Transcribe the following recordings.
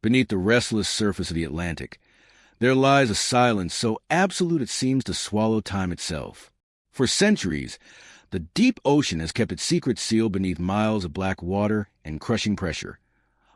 beneath the restless surface of the Atlantic, there lies a silence so absolute it seems to swallow time itself. For centuries, the deep ocean has kept its secret sealed beneath miles of black water and crushing pressure,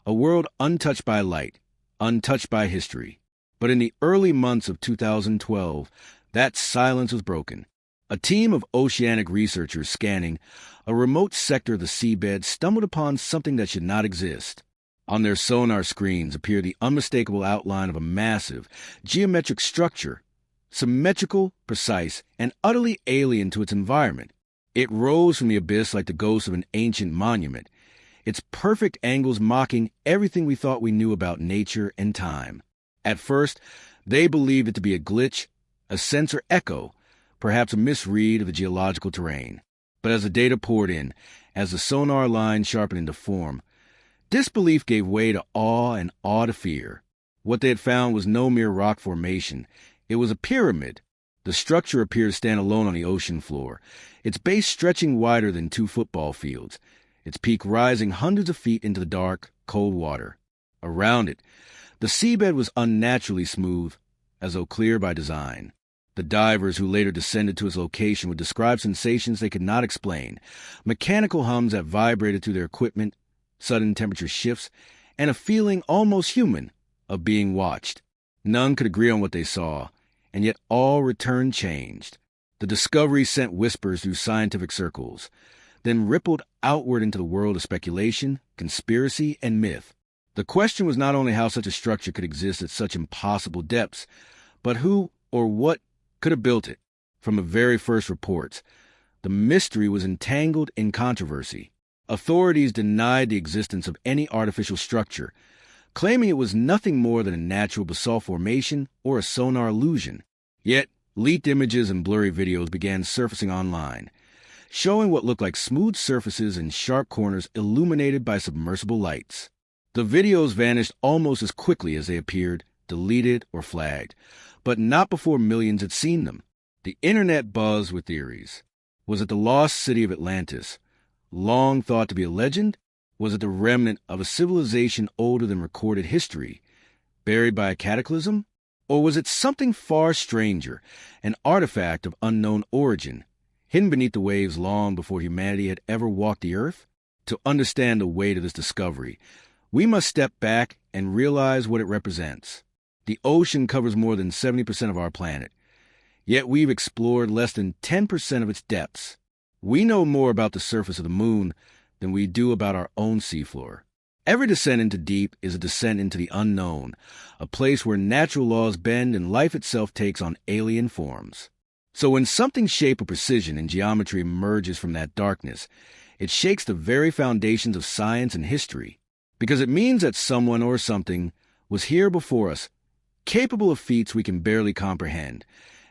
a world untouched by light, untouched by history. But in the early months of 2012, that silence was broken. A team of oceanic researchers scanning a remote sector of the seabed stumbled upon something that should not exist. On their sonar screens appeared the unmistakable outline of a massive, geometric structure, symmetrical, precise, and utterly alien to its environment. It rose from the abyss like the ghost of an ancient monument, its perfect angles mocking everything we thought we knew about nature and time. At first, they believed it to be a glitch, a sensor echo, perhaps a misread of the geological terrain. But as the data poured in, as the sonar line sharpened into form, disbelief gave way to awe and awe to fear. What they had found was no mere rock formation. It was a pyramid. The structure appeared to stand alone on the ocean floor, its base stretching wider than 2 football fields, its peak rising hundreds of feet into the dark, cold water. Around it, the seabed was unnaturally smooth, as though clear by design. The divers who later descended to its location would describe sensations they could not explain, mechanical hums that vibrated through their equipment, sudden temperature shifts, and a feeling almost human of being watched. None could agree on what they saw, and yet all returned changed. The discovery sent whispers through scientific circles, then rippled outward into the world of speculation, conspiracy, and myth. The question was not only how such a structure could exist at such impossible depths, but who or what could have built it. From the very first reports, the mystery was entangled in controversy. Authorities denied the existence of any artificial structure, claiming it was nothing more than a natural basalt formation or a sonar illusion. Yet, leaked images and blurry videos began surfacing online, showing what looked like smooth surfaces and sharp corners illuminated by submersible lights. The videos vanished almost as quickly as they appeared, deleted or flagged, but not before millions had seen them. The internet buzzed with theories. Was it the lost city of Atlantis, long thought to be a legend? Was it the remnant of a civilization older than recorded history, buried by a cataclysm? Or was it something far stranger, an artifact of unknown origin, hidden beneath the waves long before humanity had ever walked the earth? To understand the weight of this discovery, we must step back and realize what it represents. The ocean covers more than 70% of our planet, yet we've explored less than 10% of its depths. We know more about the surface of the moon than we do about our own seafloor. Every descent into deep is a descent into the unknown, a place where natural laws bend and life itself takes on alien forms. So when something shape of precision and geometry emerges from that darkness, it shakes the very foundations of science and history, because it means that someone or something was here before us, capable of feats we can barely comprehend,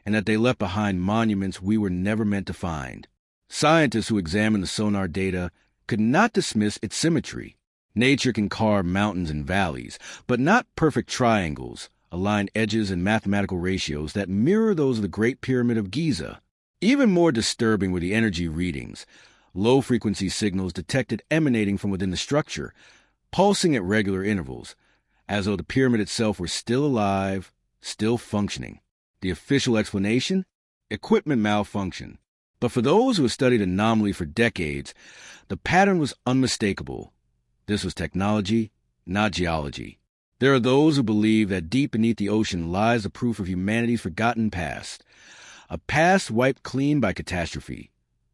and that they left behind monuments we were never meant to find. Scientists who examined the sonar data could not dismiss its symmetry. Nature can carve mountains and valleys, but not perfect triangles, aligned edges, and mathematical ratios that mirror those of the Great Pyramid of Giza. Even more disturbing were the energy readings, low-frequency signals detected emanating from within the structure, pulsing at regular intervals, as though the pyramid itself were still alive, still functioning. The official explanation? Equipment malfunction. But for those who have studied anomaly for decades, the pattern was unmistakable. This was technology, not geology. There are those who believe that deep beneath the ocean lies the proof of humanity's forgotten past, a past wiped clean by catastrophe,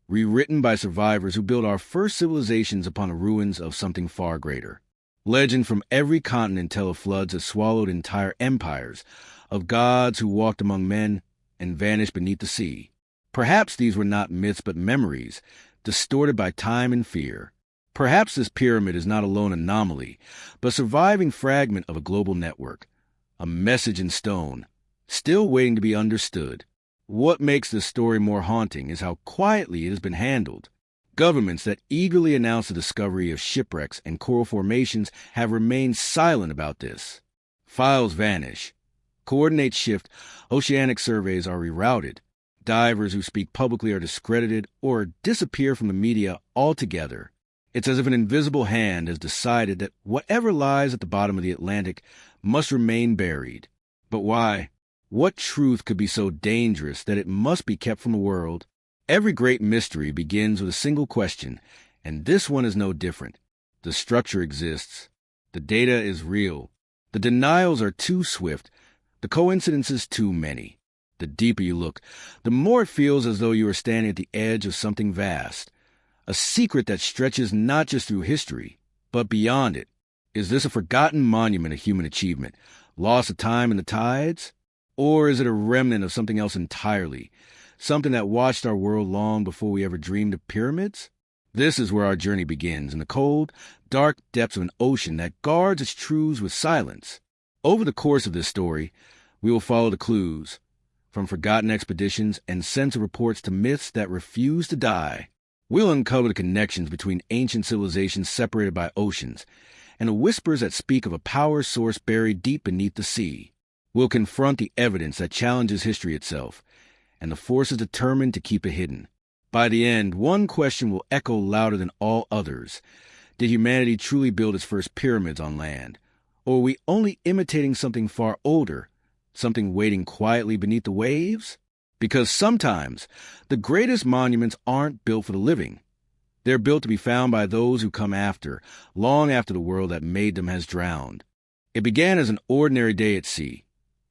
rewritten by survivors who built our first civilizations upon the ruins of something far greater. Legend from every continent tell of floods that swallowed entire empires, of gods who walked among men and vanished beneath the sea. Perhaps these were not myths but memories, distorted by time and fear. Perhaps this pyramid is not alone anomaly, but a surviving fragment of a global network, a message in stone, still waiting to be understood. What makes this story more haunting is how quietly it has been handled. Governments that eagerly announce the discovery of shipwrecks and coral formations have remained silent about this. Files vanish. Coordinates shift. Oceanic surveys are rerouted. Divers who speak publicly are discredited or disappear from the media altogether. It's as if an invisible hand has decided that whatever lies at the bottom of the Atlantic must remain buried. But why? What truth could be so dangerous that it must be kept from the world? Every great mystery begins with a single question, and this one is no different. The structure exists. The data is real. The denials are too swift. The coincidences too many. The deeper you look, the more it feels as though you are standing at the edge of something vast. A secret that stretches not just through history, but beyond it. Is this a forgotten monument of human achievement, lost to time and the tides? Or is it a remnant of something else entirely, something that watched our world long before we ever dreamed of pyramids? This is where our journey begins, in the cold, dark depths of an ocean that guards its truths with silence. Over the course of this story, we will follow the clues, from forgotten expeditions and censored reports to myths that refuse to die. We'll uncover the connections between ancient civilizations separated by oceans, and the whispers that speak of a power source buried deep beneath the sea. We'll confront the evidence that challenges history itself, and the forces determined to keep it hidden. By the end, one question will echo louder than all others. Did humanity truly build its first pyramids on land? Or are we only imitating something far older, something waiting quietly beneath the waves? Because sometimes the greatest monuments aren't built for the living. They're built to be found by those who come after, long after the world that made them has drowned. It began as an ordinary day at sea,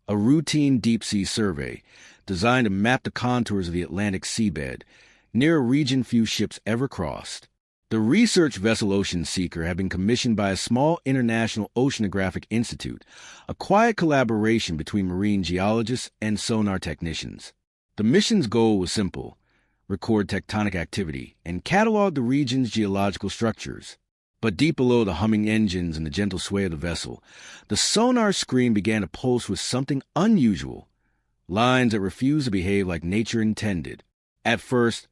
a routine deep-sea survey designed to map the contours of the Atlantic seabed, near a region few ships ever crossed. The research vessel Ocean Seeker had been commissioned by a small international oceanographic institute, a quiet collaboration between marine geologists and sonar technicians. The mission's goal was simple: record tectonic activity and catalog the region's geological structures. But deep below the humming engines and the gentle sway of the vessel, the sonar screen began to pulse with something unusual, lines that refused to behave like nature intended. At first,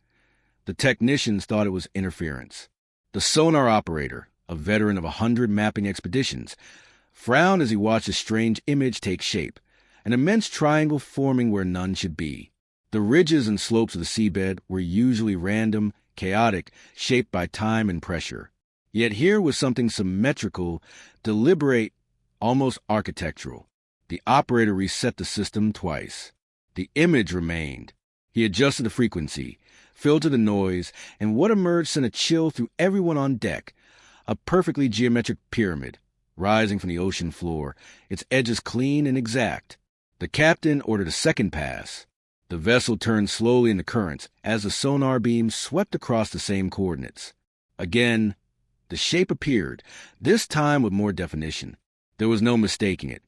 the technicians thought it was interference. The sonar operator, a veteran of 100 mapping expeditions, frowned as he watched a strange image take shape, an immense triangle forming where none should be. The ridges and slopes of the seabed were usually random, chaotic, shaped by time and pressure. Yet here was something symmetrical, deliberate, almost architectural. The operator reset the system twice. The image remained. He adjusted the frequency, filtered the noise, and what emerged sent a chill through everyone on deck. A perfectly geometric pyramid, rising from the ocean floor, its edges clean and exact. The captain ordered a second pass. The vessel turned slowly in the currents as the sonar beam swept across the same coordinates. Again, the shape appeared, this time with more definition. There was no mistaking it.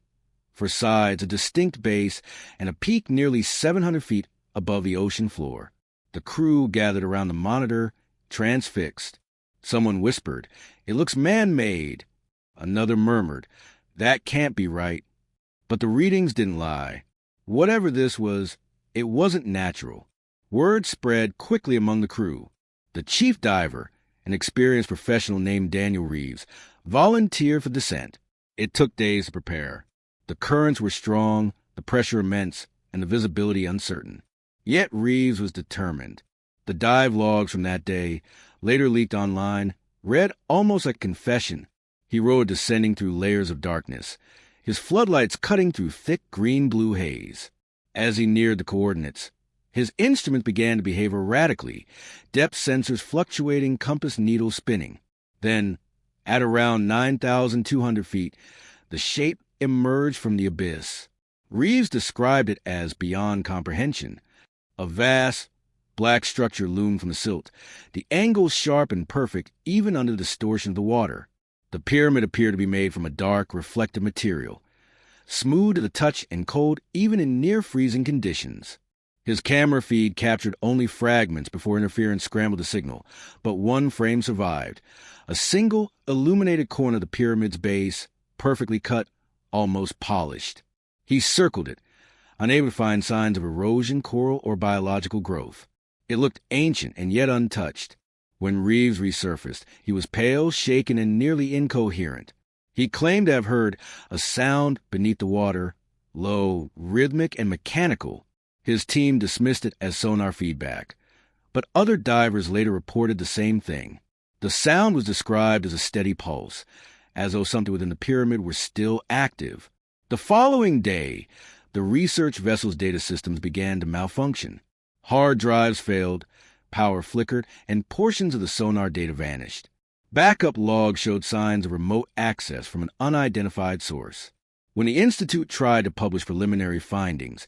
For sides, a distinct base, and a peak nearly 700 feet above the ocean floor. The crew gathered around the monitor, transfixed. Someone whispered, "It looks man-made." Another murmured, "That can't be right." But the readings didn't lie. Whatever this was, it wasn't natural. Word spread quickly among the crew. The chief diver, an experienced professional named Daniel Reeves, volunteered for descent. It took days to prepare. The currents were strong, the pressure immense, and the visibility uncertain. Yet Reeves was determined. The dive logs from that day, later leaked online, read almost like confession. He rode descending through layers of darkness, his floodlights cutting through thick green-blue haze. As he neared the coordinates, his instruments began to behave erratically, depth sensors fluctuating, compass needles spinning. Then, at around 9,200 feet, the shape emerged from the abyss. Reeves described it as beyond comprehension. A vast, black structure loomed from the silt, the angles sharp and perfect even under the distortion of the water. The pyramid appeared to be made from a dark, reflective material, smooth to the touch and cold even in near-freezing conditions. His camera feed captured only fragments before interference scrambled the signal, but one frame survived. A single, illuminated corner of the pyramid's base, perfectly cut, almost polished. He circled it, unable to find signs of erosion, coral, or biological growth. It looked ancient and yet untouched. When Reeves resurfaced, he was pale, shaken, and nearly incoherent. He claimed to have heard a sound beneath the water, low, rhythmic, and mechanical. His team dismissed it as sonar feedback, but other divers later reported the same thing. The sound was described as a steady pulse, as though something within the pyramid were still active. The following day, the research vessel's data systems began to malfunction. Hard drives failed, power flickered, and portions of the sonar data vanished. Backup logs showed signs of remote access from an unidentified source. When the Institute tried to publish preliminary findings,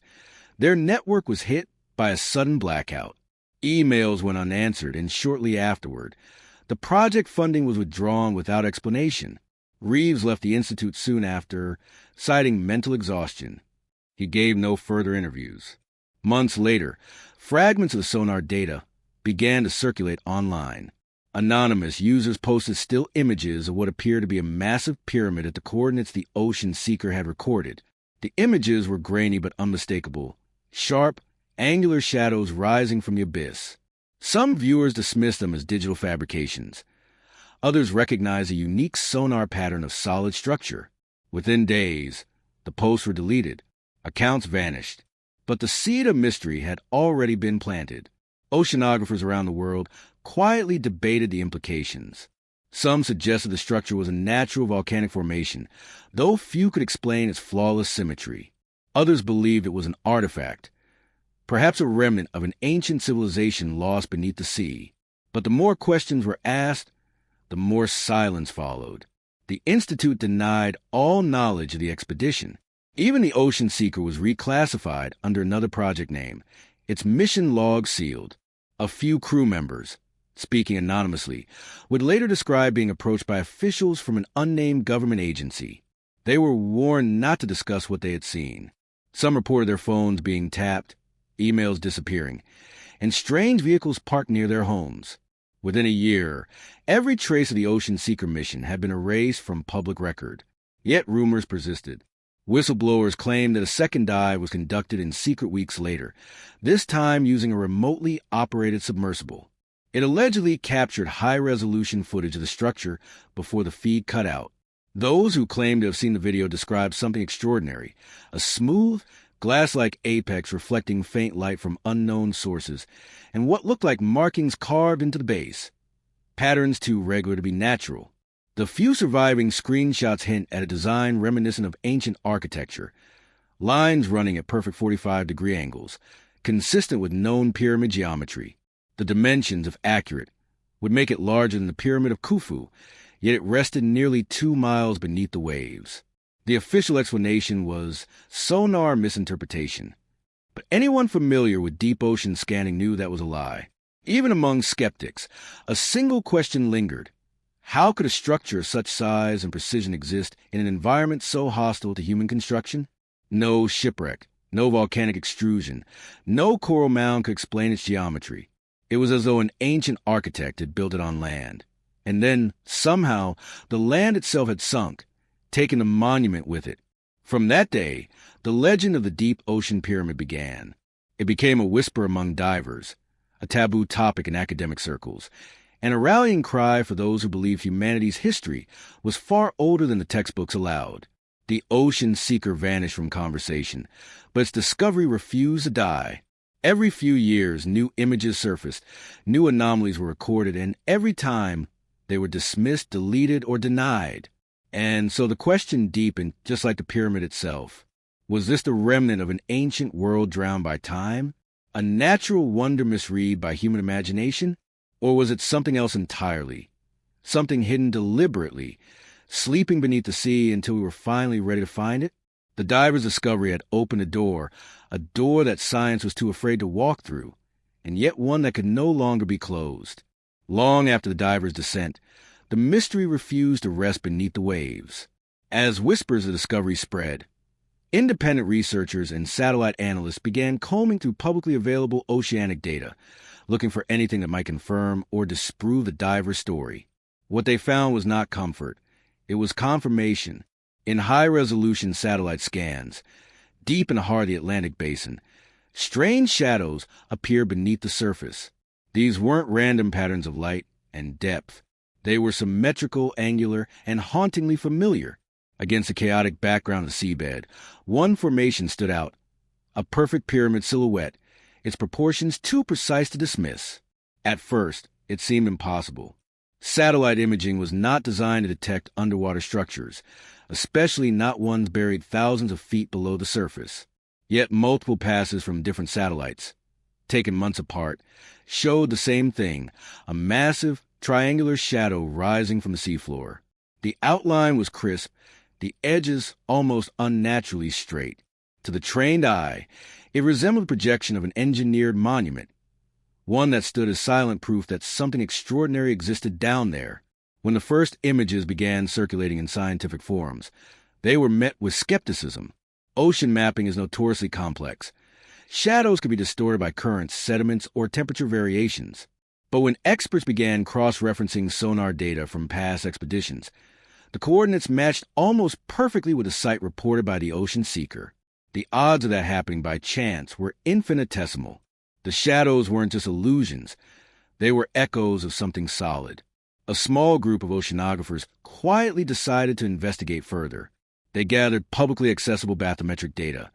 their network was hit by a sudden blackout. Emails went unanswered, and shortly afterward, the project funding was withdrawn without explanation. Reeves left the Institute soon after, citing mental exhaustion. He gave no further interviews. Months later, fragments of the sonar data began to circulate online. Anonymous users posted still images of what appeared to be a massive pyramid at the coordinates the ocean seeker had recorded. The images were grainy but unmistakable, sharp, angular shadows rising from the abyss. Some viewers dismissed them as digital fabrications. Others recognized a unique sonar pattern of solid structure. Within days, the posts were deleted. Accounts vanished. But the seed of mystery had already been planted. Oceanographers around the world quietly debated the implications. Some suggested the structure was a natural volcanic formation, though few could explain its flawless symmetry. Others believed it was an artifact, perhaps a remnant of an ancient civilization lost beneath the sea. But the more questions were asked, the more silence followed. The Institute denied all knowledge of the expedition. Even the Ocean Seeker was reclassified under another project name, its mission log sealed. A few crew members, speaking anonymously, would later describe being approached by officials from an unnamed government agency. They were warned not to discuss what they had seen. Some reported their phones being tapped, emails disappearing, and strange vehicles parked near their homes. Within a year, every trace of the Ocean Seeker mission had been erased from public record. Yet rumors persisted. Whistleblowers claimed that a second dive was conducted in secret weeks later, this time using a remotely operated submersible. It allegedly captured high-resolution footage of the structure before the feed cut out. Those who claimed to have seen the video described something extraordinary, a smooth, glass-like apex reflecting faint light from unknown sources, and what looked like markings carved into the base, patterns too regular to be natural. The few surviving screenshots hint at a design reminiscent of ancient architecture, lines running at perfect 45-degree angles, consistent with known pyramid geometry. The dimensions, if accurate, would make it larger than the Pyramid of Khufu, yet it rested nearly 2 miles beneath the waves. The official explanation was sonar misinterpretation, but anyone familiar with deep ocean scanning knew that was a lie. Even among skeptics, a single question lingered. How could a structure of such size and precision exist in an environment so hostile to human construction? No shipwreck, no volcanic extrusion, no coral mound could explain its geometry. It was as though an ancient architect had built it on land. And then, somehow, the land itself had sunk, taking the monument with it. From that day, the legend of the deep ocean pyramid began. It became a whisper among divers, a taboo topic in academic circles, and a rallying cry for those who believed humanity's history was far older than the textbooks allowed. The Ocean Seeker vanished from conversation, but its discovery refused to die. Every few years, new images surfaced, new anomalies were recorded, and every time they were dismissed, deleted, or denied. And so the question deepened, just like the pyramid itself. Was this the remnant of an ancient world drowned by time? A natural wonder misread by human imagination? Or was it something else entirely? Something hidden deliberately, sleeping beneath the sea until we were finally ready to find it? The diver's discovery had opened a door that science was too afraid to walk through, and yet one that could no longer be closed. Long after the diver's descent, the mystery refused to rest beneath the waves. As whispers of discovery spread, independent researchers and satellite analysts began combing through publicly available oceanic data, looking for anything that might confirm or disprove the diver's story. What they found was not comfort. It was confirmation. In high-resolution satellite scans, deep in the heart of the Atlantic basin, strange shadows appeared beneath the surface. These weren't random patterns of light and depth. They were symmetrical, angular, and hauntingly familiar. Against the chaotic background of the seabed, one formation stood out, a perfect pyramid silhouette, its proportions too precise to dismiss. At first, it seemed impossible. Satellite imaging was not designed to detect underwater structures, especially not ones buried thousands of feet below the surface. Yet multiple passes from different satellites, taken months apart, showed the same thing, a massive, triangular shadow rising from the seafloor. The outline was crisp, the edges almost unnaturally straight. To the trained eye, it resembled the projection of an engineered monument, one that stood as silent proof that something extraordinary existed down there. When the first images began circulating in scientific forums, they were met with skepticism. Ocean mapping is notoriously complex. Shadows could be distorted by currents, sediments, or temperature variations. But when experts began cross-referencing sonar data from past expeditions, the coordinates matched almost perfectly with the site reported by the ocean seeker. The odds of that happening by chance were infinitesimal. The shadows weren't just illusions. They were echoes of something solid. A small group of oceanographers quietly decided to investigate further. They gathered publicly accessible bathymetric data,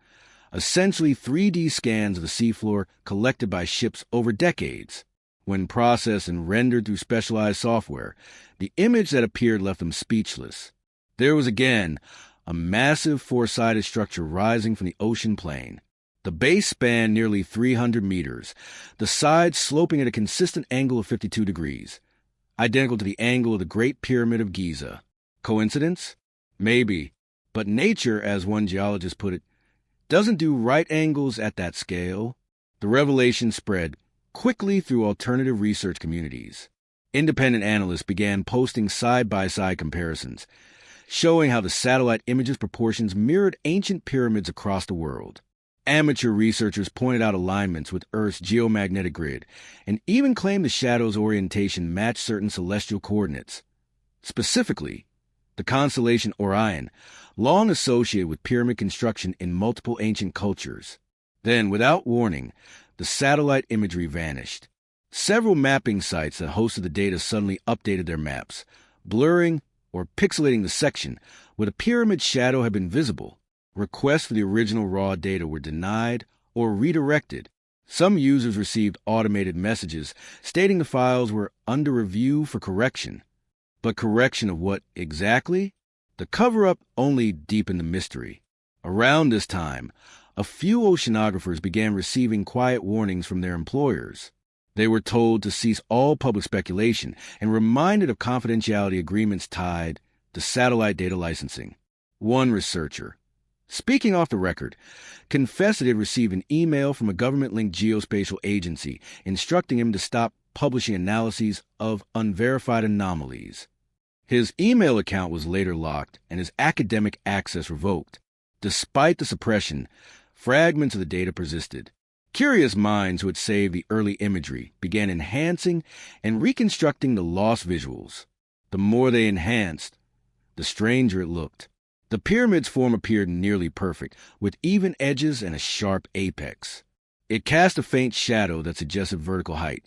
essentially 3D scans of the seafloor collected by ships over decades. When processed and rendered through specialized software, the image that appeared left them speechless. There was again a massive four-sided structure rising from the ocean plain. The base spanned nearly 300 meters, the sides sloping at a consistent angle of 52 degrees, identical to the angle of the Great Pyramid of Giza. Coincidence? Maybe. But nature, as one geologist put it, doesn't do right angles at that scale. The revelation spread quickly through alternative research communities. Independent analysts began posting side-by-side comparisons, showing how the satellite images' proportions mirrored ancient pyramids across the world. Amateur researchers pointed out alignments with Earth's geomagnetic grid and even claimed the shadow's orientation matched certain celestial coordinates. Specifically, the constellation Orion, long associated with pyramid construction in multiple ancient cultures. Then, without warning, the satellite imagery vanished. Several mapping sites that hosted the data suddenly updated their maps, blurring or pixelating the section where the pyramid shadow had been visible. Requests for the original raw data were denied or redirected. Some users received automated messages stating the files were under review for correction. But correction of what exactly? The cover-up only deepened the mystery. Around this time, a few oceanographers began receiving quiet warnings from their employers. They were told to cease all public speculation and reminded of confidentiality agreements tied to satellite data licensing. One researcher, speaking off the record, confessed that he had received an email from a government-linked geospatial agency instructing him to stop publishing analyses of unverified anomalies. His email account was later locked and his academic access revoked. Despite the suppression, fragments of the data persisted. Curious minds who had saved the early imagery began enhancing and reconstructing the lost visuals. The more they enhanced, the stranger it looked. The pyramid's form appeared nearly perfect, with even edges and a sharp apex. It cast a faint shadow that suggested vertical height,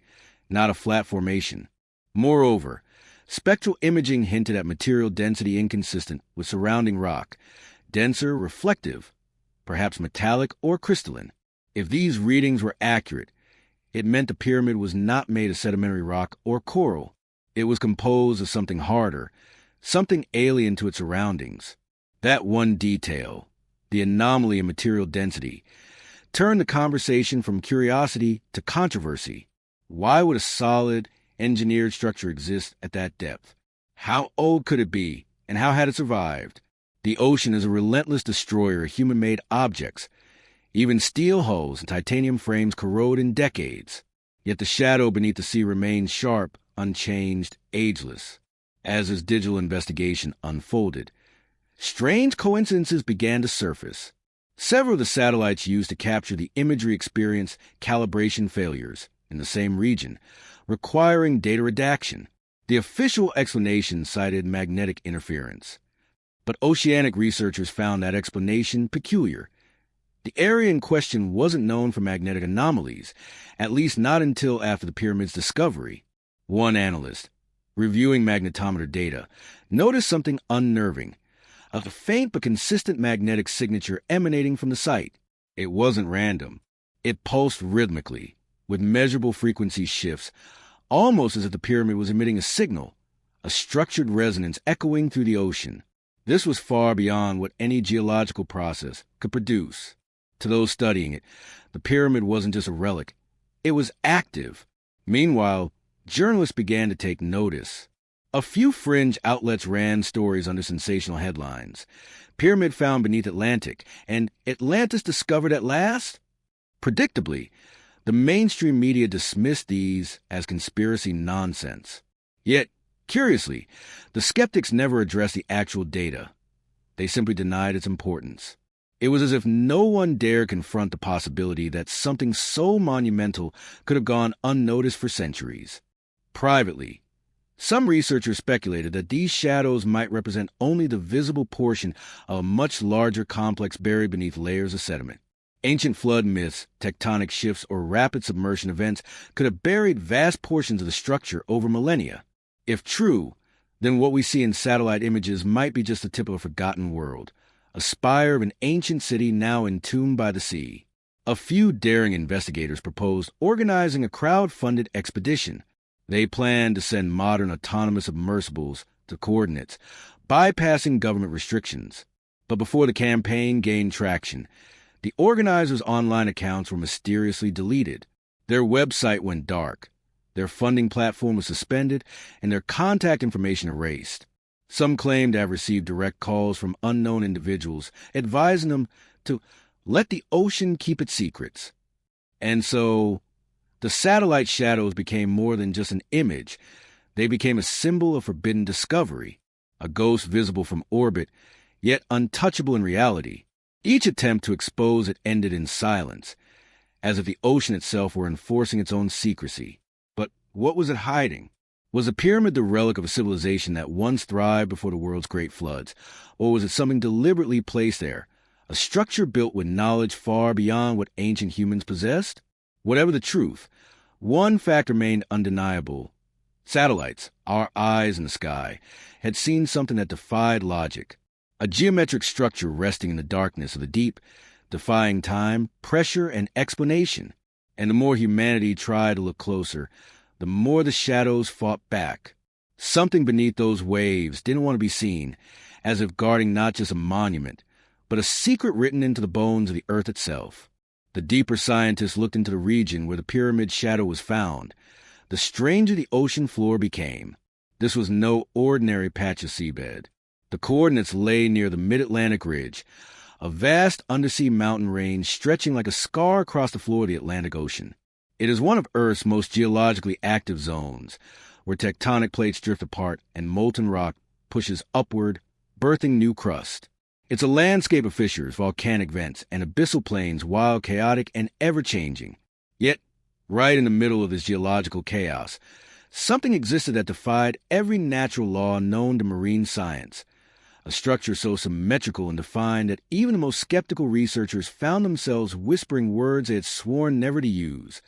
not a flat formation. Moreover, spectral imaging hinted at material density inconsistent with surrounding rock, denser, reflective, perhaps metallic or crystalline. If these readings were accurate, it meant the pyramid was not made of sedimentary rock or coral. It was composed of something harder, something alien to its surroundings. That one detail, the anomaly in material density, turned the conversation from curiosity to controversy. Why would a solid, engineered structure exist at that depth? How old could it be, and how had it survived? The ocean is a relentless destroyer of human-made objects. Even steel hulls and titanium frames corrode in decades. Yet the shadow beneath the sea remains sharp, unchanged, ageless. As this digital investigation unfolded, strange coincidences began to surface. Several of the satellites used to capture the imagery experienced calibration failures in the same region, requiring data redaction. The official explanation cited magnetic interference. But oceanic researchers found that explanation peculiar. The area in question wasn't known for magnetic anomalies, at least not until after the pyramid's discovery. One analyst, reviewing magnetometer data, noticed something unnerving, a faint but consistent magnetic signature emanating from the site. It wasn't random. It pulsed rhythmically, with measurable frequency shifts, almost as if the pyramid was emitting a signal. a structured resonance echoing through the ocean. This was far beyond what any geological process could produce. To those studying it, the pyramid wasn't just a relic, it was active. Meanwhile, journalists began to take notice. A few fringe outlets ran stories under sensational headlines. Pyramid found beneath Atlantic, and Atlantis discovered at last? Predictably, the mainstream media dismissed these as conspiracy nonsense. Yet, curiously, the skeptics never addressed the actual data. They simply denied its importance. It was as if no one dared confront the possibility that something so monumental could have gone unnoticed for centuries. Privately, some researchers speculated that these shadows might represent only the visible portion of a much larger complex buried beneath layers of sediment. Ancient flood myths, tectonic shifts, or rapid submersion events could have buried vast portions of the structure over millennia. If true, then what we see in satellite images might be just the tip of a forgotten world, a spire of an ancient city now entombed by the sea. A few daring investigators proposed organizing a crowd-funded expedition. They planned to send modern autonomous submersibles to coordinates, bypassing government restrictions. But before the campaign gained traction, the organizers' online accounts were mysteriously deleted. Their website went dark. Their funding platform was suspended, and their contact information erased. Some claimed to have received direct calls from unknown individuals, advising them to let the ocean keep its secrets. And so, the satellite shadows became more than just an image. They became a symbol of forbidden discovery, a ghost visible from orbit, yet untouchable in reality. Each attempt to expose it ended in silence, as if the ocean itself were enforcing its own secrecy. But what was it hiding? Was the pyramid the relic of a civilization that once thrived before the world's great floods? Or was it something deliberately placed there, a structure built with knowledge far beyond what ancient humans possessed? Whatever the truth, one fact remained undeniable. Satellites, our eyes in the sky, had seen something that defied logic. A geometric structure resting in the darkness of the deep, defying time, pressure, and explanation. And the more humanity tried to look closer, the more the shadows fought back. Something beneath those waves didn't want to be seen, as if guarding not just a monument, but a secret written into the bones of the earth itself. The deeper scientists looked into the region where the pyramid shadow was found. The stranger the ocean floor became. This was no ordinary patch of seabed. The coordinates lay near the mid-Atlantic ridge, a vast undersea mountain range stretching like a scar across the floor of the Atlantic Ocean. It is one of Earth's most geologically active zones, where tectonic plates drift apart and molten rock pushes upward, birthing new crust. It's a landscape of fissures, volcanic vents, and abyssal plains, wild, chaotic, and ever-changing. Yet, right in the middle of this geological chaos, something existed that defied every natural law known to marine science. A structure so symmetrical and defined that even the most skeptical researchers found themselves whispering words they had sworn never to use.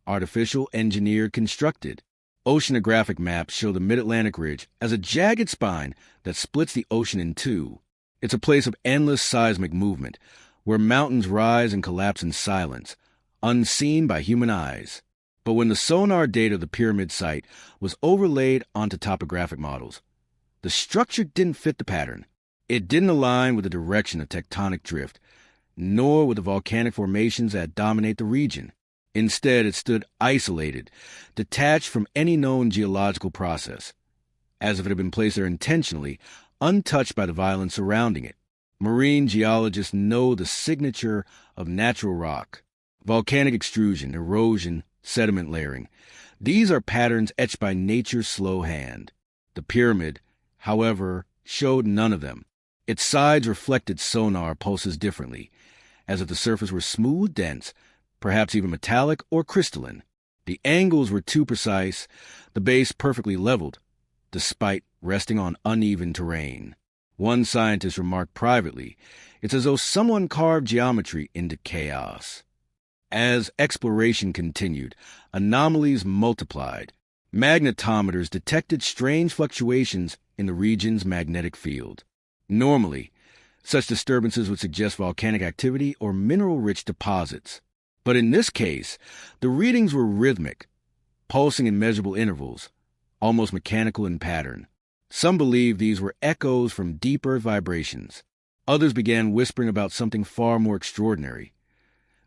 Artificial, engineered, constructed. Oceanographic maps show the mid-Atlantic ridge as a jagged spine that splits the ocean in two. It's a place of endless seismic movement, where mountains rise and collapse in silence, unseen by human eyes. But when the sonar data of the pyramid site was overlaid onto topographic models, the structure didn't fit the pattern. It didn't align with the direction of tectonic drift, nor with the volcanic formations that dominate the region. Instead, it stood isolated, detached from any known geological process, as if it had been placed there intentionally, untouched by the violence surrounding it. Marine geologists know the signature of natural rock: volcanic extrusion, erosion, sediment layering. These are patterns etched by nature's slow hand. The pyramid, however, showed none of them. Its sides reflected sonar pulses differently, as if the surface were smooth, dense, perhaps even metallic or crystalline. The angles were too precise, the base perfectly leveled, despite resting on uneven terrain. One scientist remarked privately, "It's as though someone carved geometry into chaos." As exploration continued, anomalies multiplied. Magnetometers detected strange fluctuations in the region's magnetic field. Normally, such disturbances would suggest volcanic activity or mineral-rich deposits. But in this case, the readings were rhythmic, pulsing in measurable intervals, almost mechanical in pattern. Some believe these were echoes from deep earth vibrations. Others began whispering about something far more extraordinary,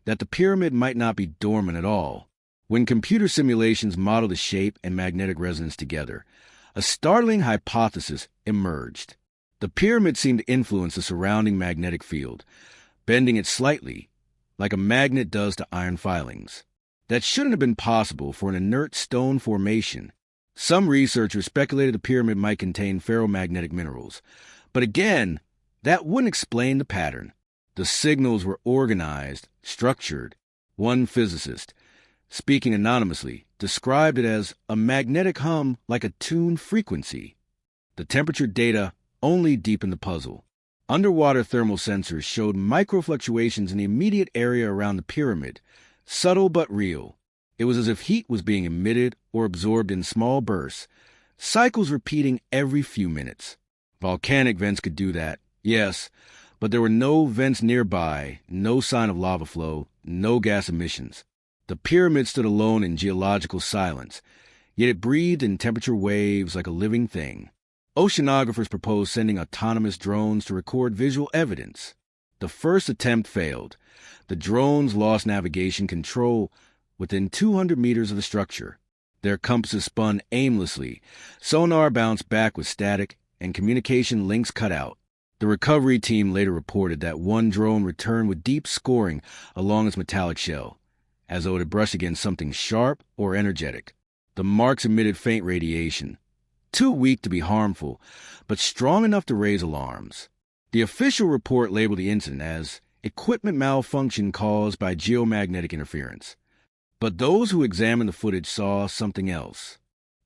that the pyramid might not be dormant at all. When computer simulations modeled the shape and magnetic resonance together, a startling hypothesis emerged. The pyramid seemed to influence the surrounding magnetic field, bending it slightly, like a magnet does to iron filings. That shouldn't have been possible for an inert stone formation. Some researchers speculated the pyramid might contain ferromagnetic minerals, but again, that wouldn't explain the pattern. The signals were organized, structured. One physicist, speaking anonymously, described it as a magnetic hum like a tuned frequency. The temperature data only deepened the puzzle. Underwater thermal sensors showed microfluctuations in the immediate area around the pyramid, subtle but real. It was as if heat was being emitted or absorbed in small bursts, cycles repeating every few minutes. Volcanic vents could do that, yes, but there were no vents nearby, no sign of lava flow, no gas emissions. The pyramid stood alone in geological silence, yet it breathed in temperature waves like a living thing. Oceanographers proposed sending autonomous drones to record visual evidence. The first attempt failed. The drones lost navigation control within 200 meters of the structure. Their compasses spun aimlessly, sonar bounced back with static, and communication links cut out. The recovery team later reported that one drone returned with deep scoring along its metallic shell, as though it had brushed against something sharp or energetic. The marks emitted faint radiation, too weak to be harmful, but strong enough to raise alarms. The official report labeled the incident as equipment malfunction caused by geomagnetic interference. But those who examined the footage saw something else.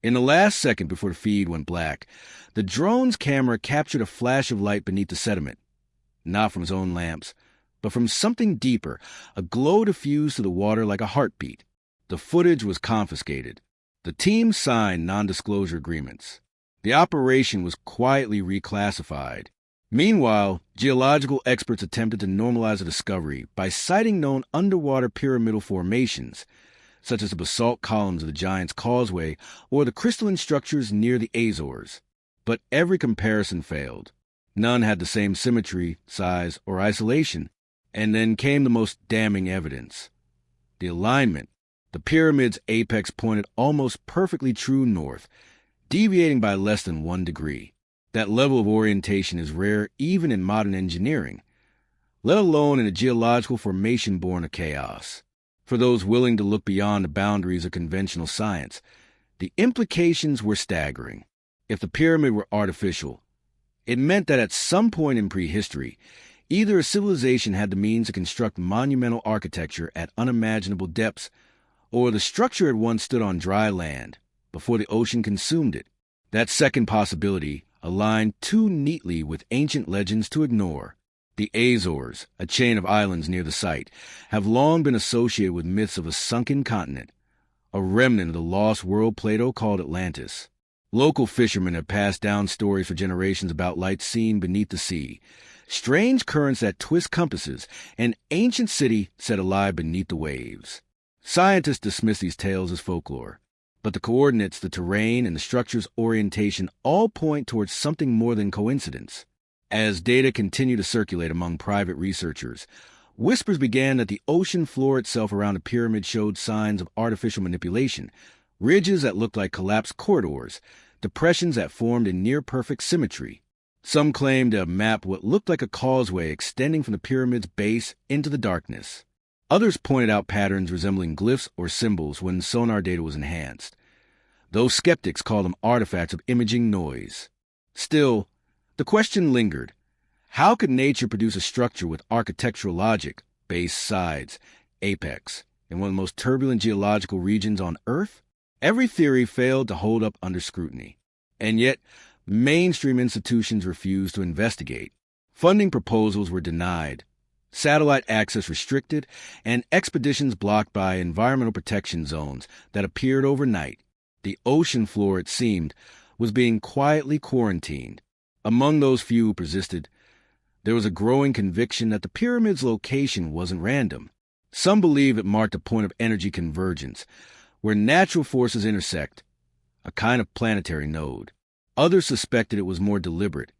In the last second before the feed went black, the drone's camera captured a flash of light beneath the sediment, not from its own lamps, but from something deeper, a glow diffused to the water like a heartbeat. The footage was confiscated. The team signed non-disclosure agreements. The operation was quietly reclassified. Meanwhile, geological experts attempted to normalize the discovery by citing known underwater pyramidal formations, such as the basalt columns of the Giant's Causeway or the crystalline structures near the Azores. But every comparison failed. None had the same symmetry, size, or isolation. And then came the most damning evidence. The alignment. The pyramid's apex pointed almost perfectly true north, deviating by less than 1 degree. That level of orientation is rare even in modern engineering, let alone in a geological formation born of chaos. For those willing to look beyond the boundaries of conventional science, the implications were staggering. If the pyramid were artificial, it meant that at some point in prehistory, either a civilization had the means to construct monumental architecture at unimaginable depths, or the structure had once stood on dry land before the ocean consumed it. That second possibility aligned too neatly with ancient legends to ignore. The Azores, a chain of islands near the site, have long been associated with myths of a sunken continent, a remnant of the lost world Plato called Atlantis. Local fishermen have passed down stories for generations about lights seen beneath the sea, strange currents that twist compasses, an ancient city set alive beneath the waves. Scientists dismiss these tales as folklore, but the coordinates, the terrain, and the structure's orientation all point towards something more than coincidence. As data continued to circulate among private researchers, whispers began that the ocean floor itself around the pyramid showed signs of artificial manipulation, ridges that looked like collapsed corridors, depressions that formed in near-perfect symmetry. Some claimed to have mapped what looked like a causeway extending from the pyramid's base into the darkness. Others pointed out patterns resembling glyphs or symbols when sonar data was enhanced. Those skeptics called them artifacts of imaging noise. Still, the question lingered. How could nature produce a structure with architectural logic, base, sides, apex, in one of the most turbulent geological regions on Earth? Every theory failed to hold up under scrutiny. And yet, mainstream institutions refused to investigate. Funding proposals were denied, satellite access restricted, and expeditions blocked by environmental protection zones that appeared overnight. The ocean floor, it seemed, was being quietly quarantined. Among those few who persisted, there was a growing conviction that the pyramid's location wasn't random. Some believe it marked a point of energy convergence, where natural forces intersect, a kind of planetary node. Others suspected it was more deliberate,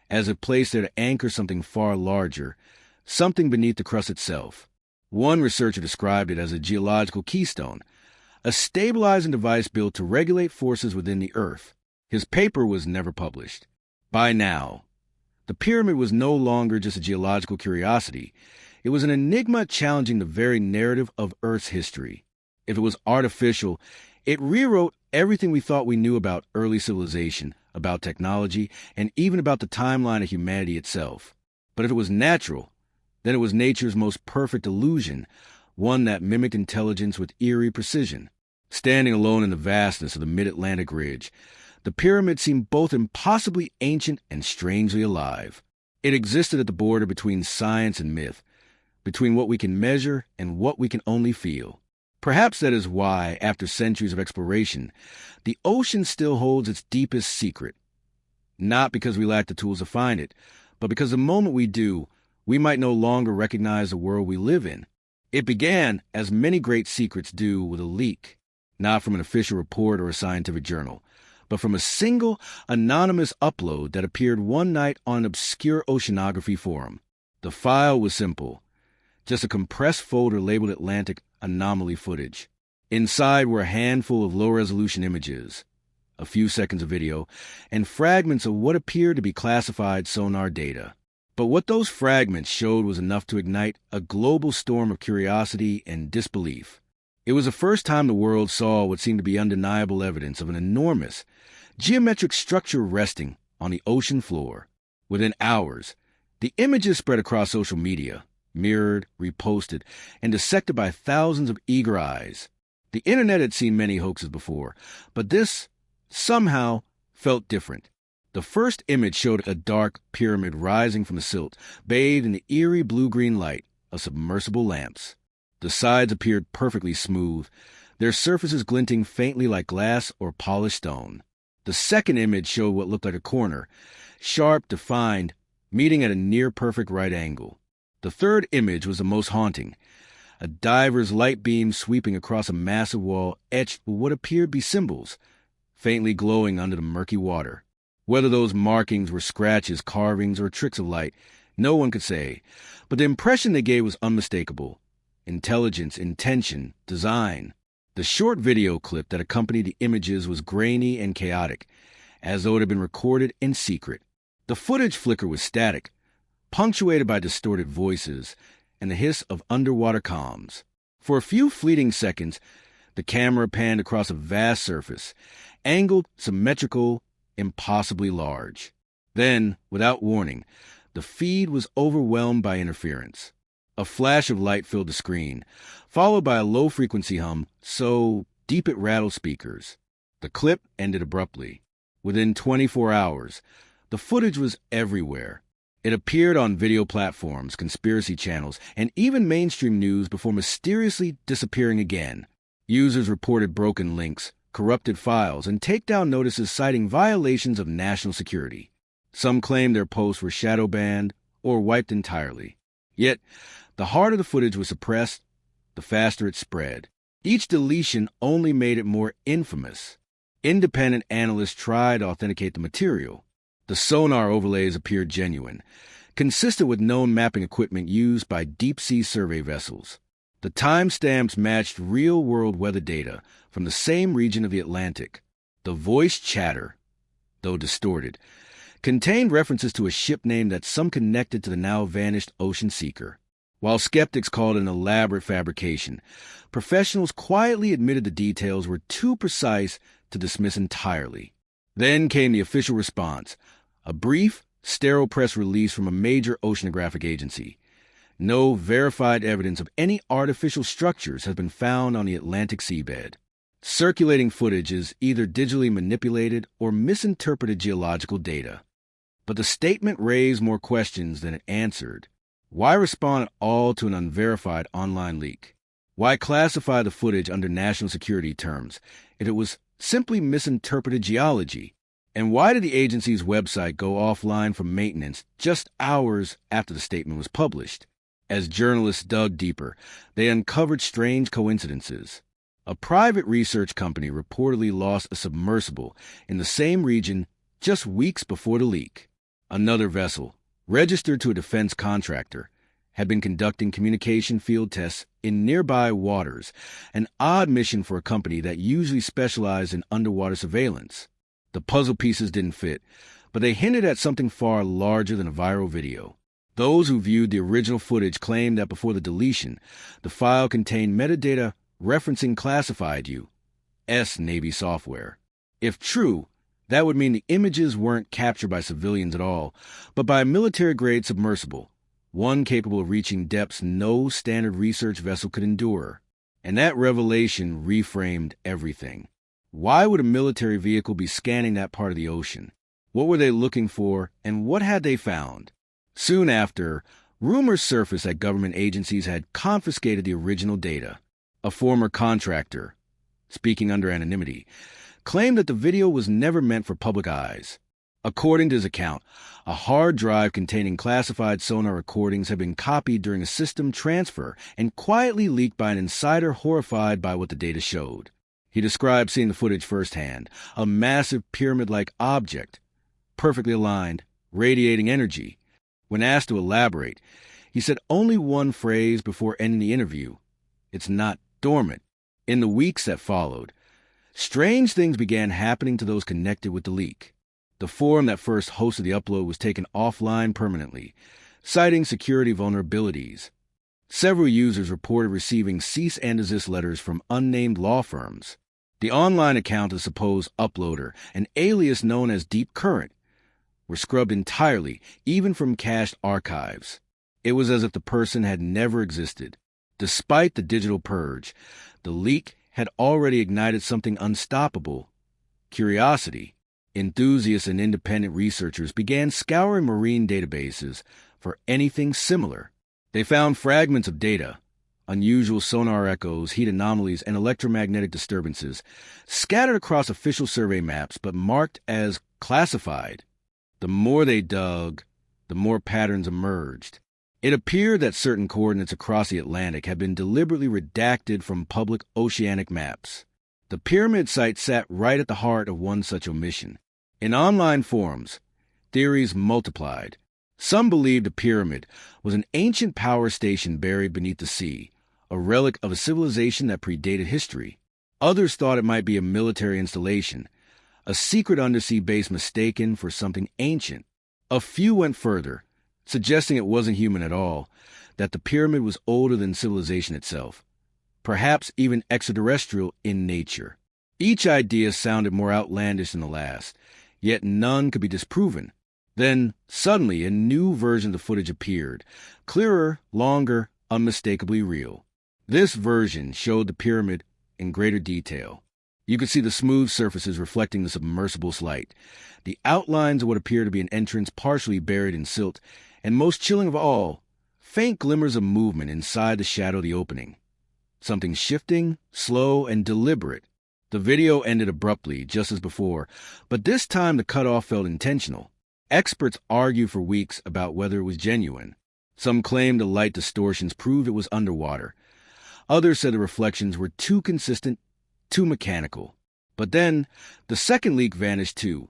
as if placed there to anchor something far larger, something beneath the crust itself. One researcher described it as a geological keystone, a stabilizing device built to regulate forces within the Earth. His paper was never published. By now, the pyramid was no longer just a geological curiosity. It was an enigma challenging the very narrative of Earth's history. If it was artificial, it rewrote everything we thought we knew about early civilization, about technology, and even about the timeline of humanity itself. But if it was natural, then it was nature's most perfect illusion, one that mimicked intelligence with eerie precision. Standing alone in the vastness of the mid-Atlantic ridge, the pyramid seemed both impossibly ancient and strangely alive. It existed at the border between science and myth, between what we can measure and what we can only feel. Perhaps that is why, after centuries of exploration, the ocean still holds its deepest secret. Not because we lack the tools to find it, but because the moment we do, we might no longer recognize the world we live in. It began, as many great secrets do, with a leak, not from an official report or a scientific journal, but from a single, anonymous upload that appeared one night on an obscure oceanography forum. The file was simple, just a compressed folder labeled Atlantic anomaly footage. Inside were a handful of low-resolution images, a few seconds of video, and fragments of what appeared to be classified sonar data. But what those fragments showed was enough to ignite a global storm of curiosity and disbelief. It was the first time the world saw what seemed to be undeniable evidence of an enormous, geometric structure resting on the ocean floor. Within hours, the images spread across social media, mirrored, reposted, and dissected by thousands of eager eyes. The internet had seen many hoaxes before, but this, somehow, felt different. The first image showed a dark pyramid rising from the silt, bathed in the eerie blue-green light of submersible lamps. The sides appeared perfectly smooth, their surfaces glinting faintly like glass or polished stone. The second image showed what looked like a corner, sharp, defined, meeting at a near-perfect right angle. The third image was the most haunting, a diver's light beam sweeping across a massive wall etched with what appeared to be symbols, faintly glowing under the murky water. Whether those markings were scratches, carvings, or tricks of light, no one could say, but the impression they gave was unmistakable. Intelligence, intention, design. The short video clip that accompanied the images was grainy and chaotic, as though it had been recorded in secret. The footage flicker was static, punctuated by distorted voices and the hiss of underwater comms. For a few fleeting seconds, the camera panned across a vast surface, angled, symmetrical, impossibly large. Then, without warning, the feed was overwhelmed by interference. A flash of light filled the screen, followed by a low-frequency hum so deep it rattled speakers. The clip ended abruptly. Within 24 hours, the footage was everywhere. It appeared on video platforms, conspiracy channels, and even mainstream news before mysteriously disappearing again. Users reported broken links, corrupted files, and takedown notices citing violations of national security. Some claimed their posts were shadow banned or wiped entirely. Yet, the harder the footage was suppressed, the faster it spread. Each deletion only made it more infamous. Independent analysts tried to authenticate the material. The sonar overlays appeared genuine, consistent with known mapping equipment used by deep-sea survey vessels. The timestamps matched real-world weather data from the same region of the Atlantic. The voice chatter, though distorted, contained references to a ship name that some connected to the now-vanished ocean seeker. While skeptics called it an elaborate fabrication, professionals quietly admitted the details were too precise to dismiss entirely. Then came the official response, a brief, sterile press release from a major oceanographic agency. No verified evidence of any artificial structures has been found on the Atlantic seabed. Circulating footage is either digitally manipulated or misinterpreted geological data. But the statement raised more questions than it answered. Why respond at all to an unverified online leak? Why classify the footage under national security terms if it was simply misinterpreted geology? And why did the agency's website go offline for maintenance just hours after the statement was published? As journalists dug deeper, they uncovered strange coincidences. A private research company reportedly lost a submersible in the same region just weeks before the leak. Another vessel, registered to a defense contractor, had been conducting communication field tests in nearby waters, an odd mission for a company that usually specialized in underwater surveillance. The puzzle pieces didn't fit, but they hinted at something far larger than a viral video. Those who viewed the original footage claimed that before the deletion, the file contained metadata referencing classified U.S. Navy software. If true, that would mean the images weren't captured by civilians at all, but by a military-grade submersible, one capable of reaching depths no standard research vessel could endure. And that revelation reframed everything. Why would a military vehicle be scanning that part of the ocean? What were they looking for, and what had they found? Soon after, rumors surfaced that government agencies had confiscated the original data. A former contractor, speaking under anonymity, claimed that the video was never meant for public eyes. According to his account, a hard drive containing classified sonar recordings had been copied during a system transfer and quietly leaked by an insider horrified by what the data showed. He described seeing the footage firsthand, a massive pyramid-like object, perfectly aligned, radiating energy. When asked to elaborate, he said only one phrase before ending the interview: "It's not dormant." In the weeks that followed, strange things began happening to those connected with the leak. The forum that first hosted the upload was taken offline permanently, citing security vulnerabilities. Several users reported receiving cease and desist letters from unnamed law firms. The online account of the supposed uploader, an alias known as Deep Current, were scrubbed entirely, even from cached archives. It was as if the person had never existed. Despite the digital purge, the leak had already ignited something unstoppable: curiosity. Enthusiasts and independent researchers began scouring marine databases for anything similar. They found fragments of data, unusual sonar echoes, heat anomalies, and electromagnetic disturbances scattered across official survey maps but marked as classified. The more they dug, the more patterns emerged. It appeared that certain coordinates across the Atlantic had been deliberately redacted from public oceanic maps. The pyramid site sat right at the heart of one such omission. In online forums, theories multiplied. Some believed the pyramid was an ancient power station buried beneath the sea, a relic of a civilization that predated history. Others thought it might be a military installation, a secret undersea base mistaken for something ancient. A few went further, suggesting it wasn't human at all, that the pyramid was older than civilization itself, perhaps even extraterrestrial in nature. Each idea sounded more outlandish than the last, yet none could be disproven. Then, suddenly, a new version of the footage appeared, clearer, longer, unmistakably real. This version showed the pyramid in greater detail. You could see the smooth surfaces reflecting the submersible's light, the outlines of what appeared to be an entrance partially buried in silt, and most chilling of all, faint glimmers of movement inside the shadow of the opening. Something shifting, slow, and deliberate. The video ended abruptly, just as before, but this time the cutoff felt intentional. Experts argued for weeks about whether it was genuine. Some claimed the light distortions proved it was underwater. Others said the reflections were too consistent, too mechanical. But then, the second leak vanished too,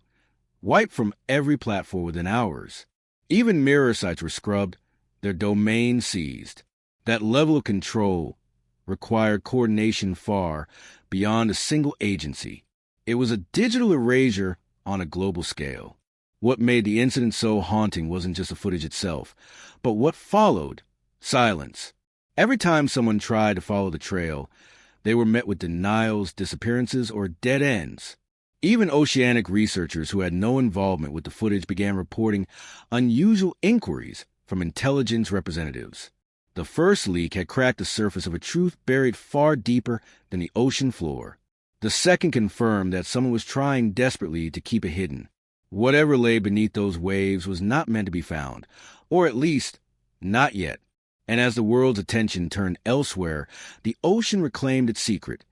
wiped from every platform within hours. Even mirror sites were scrubbed, their domain seized. That level of control required coordination far beyond a single agency. It was a digital erasure on a global scale. What made the incident so haunting wasn't just the footage itself, but what followed: silence. Every time someone tried to follow the trail, they were met with denials, disappearances, or dead ends. Even oceanic researchers who had no involvement with the footage began reporting unusual inquiries from intelligence representatives. The first leak had cracked the surface of a truth buried far deeper than the ocean floor. The second confirmed that someone was trying desperately to keep it hidden. Whatever lay beneath those waves was not meant to be found, or at least, not yet. And as the world's attention turned elsewhere, the ocean reclaimed its secret,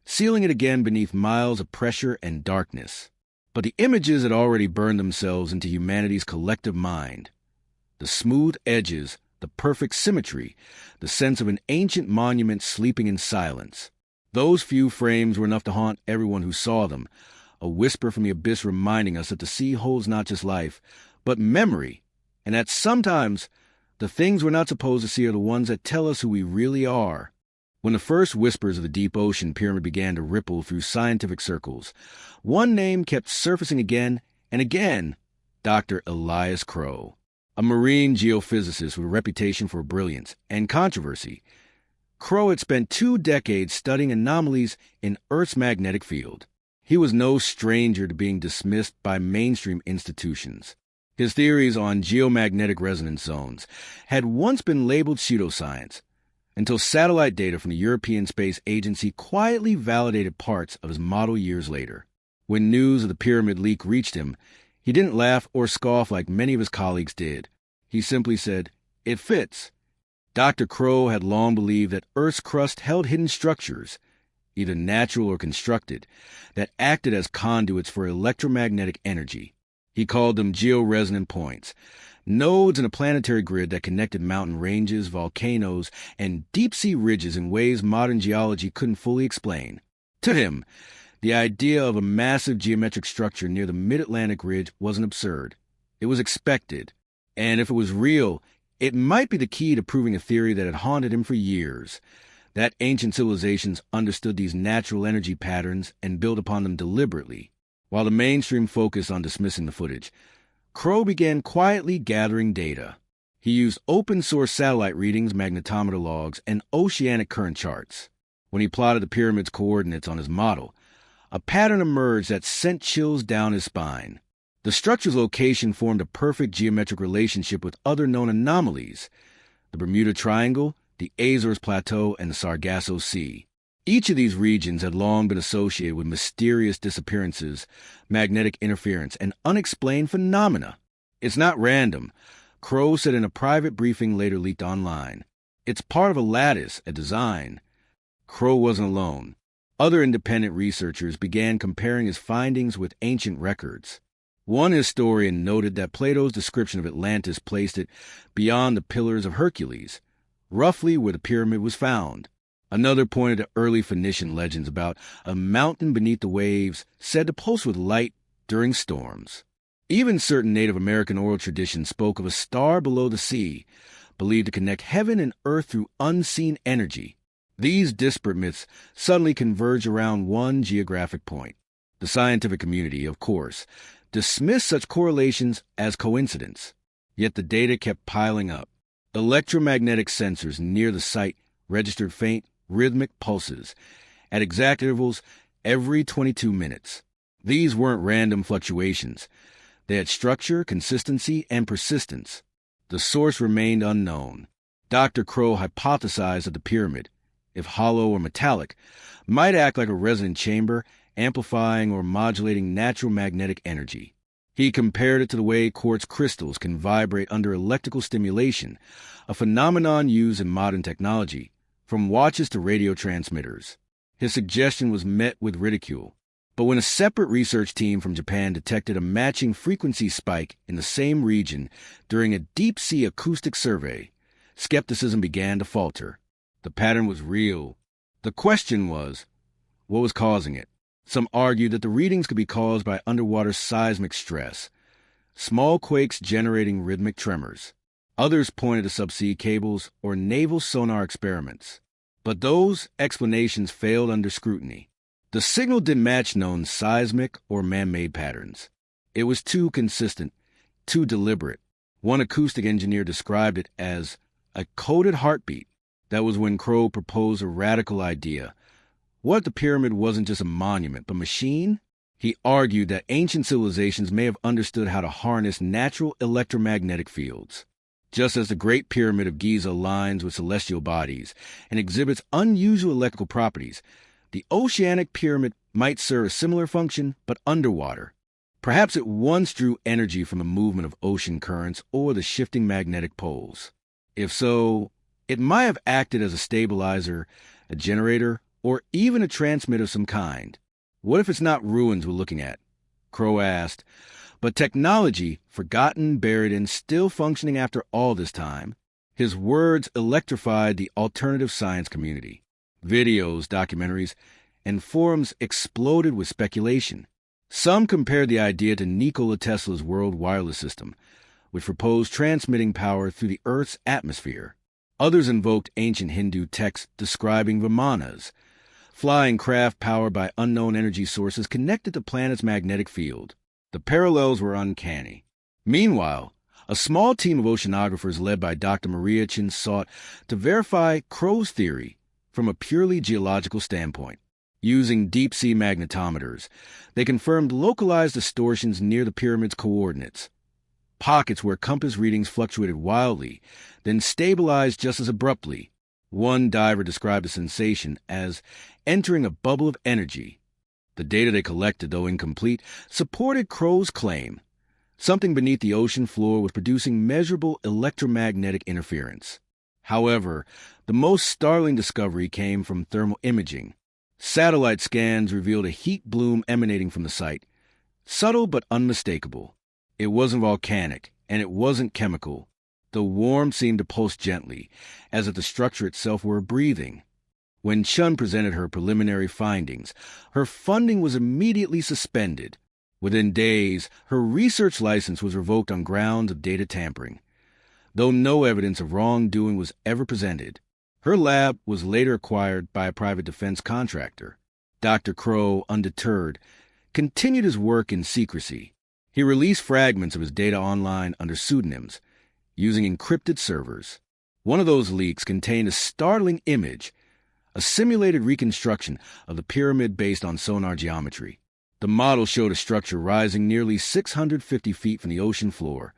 sealing it again beneath miles of pressure and darkness. But the images had already burned themselves into humanity's collective mind. The smooth edges, the perfect symmetry, the sense of an ancient monument sleeping in silence. Those few frames were enough to haunt everyone who saw them, a whisper from the abyss reminding us that the sea holds not just life, but memory, and that sometimes the things we're not supposed to see are the ones that tell us who we really are. When the first whispers of the deep ocean pyramid began to ripple through scientific circles, one name kept surfacing again and again: Dr. Elias Crowe, a marine geophysicist with a reputation for brilliance and controversy. Crowe had spent 2 decades studying anomalies in Earth's magnetic field. He was no stranger to being dismissed by mainstream institutions. His theories on geomagnetic resonance zones had once been labeled pseudoscience, until satellite data from the European Space Agency quietly validated parts of his model years later. When news of the pyramid leak reached him, he didn't laugh or scoff like many of his colleagues did. He simply said, "It fits." Dr. Crowe had long believed that Earth's crust held hidden structures, either natural or constructed, that acted as conduits for electromagnetic energy. He called them georesonant points, nodes in a planetary grid that connected mountain ranges, volcanoes, and deep-sea ridges in ways modern geology couldn't fully explain. To him, the idea of a massive geometric structure near the mid-Atlantic ridge wasn't absurd. It was expected, and if it was real, it might be the key to proving a theory that had haunted him for years, that ancient civilizations understood these natural energy patterns and built upon them deliberately. While the mainstream focused on dismissing the footage, Crowe began quietly gathering data. He used open-source satellite readings, magnetometer logs, and oceanic current charts. When he plotted the pyramid's coordinates on his model, a pattern emerged that sent chills down his spine. The structure's location formed a perfect geometric relationship with other known anomalies: the Bermuda Triangle, the Azores Plateau, and the Sargasso Sea. Each of these regions had long been associated with mysterious disappearances, magnetic interference, and unexplained phenomena. "It's not random," Crowe said in a private briefing later leaked online. "It's part of a lattice, a design." Crowe wasn't alone. Other independent researchers began comparing his findings with ancient records. One historian noted that Plato's description of Atlantis placed it beyond the Pillars of Hercules, roughly where the pyramid was found. Another pointed to early Phoenician legends about a mountain beneath the waves said to pulse with light during storms. Even certain Native American oral traditions spoke of a star below the sea, believed to connect heaven and earth through unseen energy. These disparate myths suddenly converged around one geographic point. The scientific community, of course, dismissed such correlations as coincidence. Yet the data kept piling up. Electromagnetic sensors near the site registered faint, rhythmic pulses at exact intervals every 22 minutes. These weren't random fluctuations. They had structure, consistency, and persistence. The source remained unknown. Dr. Crowe hypothesized that the pyramid, if hollow or metallic, might act like a resonant chamber, amplifying or modulating natural magnetic energy. He compared it to the way quartz crystals can vibrate under electrical stimulation, a phenomenon used in modern technology, from watches to radio transmitters. His suggestion was met with ridicule. But when a separate research team from Japan detected a matching frequency spike in the same region during a deep-sea acoustic survey, skepticism began to falter. The pattern was real. The question was, what was causing it? Some argued that the readings could be caused by underwater seismic stress, small quakes generating rhythmic tremors. Others pointed to subsea cables or naval sonar experiments. But those explanations failed under scrutiny. The signal didn't match known seismic or man-made patterns. It was too consistent, too deliberate. One acoustic engineer described it as a coded heartbeat. That was when Crowe proposed a radical idea. What if the pyramid wasn't just a monument, but a machine? He argued that ancient civilizations may have understood how to harness natural electromagnetic fields. Just as the Great Pyramid of Giza aligns with celestial bodies and exhibits unusual electrical properties, the oceanic pyramid might serve a similar function, but underwater. Perhaps it once drew energy from the movement of ocean currents or the shifting magnetic poles. If so, it might have acted as a stabilizer, a generator, or even a transmitter of some kind. What if it's not ruins we're looking at? Crowe asked. But technology, forgotten, buried, and still functioning after all this time. His words electrified the alternative science community. Videos, documentaries, and forums exploded with speculation. Some compared the idea to Nikola Tesla's world wireless system, which proposed transmitting power through the Earth's atmosphere. Others invoked ancient Hindu texts describing Vimanas, flying craft powered by unknown energy sources connected to planet's magnetic field. The parallels were uncanny. Meanwhile, a small team of oceanographers led by Dr. Maria Chin sought to verify Crow's theory from a purely geological standpoint. Using deep-sea magnetometers, they confirmed localized distortions near the pyramid's coordinates, pockets where compass readings fluctuated wildly, then stabilized just as abruptly. One diver described the sensation as entering a bubble of energy. The data they collected, though incomplete, supported Crow's claim. Something beneath the ocean floor was producing measurable electromagnetic interference. However, the most startling discovery came from thermal imaging. Satellite scans revealed a heat bloom emanating from the site, subtle but unmistakable. It wasn't volcanic, and it wasn't chemical. The warmth seemed to pulse gently, as if the structure itself were breathing. When Chun presented her preliminary findings, her funding was immediately suspended. Within days, her research license was revoked on grounds of data tampering, though no evidence of wrongdoing was ever presented. Her lab was later acquired by a private defense contractor. Dr. Crow, undeterred, continued his work in secrecy. He released fragments of his data online under pseudonyms, using encrypted servers. One of those leaks contained a startling image, a simulated reconstruction of the pyramid based on sonar geometry. The model showed a structure rising nearly 650 feet from the ocean floor,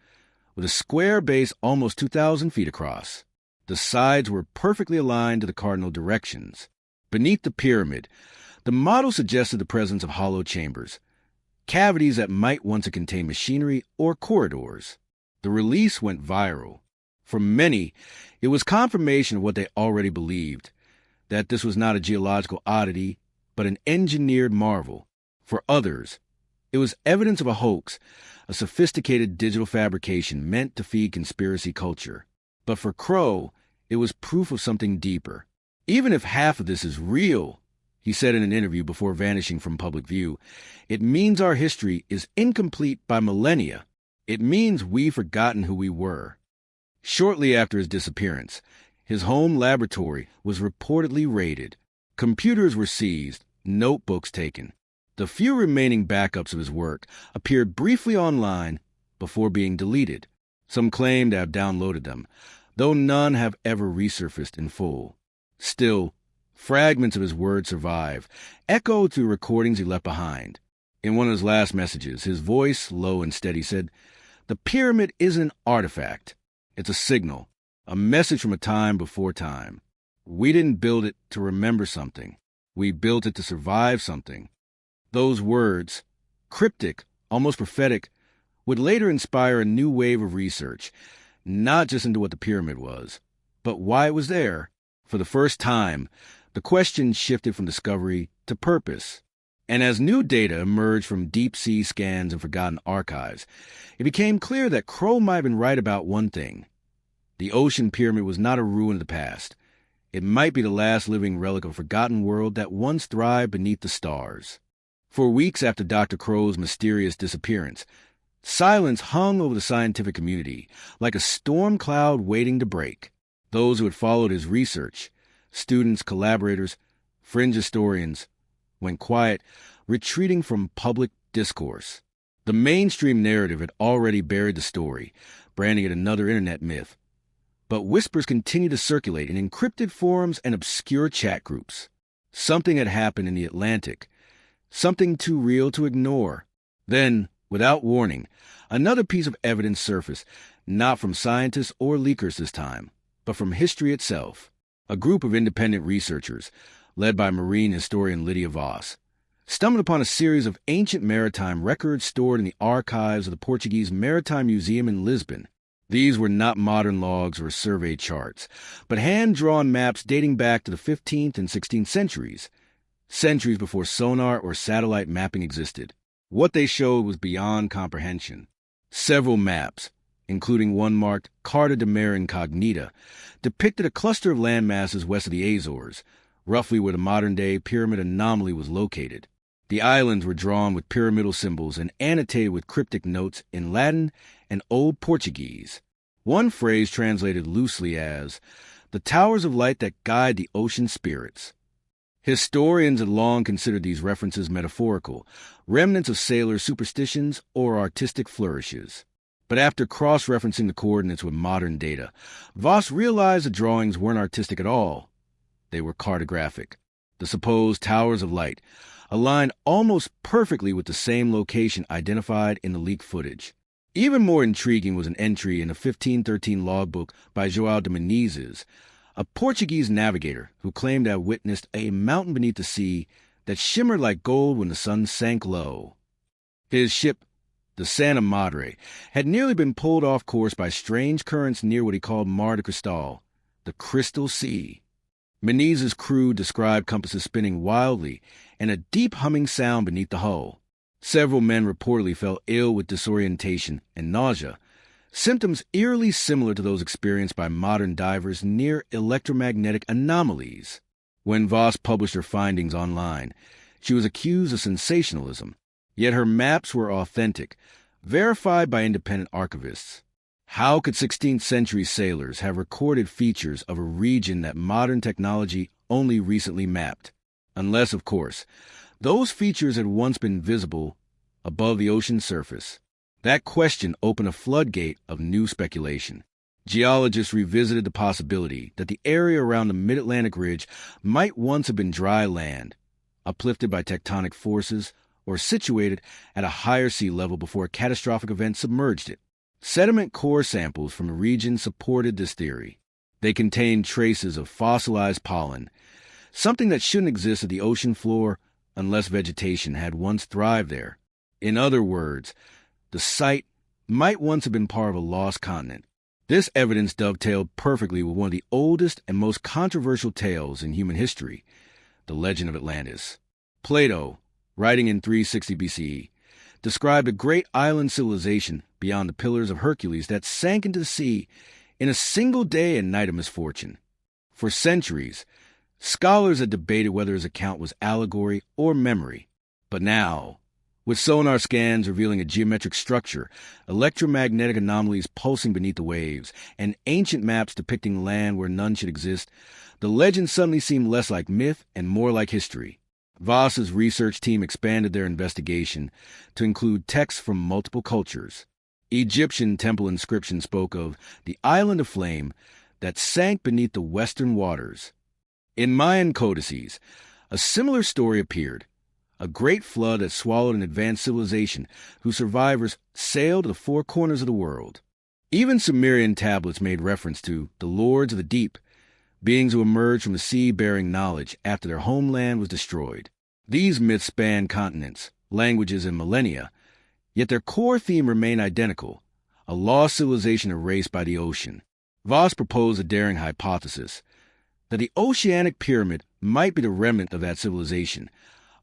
with a square base almost 2,000 feet across. The sides were perfectly aligned to the cardinal directions. Beneath the pyramid, the model suggested the presence of hollow chambers, cavities that might once have contained machinery or corridors. The release went viral. For many, it was confirmation of what they already believed, that this was not a geological oddity, but an engineered marvel. For others, it was evidence of a hoax, a sophisticated digital fabrication meant to feed conspiracy culture. But for Crow, it was proof of something deeper. Even if half of this is real, he said in an interview before vanishing from public view, it means our history is incomplete by millennia. It means we've forgotten who we were. Shortly after his disappearance, his home laboratory was reportedly raided. Computers were seized, notebooks taken. The few remaining backups of his work appeared briefly online before being deleted. Some claim to have downloaded them, though none have ever resurfaced in full. Still, fragments of his words survive, echoed through recordings he left behind. In one of his last messages, his voice, low and steady, said, "The pyramid isn't an artifact. It's a signal, a message from a time before time. We didn't build it to remember something. We built it to survive something." Those words, cryptic, almost prophetic, would later inspire a new wave of research, not just into what the pyramid was, but why it was there. For the first time, the question shifted from discovery to purpose. And as new data emerged from deep-sea scans and forgotten archives, it became clear that Crow might have been right about one thing. The ocean pyramid was not a ruin of the past. It might be the last living relic of a forgotten world that once thrived beneath the stars. For weeks after Dr. Crow's mysterious disappearance, silence hung over the scientific community, like a storm cloud waiting to break. Those who had followed his research, students, collaborators, fringe historians, went quiet, retreating from public discourse. The mainstream narrative had already buried the story, branding it another internet myth. But whispers continued to circulate in encrypted forums and obscure chat groups. Something had happened in the Atlantic, something too real to ignore. Then, without warning, another piece of evidence surfaced, not from scientists or leakers this time, but from history itself. A group of independent researchers, led by marine historian Lydia Voss, stumbled upon a series of ancient maritime records stored in the archives of the Portuguese Maritime Museum in Lisbon. These were not modern logs or survey charts, but hand-drawn maps dating back to the 15th and 16th centuries before sonar or satellite mapping existed. What they showed was beyond comprehension. Several maps, including one marked Carta de Mare Incognita, depicted a cluster of land masses west of the Azores, roughly where the modern-day pyramid anomaly was located. The islands were drawn with pyramidal symbols and annotated with cryptic notes in Latin and Old Portuguese. One phrase translated loosely as, "the towers of light that guide the ocean spirits." Historians had long considered these references metaphorical, remnants of sailors' superstitions or artistic flourishes. But after cross-referencing the coordinates with modern data, Voss realized the drawings weren't artistic at all. They were cartographic. The supposed towers of light aligned almost perfectly with the same location identified in the leaked footage. Even more intriguing was an entry in a 1513 logbook by João de Menezes, a Portuguese navigator who claimed to have witnessed a mountain beneath the sea that shimmered like gold when the sun sank low. His ship, the Santa Madre, had nearly been pulled off course by strange currents near what he called Mar de Cristal, the Crystal Sea. Menezes' crew described compasses spinning wildly and a deep humming sound beneath the hull. Several men reportedly fell ill with disorientation and nausea, symptoms eerily similar to those experienced by modern divers near electromagnetic anomalies. When Voss published her findings online, she was accused of sensationalism, yet her maps were authentic, verified by independent archivists. How could 16th century sailors have recorded features of a region that modern technology only recently mapped? Unless, of course, those features had once been visible above the ocean's surface. That question opened a floodgate of new speculation. Geologists revisited the possibility that the area around the mid-Atlantic ridge might once have been dry land, uplifted by tectonic forces, or situated at a higher sea level before a catastrophic event submerged it. Sediment core samples from the region supported this theory. They contained traces of fossilized pollen, something that shouldn't exist at the ocean floor unless vegetation had once thrived there. In other words, the site might once have been part of a lost continent. This evidence dovetailed perfectly with one of the oldest and most controversial tales in human history, the legend of Atlantis. Plato, writing in 360 BCE, described a great island civilization beyond the Pillars of Hercules that sank into the sea in a single day and night of misfortune. For centuries, scholars had debated whether his account was allegory or memory. But now, with sonar scans revealing a geometric structure, electromagnetic anomalies pulsing beneath the waves, and ancient maps depicting land where none should exist, the legend suddenly seemed less like myth and more like history. Voss's research team expanded their investigation to include texts from multiple cultures. Egyptian temple inscriptions spoke of the island of flame that sank beneath the western waters. In Mayan codices, a similar story appeared, a great flood that swallowed an advanced civilization whose survivors sailed to the four corners of the world. Even Sumerian tablets made reference to the lords of the deep, beings who emerged from the sea bearing knowledge after their homeland was destroyed. These myths spanned continents, languages, and millennia, yet their core theme remained identical, a lost civilization erased by the ocean. Voss proposed a daring hypothesis, that the oceanic pyramid might be the remnant of that civilization,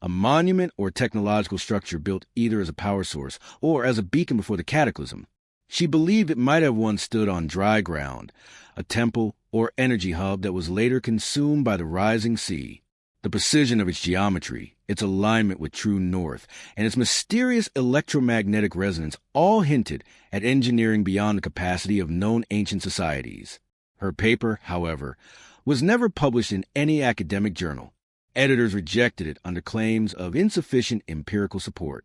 a monument or technological structure built either as a power source or as a beacon before the cataclysm. She believed it might have once stood on dry ground, a temple or energy hub that was later consumed by the rising sea. The precision of its geometry, its alignment with true north, and its mysterious electromagnetic resonance all hinted at engineering beyond the capacity of known ancient societies. Her paper, however, was never published in any academic journal. Editors rejected it under claims of insufficient empirical support.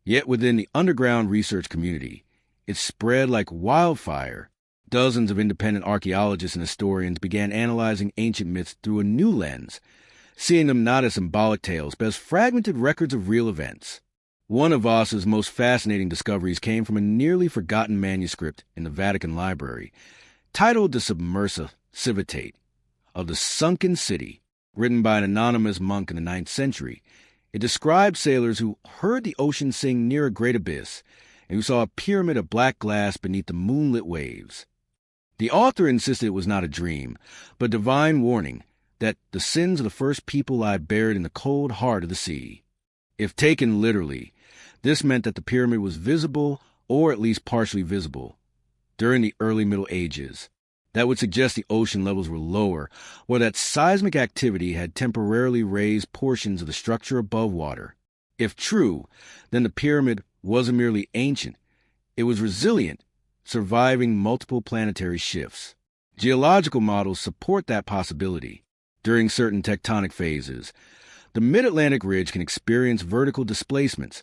Yet within the underground research community, it spread like wildfire. Dozens of independent archaeologists and historians began analyzing ancient myths through a new lens, seeing them not as symbolic tales, but as fragmented records of real events. One of Voss's most fascinating discoveries came from a nearly forgotten manuscript in the Vatican Library, titled The Submersive Civitate of the Sunken City, written by an anonymous monk in the 9th century. It described sailors who heard the ocean sing near a great abyss, and who saw a pyramid of black glass beneath the moonlit waves. The author insisted it was not a dream, but a divine warning that the sins of the first people lie buried in the cold heart of the sea. If taken literally, this meant that the pyramid was visible, or at least partially visible, during the early Middle Ages. That would suggest the ocean levels were lower, or that seismic activity had temporarily raised portions of the structure above water. If true, then the pyramid wasn't merely ancient, it was resilient, surviving multiple planetary shifts. Geological models support that possibility. During certain tectonic phases, the mid-Atlantic ridge can experience vertical displacements,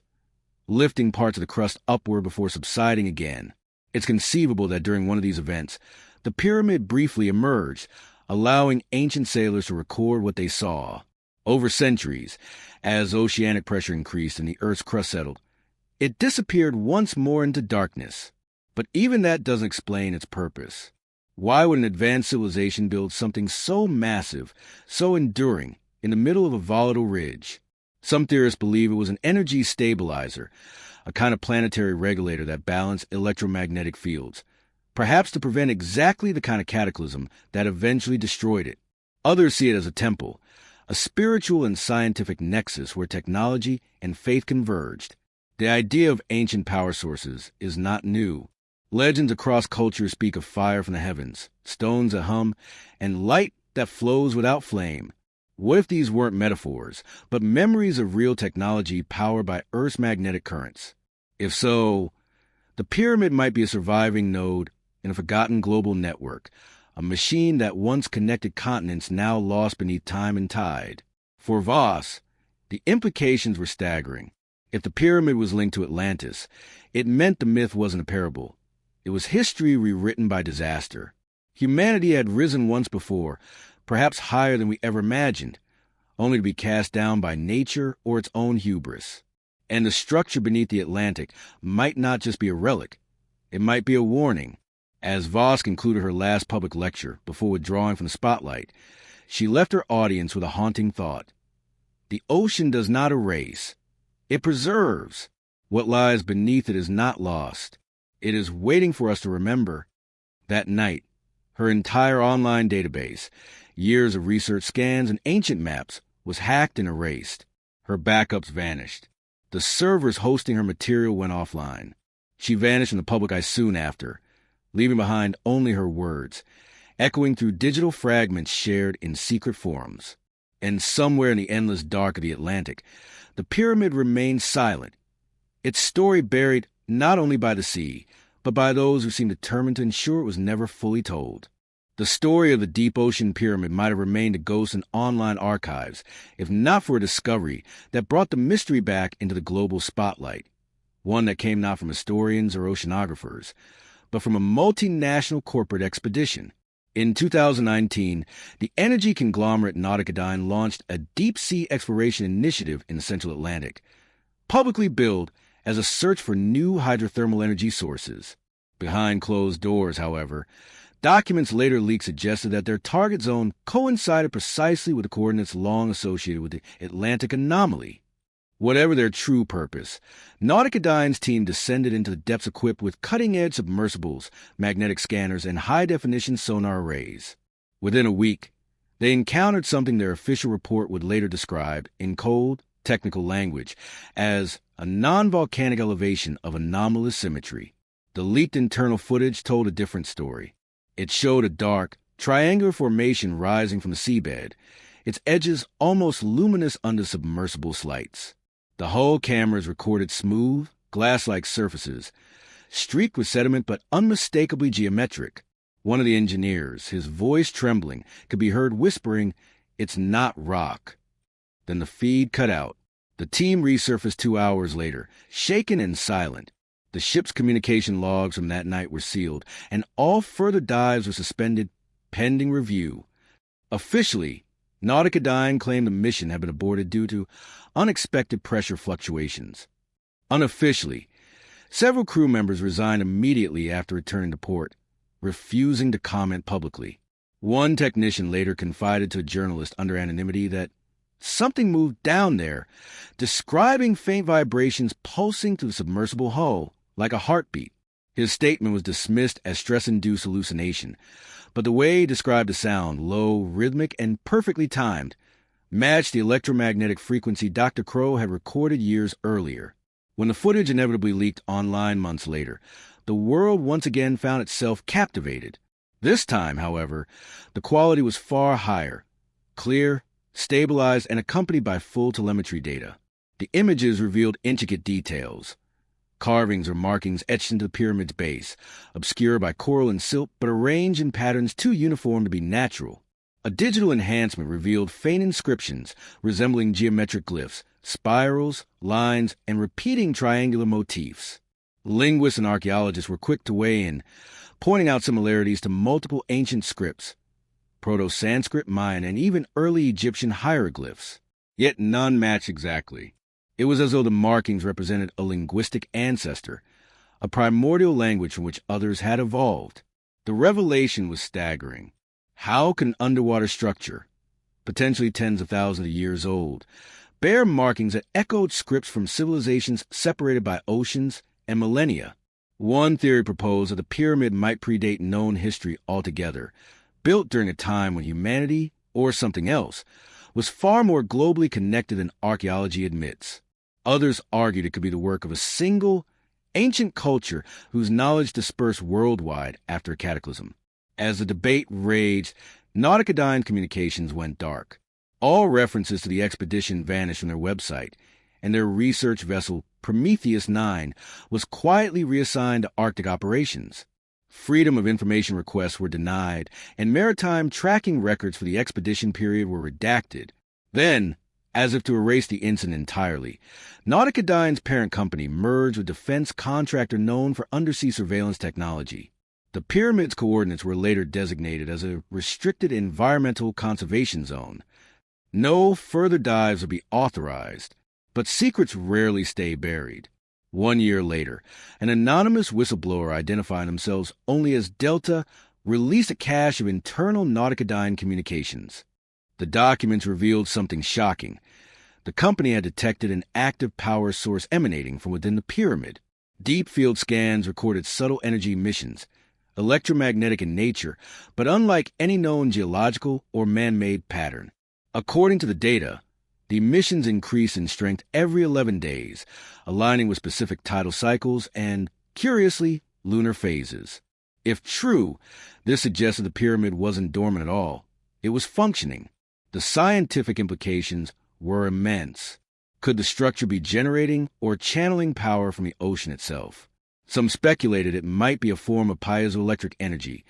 lifting parts of the crust upward before subsiding again. It's conceivable that during one of these events, the pyramid briefly emerged, allowing ancient sailors to record what they saw. Over centuries, as oceanic pressure increased and the Earth's crust settled, it disappeared once more into darkness. But even that doesn't explain its purpose. Why would an advanced civilization build something so massive, so enduring, in the middle of a volatile ridge? Some theorists believe it was an energy stabilizer, a kind of planetary regulator that balanced electromagnetic fields, perhaps to prevent exactly the kind of cataclysm that eventually destroyed it. Others see it as a temple, a spiritual and scientific nexus where technology and faith converged. The idea of ancient power sources is not new. Legends across cultures speak of fire from the heavens, stones that hum, and light that flows without flame. What if these weren't metaphors, but memories of real technology powered by Earth's magnetic currents? If so, the pyramid might be a surviving node in a forgotten global network, a machine that once connected continents now lost beneath time and tide. For Voss, the implications were staggering. If the pyramid was linked to Atlantis, it meant the myth wasn't a parable. It was history rewritten by disaster. Humanity had risen once before, perhaps higher than we ever imagined, only to be cast down by nature or its own hubris. And the structure beneath the Atlantic might not just be a relic. It might be a warning. As Voss concluded her last public lecture before withdrawing from the spotlight, she left her audience with a haunting thought. The ocean does not erase. It preserves. What lies beneath it is not lost. It is waiting for us to remember. That night, her entire online database, years of research scans and ancient maps, was hacked and erased. Her backups vanished. The servers hosting her material went offline. She vanished from the public eye soon after, leaving behind only her words, echoing through digital fragments shared in secret forums. And somewhere in the endless dark of the Atlantic, the pyramid remained silent, its story buried not only by the sea, but by those who seemed determined to ensure it was never fully told. The story of the deep ocean pyramid might have remained a ghost in online archives, if not for a discovery that brought the mystery back into the global spotlight, one that came not from historians or oceanographers, but from a multinational corporate expedition. In 2019, the energy conglomerate Nauticadyne launched a deep-sea exploration initiative in the Central Atlantic, publicly billed as a search for new hydrothermal energy sources. Behind closed doors, however, documents later leaked suggested that their target zone coincided precisely with the coordinates long associated with the Atlantic anomaly. Whatever their true purpose, Nauticadyne's team descended into the depths equipped with cutting-edge submersibles, magnetic scanners, and high-definition sonar arrays. Within a week, they encountered something their official report would later describe, in cold, technical language, as a non-volcanic elevation of anomalous symmetry. The leaked internal footage told a different story. It showed a dark, triangular formation rising from the seabed, its edges almost luminous under submersible slights. The hull cameras recorded smooth, glass-like surfaces, streaked with sediment but unmistakably geometric. One of the engineers, his voice trembling, could be heard whispering, "It's not rock." Then the feed cut out. The team resurfaced 2 hours later, shaken and silent. The ship's communication logs from that night were sealed, and all further dives were suspended, pending review. Officially, Nauticadyne claimed the mission had been aborted due to unexpected pressure fluctuations. Unofficially, several crew members resigned immediately after returning to port, refusing to comment publicly. One technician later confided to a journalist under anonymity that something moved down there, describing faint vibrations pulsing through the submersible hull, like a heartbeat. His statement was dismissed as stress-induced hallucination, but the way he described the sound, low, rhythmic, and perfectly timed, matched the electromagnetic frequency Dr. Crow had recorded years earlier. When the footage inevitably leaked online months later, the world once again found itself captivated. This time, however, the quality was far higher, clear, stabilized, and accompanied by full telemetry data. The images revealed intricate details, carvings or markings etched into the pyramid's base, obscured by coral and silt, but arranged in patterns too uniform to be natural. A digital enhancement revealed faint inscriptions resembling geometric glyphs, spirals, lines, and repeating triangular motifs. Linguists and archaeologists were quick to weigh in, pointing out similarities to multiple ancient scripts, Proto-Sanskrit, Mayan, and even early Egyptian hieroglyphs. Yet none matched exactly. It was as though the markings represented a linguistic ancestor, a primordial language from which others had evolved. The revelation was staggering. How can an underwater structure, potentially tens of thousands of years old, bear markings that echoed scripts from civilizations separated by oceans and millennia? One theory proposed that the pyramid might predate known history altogether, built during a time when humanity, or something else, was far more globally connected than archaeology admits. Others argued it could be the work of a single, ancient culture whose knowledge dispersed worldwide after a cataclysm. As the debate raged, Nautica communications went dark. All references to the expedition vanished from their website, and their research vessel, Prometheus 9, was quietly reassigned to Arctic operations. Freedom of information requests were denied, and maritime tracking records for the expedition period were redacted. Then, as if to erase the incident entirely, Nautica parent company merged with defense contractor known for undersea surveillance technology. The pyramid's coordinates were later designated as a restricted environmental conservation zone. No further dives would be authorized, but secrets rarely stay buried. 1 year later, an anonymous whistleblower identifying themselves only as Delta released a cache of internal Nautica communications. The documents revealed something shocking. The company had detected an active power source emanating from within the pyramid. Deep field scans recorded subtle energy emissions, electromagnetic in nature, but unlike any known geological or man-made pattern. According to the data, the emissions increased in strength every 11 days, aligning with specific tidal cycles and, curiously, lunar phases. If true, this suggested the pyramid wasn't dormant at all. It was functioning. The scientific implications were immense. Could the structure be generating or channeling power from the ocean itself? Some speculated it might be a form of piezoelectric energy,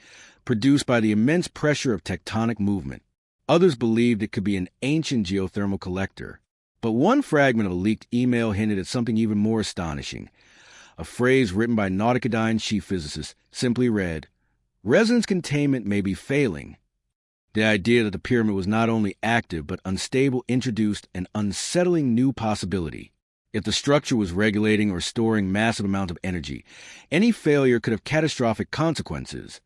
produced by the immense pressure of tectonic movement. Others believed it could be an ancient geothermal collector. But one fragment of a leaked email hinted at something even more astonishing. A phrase written by Nautica chief physicist simply read, "Resonance containment may be failing." The idea that the pyramid was not only active but unstable introduced an unsettling new possibility. If the structure was regulating or storing massive amounts of energy, any failure could have catastrophic consequences,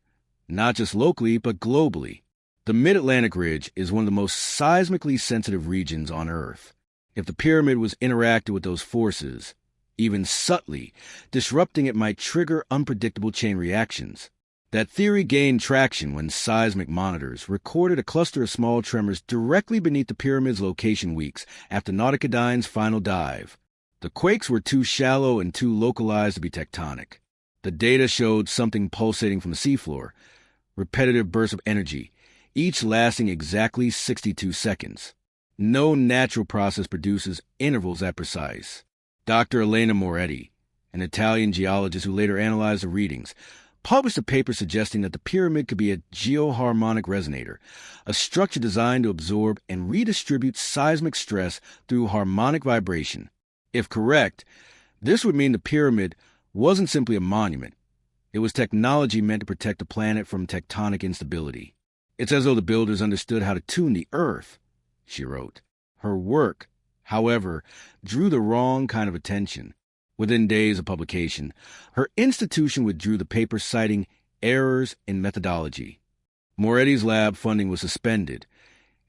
not just locally but globally. The Mid-Atlantic Ridge is one of the most seismically sensitive regions on Earth. If the pyramid was interacting with those forces, even subtly, disrupting it might trigger unpredictable chain reactions. That theory gained traction when seismic monitors recorded a cluster of small tremors directly beneath the pyramid's location weeks after Nautica final dive. The quakes were too shallow and too localized to be tectonic. The data showed something pulsating from the seafloor, repetitive bursts of energy, each lasting exactly 62 seconds. No natural process produces intervals that precise. Dr. Elena Moretti, an Italian geologist who later analyzed the readings, published a paper suggesting that the pyramid could be a geoharmonic resonator, a structure designed to absorb and redistribute seismic stress through harmonic vibration. If correct, this would mean the pyramid wasn't simply a monument. It was technology meant to protect the planet from tectonic instability. It's as though the builders understood how to tune the Earth, she wrote. Her work, however, drew the wrong kind of attention. Within days of publication, her institution withdrew the paper citing errors in methodology. Moretti's lab funding was suspended,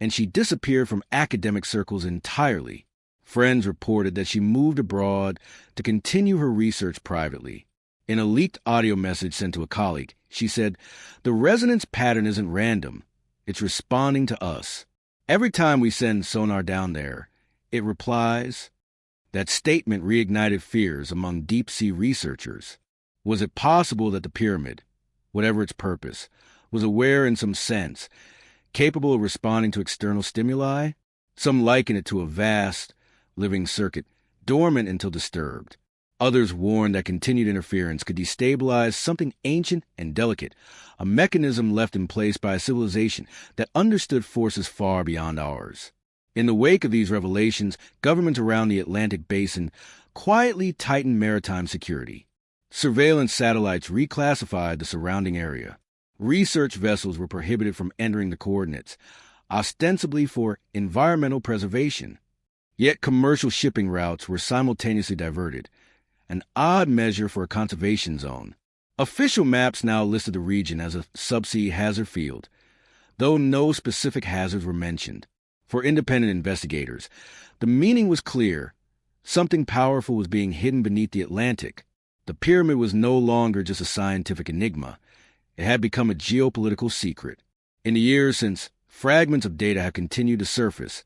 and she disappeared from academic circles entirely. Friends reported that she moved abroad to continue her research privately. In a leaked audio message sent to a colleague, she said, "The resonance pattern isn't random. It's responding to us. Every time we send sonar down there, it replies." That statement reignited fears among deep-sea researchers. Was it possible that the pyramid, whatever its purpose, was aware in some sense, capable of responding to external stimuli. Some liken it to a vast, living circuit, dormant until disturbed. Others warn that continued interference could destabilize something ancient and delicate, a mechanism left in place by a civilization that understood forces far beyond ours. In the wake of these revelations, governments around the Atlantic basin quietly tightened maritime security. Surveillance satellites reclassified the surrounding area. Research vessels were prohibited from entering the coordinates, ostensibly for environmental preservation. Yet commercial shipping routes were simultaneously diverted, an odd measure for a conservation zone. Official maps now listed the region as a subsea hazard field, though no specific hazards were mentioned. For independent investigators, the meaning was clear. Something powerful was being hidden beneath the Atlantic. The pyramid was no longer just a scientific enigma. It had become a geopolitical secret. In the years since, fragments of data have continued to surface,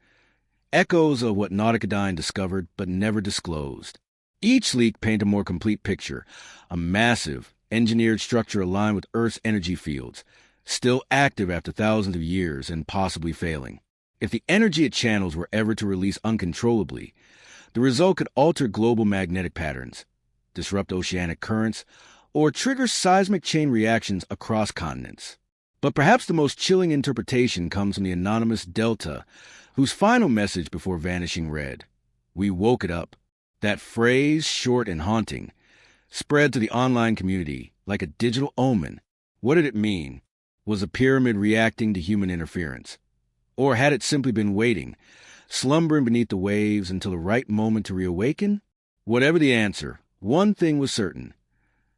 echoes of what Nauticadyne discovered but never disclosed. Each leak painted a more complete picture, a massive, engineered structure aligned with Earth's energy fields, still active after thousands of years and possibly failing. If the energy it channels were ever to release uncontrollably, the result could alter global magnetic patterns, disrupt oceanic currents, or trigger seismic chain reactions across continents. But perhaps the most chilling interpretation comes from the anonymous Delta, whose final message before vanishing read, "We woke it up." That phrase, short and haunting, spread to the online community like a digital omen. What did it mean? Was the pyramid reacting to human interference? Or had it simply been waiting, slumbering beneath the waves until the right moment to reawaken? Whatever the answer, one thing was certain.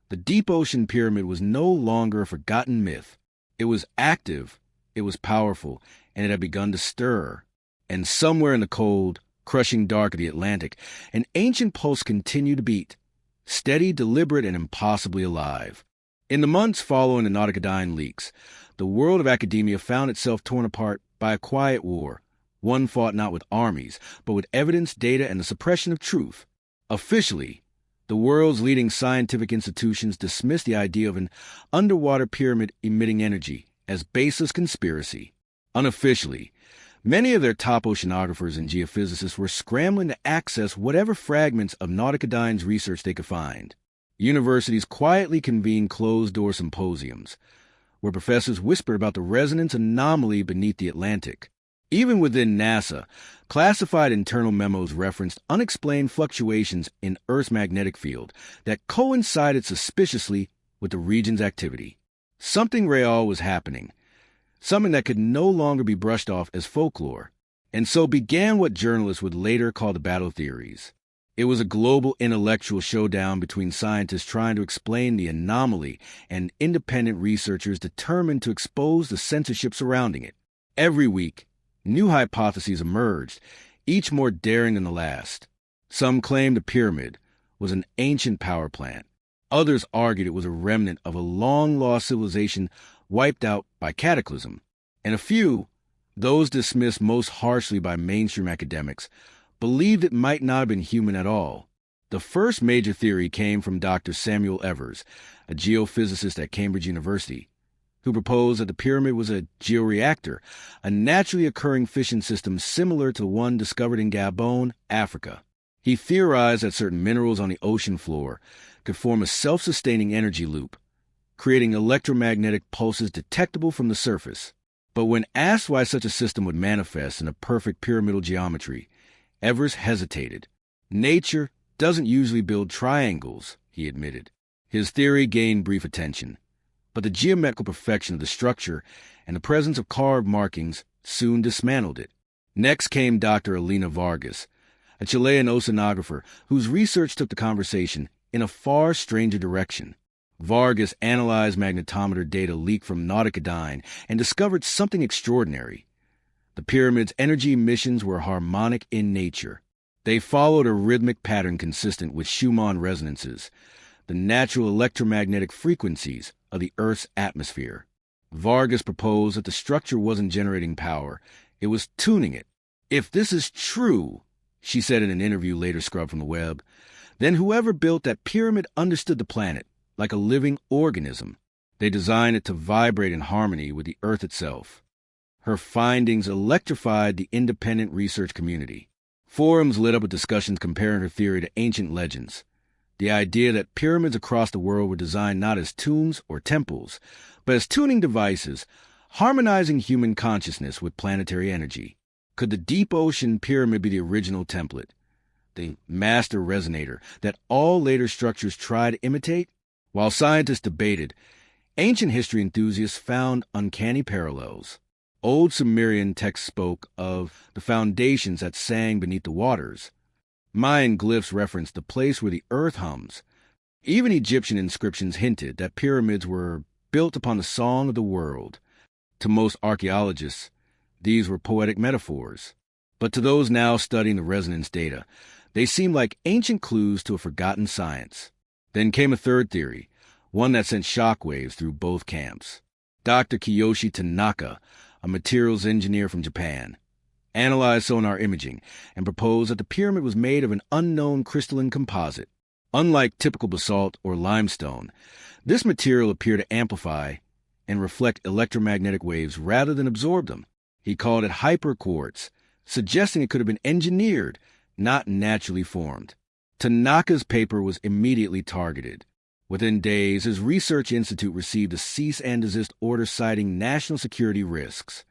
The deep ocean pyramid was no longer a forgotten myth. It was active, it was powerful, and it had begun to stir. And somewhere in the cold, crushing dark of the Atlantic, an ancient pulse continued to beat, steady, deliberate, and impossibly alive. In the months following the Nauticadyne leaks, the world of academia found itself torn apart by a quiet war, one fought not with armies, but with evidence, data, and the suppression of truth. Officially, the world's leading scientific institutions dismissed the idea of an underwater pyramid emitting energy as baseless conspiracy. Unofficially, many of their top oceanographers and geophysicists were scrambling to access whatever fragments of Nauticadyne's research they could find. Universities quietly convened closed-door symposiums, where professors whispered about the resonance anomaly beneath the Atlantic. Even within NASA, classified internal memos referenced unexplained fluctuations in Earth's magnetic field that coincided suspiciously with the region's activity. Something real was happening, something that could no longer be brushed off as folklore. And so began what journalists would later call the battle of theories. It was a global intellectual showdown between scientists trying to explain the anomaly and independent researchers determined to expose the censorship surrounding it. Every week, new hypotheses emerged, each more daring than the last. Some claimed the pyramid was an ancient power plant. Others argued it was a remnant of a long-lost civilization wiped out by cataclysm. And a few, those dismissed most harshly by mainstream academics, believed it might not have been human at all. The first major theory came from Dr. Samuel Evers, a geophysicist at Cambridge University, who proposed that the pyramid was a georeactor, a naturally occurring fission system similar to one discovered in Gabon, Africa. He theorized that certain minerals on the ocean floor could form a self-sustaining energy loop, creating electromagnetic pulses detectable from the surface. But when asked why such a system would manifest in a perfect pyramidal geometry, Evers hesitated. Nature doesn't usually build triangles, he admitted. His theory gained brief attention, but the geometrical perfection of the structure and the presence of carved markings soon dismantled it. Next came Dr. Elena Vargas, a Chilean oceanographer whose research took the conversation in a far stranger direction. Vargas analyzed magnetometer data leaked from Nauticadyne and discovered something extraordinary. The pyramid's energy emissions were harmonic in nature. They followed a rhythmic pattern consistent with Schumann resonances, the natural electromagnetic frequencies of the Earth's atmosphere. Vargas proposed that the structure wasn't generating power, it was tuning it. If this is true, she said in an interview later scrubbed from the web, then whoever built that pyramid understood the planet like a living organism. They designed it to vibrate in harmony with the Earth itself. Her findings electrified the independent research community. Forums lit up with discussions comparing her theory to ancient legends. The idea that pyramids across the world were designed not as tombs or temples, but as tuning devices, harmonizing human consciousness with planetary energy. Could the deep ocean pyramid be the original template, the master resonator that all later structures try to imitate? While scientists debated, ancient history enthusiasts found uncanny parallels. Old Sumerian texts spoke of the foundations that sang beneath the waters. Mayan glyphs referenced the place where the earth hums. Even Egyptian inscriptions hinted that pyramids were built upon the song of the world. To most archaeologists, these were poetic metaphors. But to those now studying the resonance data, they seemed like ancient clues to a forgotten science. Then came a third theory, one that sent shockwaves through both camps. Dr. Kiyoshi Tanaka, a materials engineer from Japan, analyzed sonar imaging and proposed that the pyramid was made of an unknown crystalline composite. Unlike typical basalt or limestone, this material appeared to amplify and reflect electromagnetic waves rather than absorb them. He called it hyperquartz, suggesting it could have been engineered, not naturally formed. Tanaka's paper was immediately targeted. Within days, his research institute received a cease and desist order citing national security risks.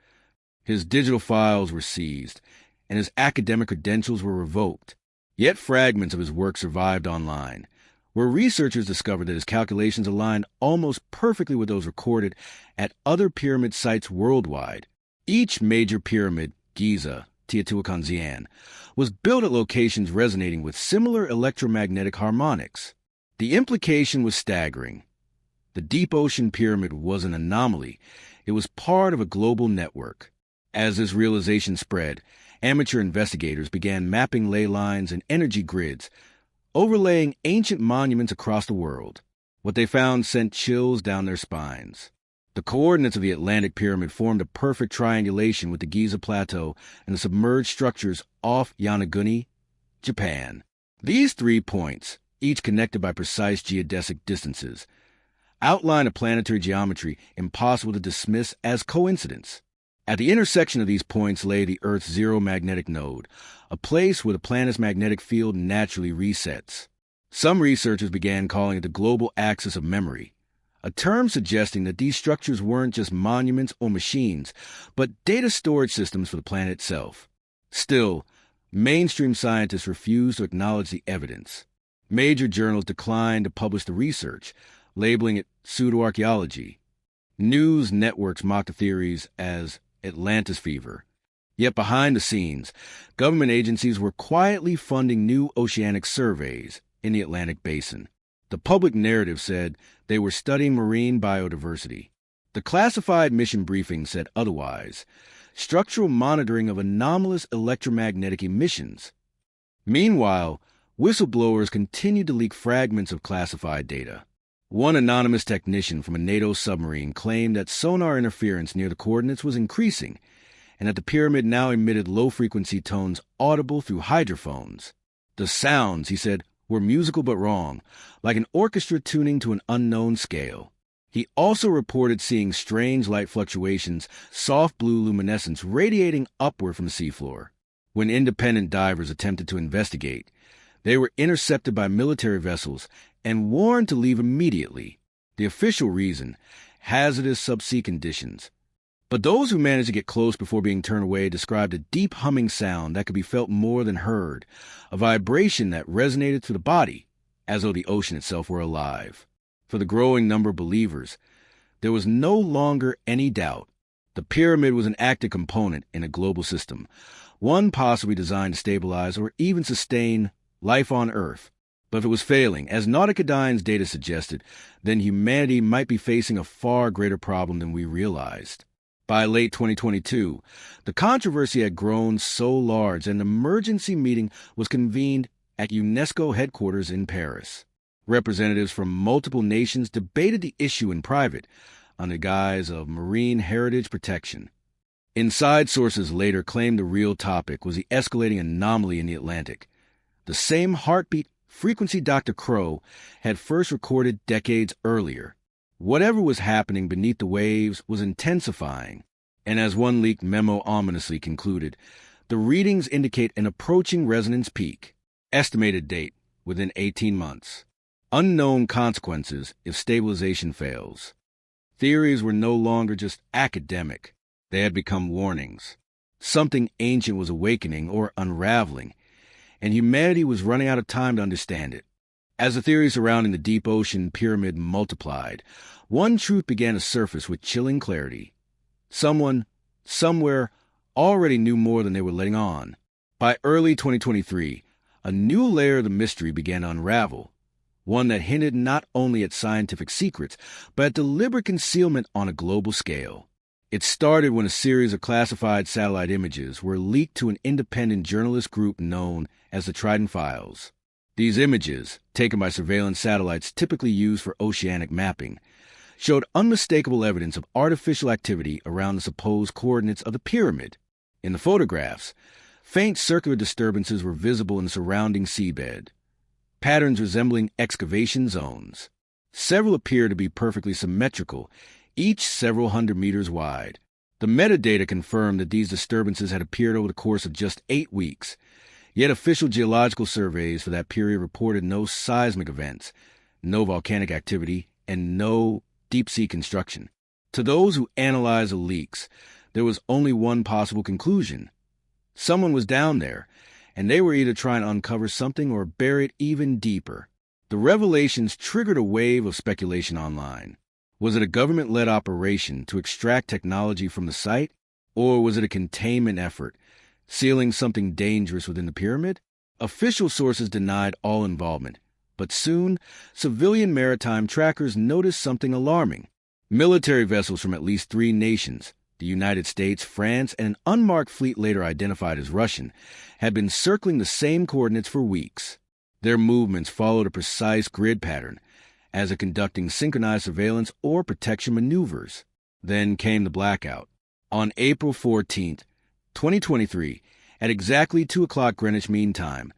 His digital files were seized, and his academic credentials were revoked. Yet fragments of his work survived online, where researchers discovered that his calculations aligned almost perfectly with those recorded at other pyramid sites worldwide. Each major pyramid, Giza, Teotihuacan, was built at locations resonating with similar electromagnetic harmonics. The implication was staggering. The deep ocean pyramid was an anomaly. It was part of a global network. As this realization spread, amateur investigators began mapping ley lines and energy grids, overlaying ancient monuments across the world. What they found sent chills down their spines. The coordinates of the Atlantic Pyramid formed a perfect triangulation with the Giza Plateau and the submerged structures off Yonaguni, Japan. These 3 points, each connected by precise geodesic distances, outline a planetary geometry impossible to dismiss as coincidence. At the intersection of these points lay the Earth's zero magnetic node, a place where the planet's magnetic field naturally resets. Some researchers began calling it the global axis of memory, a term suggesting that these structures weren't just monuments or machines, but data storage systems for the planet itself. Still, mainstream scientists refused to acknowledge the evidence. Major journals declined to publish the research, labeling it pseudoarchaeology. News networks mocked the theories as Atlantis fever. Yet behind the scenes, government agencies were quietly funding new oceanic surveys in the Atlantic basin. The public narrative said they were studying marine biodiversity. The classified mission briefing said otherwise: structural monitoring of anomalous electromagnetic emissions. Meanwhile, whistleblowers continued to leak fragments of classified data. One anonymous technician from a NATO submarine claimed that sonar interference near the coordinates was increasing, and that the pyramid now emitted low-frequency tones audible through hydrophones. The sounds, he said, were musical but wrong, like an orchestra tuning to an unknown scale. He also reported seeing strange light fluctuations, soft blue luminescence radiating upward from the seafloor. When independent divers attempted to investigate, they were intercepted by military vessels and warned to leave immediately. The official reason: hazardous subsea conditions. But those who managed to get close before being turned away described a deep humming sound that could be felt more than heard, a vibration that resonated through the body, as though the ocean itself were alive. For the growing number of believers, there was no longer any doubt. The pyramid was an active component in a global system, one possibly designed to stabilize or even sustain life on Earth. But if it was failing, as Nautica Dine's data suggested, then humanity might be facing a far greater problem than we realized. By late 2022, the controversy had grown so large an emergency meeting was convened at UNESCO headquarters in Paris. Representatives from multiple nations debated the issue in private, under guise of marine heritage protection. Inside sources later claimed the real topic was the escalating anomaly in the Atlantic. The same heartbeat frequency Dr. Crow had first recorded decades earlier. Whatever was happening beneath the waves was intensifying, and as one leaked memo ominously concluded, the readings indicate an approaching resonance peak. Estimated date, within 18 months. Unknown consequences if stabilization fails. Theories were no longer just academic. They had become warnings. Something ancient was awakening or unraveling, and humanity was running out of time to understand it. As the theories surrounding the deep ocean pyramid multiplied, one truth began to surface with chilling clarity. Someone, somewhere, already knew more than they were letting on. By early 2023, a new layer of the mystery began to unravel, one that hinted not only at scientific secrets, but at deliberate concealment on a global scale. It started when a series of classified satellite images were leaked to an independent journalist group known as the Trident Files. These images, taken by surveillance satellites typically used for oceanic mapping, showed unmistakable evidence of artificial activity around the supposed coordinates of the pyramid. In the photographs, faint circular disturbances were visible in the surrounding seabed, patterns resembling excavation zones. Several appear to be perfectly symmetrical, each several hundred meters wide. The metadata confirmed that these disturbances had appeared over the course of just 8 weeks, yet official geological surveys for that period reported no seismic events, no volcanic activity, and no deep-sea construction. To those who analyzed the leaks, there was only one possible conclusion. Someone was down there, and they were either trying to uncover something or bury it even deeper. The revelations triggered a wave of speculation online. Was it a government-led operation to extract technology from the site, or was it a containment effort, sealing something dangerous within the pyramid? Official sources denied all involvement, but soon, civilian maritime trackers noticed something alarming. Military vessels from at least 3 nations, the United States, France, and an unmarked fleet later identified as Russian, had been circling the same coordinates for weeks. Their movements followed a precise grid pattern, as if conducting synchronized surveillance or protection maneuvers. Then came the blackout. On April 14, 2023, at exactly 2 o'clock Greenwich Mean Time,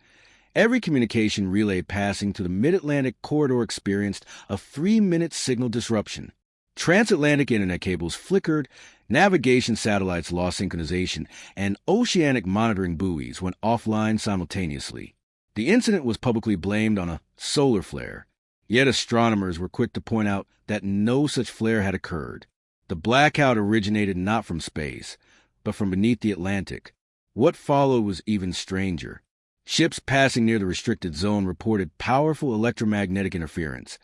every communication relay passing to the Mid-Atlantic corridor experienced a 3-minute signal disruption. Transatlantic internet cables flickered, navigation satellites lost synchronization, and oceanic monitoring buoys went offline simultaneously. The incident was publicly blamed on a solar flare, yet astronomers were quick to point out that no such flare had occurred. The blackout originated not from space, but from beneath the Atlantic. What followed was even stranger. Ships passing near the restricted zone reported powerful electromagnetic interference,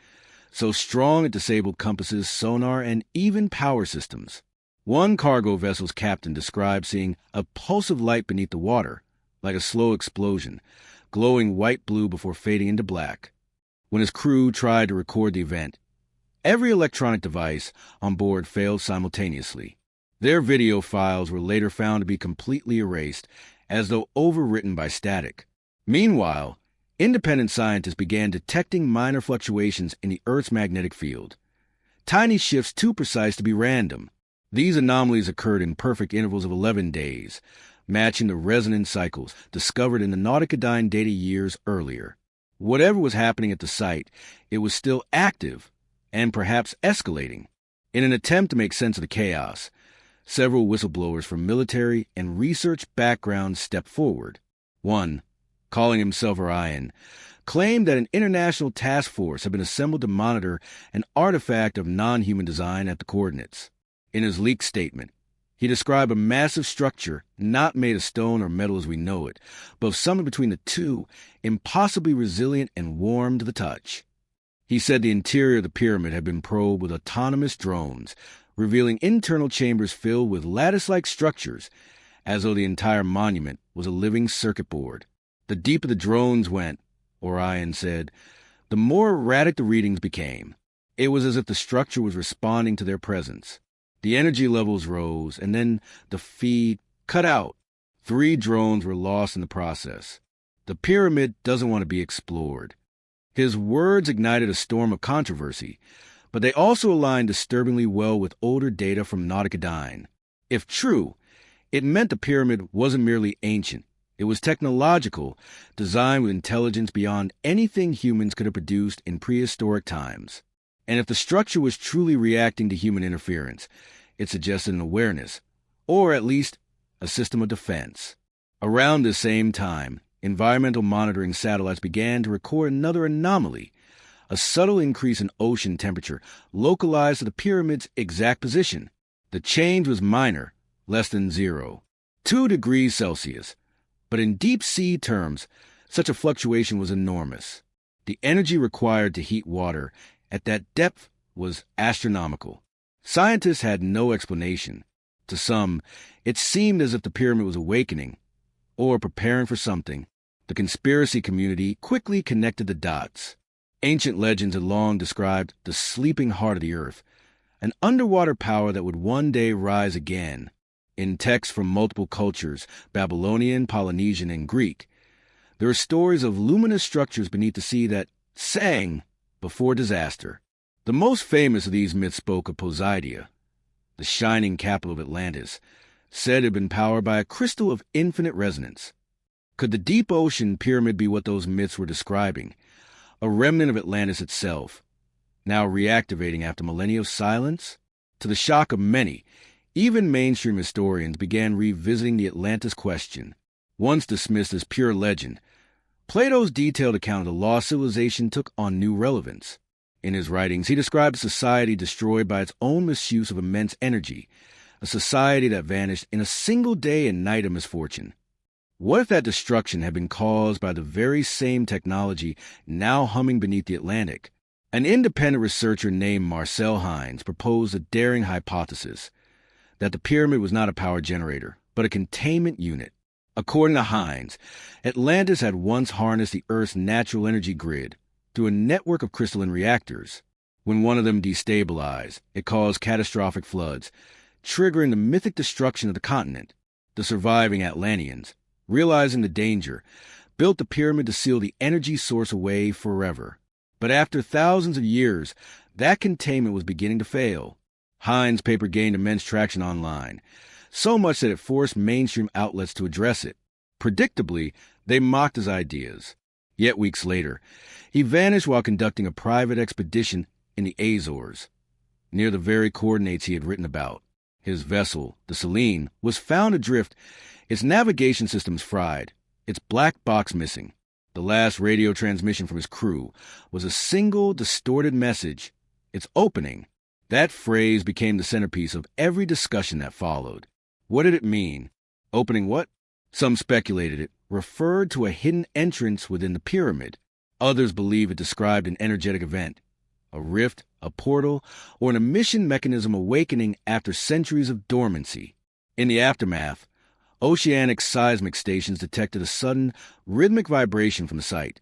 so strong it disabled compasses, sonar, and even power systems. One cargo vessel's captain described seeing a pulse of light beneath the water, like a slow explosion, glowing white-blue before fading into black. When his crew tried to record the event, every electronic device on board failed simultaneously. Their video files were later found to be completely erased, as though overwritten by static. Meanwhile, independent scientists began detecting minor fluctuations in the Earth's magnetic field. Tiny shifts too precise to be random. These anomalies occurred in perfect intervals of 11 days, matching the resonance cycles discovered in the Nauticadine data years earlier. Whatever was happening at the site, it was still active, and perhaps escalating. In an attempt to make sense of the chaos, several whistleblowers from military and research backgrounds stepped forward. One, calling himself Orion, claimed that an international task force had been assembled to monitor an artifact of non-human design at the coordinates. In his leaked statement, he described a massive structure not made of stone or metal as we know it, but of something between the two, impossibly resilient and warm to the touch. He said the interior of the pyramid had been probed with autonomous drones, revealing internal chambers filled with lattice-like structures, as though the entire monument was a living circuit board. The deeper the drones went, Orion said, the more erratic the readings became. It was as if the structure was responding to their presence. The energy levels rose, and then the feed cut out. 3 drones were lost in the process. The pyramid doesn't want to be explored. His words ignited a storm of controversy, but they also aligned disturbingly well with older data from Nauticadine. If true, it meant the pyramid wasn't merely ancient. It was technological, designed with intelligence beyond anything humans could have produced in prehistoric times. And if the structure was truly reacting to human interference, it suggested an awareness, or at least a system of defense. Around the same time, environmental monitoring satellites began to record another anomaly, a subtle increase in ocean temperature localized to the pyramid's exact position. The change was minor, less than 0.2 degrees Celsius, but in deep-sea terms, such a fluctuation was enormous. The energy required to heat water at that depth was astronomical. Scientists had no explanation. To some, it seemed as if the pyramid was awakening, or preparing for something. The conspiracy community quickly connected the dots. Ancient legends had long described the sleeping heart of the earth, an underwater power that would one day rise again. In texts from multiple cultures, Babylonian, Polynesian, and Greek, there are stories of luminous structures beneath the sea that sang before disaster. The most famous of these myths spoke of Poseidia, the shining capital of Atlantis, said it had been powered by a crystal of infinite resonance. Could the deep ocean pyramid be what those myths were describing? A remnant of Atlantis itself, now reactivating after millennia of silence? To the shock of many, even mainstream historians began revisiting the Atlantis question. Once dismissed as pure legend, Plato's detailed account of the lost civilization took on new relevance. In his writings, he described a society destroyed by its own misuse of immense energy, a society that vanished in a single day and night of misfortune. What if that destruction had been caused by the very same technology now humming beneath the Atlantic? An independent researcher named Marcel Hines proposed a daring hypothesis, that the pyramid was not a power generator, but a containment unit. According to Hines, Atlantis had once harnessed the Earth's natural energy grid through a network of crystalline reactors. When one of them destabilized, it caused catastrophic floods, triggering the mythic destruction of the continent. The surviving Atlanteans, realizing the danger, built the pyramid to seal the energy source away forever. But after thousands of years, that containment was beginning to fail. Hines' paper gained immense traction online, so much that it forced mainstream outlets to address it. Predictably, they mocked his ideas. Yet weeks later, he vanished while conducting a private expedition in the Azores, near the very coordinates he had written about. His vessel, the Selene, was found adrift, its navigation systems fried, its black box missing. The last radio transmission from his crew was a single distorted message, its opening. That phrase became the centerpiece of every discussion that followed. What did it mean? Opening what? Some speculated it referred to a hidden entrance within the pyramid. Others believe it described an energetic event, a rift, a portal, or an emission mechanism awakening after centuries of dormancy. In the aftermath, oceanic seismic stations detected a sudden, rhythmic vibration from the site,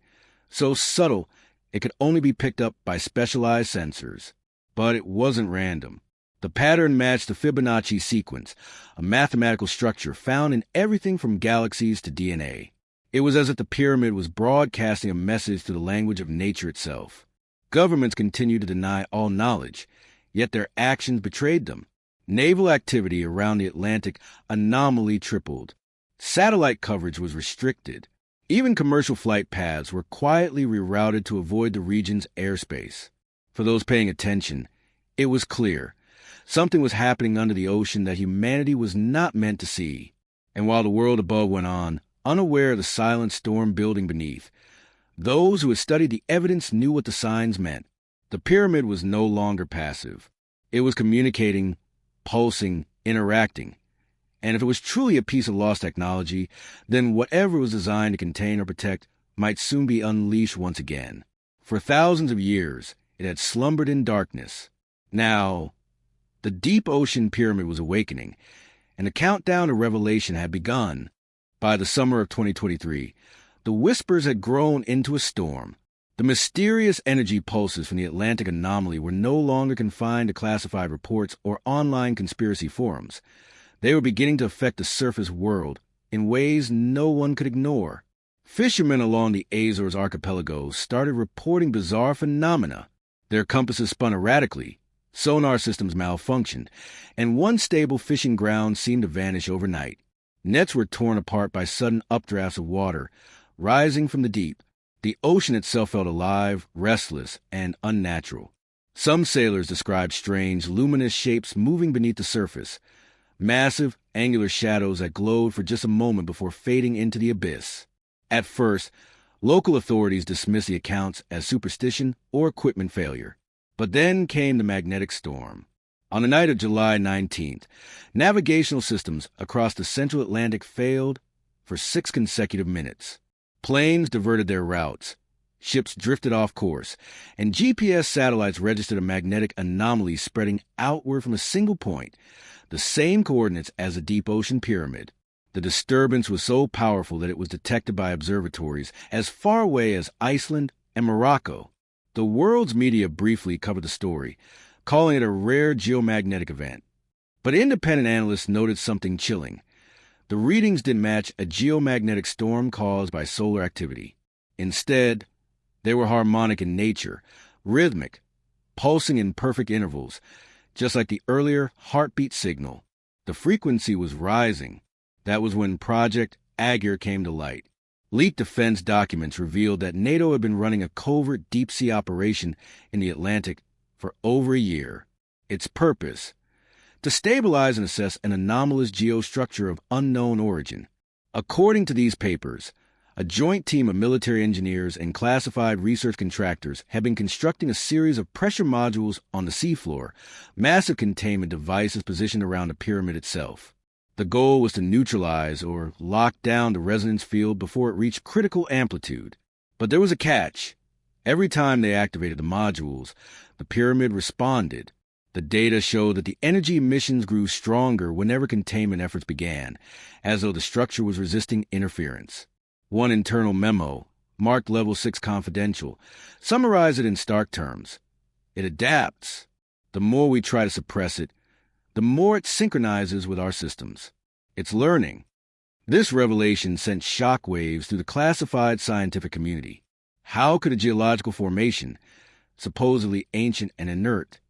so subtle it could only be picked up by specialized sensors. But it wasn't random. The pattern matched the Fibonacci sequence, a mathematical structure found in everything from galaxies to DNA. It was as if the pyramid was broadcasting a message through the language of nature itself. Governments continued to deny all knowledge, yet their actions betrayed them. Naval activity around the Atlantic anomaly tripled. Satellite coverage was restricted. Even commercial flight paths were quietly rerouted to avoid the region's airspace. For those paying attention, it was clear. Something was happening under the ocean that humanity was not meant to see. And while the world above went on, unaware of the silent storm building beneath, those who had studied the evidence knew what the signs meant. The pyramid was no longer passive. It was communicating, pulsing, interacting. And if it was truly a piece of lost technology, then whatever was designed to contain or protect might soon be unleashed once again. For thousands of years, it had slumbered in darkness. Now, the deep ocean pyramid was awakening, and the countdown to revelation had begun. By the summer of 2023, the whispers had grown into a storm. The mysterious energy pulses from the Atlantic anomaly were no longer confined to classified reports or online conspiracy forums. They were beginning to affect the surface world in ways no one could ignore. Fishermen along the Azores archipelago started reporting bizarre phenomena. Their compasses spun erratically, sonar systems malfunctioned, and one stable fishing ground seemed to vanish overnight. Nets were torn apart by sudden updrafts of water, rising from the deep. The ocean itself felt alive, restless, and unnatural. Some sailors described strange, luminous shapes moving beneath the surface, massive, angular shadows that glowed for just a moment before fading into the abyss. At first, local authorities dismissed the accounts as superstition or equipment failure. But then came the magnetic storm. On the night of July 19th, navigational systems across the central Atlantic failed for 6 consecutive minutes. Planes diverted their routes, ships drifted off course, and GPS satellites registered a magnetic anomaly spreading outward from a single point, the same coordinates as the deep ocean pyramid. The disturbance was so powerful that it was detected by observatories as far away as Iceland and Morocco. The world's media briefly covered the story, calling it a rare geomagnetic event. But independent analysts noted something chilling. The readings didn't match a geomagnetic storm caused by solar activity. Instead, they were harmonic in nature, rhythmic, pulsing in perfect intervals, just like the earlier heartbeat signal. The frequency was rising. That was when Project Aegir came to light. Leaked defense documents revealed that NATO had been running a covert deep-sea operation in the Atlantic for over a year. Its purpose? To stabilize and assess an anomalous geostructure of unknown origin. According to these papers, a joint team of military engineers and classified research contractors had been constructing a series of pressure modules on the seafloor, massive containment devices positioned around the pyramid itself. The goal was to neutralize or lock down the resonance field before it reached critical amplitude. But there was a catch. Every time they activated the modules, the pyramid responded. The data showed that the energy emissions grew stronger whenever containment efforts began, as though the structure was resisting interference. One internal memo, marked Level 6 Confidential, summarized it in stark terms. It adapts. The more we try to suppress it, the more it synchronizes with our systems. It's learning. This revelation sent shockwaves through the classified scientific community. How could a geological formation, supposedly ancient and inert,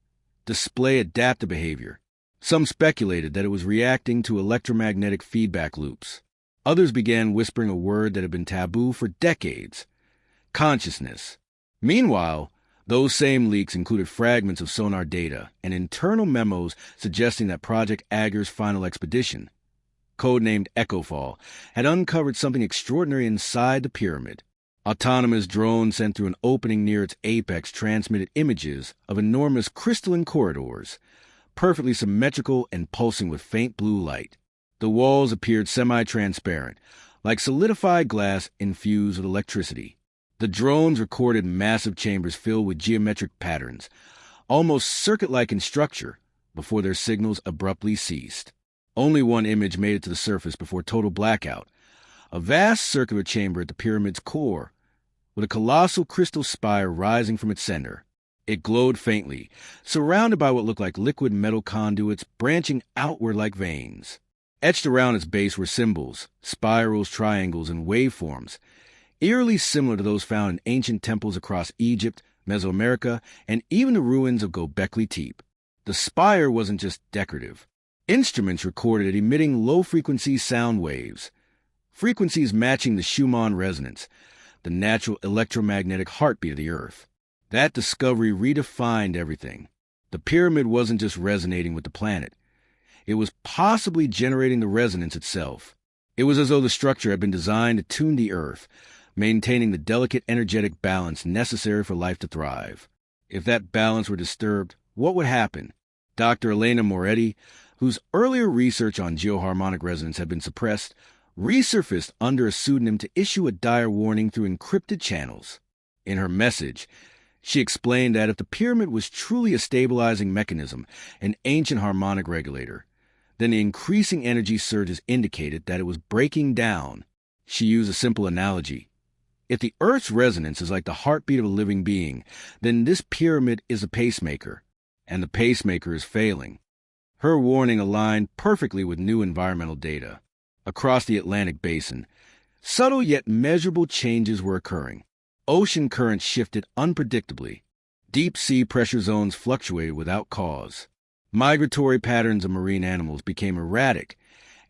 display adaptive behavior? Some speculated that it was reacting to electromagnetic feedback loops. Others began whispering a word that had been taboo for decades: consciousness. Meanwhile, those same leaks included fragments of sonar data and internal memos suggesting that Project Aegir's final expedition, codenamed Echofall, had uncovered something extraordinary inside the pyramid. Autonomous drones sent through an opening near its apex transmitted images of enormous crystalline corridors, perfectly symmetrical and pulsing with faint blue light. The walls appeared semi-transparent, like solidified glass infused with electricity. The drones recorded massive chambers filled with geometric patterns, almost circuit-like in structure, before their signals abruptly ceased. Only one image made it to the surface before total blackout: a vast circular chamber at the pyramid's core, with a colossal crystal spire rising from its center. It glowed faintly, surrounded by what looked like liquid metal conduits branching outward like veins. Etched around its base were symbols, spirals, triangles, and waveforms, eerily similar to those found in ancient temples across Egypt, Mesoamerica, and even the ruins of Göbekli Tepe. The spire wasn't just decorative. Instruments recorded it emitting low-frequency sound waves, frequencies matching the Schumann resonance, the natural electromagnetic heartbeat of the Earth. That discovery redefined everything. The pyramid wasn't just resonating with the planet. It was possibly generating the resonance itself. It was as though the structure had been designed to tune the Earth, maintaining the delicate energetic balance necessary for life to thrive. If that balance were disturbed, what would happen? Dr. Elena Moretti, whose earlier research on geoharmonic resonance had been suppressed, resurfaced under a pseudonym to issue a dire warning through encrypted channels. In her message, she explained that if the pyramid was truly a stabilizing mechanism, an ancient harmonic regulator, then the increasing energy surges indicated that it was breaking down. She used a simple analogy. If the Earth's resonance is like the heartbeat of a living being, then this pyramid is a pacemaker, and the pacemaker is failing. Her warning aligned perfectly with new environmental data. Across the Atlantic basin, subtle yet measurable changes were occurring. Ocean currents shifted unpredictably. Deep-sea pressure zones fluctuated without cause. Migratory patterns of marine animals became erratic,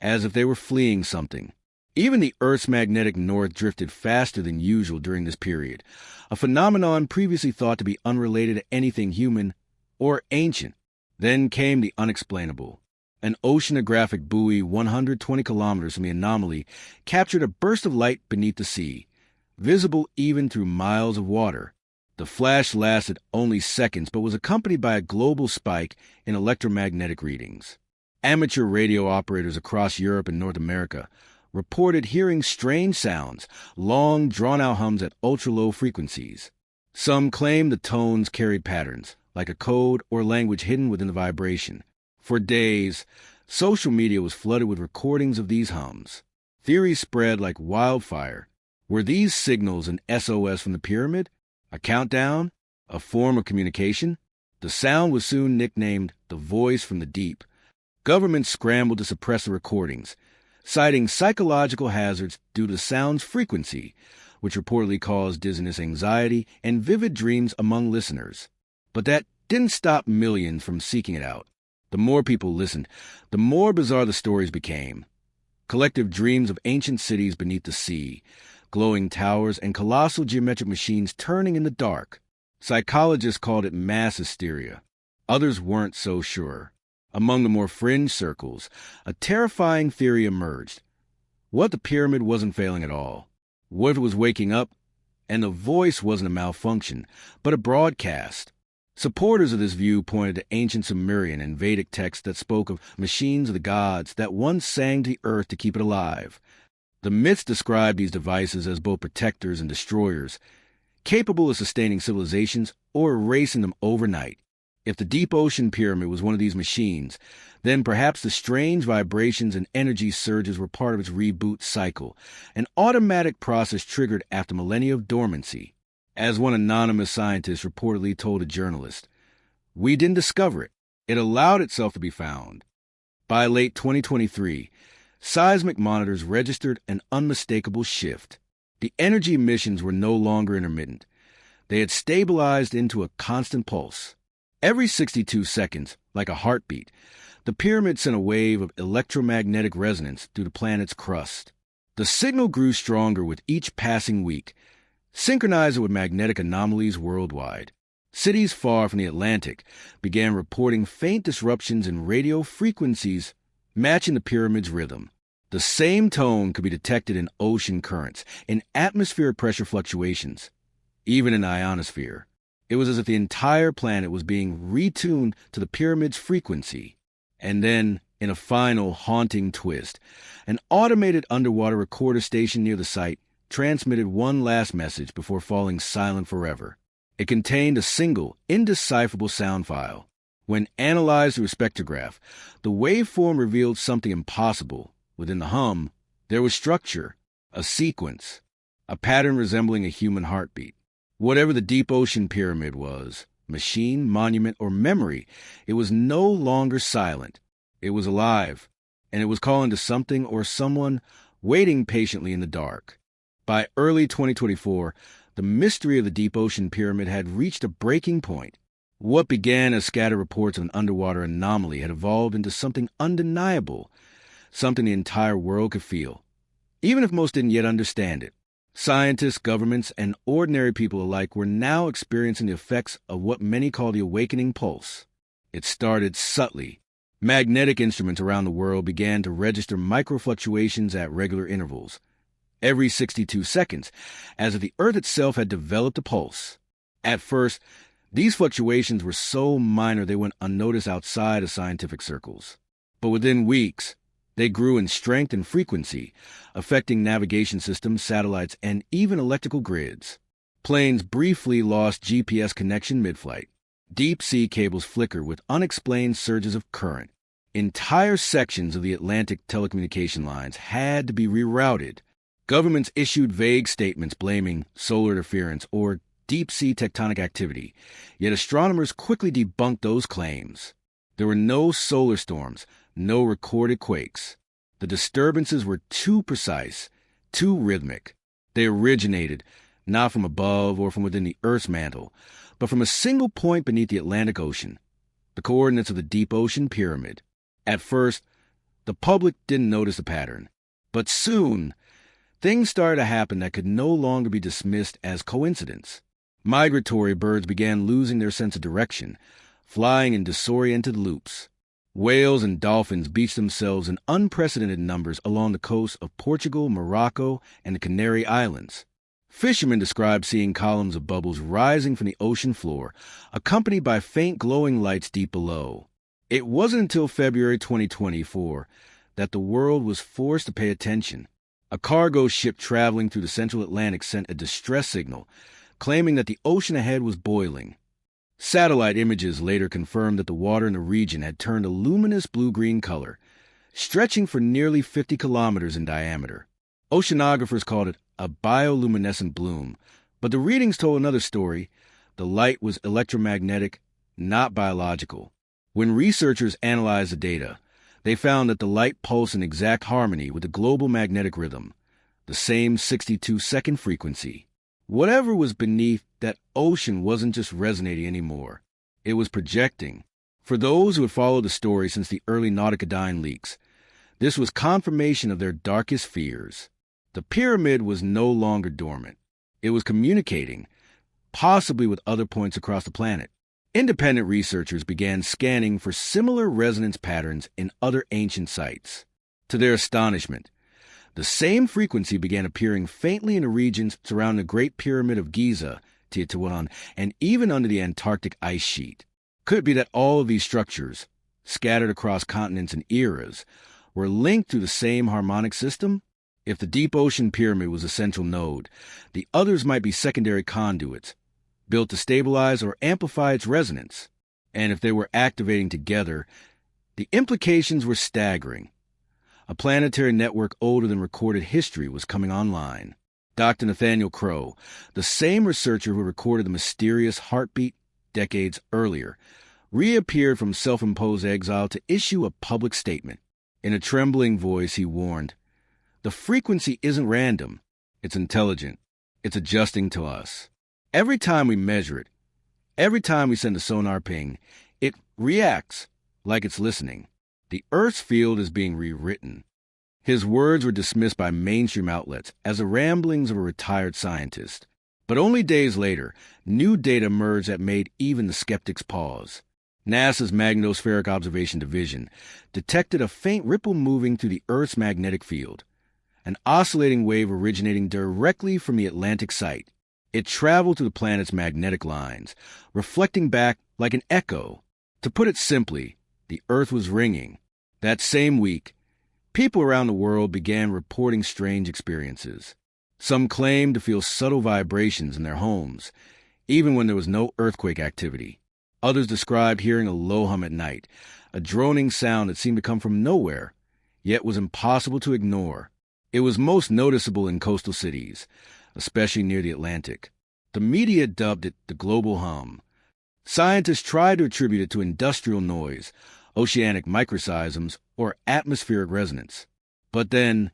as if they were fleeing something. Even the Earth's magnetic north drifted faster than usual during this period, a phenomenon previously thought to be unrelated to anything human or ancient. Then came the unexplainable. An oceanographic buoy 120 kilometers from the anomaly captured a burst of light beneath the sea, visible even through miles of water. The flash lasted only seconds, but was accompanied by a global spike in electromagnetic readings. Amateur radio operators across Europe and North America reported hearing strange sounds, long, drawn-out hums at ultra-low frequencies. Some claimed the tones carried patterns, like a code or language hidden within the vibration. For days, social media was flooded with recordings of these hums. Theories spread like wildfire. Were these signals an SOS from the pyramid? A countdown? A form of communication? The sound was soon nicknamed the voice from the deep. Governments scrambled to suppress the recordings, citing psychological hazards due to the sound's frequency, which reportedly caused dizziness, anxiety, and vivid dreams among listeners. But that didn't stop millions from seeking it out. The more people listened, the more bizarre the stories became. Collective dreams of ancient cities beneath the sea, glowing towers, and colossal geometric machines turning in the dark. Psychologists called it mass hysteria. Others weren't so sure. Among the more fringe circles, a terrifying theory emerged. What if the pyramid wasn't failing at all? What if it was waking up, and the voice wasn't a malfunction, but a broadcast? Supporters of this view pointed to ancient Sumerian and Vedic texts that spoke of machines of the gods that once sang to the earth to keep it alive. The myths described these devices as both protectors and destroyers, capable of sustaining civilizations or erasing them overnight. If the deep ocean pyramid was one of these machines, then perhaps the strange vibrations and energy surges were part of its reboot cycle, an automatic process triggered after millennia of dormancy. As one anonymous scientist reportedly told a journalist, "We didn't discover it. It allowed itself to be found." By late 2023, seismic monitors registered an unmistakable shift. The energy emissions were no longer intermittent. They had stabilized into a constant pulse. Every 62 seconds, like a heartbeat, the pyramid sent a wave of electromagnetic resonance through the planet's crust. The signal grew stronger with each passing week, synchronized with magnetic anomalies worldwide. Cities far from the Atlantic began reporting faint disruptions in radio frequencies matching the pyramid's rhythm. The same tone could be detected in ocean currents, in atmospheric pressure fluctuations, even in the ionosphere. It was as if the entire planet was being retuned to the pyramid's frequency. And then, in a final haunting twist, an automated underwater recorder station near the site transmitted one last message before falling silent forever. It contained a single, indecipherable sound file. When analyzed through a spectrograph, the waveform revealed something impossible. Within the hum, there was structure, a sequence, a pattern resembling a human heartbeat. Whatever the deep ocean pyramid was, machine, monument, or memory, it was no longer silent. It was alive, and it was calling to something or someone waiting patiently in the dark. By early 2024, the mystery of the deep ocean pyramid had reached a breaking point. What began as scattered reports of an underwater anomaly had evolved into something undeniable, something the entire world could feel, even if most didn't yet understand it. Scientists, governments, and ordinary people alike were now experiencing the effects of what many call the awakening pulse. It started subtly. Magnetic instruments around the world began to register microfluctuations at regular intervals, every 62 seconds, as if the Earth itself had developed a pulse. At first, these fluctuations were so minor they went unnoticed outside of scientific circles. But within weeks, they grew in strength and frequency, affecting navigation systems, satellites, and even electrical grids. Planes briefly lost GPS connection mid-flight. Deep-sea cables flickered with unexplained surges of current. Entire sections of the Atlantic telecommunication lines had to be rerouted. Governments issued vague statements blaming solar interference or deep-sea tectonic activity, yet astronomers quickly debunked those claims. There were no solar storms, no recorded quakes. The disturbances were too precise, too rhythmic. They originated not from above or from within the Earth's mantle, but from a single point beneath the Atlantic Ocean, the coordinates of the deep ocean pyramid. At first, the public didn't notice the pattern, but soon, things started to happen that could no longer be dismissed as coincidence. Migratory birds began losing their sense of direction. flying in disoriented loops. Whales and dolphins beached themselves in unprecedented numbers along the coasts of Portugal, Morocco, and the Canary Islands. Fishermen described seeing columns of bubbles rising from the ocean floor, accompanied by faint glowing lights deep below. It wasn't until February 2024 that the world was forced to pay attention. A cargo ship traveling through the central Atlantic sent a distress signal, claiming that the ocean ahead was boiling. Satellite images later confirmed that the water in the region had turned a luminous blue-green color, stretching for nearly 50 kilometers in diameter. Oceanographers called it a bioluminescent bloom, but the readings told another story. The light was electromagnetic, not biological. When researchers analyzed the data, they found that the light pulsed in exact harmony with the global magnetic rhythm, the same 62-second frequency. Whatever was beneath that ocean wasn't just resonating anymore. It was projecting. For those who had followed the story since the early Nauticadine leaks, this was confirmation of their darkest fears. The pyramid was no longer dormant. It was communicating, possibly with other points across the planet. Independent researchers began scanning for similar resonance patterns in other ancient sites. To their astonishment, the same frequency began appearing faintly in the regions surrounding the Great Pyramid of Giza, Teotihuacan, and even under the Antarctic ice sheet. Could it be that all of these structures, scattered across continents and eras, were linked through the same harmonic system? If the deep ocean pyramid was a central node, the others might be secondary conduits, built to stabilize or amplify its resonance. And if they were activating together, the implications were staggering. A planetary network older than recorded history was coming online. Dr. Nathaniel Crow, the same researcher who recorded the mysterious heartbeat decades earlier, reappeared from self-imposed exile to issue a public statement. In a trembling voice, he warned, "The frequency isn't random. It's intelligent. It's adjusting to us. Every time we measure it, every time we send a sonar ping, it reacts like it's listening. The Earth's field is being rewritten." His words were dismissed by mainstream outlets as the ramblings of a retired scientist. But only days later, new data emerged that made even the skeptics pause. NASA's Magnetospheric Observation Division detected a faint ripple moving through the Earth's magnetic field, an oscillating wave originating directly from the Atlantic site. It traveled through the planet's magnetic lines, reflecting back like an echo. To put it simply, the Earth was ringing. That same week, people around the world began reporting strange experiences. Some claimed to feel subtle vibrations in their homes, even when there was no earthquake activity. Others described hearing a low hum at night, a droning sound that seemed to come from nowhere, yet was impossible to ignore. It was most noticeable in coastal cities, especially near the Atlantic. The media dubbed it the global hum. Scientists tried to attribute it to industrial noise, oceanic microseisms, or atmospheric resonance. But then,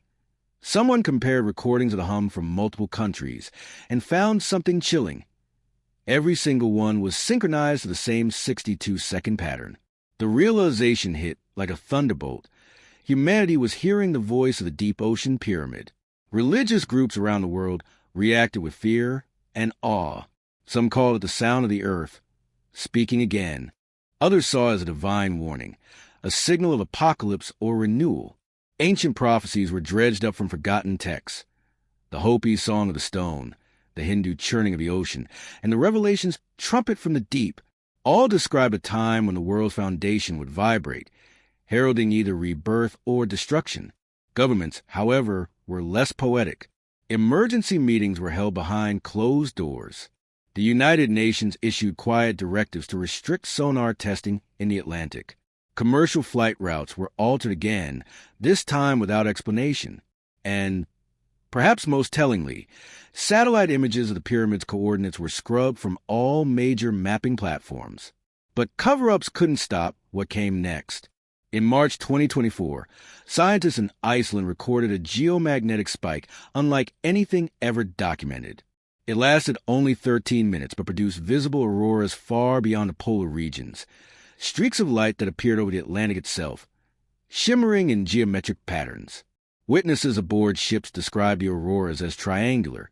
someone compared recordings of the hum from multiple countries and found something chilling. Every single one was synchronized to the same 62-second pattern. The realization hit like a thunderbolt. Humanity was hearing the voice of the deep ocean pyramid. Religious groups around the world reacted with fear and awe. Some called it the sound of the earth, speaking again. Others saw it as a divine warning, a signal of apocalypse or renewal. Ancient prophecies were dredged up from forgotten texts. The Hopi Song of the Stone, the Hindu churning of the ocean, and the Revelation's trumpet from the deep all describe a time when the world's foundation would vibrate, heralding either rebirth or destruction. Governments, however, were less poetic. Emergency meetings were held behind closed doors. The United Nations issued quiet directives to restrict sonar testing in the Atlantic. Commercial flight routes were altered again, this time without explanation. And, perhaps most tellingly, satellite images of the pyramid's coordinates were scrubbed from all major mapping platforms. But cover-ups couldn't stop what came next. In March 2024, scientists in Iceland recorded a geomagnetic spike unlike anything ever documented. It lasted only 13 minutes but produced visible auroras far beyond the polar regions, streaks of light that appeared over the Atlantic itself, shimmering in geometric patterns. Witnesses aboard ships described the auroras as triangular,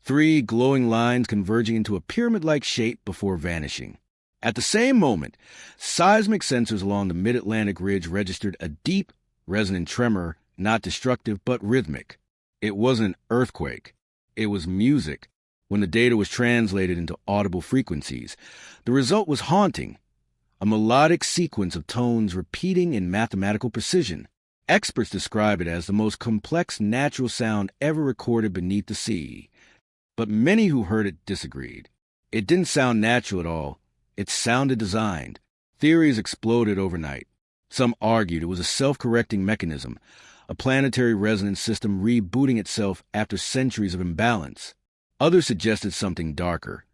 3 glowing lines converging into a pyramid-like shape before vanishing. At the same moment, seismic sensors along the mid-Atlantic ridge registered a deep, resonant tremor, not destructive but rhythmic. It wasn't an earthquake. It was music. When the data was translated into audible frequencies, the result was haunting. A melodic sequence of tones repeating in mathematical precision. Experts describe it as the most complex natural sound ever recorded beneath the sea. But many who heard it disagreed. It didn't sound natural at all. It sounded designed. Theories exploded overnight. Some argued it was a self-correcting mechanism, a planetary resonance system rebooting itself after centuries of imbalance. Others suggested something darker,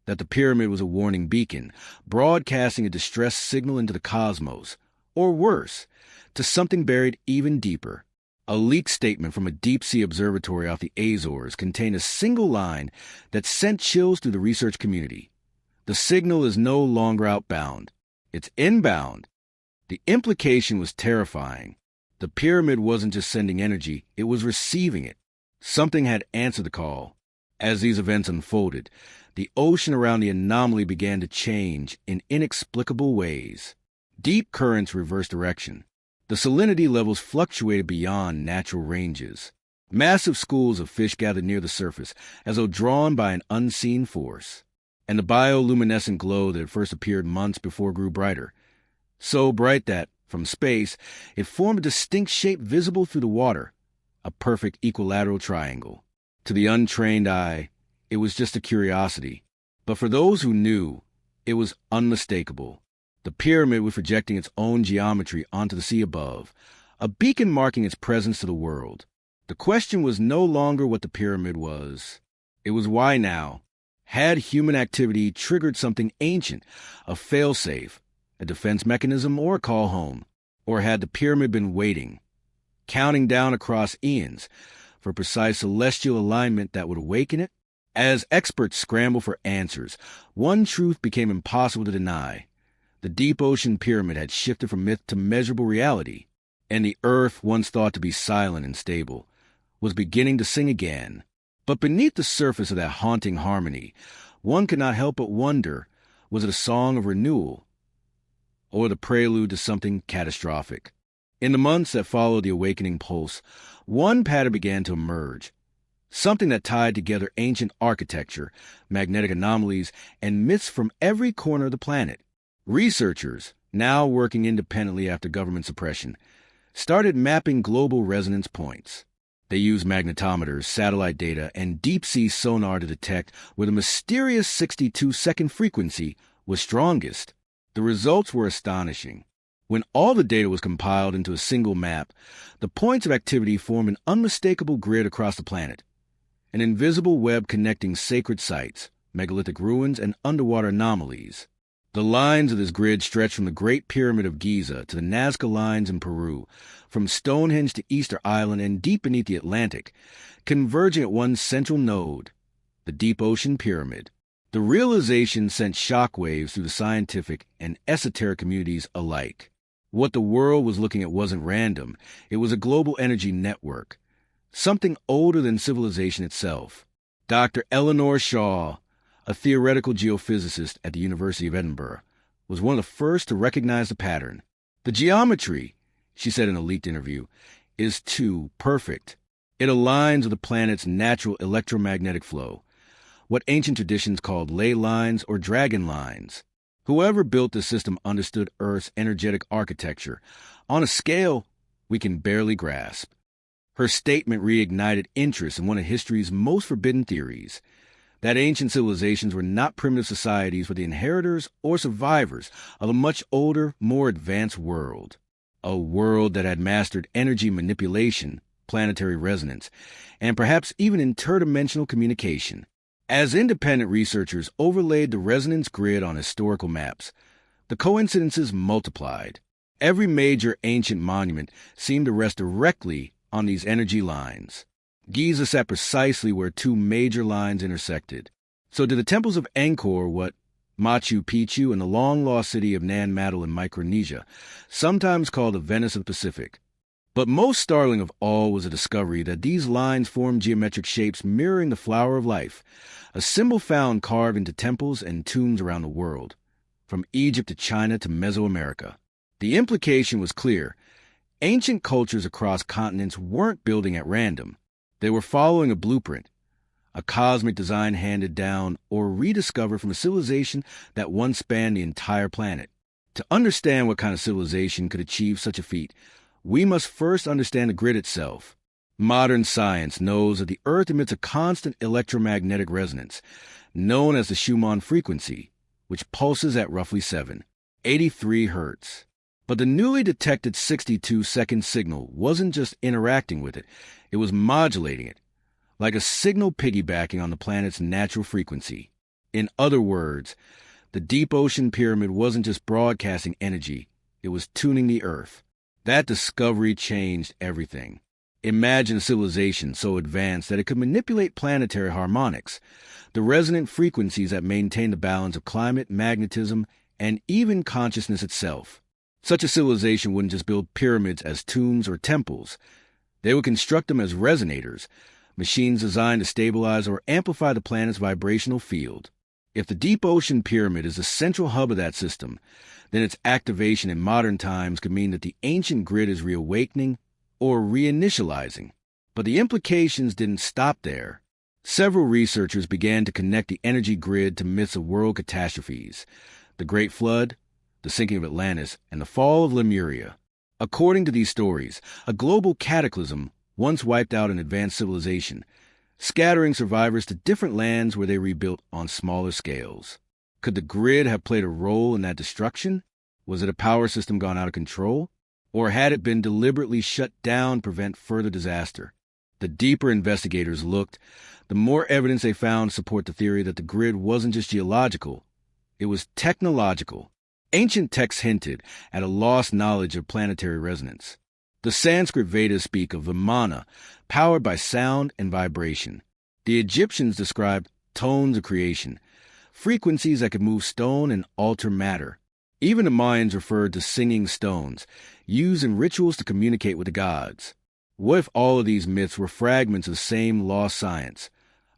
that the pyramid was a warning beacon, broadcasting a distress signal into the cosmos, or worse, to something buried even deeper. A leaked statement from a deep-sea observatory off the Azores contained a single line that sent chills through the research community. The signal is no longer outbound. It's inbound. The implication was terrifying. The pyramid wasn't just sending energy, it was receiving it. Something had answered the call. As these events unfolded, the ocean around the anomaly began to change in inexplicable ways. Deep currents reversed direction. The salinity levels fluctuated beyond natural ranges. Massive schools of fish gathered near the surface, as though drawn by an unseen force. And the bioluminescent glow that had first appeared months before grew brighter. So bright that, from space, it formed a distinct shape visible through the water, a perfect equilateral triangle. To the untrained eye, it was just a curiosity. But for those who knew, it was unmistakable. The pyramid was projecting its own geometry onto the sea above, a beacon marking its presence to the world. The question was no longer what the pyramid was. It was why now. Had human activity triggered something ancient, a failsafe, a defense mechanism, or a call home? Or had the pyramid been waiting, counting down across eons, for precise celestial alignment that would awaken it? As experts scrambled for answers, one truth became impossible to deny. The deep ocean pyramid had shifted from myth to measurable reality, and the earth, once thought to be silent and stable, was beginning to sing again. But beneath the surface of that haunting harmony, one could not help but wonder, was it a song of renewal, or the prelude to something catastrophic? In the months that followed the awakening pulse, one pattern began to emerge, something that tied together ancient architecture, magnetic anomalies, and myths from every corner of the planet. Researchers, now working independently after government suppression, started mapping global resonance points. They used magnetometers, satellite data, and deep-sea sonar to detect where the mysterious 62-second frequency was strongest. The results were astonishing. When all the data was compiled into a single map, the points of activity formed an unmistakable grid across the planet, an invisible web connecting sacred sites, megalithic ruins, and underwater anomalies. The lines of this grid stretched from the Great Pyramid of Giza to the Nazca Lines in Peru, from Stonehenge to Easter Island and deep beneath the Atlantic, converging at one central node, the deep ocean pyramid. The realization sent shockwaves through the scientific and esoteric communities alike. What the world was looking at wasn't random. It was a global energy network, something older than civilization itself. Dr. Eleanor Shaw, a theoretical geophysicist at the University of Edinburgh, was one of the first to recognize the pattern. The geometry, she said in a leaked interview, is too perfect. It aligns with the planet's natural electromagnetic flow, what ancient traditions called ley lines or dragon lines. Whoever built this system understood Earth's energetic architecture on a scale we can barely grasp. Her statement reignited interest in one of history's most forbidden theories, that ancient civilizations were not primitive societies but the inheritors or survivors of a much older, more advanced world. A world that had mastered energy manipulation, planetary resonance, and perhaps even interdimensional communication. As independent researchers overlaid the resonance grid on historical maps, the coincidences multiplied. Every major ancient monument seemed to rest directly on these energy lines. Giza sat precisely where two major lines intersected. So did the temples of Angkor Wat, Machu Picchu, and the long-lost city of Nan Madol in Micronesia, sometimes called the Venice of the Pacific. But most startling of all was the discovery that these lines formed geometric shapes mirroring the flower of life, a symbol found carved into temples and tombs around the world. from Egypt to China to Mesoamerica. The implication was clear. Ancient cultures across continents weren't building at random. They were following a blueprint, a cosmic design handed down or rediscovered from a civilization that once spanned the entire planet. To understand what kind of civilization could achieve such a feat, we must first understand the grid itself. Modern science knows that the Earth emits a constant electromagnetic resonance, known as the Schumann frequency, which pulses at roughly 783 Hertz. But the newly detected 62-second signal wasn't just interacting with it, it was modulating it, like a signal piggybacking on the planet's natural frequency. In other words, the deep ocean pyramid wasn't just broadcasting energy, it was tuning the Earth. That discovery changed everything. Imagine a civilization so advanced that it could manipulate planetary harmonics, the resonant frequencies that maintain the balance of climate, magnetism, and even consciousness itself. Such a civilization wouldn't just build pyramids as tombs or temples. They would construct them as resonators, machines designed to stabilize or amplify the planet's vibrational field. If the deep ocean pyramid is the central hub of that system, then its activation in modern times could mean that the ancient grid is reawakening or reinitializing. But the implications didn't stop there. Several researchers began to connect the energy grid to myths of world catastrophes, the Great Flood, the sinking of Atlantis, and the fall of Lemuria. According to these stories, a global cataclysm once wiped out an advanced civilization, scattering survivors to different lands where they rebuilt on smaller scales. Could the grid have played a role in that destruction? Was it a power system gone out of control? Or had it been deliberately shut down to prevent further disaster? The deeper investigators looked, the more evidence they found to support the theory that the grid wasn't just geological, it was technological. Ancient texts hinted at a lost knowledge of planetary resonance. The Sanskrit Vedas speak of Vimana, powered by sound and vibration. The Egyptians described tones of creation, frequencies that could move stone and alter matter. Even the Mayans referred to singing stones, used in rituals to communicate with the gods. What if all of these myths were fragments of the same lost science,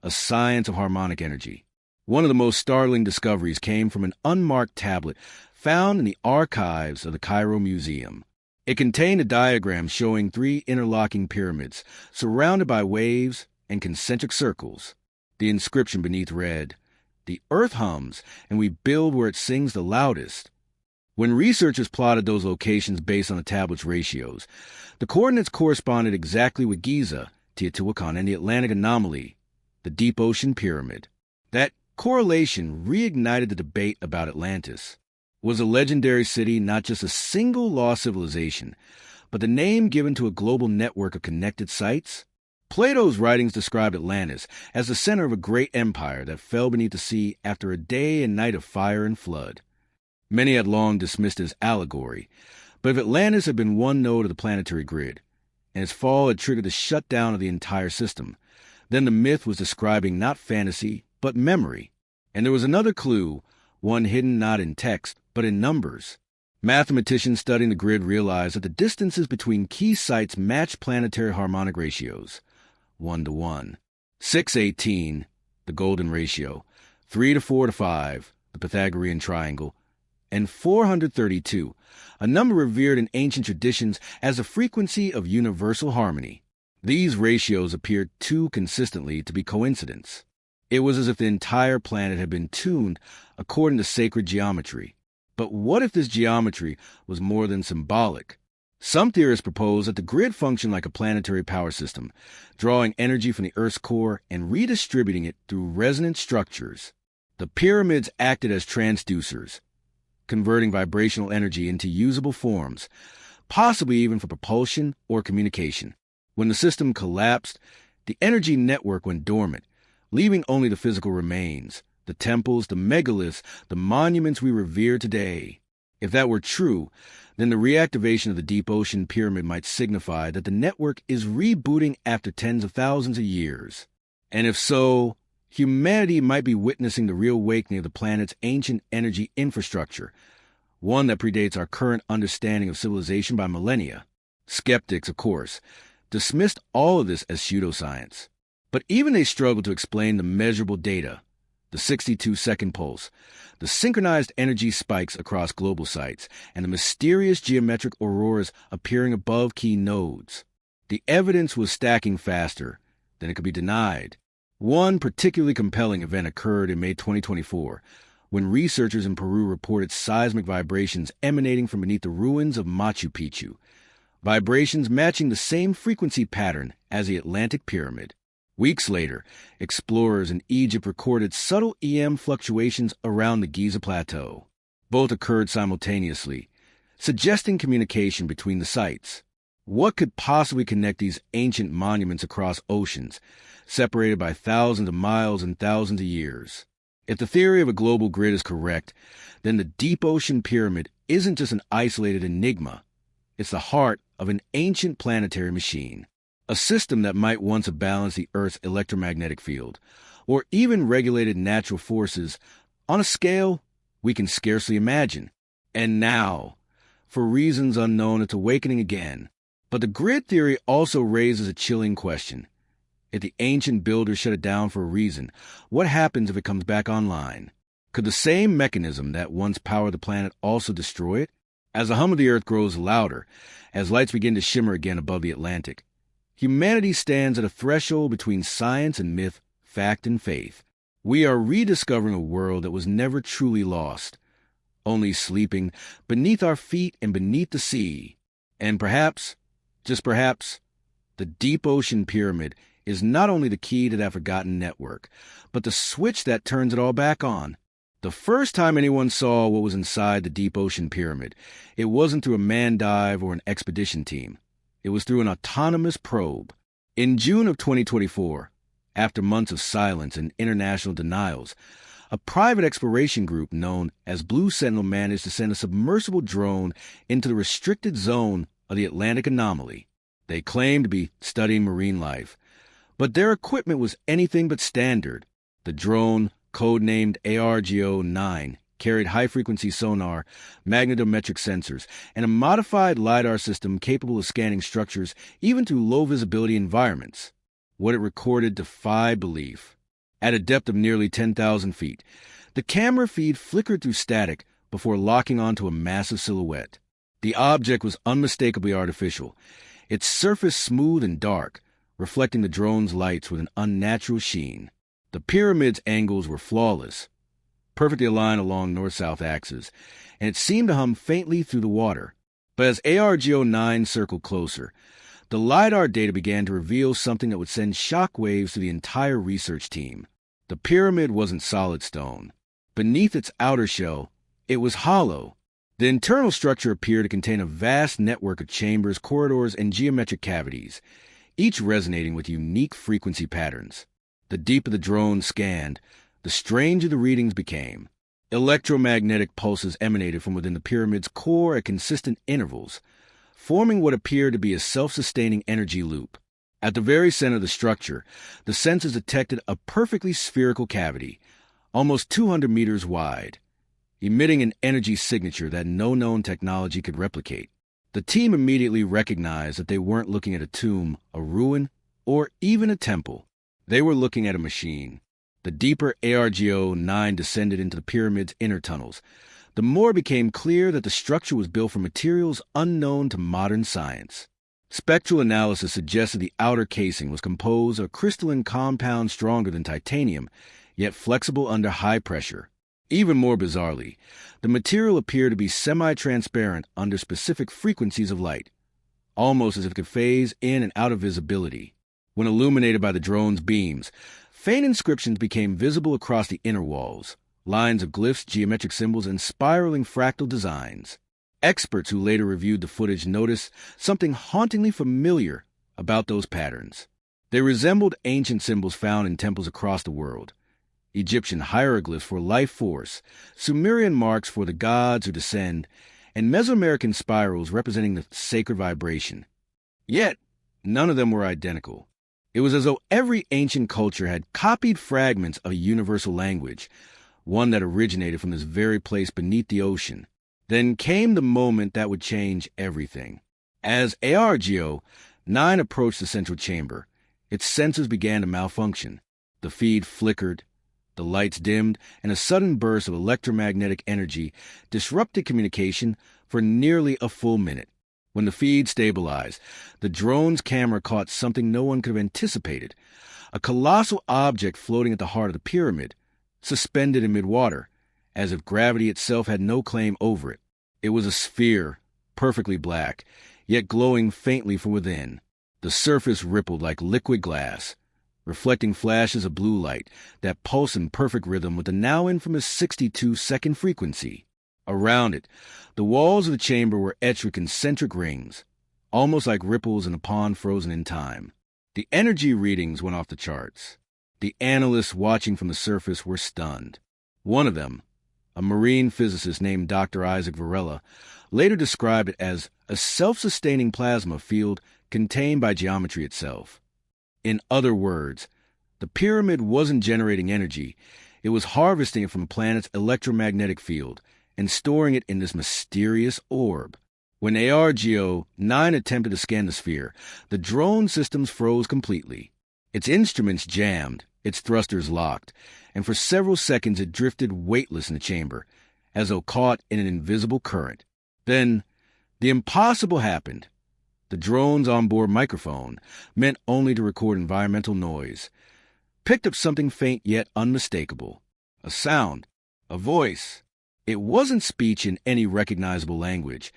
a science of harmonic energy? One of the most startling discoveries came from an unmarked tablet found in the archives of the Cairo Museum. It contained a diagram showing 3 interlocking pyramids, surrounded by waves and concentric circles. The inscription beneath read, "The earth hums, and we build where it sings the loudest." When researchers plotted those locations based on the tablet's ratios, the coordinates corresponded exactly with Giza, Teotihuacan, and the Atlantic anomaly, the deep ocean pyramid. That correlation reignited the debate about Atlantis. Was a legendary city not just a single lost civilization, but the name given to a global network of connected sites? Plato's writings described Atlantis as the center of a great empire that fell beneath the sea after a day and night of fire and flood. Many had long dismissed it as allegory, but if Atlantis had been one node of the planetary grid, and its fall had triggered the shutdown of the entire system, then the myth was describing not fantasy, but memory. And there was another clue, one hidden not in text, but in numbers. Mathematicians studying the grid realized that the distances between key sites matched planetary harmonic ratios. 1:1. 618, the golden ratio, 3:4:5, the Pythagorean triangle, and 432, a number revered in ancient traditions as the frequency of universal harmony. These ratios appeared too consistently to be coincidence. It was as if the entire planet had been tuned according to sacred geometry. But what if this geometry was more than symbolic? Some theorists propose that the grid functioned like a planetary power system, drawing energy from the Earth's core and redistributing it through resonant structures. The pyramids acted as transducers, converting vibrational energy into usable forms, possibly even for propulsion or communication. When the system collapsed, the energy network went dormant, leaving only the physical remains, the temples, the megaliths, the monuments we revere today. If that were true, then the reactivation of the deep ocean pyramid might signify that the network is rebooting after tens of thousands of years. And if so, humanity might be witnessing the reawakening of the planet's ancient energy infrastructure, one that predates our current understanding of civilization by millennia. Skeptics, of course, dismissed all of this as pseudoscience. But even they struggled to explain the measurable data, the 62-second pulse, the synchronized energy spikes across global sites, and the mysterious geometric auroras appearing above key nodes. The evidence was stacking faster than it could be denied. One particularly compelling event occurred in May 2024, when researchers in Peru reported seismic vibrations emanating from beneath the ruins of Machu Picchu, vibrations matching the same frequency pattern as the Atlantic Pyramid. Weeks later, explorers in Egypt recorded subtle EM fluctuations around the Giza Plateau. Both occurred simultaneously, suggesting communication between the sites. What could possibly connect these ancient monuments across oceans, separated by thousands of miles and thousands of years? If the theory of a global grid is correct, then the deep ocean pyramid isn't just an isolated enigma. It's the heart of an ancient planetary machine, a system that might once have balanced the Earth's electromagnetic field, or even regulated natural forces on a scale we can scarcely imagine. And now, for reasons unknown, it's awakening again. But the grid theory also raises a chilling question. If the ancient builders shut it down for a reason, what happens if it comes back online? Could the same mechanism that once powered the planet also destroy it? As the hum of the Earth grows louder, as lights begin to shimmer again above the Atlantic, humanity stands at a threshold between science and myth, fact and faith. We are rediscovering a world that was never truly lost, only sleeping beneath our feet and beneath the sea. And perhaps, just perhaps, the deep ocean pyramid is not only the key to that forgotten network, but the switch that turns it all back on. The first time anyone saw what was inside the deep ocean pyramid, it wasn't through a manned dive or an expedition team. It was through an autonomous probe. In June of 2024, after months of silence and international denials, a private exploration group known as Blue Sentinel managed to send a submersible drone into the restricted zone of the Atlantic anomaly. They claimed to be studying marine life, but their equipment was anything but standard. The drone, codenamed ARGO-9, carried high-frequency sonar, magnetometric sensors, and a modified LiDAR system capable of scanning structures even through low-visibility environments. What it recorded defied belief. At a depth of nearly 10,000 feet, the camera feed flickered through static before locking onto a massive silhouette. The object was unmistakably artificial, its surface smooth and dark, reflecting the drone's lights with an unnatural sheen. The pyramid's angles were flawless, perfectly aligned along north-south axes, and it seemed to hum faintly through the water. But as ARGO-9 circled closer, the LiDAR data began to reveal something that would send shockwaves through the entire research team. The pyramid wasn't solid stone. Beneath its outer shell, it was hollow. The internal structure appeared to contain a vast network of chambers, corridors, and geometric cavities, each resonating with unique frequency patterns. The deeper the drone scanned, the stranger the readings became. Electromagnetic pulses emanated from within the pyramid's core at consistent intervals, forming what appeared to be a self-sustaining energy loop. At the very center of the structure, the sensors detected a perfectly spherical cavity, almost 200 meters wide, emitting an energy signature that no known technology could replicate. The team immediately recognized that they weren't looking at a tomb, a ruin, or even a temple. They were looking at a machine. The deeper ARGO-9 descended into the pyramid's inner tunnels, the more it became clear that the structure was built from materials unknown to modern science. Spectral analysis suggested the outer casing was composed of a crystalline compound stronger than titanium, yet flexible under high pressure. Even more bizarrely, the material appeared to be semi-transparent under specific frequencies of light, almost as if it could phase in and out of visibility. When illuminated by the drone's beams, faint inscriptions became visible across the inner walls, lines of glyphs, geometric symbols, and spiraling fractal designs. Experts who later reviewed the footage noticed something hauntingly familiar about those patterns. They resembled ancient symbols found in temples across the world. Egyptian hieroglyphs for life force, Sumerian marks for the gods who descend, and Mesoamerican spirals representing the sacred vibration. Yet, none of them were identical. It was as though every ancient culture had copied fragments of a universal language, one that originated from this very place beneath the ocean. Then came the moment that would change everything. As ARGO-9 approached the central chamber, its sensors began to malfunction. The feed flickered, The lights dimmed, and a sudden burst of electromagnetic energy disrupted communication for nearly a full minute. When the feed stabilized, the drone's camera caught something no one could have anticipated: a colossal object floating at the heart of the pyramid, suspended in midwater, as if gravity itself had no claim over it. It was a sphere, perfectly black, yet glowing faintly from within. The surface rippled like liquid glass, reflecting flashes of blue light that pulsed in perfect rhythm with the now infamous 62-second frequency. Around it, the walls of the chamber were etched with concentric rings, almost like ripples in a pond frozen in time. The energy readings went off the charts. The analysts watching from the surface were stunned. One of them, a marine physicist named Dr. Isaac Varela, later described it as a self-sustaining plasma field contained by geometry itself. In other words, the pyramid wasn't generating energy, it was harvesting it from the planet's electromagnetic field and storing it in this mysterious orb. When ARGO-9 attempted to scan the sphere, the drone systems froze completely. Its instruments jammed, its thrusters locked, and for several seconds it drifted weightless in the chamber, as though caught in an invisible current. Then, the impossible happened. The drone's onboard microphone, meant only to record environmental noise, picked up something faint yet unmistakable. A sound, a voice. It wasn't speech in any recognizable language,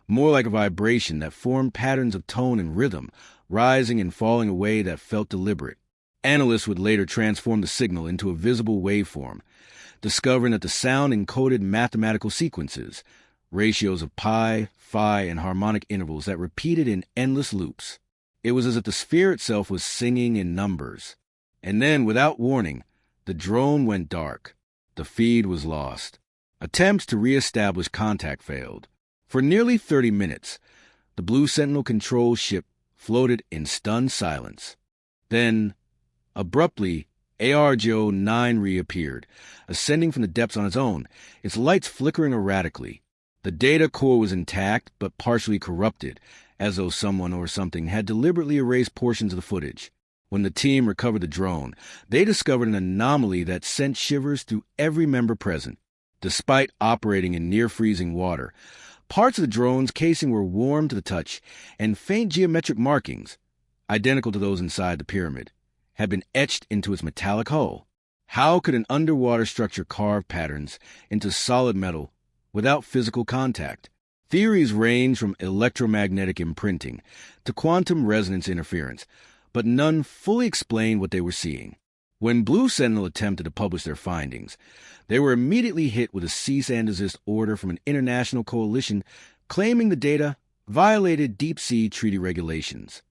more like a vibration that formed patterns of tone and rhythm, rising and falling in a way that felt deliberate. Analysts would later transform the signal into a visible waveform, discovering that the sound encoded mathematical sequences, ratios of pi, phi, and harmonic intervals that repeated in endless loops. It was as if the sphere itself was singing in numbers. And then, without warning, the drone went dark. The feed was lost. Attempts to re-establish contact failed. For nearly 30 minutes, the Blue Sentinel control ship floated in stunned silence. Then, abruptly, ARGO-9 reappeared, ascending from the depths on its own, its lights flickering erratically. The data core was intact, but partially corrupted, as though someone or something had deliberately erased portions of the footage. When the team recovered the drone, they discovered an anomaly that sent shivers through every member present. Despite operating in near-freezing water, parts of the drone's casing were warm to the touch, and faint geometric markings, identical to those inside the pyramid, had been etched into its metallic hull. How could an underwater structure carve patterns into solid metal without physical contact? Theories range from electromagnetic imprinting to quantum resonance interference, but none fully explained what they were seeing. When Blue Sentinel attempted to publish their findings, they were immediately hit with a cease and desist order from an international coalition claiming the data violated deep-sea treaty regulations.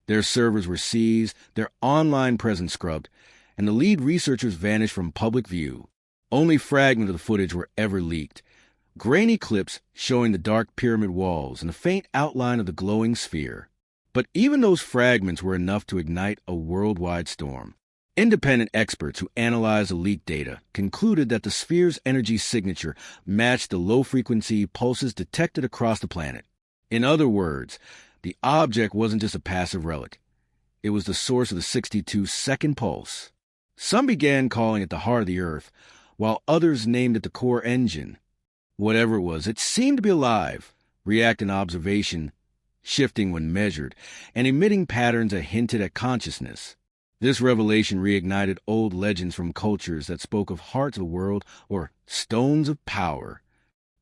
Their servers were seized, their online presence scrubbed, and the lead researchers vanished from public view. Only fragments of the footage were ever leaked, grainy clips showing the dark pyramid walls and a faint outline of the glowing sphere. But even those fragments were enough to ignite a worldwide storm. Independent experts who analyzed the leaked data concluded that the sphere's energy signature matched the low-frequency pulses detected across the planet. In other words, the object wasn't just a passive relic. It was the source of the 62-second pulse. Some began calling it the heart of the Earth, while others named it the core engine. Whatever it was, it seemed to be alive, reacting to observation, shifting when measured, and emitting patterns that hinted at consciousness. This revelation reignited old legends from cultures that spoke of hearts of the world or stones of power.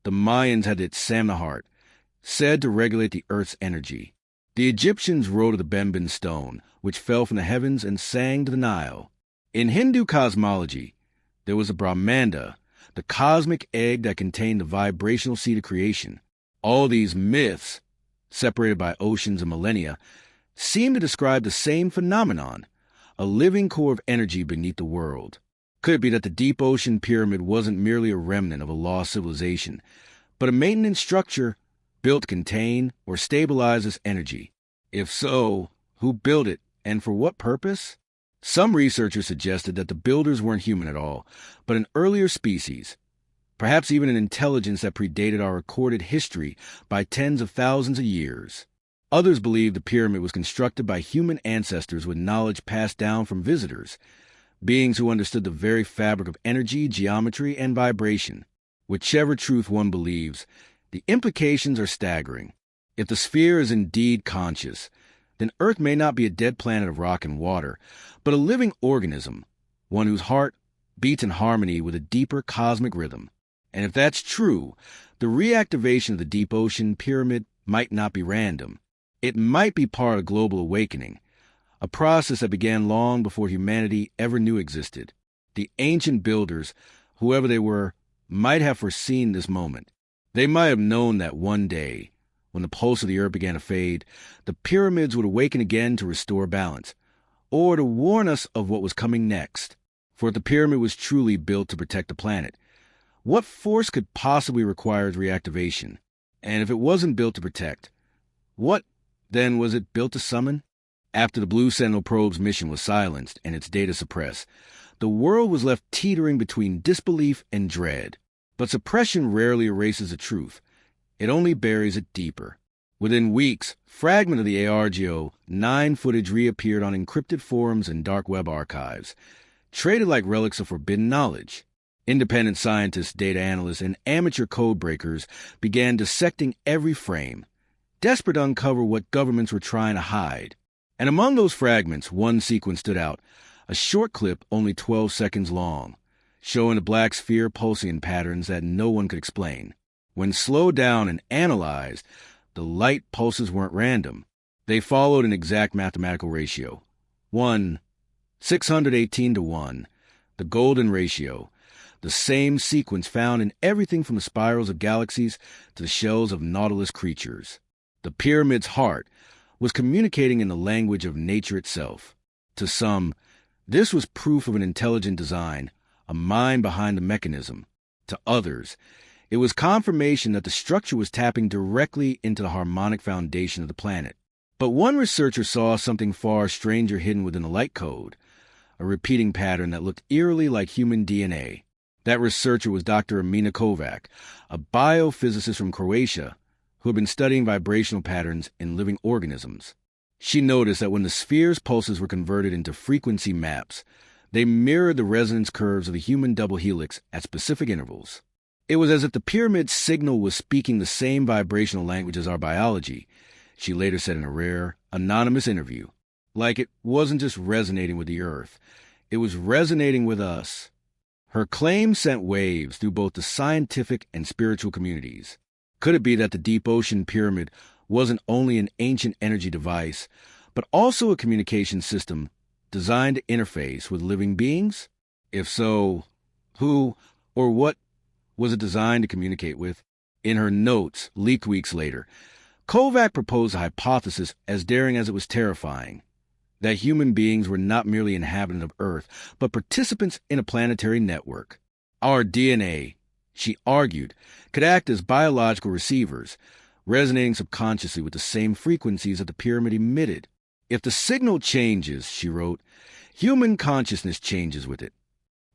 The Mayans had its Samnahart, said to regulate the Earth's energy. The Egyptians wrote of the Benben stone, which fell from the heavens and sang to the Nile. In Hindu cosmology, there was a Brahmanda, the cosmic egg that contained the vibrational seed of creation. All these myths, separated by oceans and millennia, seem to describe the same phenomenon, a living core of energy beneath the world. Could it be that the deep ocean pyramid wasn't merely a remnant of a lost civilization, but a maintenance structure built to contain or stabilize this energy? If so, who built it and for what purpose? Some researchers suggested that the builders weren't human at all, but an earlier species, perhaps even an intelligence that predated our recorded history by tens of thousands of years. Others believed the pyramid was constructed by human ancestors with knowledge passed down from visitors, beings who understood the very fabric of energy, geometry, and vibration. Whichever truth one believes, the implications are staggering. If the sphere is indeed conscious, then Earth may not be a dead planet of rock and water, but a living organism, one whose heart beats in harmony with a deeper cosmic rhythm. And if that's true, the reactivation of the deep ocean pyramid might not be random. It might be part of global awakening, a process that began long before humanity ever knew existed. The ancient builders, whoever they were, might have foreseen this moment. They might have known that one day, when the pulse of the earth began to fade, the pyramids would awaken again to restore balance, or to warn us of what was coming next. For if the pyramid was truly built to protect the planet, what force could possibly require its reactivation? And if it wasn't built to protect, what, then, was it built to summon? After the Blue Sentinel probe's mission was silenced and its data suppressed, the world was left teetering between disbelief and dread. But suppression rarely erases the truth. It only buries it deeper. Within weeks, fragments of the ARGO-9 footage reappeared on encrypted forums and dark web archives, traded like relics of forbidden knowledge. Independent scientists, data analysts, and amateur code breakers began dissecting every frame, desperate to uncover what governments were trying to hide. And among those fragments, one sequence stood out, a short clip only 12 seconds long, showing a black sphere pulsing in patterns that no one could explain. When slowed down and analyzed, the light pulses weren't random. They followed an exact mathematical ratio. 618 to 1, the golden ratio, the same sequence found in everything from the spirals of galaxies to the shells of nautilus creatures. The pyramid's heart was communicating in the language of nature itself. To some, this was proof of an intelligent design, a mind behind the mechanism. To others, it was confirmation that the structure was tapping directly into the harmonic foundation of the planet. But one researcher saw something far stranger hidden within the light code, a repeating pattern that looked eerily like human DNA. That researcher was Dr. Amina Kovac, a biophysicist from Croatia who had been studying vibrational patterns in living organisms. She noticed that when the sphere's pulses were converted into frequency maps, they mirrored the resonance curves of the human double helix at specific intervals. It was as if the pyramid's signal was speaking the same vibrational language as our biology, she later said in a rare, anonymous interview. Like it wasn't just resonating with the Earth, it was resonating with us. Her claim sent waves through both the scientific and spiritual communities. Could it be that the deep ocean pyramid wasn't only an ancient energy device, but also a communication system designed to interface with living beings? If so, who or what was it designed to communicate with? In her notes, leaked weeks later, Kovac proposed a hypothesis as daring as it was terrifying, that human beings were not merely inhabitants of Earth, but participants in a planetary network. Our DNA, she argued, could act as biological receivers, resonating subconsciously with the same frequencies that the pyramid emitted. If the signal changes, she wrote, human consciousness changes with it.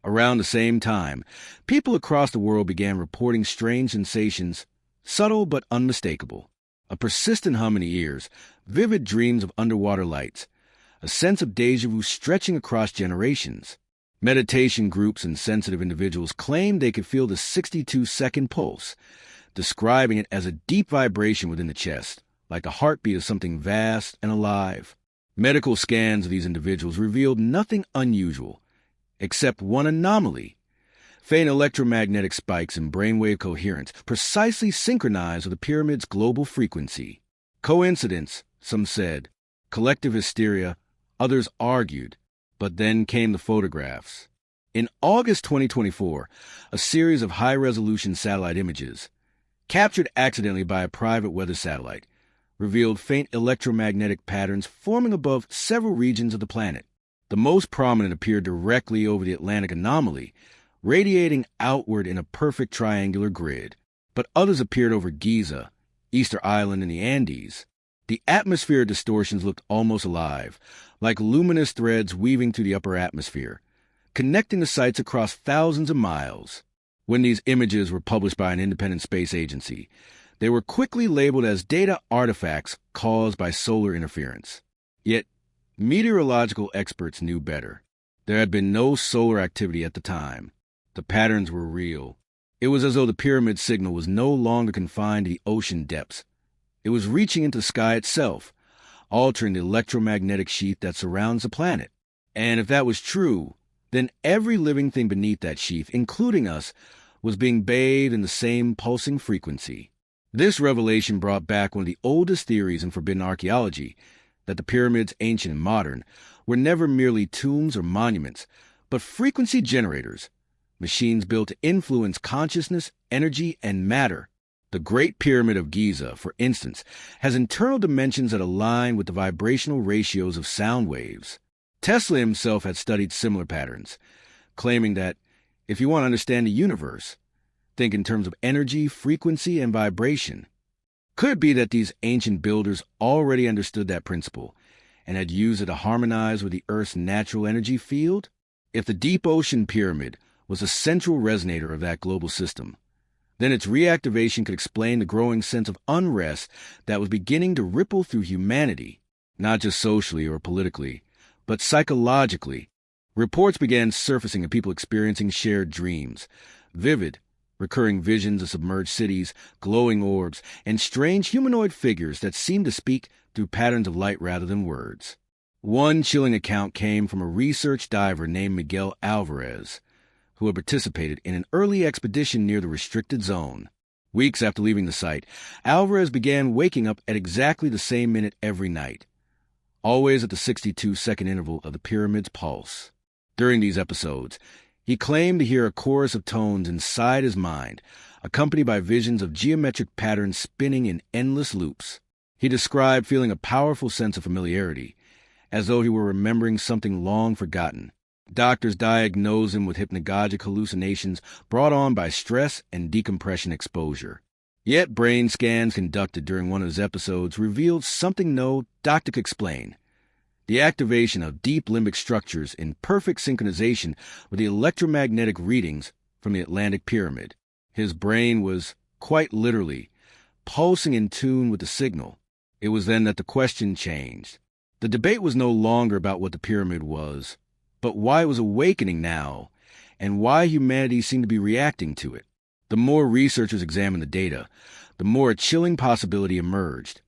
Around the same time, people across the world began reporting strange sensations, subtle but unmistakable. A persistent hum in the ears, vivid dreams of underwater lights, a sense of déjà vu stretching across generations. Meditation groups and sensitive individuals claimed they could feel the 62-second pulse, describing it as a deep vibration within the chest, like the heartbeat of something vast and alive. Medical scans of these individuals revealed nothing unusual, except one anomaly: faint electromagnetic spikes in brainwave coherence, precisely synchronized with the pyramid's global frequency. Coincidence, some said. Collective hysteria, others argued. But then came the photographs. In August 2024, a series of high-resolution satellite images, captured accidentally by a private weather satellite, revealed faint electromagnetic patterns forming above several regions of the planet. The most prominent appeared directly over the Atlantic anomaly, radiating outward in a perfect triangular grid, but others appeared over Giza, Easter Island, and the Andes. The atmospheric distortions looked almost alive, like luminous threads weaving through the upper atmosphere, connecting the sites across thousands of miles. When these images were published by an independent space agency, they were quickly labeled as data artifacts caused by solar interference. Yet, meteorological experts knew better. There had been no solar activity at the time. The patterns were real. It was as though the pyramid signal was no longer confined to the ocean depths. It was reaching into the sky itself, altering the electromagnetic sheath that surrounds the planet. And if that was true, then every living thing beneath that sheath, including us, was being bathed in the same pulsing frequency. This revelation brought back one of the oldest theories in forbidden archaeology, that the pyramids, ancient and modern, were never merely tombs or monuments, but frequency generators, machines built to influence consciousness, energy, and matter. The Great Pyramid of Giza, for instance, has internal dimensions that align with the vibrational ratios of sound waves. Tesla himself had studied similar patterns, claiming that if you want to understand the universe, think in terms of energy, frequency, and vibration. Could it be that these ancient builders already understood that principle and had used it to harmonize with the Earth's natural energy field? If the deep ocean pyramid was a central resonator of that global system, then its reactivation could explain the growing sense of unrest that was beginning to ripple through humanity, not just socially or politically, but psychologically. Reports began surfacing of people experiencing shared dreams, vivid, recurring visions of submerged cities, glowing orbs, and strange humanoid figures that seemed to speak through patterns of light rather than words. One chilling account came from a research diver named Miguel Alvarez, who had participated in an early expedition near the restricted zone. Weeks after leaving the site, Alvarez began waking up at exactly the same minute every night, always at the 62-second interval of the pyramid's pulse. During these episodes, he claimed to hear a chorus of tones inside his mind, accompanied by visions of geometric patterns spinning in endless loops. He described feeling a powerful sense of familiarity, as though he were remembering something long forgotten. Doctors diagnosed him with hypnagogic hallucinations brought on by stress and decompression exposure. Yet brain scans conducted during one of his episodes revealed something no doctor could explain: the activation of deep limbic structures in perfect synchronization with the electromagnetic readings from the Atlantic Pyramid. His brain was, quite literally, pulsing in tune with the signal. It was then that the question changed. The debate was no longer about what the pyramid was, but why it was awakening now, and why humanity seemed to be reacting to it. The more researchers examined the data, the more a chilling possibility emerged.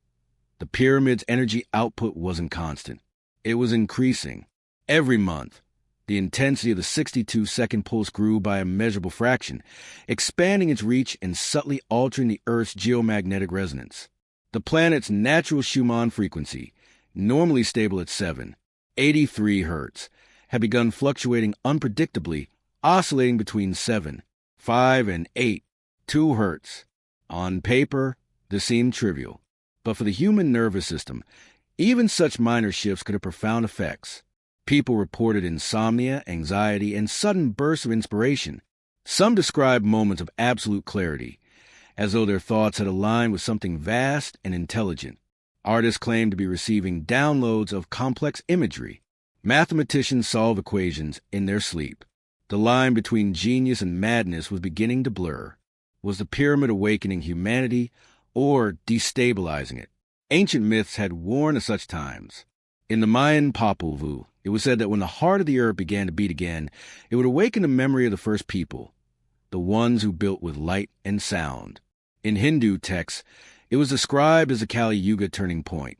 The pyramid's energy output wasn't constant. It was increasing. Every month, the intensity of the 62-second pulse grew by a measurable fraction, expanding its reach and subtly altering the Earth's geomagnetic resonance. The planet's natural Schumann frequency, normally stable at 783 Hz, had begun fluctuating unpredictably, oscillating between 7, 5, and 8, 2 Hz. On paper, this seemed trivial, but for the human nervous system, even such minor shifts could have profound effects. People reported insomnia, anxiety, and sudden bursts of inspiration. Some described moments of absolute clarity, as though their thoughts had aligned with something vast and intelligent. Artists claimed to be receiving downloads of complex imagery. Mathematicians solved equations in their sleep. The line between genius and madness was beginning to blur. Was the pyramid awakening humanity or destabilizing it? Ancient myths had warned of such times. In the Mayan Popol Vuh, it was said that when the heart of the earth began to beat again, it would awaken the memory of the first people, the ones who built with light and sound. In Hindu texts, it was described as the Kali Yuga turning point,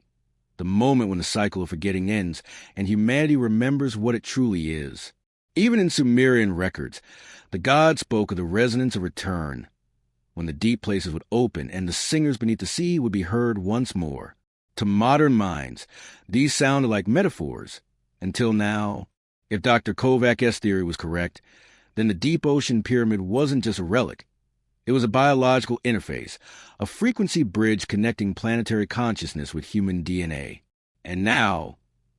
the moment when the cycle of forgetting ends and humanity remembers what it truly is. Even in Sumerian records, the gods spoke of the resonance of return, when the deep places would open and the singers beneath the sea would be heard once more. To modern minds, these sounded like metaphors, until now. If Dr. Kovac's theory was correct, then the deep ocean pyramid wasn't just a relic. It was a biological interface, a frequency bridge connecting planetary consciousness with human DNA. And now,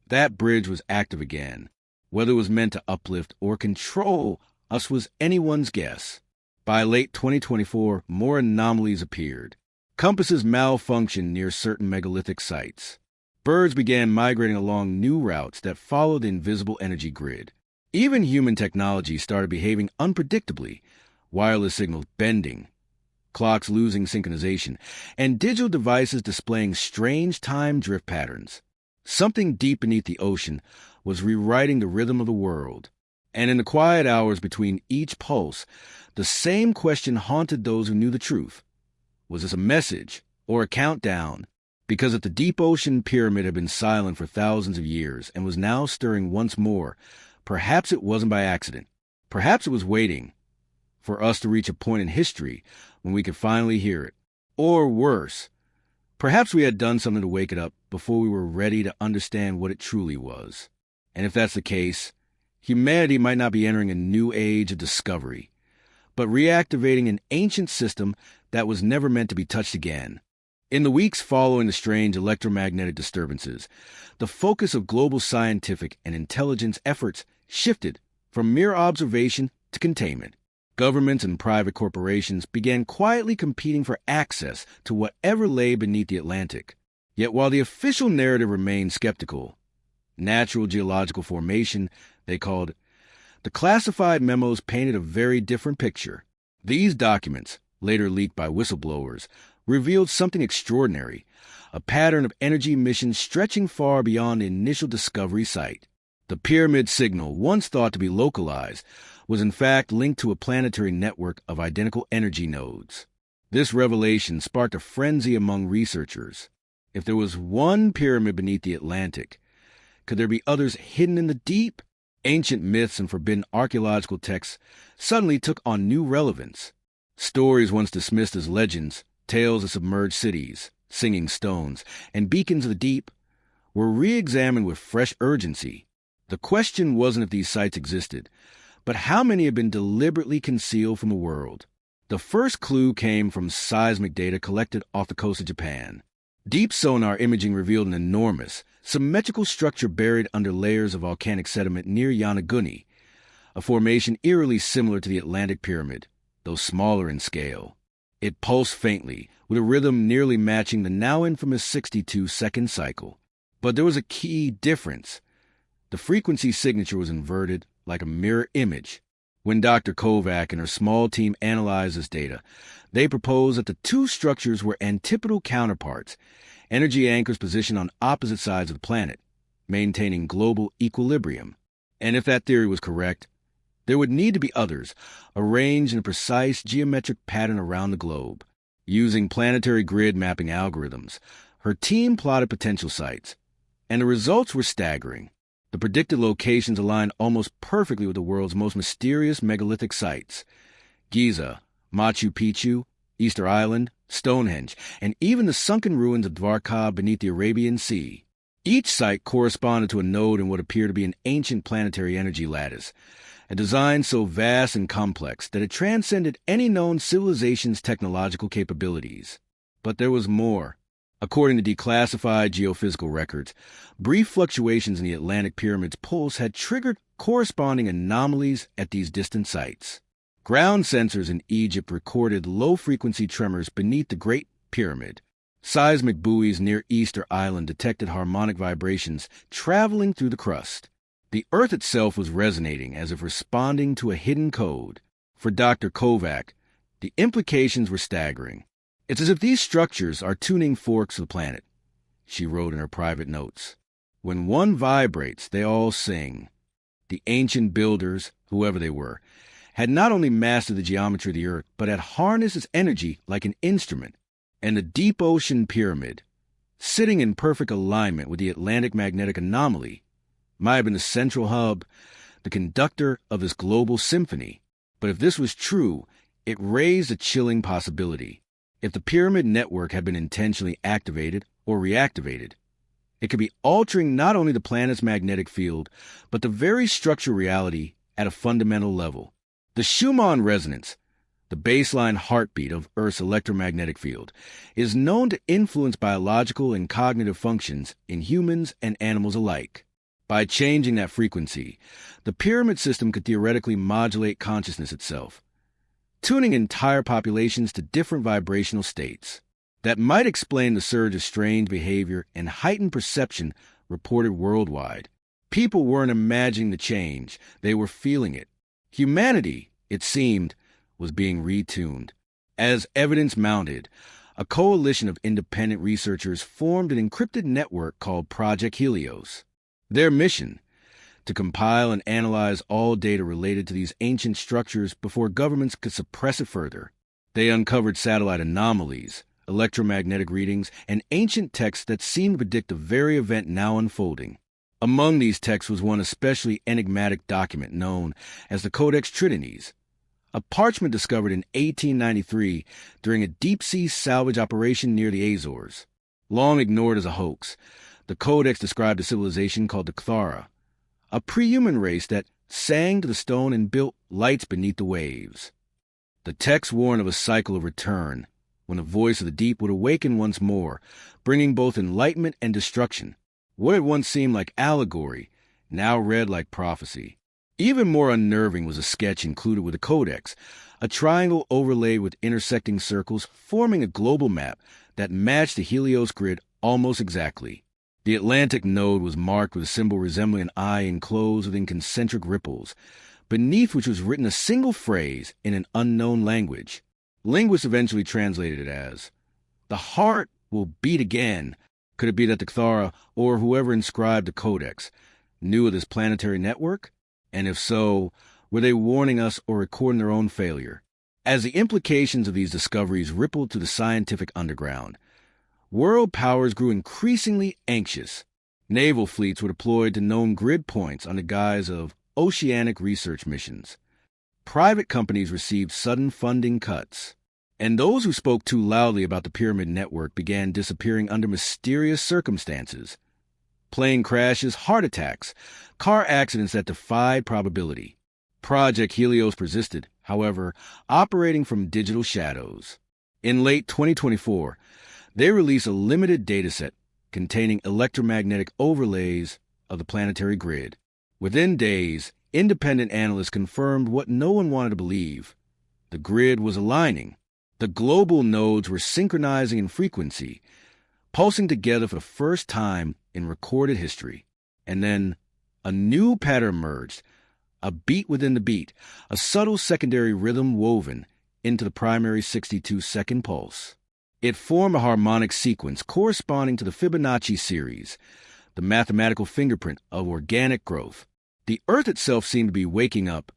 that bridge was active again. Whether it was meant to uplift or control us was anyone's guess. By late 2024, more anomalies appeared. Compasses malfunctioned near certain megalithic sites. Birds began migrating along new routes that followed the invisible energy grid. Even human technology started behaving unpredictably, wireless signals bending, clocks losing synchronization, and digital devices displaying strange time drift patterns. Something deep beneath the ocean was rewriting the rhythm of the world. And in the quiet hours between each pulse, the same question haunted those who knew the truth. Was this a message or a countdown? Because if the deep ocean pyramid had been silent for thousands of years and was now stirring once more, perhaps it wasn't by accident. Perhaps it was waiting for us to reach a point in history when we could finally hear it. Or worse, perhaps we had done something to wake it up before we were ready to understand what it truly was. And if that's the case, humanity might not be entering a new age of discovery, but reactivating an ancient system that was never meant to be touched again. In the weeks following the strange electromagnetic disturbances, the focus of global scientific and intelligence efforts shifted from mere observation to containment. Governments and private corporations began quietly competing for access to whatever lay beneath the Atlantic. Yet while the official narrative remained skeptical, natural geological formation, they called it, the classified memos painted a very different picture. These documents, later leaked by whistleblowers, revealed something extraordinary, a pattern of energy emissions stretching far beyond the initial discovery site. The pyramid signal, once thought to be localized, was in fact linked to a planetary network of identical energy nodes. This revelation sparked a frenzy among researchers. If there was one pyramid beneath the Atlantic, could there be others hidden in the deep? Ancient myths and forbidden archaeological texts suddenly took on new relevance. Stories once dismissed as legends, tales of submerged cities, singing stones, and beacons of the deep were re-examined with fresh urgency. The question wasn't if these sites existed, but how many had been deliberately concealed from the world. The first clue came from seismic data collected off the coast of Japan. Deep sonar imaging revealed an enormous, symmetrical structure buried under layers of volcanic sediment near Yonaguni, a formation eerily similar to the Atlantic Pyramid, though smaller in scale. It pulsed faintly, with a rhythm nearly matching the now infamous 62-second cycle. But there was a key difference. The frequency signature was inverted, like a mirror image. When Dr. Kovac and her small team analyzed this data, they proposed that the two structures were antipodal counterparts, energy anchors positioned on opposite sides of the planet, maintaining global equilibrium. And if that theory was correct, there would need to be others, arranged in a precise geometric pattern around the globe. Using planetary grid mapping algorithms, her team plotted potential sites, and the results were staggering. The predicted locations aligned almost perfectly with the world's most mysterious megalithic sites: Giza, Machu Picchu, Easter Island, Stonehenge, and even the sunken ruins of Dvarka beneath the Arabian Sea. Each site corresponded to a node in what appeared to be an ancient planetary energy lattice, a design so vast and complex that it transcended any known civilization's technological capabilities. But there was more. According to declassified geophysical records, brief fluctuations in the Atlantic Pyramid's pulse had triggered corresponding anomalies at these distant sites. Ground sensors in Egypt recorded low-frequency tremors beneath the Great Pyramid. Seismic buoys near Easter Island detected harmonic vibrations traveling through the crust. The Earth itself was resonating as if responding to a hidden code. For Dr. Kovac, the implications were staggering. It's as if these structures are tuning forks of the planet, she wrote in her private notes. When one vibrates, they all sing. The ancient builders, whoever they were, had not only mastered the geometry of the Earth, but had harnessed its energy like an instrument. And the deep ocean pyramid, sitting in perfect alignment with the Atlantic magnetic anomaly, might have been the central hub, the conductor of this global symphony. But if this was true, it raised a chilling possibility. If the pyramid network had been intentionally activated or reactivated, it could be altering not only the planet's magnetic field, but the very structure of reality at a fundamental level. The Schumann resonance, the baseline heartbeat of Earth's electromagnetic field, is known to influence biological and cognitive functions in humans and animals alike. By changing that frequency, the pyramid system could theoretically modulate consciousness itself, tuning entire populations to different vibrational states. That might explain the surge of strange behavior and heightened perception reported worldwide. People weren't imagining the change, they were feeling it. Humanity, it seemed, was being retuned. As evidence mounted, a coalition of independent researchers formed an encrypted network called Project Helios. Their mission: to compile and analyze all data related to these ancient structures before governments could suppress it further. They uncovered satellite anomalies, electromagnetic readings, and ancient texts that seemed to predict the very event now unfolding. Among these texts was one especially enigmatic document known as the Codex Trinities, a parchment discovered in 1893 during a deep-sea salvage operation near the Azores. Long ignored as a hoax, the Codex described a civilization called the Cthara, a pre-human race that sang to the stone and built lights beneath the waves. The text warned of a cycle of return, when the voice of the deep would awaken once more, bringing both enlightenment and destruction. What had once seemed like allegory now read like prophecy. Even more unnerving was a sketch included with the Codex, a triangle overlaid with intersecting circles forming a global map that matched the Helios grid almost exactly. The Atlantic node was marked with a symbol resembling an eye enclosed within concentric ripples, beneath which was written a single phrase in an unknown language. Linguists eventually translated it as, "The heart will beat again." Could it be that the Cthara, or whoever inscribed the Codex, knew of this planetary network? And if so, were they warning us or recording their own failure? As the implications of these discoveries rippled through the scientific underground, world powers grew increasingly anxious. Naval fleets were deployed to known grid points under guise of oceanic research missions. Private companies received sudden funding cuts, and those who spoke too loudly about the pyramid network began disappearing under mysterious circumstances. Plane crashes, heart attacks, car accidents that defied probability. Project Helios persisted, however, operating from digital shadows. In late 2024, they released a limited dataset containing electromagnetic overlays of the planetary grid. Within days, independent analysts confirmed what no one wanted to believe. The grid was aligning. The global nodes were synchronizing in frequency, pulsing together for the first time in recorded history. And then a new pattern emerged, a beat within the beat, a subtle secondary rhythm woven into the primary 62-second pulse. It formed a harmonic sequence corresponding to the Fibonacci series, the mathematical fingerprint of organic growth. The Earth itself seemed to be waking up,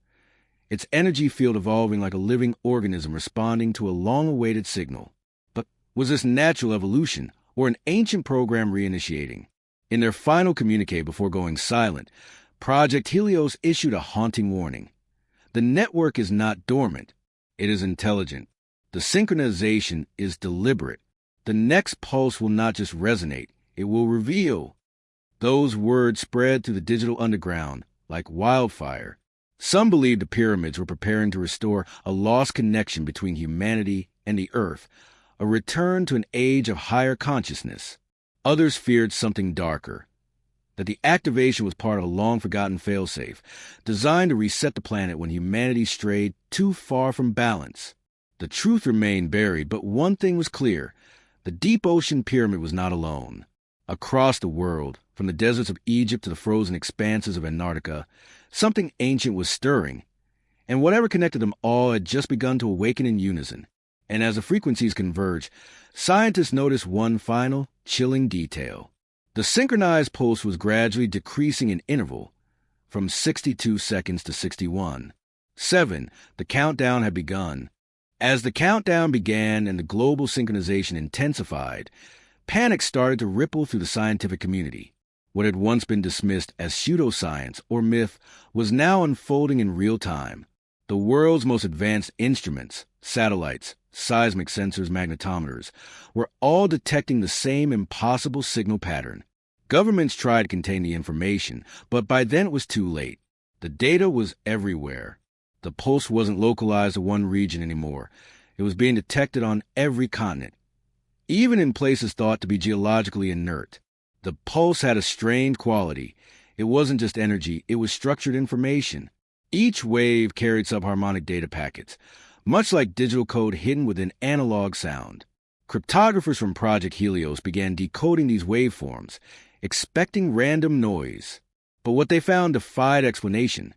its energy field evolving like a living organism responding to a long-awaited signal. But was this natural evolution or an ancient program reinitiating? In their final communique before going silent, Project Helios issued a haunting warning. The network is not dormant. It is intelligent. The synchronization is deliberate. The next pulse will not just resonate, it will reveal. Those words spread through the digital underground like wildfire. Some believed the pyramids were preparing to restore a lost connection between humanity and the earth, a return to an age of higher consciousness. Others feared something darker, that the activation was part of a long-forgotten failsafe, designed to reset the planet when humanity strayed too far from balance. The truth remained buried, but one thing was clear. The deep ocean pyramid was not alone. Across the world, from the deserts of Egypt to the frozen expanses of Antarctica, something ancient was stirring, and whatever connected them all had just begun to awaken in unison. And as the frequencies converged, scientists noticed one final, chilling detail. The synchronized pulse was gradually decreasing in interval, from 62 seconds to 61. 7. The countdown had begun. As the countdown began and the global synchronization intensified, panic started to ripple through the scientific community. What had once been dismissed as pseudoscience or myth was now unfolding in real time. The world's most advanced instruments, satellites, seismic sensors, magnetometers, were all detecting the same impossible signal pattern. Governments tried to contain the information, but by then it was too late. The data was everywhere. The pulse wasn't localized to one region anymore. It was being detected on every continent, even in places thought to be geologically inert. The pulse had a strange quality. It wasn't just energy, it was structured information. Each wave carried subharmonic data packets, much like digital code hidden within analog sound. Cryptographers from Project Helios began decoding these waveforms, expecting random noise. But what they found defied explanation.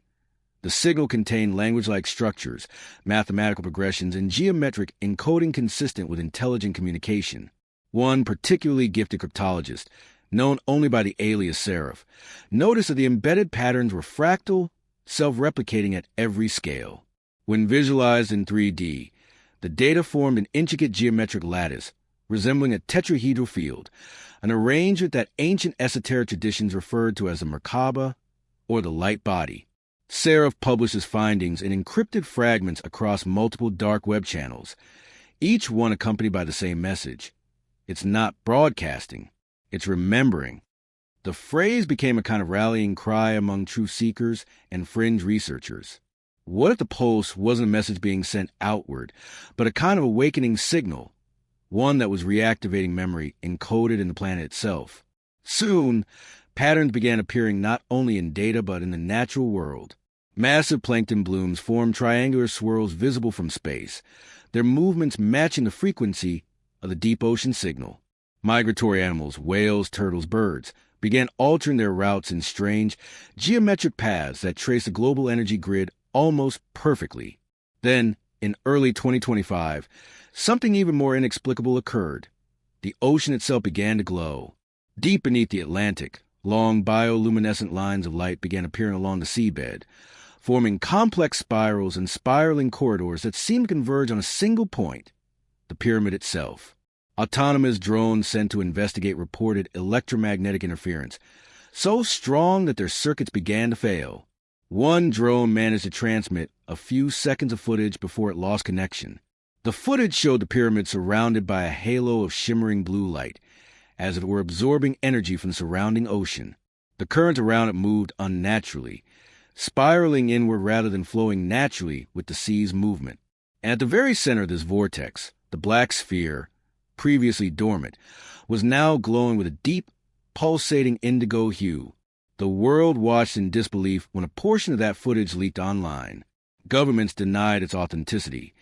The signal contained language-like structures, mathematical progressions, and geometric encoding consistent with intelligent communication. One particularly gifted cryptologist, known only by the alias Seraph, noticed that the embedded patterns were fractal, self-replicating at every scale. When visualized in 3D, the data formed an intricate geometric lattice, resembling a tetrahedral field, an arrangement that ancient esoteric traditions referred to as the Merkaba, or the light body. Seraph published his findings in encrypted fragments across multiple dark web channels, each one accompanied by the same message. It's not broadcasting, it's remembering. The phrase became a kind of rallying cry among truth seekers and fringe researchers. What if the pulse wasn't a message being sent outward, but a kind of awakening signal, one that was reactivating memory encoded in the planet itself? Soon, patterns began appearing not only in data but in the natural world. Massive plankton blooms formed triangular swirls visible from space, their movements matching the frequency of the deep ocean signal. Migratory animals, whales, turtles, birds, began altering their routes in strange, geometric paths that trace the global energy grid almost perfectly. Then, in early 2025, something even more inexplicable occurred. The ocean itself began to glow. Deep beneath the Atlantic, long bioluminescent lines of light began appearing along the seabed, forming complex spirals and spiraling corridors that seemed to converge on a single point, the pyramid itself. Autonomous drones sent to investigate reported electromagnetic interference, so strong that their circuits began to fail. One drone managed to transmit a few seconds of footage before it lost connection. The footage showed the pyramid surrounded by a halo of shimmering blue light, as if it were absorbing energy from the surrounding ocean. The current around it moved unnaturally, spiraling inward rather than flowing naturally with the sea's movement. And at the very center of this vortex, the black sphere, previously dormant, was now glowing with a deep, pulsating indigo hue. The world watched in disbelief when a portion of that footage leaked online. Governments denied its authenticity,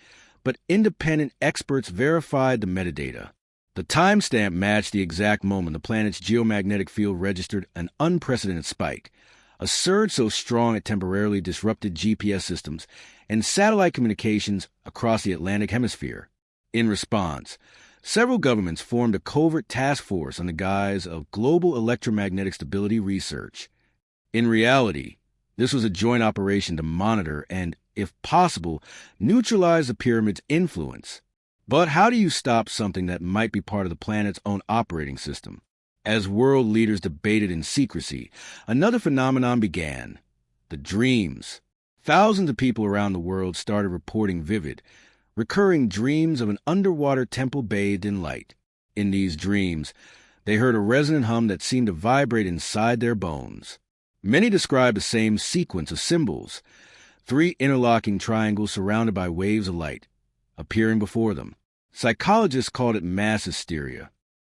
but independent experts verified the metadata. The timestamp matched the exact moment the planet's geomagnetic field registered an unprecedented spike, a surge so strong it temporarily disrupted GPS systems and satellite communications across the Atlantic Hemisphere. In response, several governments formed a covert task force under the guise of Global Electromagnetic Stability Research. In reality, this was a joint operation to monitor and, if possible, neutralize the pyramid's influence. But how do you stop something that might be part of the planet's own operating system? As world leaders debated in secrecy, another phenomenon began: the dreams. Thousands of people around the world started reporting vivid, recurring dreams of an underwater temple bathed in light. In these dreams, they heard a resonant hum that seemed to vibrate inside their bones. Many described the same sequence of symbols, 3 interlocking triangles surrounded by waves of light, appearing before them. Psychologists called it mass hysteria.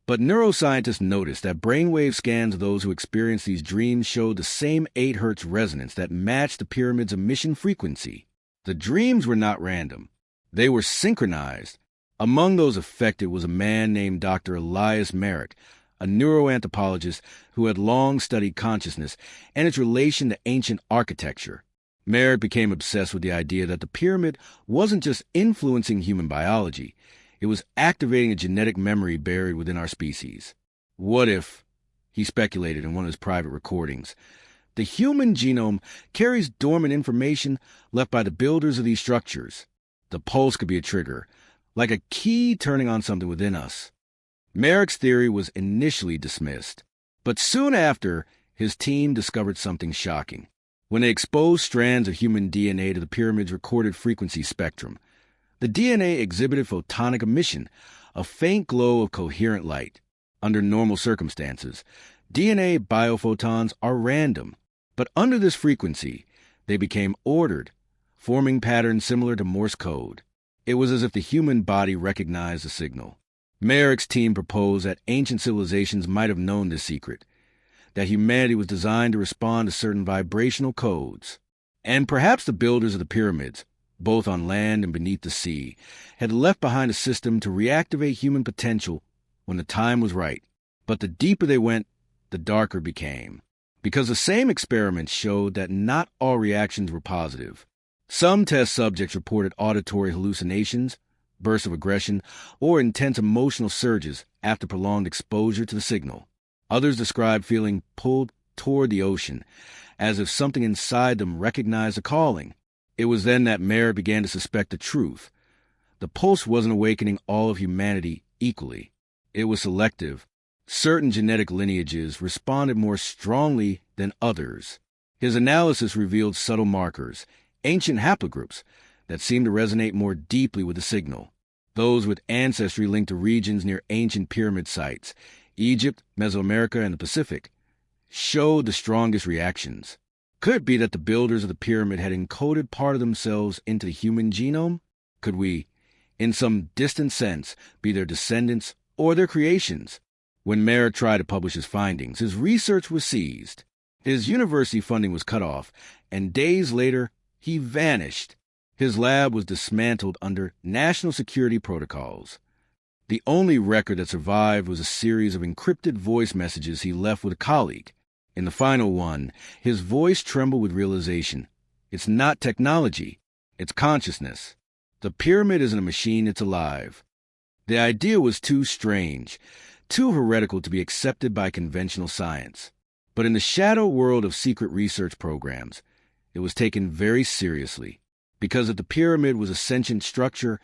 But neuroscientists noticed that brainwave scans of those who experienced these dreams showed the same 8 Hz resonance that matched the pyramid's emission frequency. The dreams were not random. They were synchronized. Among those affected was a man named Dr. Elias Merrick, a neuroanthropologist who had long studied consciousness and its relation to ancient architecture. Merrick became obsessed with the idea that the pyramid wasn't just influencing human biology, it was activating a genetic memory buried within our species. What if, he speculated in one of his private recordings, the human genome carries dormant information left by the builders of these structures? The pulse could be a trigger, like a key turning on something within us. Merrick's theory was initially dismissed, but soon after, his team discovered something shocking. When they exposed strands of human DNA to the pyramid's recorded frequency spectrum, the DNA exhibited photonic emission, a faint glow of coherent light. Under normal circumstances, DNA biophotons are random, but under this frequency, they became ordered, forming patterns similar to Morse code. It was as if the human body recognized the signal. Merrick's team proposed that ancient civilizations might have known this secret, that humanity was designed to respond to certain vibrational codes. And perhaps the builders of the pyramids, both on land and beneath the sea, had left behind a system to reactivate human potential when the time was right. But the deeper they went, the darker it became, because the same experiments showed that not all reactions were positive. Some test subjects reported auditory hallucinations, bursts of aggression, or intense emotional surges after prolonged exposure to the signal. Others described feeling pulled toward the ocean, as if something inside them recognized a calling. It was then that Mayer began to suspect the truth. The pulse wasn't awakening all of humanity equally. It was selective. Certain genetic lineages responded more strongly than others. His analysis revealed subtle markers, ancient haplogroups, that seemed to resonate more deeply with the signal. Those with ancestry linked to regions near ancient pyramid sites, Egypt, Mesoamerica, and the Pacific, showed the strongest reactions. Could it be that the builders of the pyramid had encoded part of themselves into the human genome? Could we, in some distant sense, be their descendants or their creations? When Mayer tried to publish his findings, his research was seized. His university funding was cut off, and days later, he vanished. His lab was dismantled under national security protocols. The only record that survived was a series of encrypted voice messages he left with a colleague. In the final one, his voice trembled with realization. It's not technology, it's consciousness. The pyramid isn't a machine, it's alive. The idea was too strange, too heretical to be accepted by conventional science. But in the shadow world of secret research programs, it was taken very seriously, because if the pyramid was a sentient structure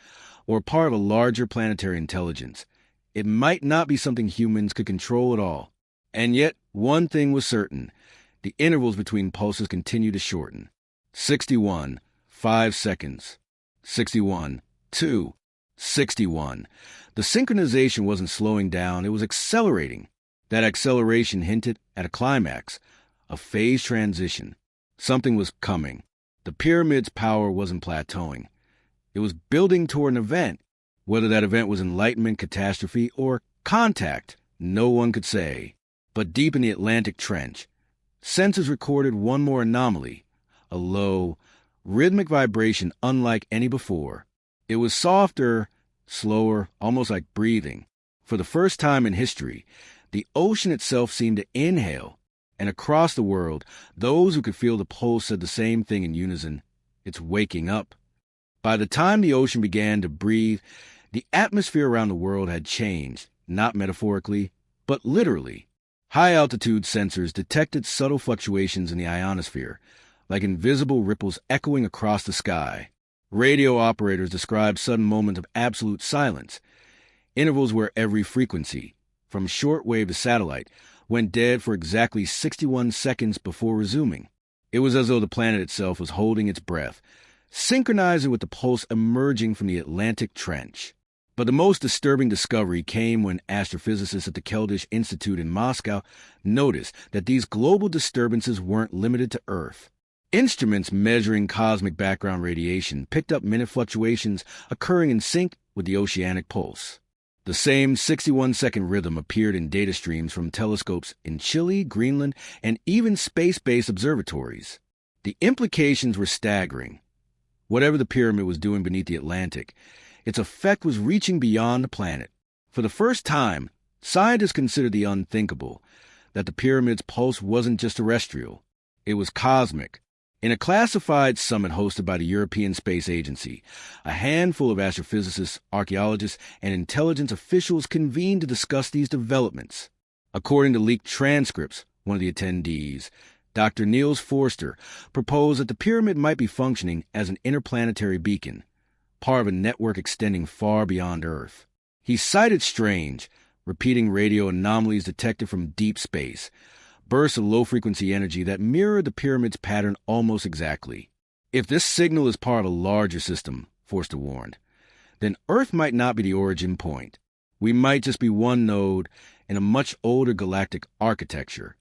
or part of a larger planetary intelligence, it might not be something humans could control at all. And yet, one thing was certain. The intervals between pulses continued to shorten. 61, 5 seconds. 61, 2, 61. The synchronization wasn't slowing down, it was accelerating. That acceleration hinted at a climax, a phase transition. Something was coming. The pyramid's power wasn't plateauing. It was building toward an event. Whether that event was enlightenment, catastrophe, or contact, no one could say. But deep in the Atlantic Trench, sensors recorded one more anomaly, a low, rhythmic vibration unlike any before. It was softer, slower, almost like breathing. For the first time in history, the ocean itself seemed to inhale, and across the world, those who could feel the pulse said the same thing in unison. It's waking up. By the time the ocean began to breathe, the atmosphere around the world had changed, not metaphorically, but literally. High-altitude sensors detected subtle fluctuations in the ionosphere, like invisible ripples echoing across the sky. Radio operators described sudden moments of absolute silence, intervals where every frequency, from shortwave to satellite, went dead for exactly 61 seconds before resuming. It was as though the planet itself was holding its breath, synchronizing with the pulse emerging from the Atlantic Trench. But the most disturbing discovery came when astrophysicists at the Keldysh Institute in Moscow noticed that these global disturbances weren't limited to Earth. Instruments measuring cosmic background radiation picked up minute fluctuations occurring in sync with the oceanic pulse. The same 61-second rhythm appeared in data streams from telescopes in Chile, Greenland, and even space-based observatories. The implications were staggering. Whatever the pyramid was doing beneath the Atlantic, its effect was reaching beyond the planet. For the first time, scientists considered the unthinkable, that the pyramid's pulse wasn't just terrestrial. It was cosmic. In a classified summit hosted by the European Space Agency, a handful of astrophysicists, archaeologists, and intelligence officials convened to discuss these developments. According to leaked transcripts, one of the attendees, Dr. Niels Forster, proposed that the pyramid might be functioning as an interplanetary beacon, part of a network extending far beyond Earth. He cited strange, repeating radio anomalies detected from deep space, bursts of low-frequency energy that mirrored the pyramid's pattern almost exactly. If this signal is part of a larger system, Forster warned, then Earth might not be the origin point. We might just be one node in a much older galactic architecture.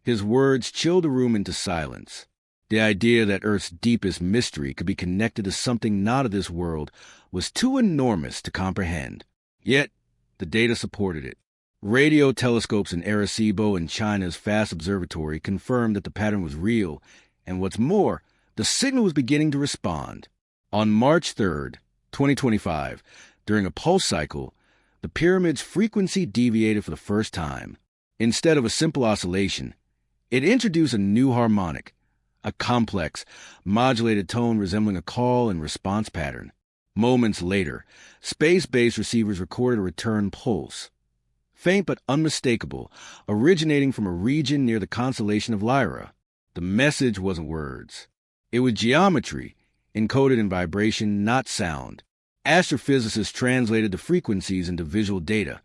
His words chilled the room into silence. The idea that Earth's deepest mystery could be connected to something not of this world was too enormous to comprehend. Yet, the data supported it. Radio telescopes in Arecibo and China's Fast Observatory confirmed that the pattern was real, and what's more, the signal was beginning to respond. On March 3rd, 2025, during a pulse cycle, the pyramid's frequency deviated for the first time. Instead of a simple oscillation, it introduced a new harmonic, a complex, modulated tone resembling a call and response pattern. Moments later, space-based receivers recorded a return pulse. faint but unmistakable, originating from a region near the constellation of Lyra. The message wasn't words. It was geometry, encoded in vibration, not sound. Astrophysicists translated the frequencies into visual data,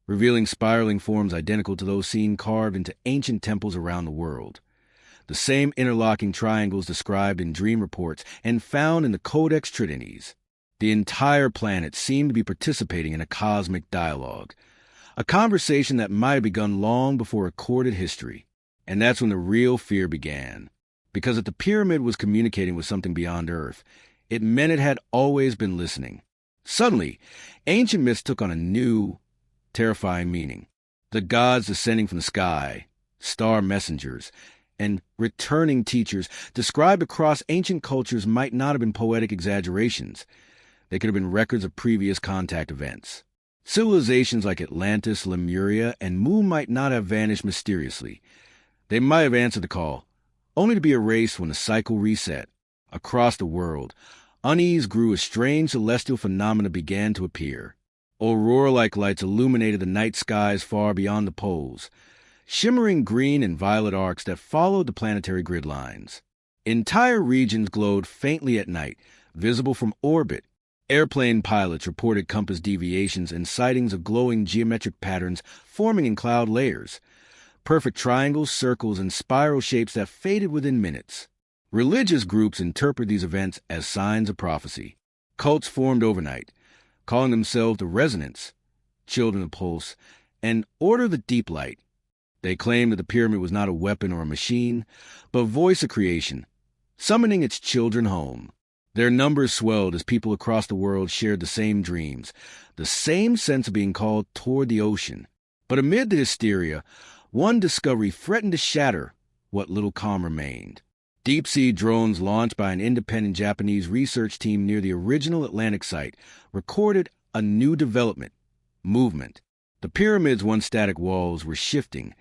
revealing spiraling forms identical to those seen carved into ancient temples around the world. The same interlocking triangles described in dream reports and found in the Codex Trinities. The entire planet seemed to be participating in a cosmic dialogue, a conversation that might have begun long before recorded history. And that's when the real fear began. Because if the pyramid was communicating with something beyond Earth, it meant it had always been listening. Suddenly, ancient myths took on a new, terrifying meaning. The gods descending from the sky, star messengers, and returning teachers described across ancient cultures might not have been poetic exaggerations. They could have been records of previous contact events. Civilizations like Atlantis, Lemuria, and Mu might not have vanished mysteriously. They might have answered the call, only to be erased when the cycle reset. Across the world, unease grew as strange celestial phenomena began to appear. Aurora-like lights illuminated the night skies far beyond the poles, shimmering green and violet arcs that followed the planetary grid lines. Entire regions glowed faintly at night, visible from orbit. Airplane pilots reported compass deviations and sightings of glowing geometric patterns forming in cloud layers, perfect triangles, circles, and spiral shapes that faded within minutes. Religious groups interpret these events as signs of prophecy. Cults formed overnight, calling themselves the Resonance, Children of Pulse, and Order of the Deep Light. They claimed that the pyramid was not a weapon or a machine, but a voice of creation, summoning its children home. Their numbers swelled as people across the world shared the same dreams, the same sense of being called toward the ocean. But amid the hysteria, one discovery threatened to shatter what little calm remained. Deep-sea drones launched by an independent Japanese research team near the original Atlantic site recorded a new movement. The pyramid's once static walls were shifting,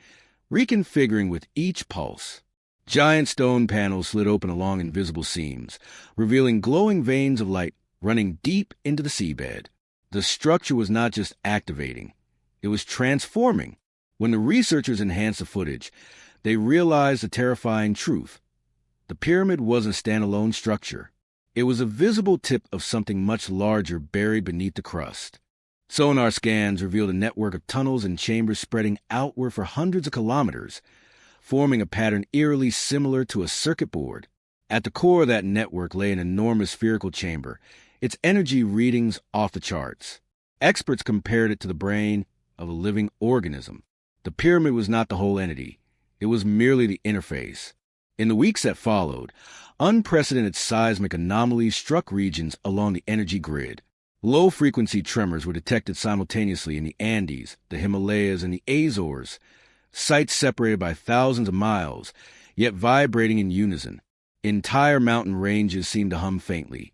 reconfiguring with each pulse. Giant stone panels slid open along invisible seams, revealing glowing veins of light running deep into the seabed. The structure was not just activating, it was transforming. When the researchers enhanced the footage, they realized the terrifying truth. The pyramid wasn't a standalone structure. It was a visible tip of something much larger buried beneath the crust. Sonar scans revealed a network of tunnels and chambers spreading outward for hundreds of kilometers, forming a pattern eerily similar to a circuit board. At the core of that network lay an enormous spherical chamber, its energy readings off the charts. Experts compared it to the brain of a living organism. The pyramid was not the whole entity. It was merely the interface. In the weeks that followed, unprecedented seismic anomalies struck regions along the energy grid. Low-frequency tremors were detected simultaneously in the Andes, the Himalayas, and the Azores, sites separated by thousands of miles, yet vibrating in unison. Entire mountain ranges seemed to hum faintly,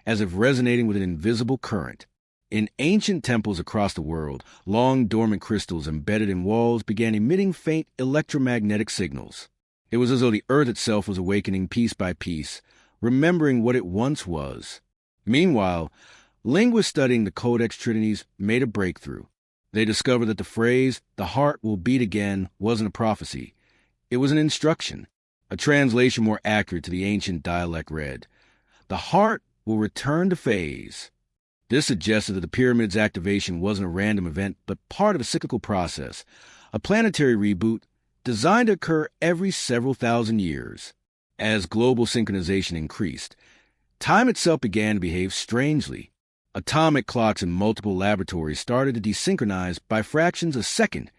as if resonating with an invisible current. In ancient temples across the world, long dormant crystals embedded in walls began emitting faint electromagnetic signals. It was as though the earth itself was awakening piece by piece, remembering what it once was. Meanwhile, linguists studying the Codex Trinities made a breakthrough. They discovered that the phrase, "the heart will beat again," wasn't a prophecy. It was an instruction. A translation more accurate to the ancient dialect read, "The heart will return to phase." This suggested that the pyramid's activation wasn't a random event, but part of a cyclical process, a planetary reboot designed to occur every several thousand years. As global synchronization increased, time itself began to behave strangely. Atomic clocks in multiple laboratories started to desynchronize by fractions a second,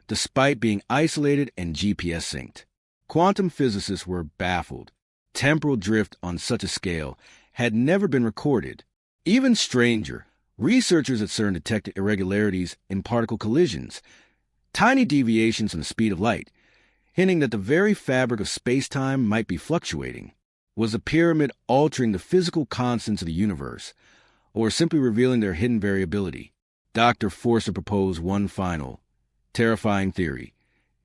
despite being isolated and GPS synced. Quantum physicists were baffled. Temporal drift on such a scale had never been recorded. Even stranger, researchers at CERN detected irregularities in particle collisions, tiny deviations in the speed of light, hinting that the very fabric of space-time might be fluctuating. Was the pyramid altering the physical constants of the universe, or simply revealing their hidden variability? Dr. Forster proposed one final, terrifying theory.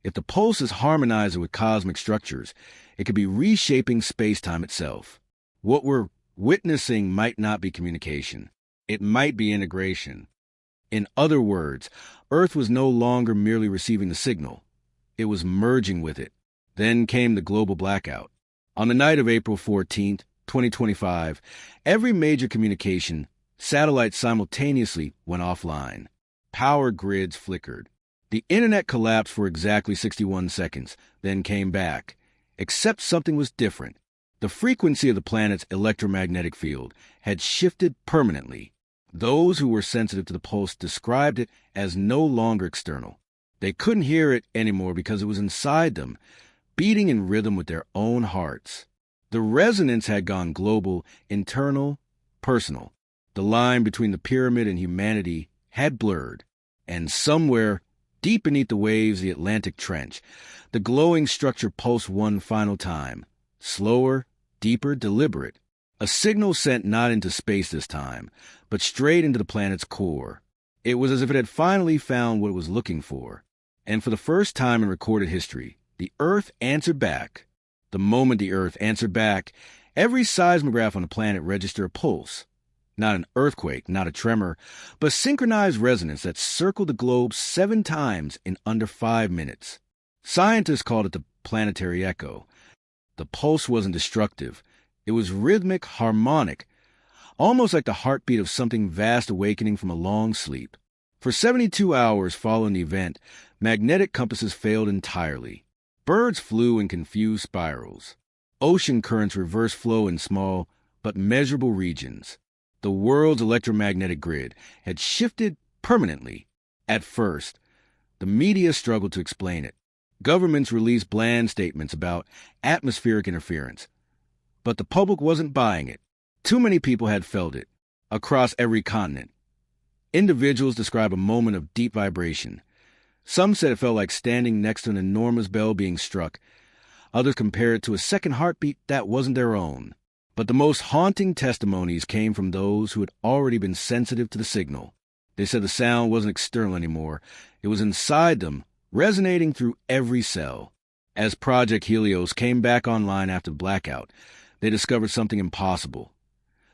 If the pulse is harmonizing with cosmic structures, it could be reshaping space-time itself. What we're witnessing might not be communication. It might be integration. In other words, Earth was no longer merely receiving the signal. It was merging with it. Then came the global blackout. On the night of April 14th, 2025, every major communication satellite simultaneously went offline. Power grids flickered. The internet collapsed for exactly 61 seconds, then came back. Except something was different. The frequency of the planet's electromagnetic field had shifted permanently. Those who were sensitive to the pulse described it as no longer external. They couldn't hear it anymore because it was inside them, beating in rhythm with their own hearts. The resonance had gone global, internal, personal. The line between the pyramid and humanity had blurred, and somewhere, deep beneath the waves of the Atlantic Trench, the glowing structure pulsed one final time. Slower, deeper, deliberate. A signal sent not into space this time, but straight into the planet's core. It was as if it had finally found what it was looking for. And for the first time in recorded history, the Earth answered back. The moment the Earth answered back, every seismograph on the planet registered a pulse. Not an earthquake, not a tremor, but synchronized resonance that circled the globe 7 times in under 5 minutes. Scientists called it the planetary echo. The pulse wasn't destructive. It was rhythmic, harmonic, almost like the heartbeat of something vast awakening from a long sleep. For 72 hours following the event, magnetic compasses failed entirely. Birds flew in confused spirals. Ocean currents reversed flow in small but measurable regions. The world's electromagnetic grid had shifted permanently. At first, the media struggled to explain it. Governments released bland statements about atmospheric interference. But the public wasn't buying it. Too many people had felt it, across every continent. Individuals describe a moment of deep vibration. Some said it felt like standing next to an enormous bell being struck. Others compared it to a second heartbeat that wasn't their own. But the most haunting testimonies came from those who had already been sensitive to the signal. They said the sound wasn't external anymore. It was inside them, resonating through every cell. As Project Helios came back online after the blackout, they discovered something impossible.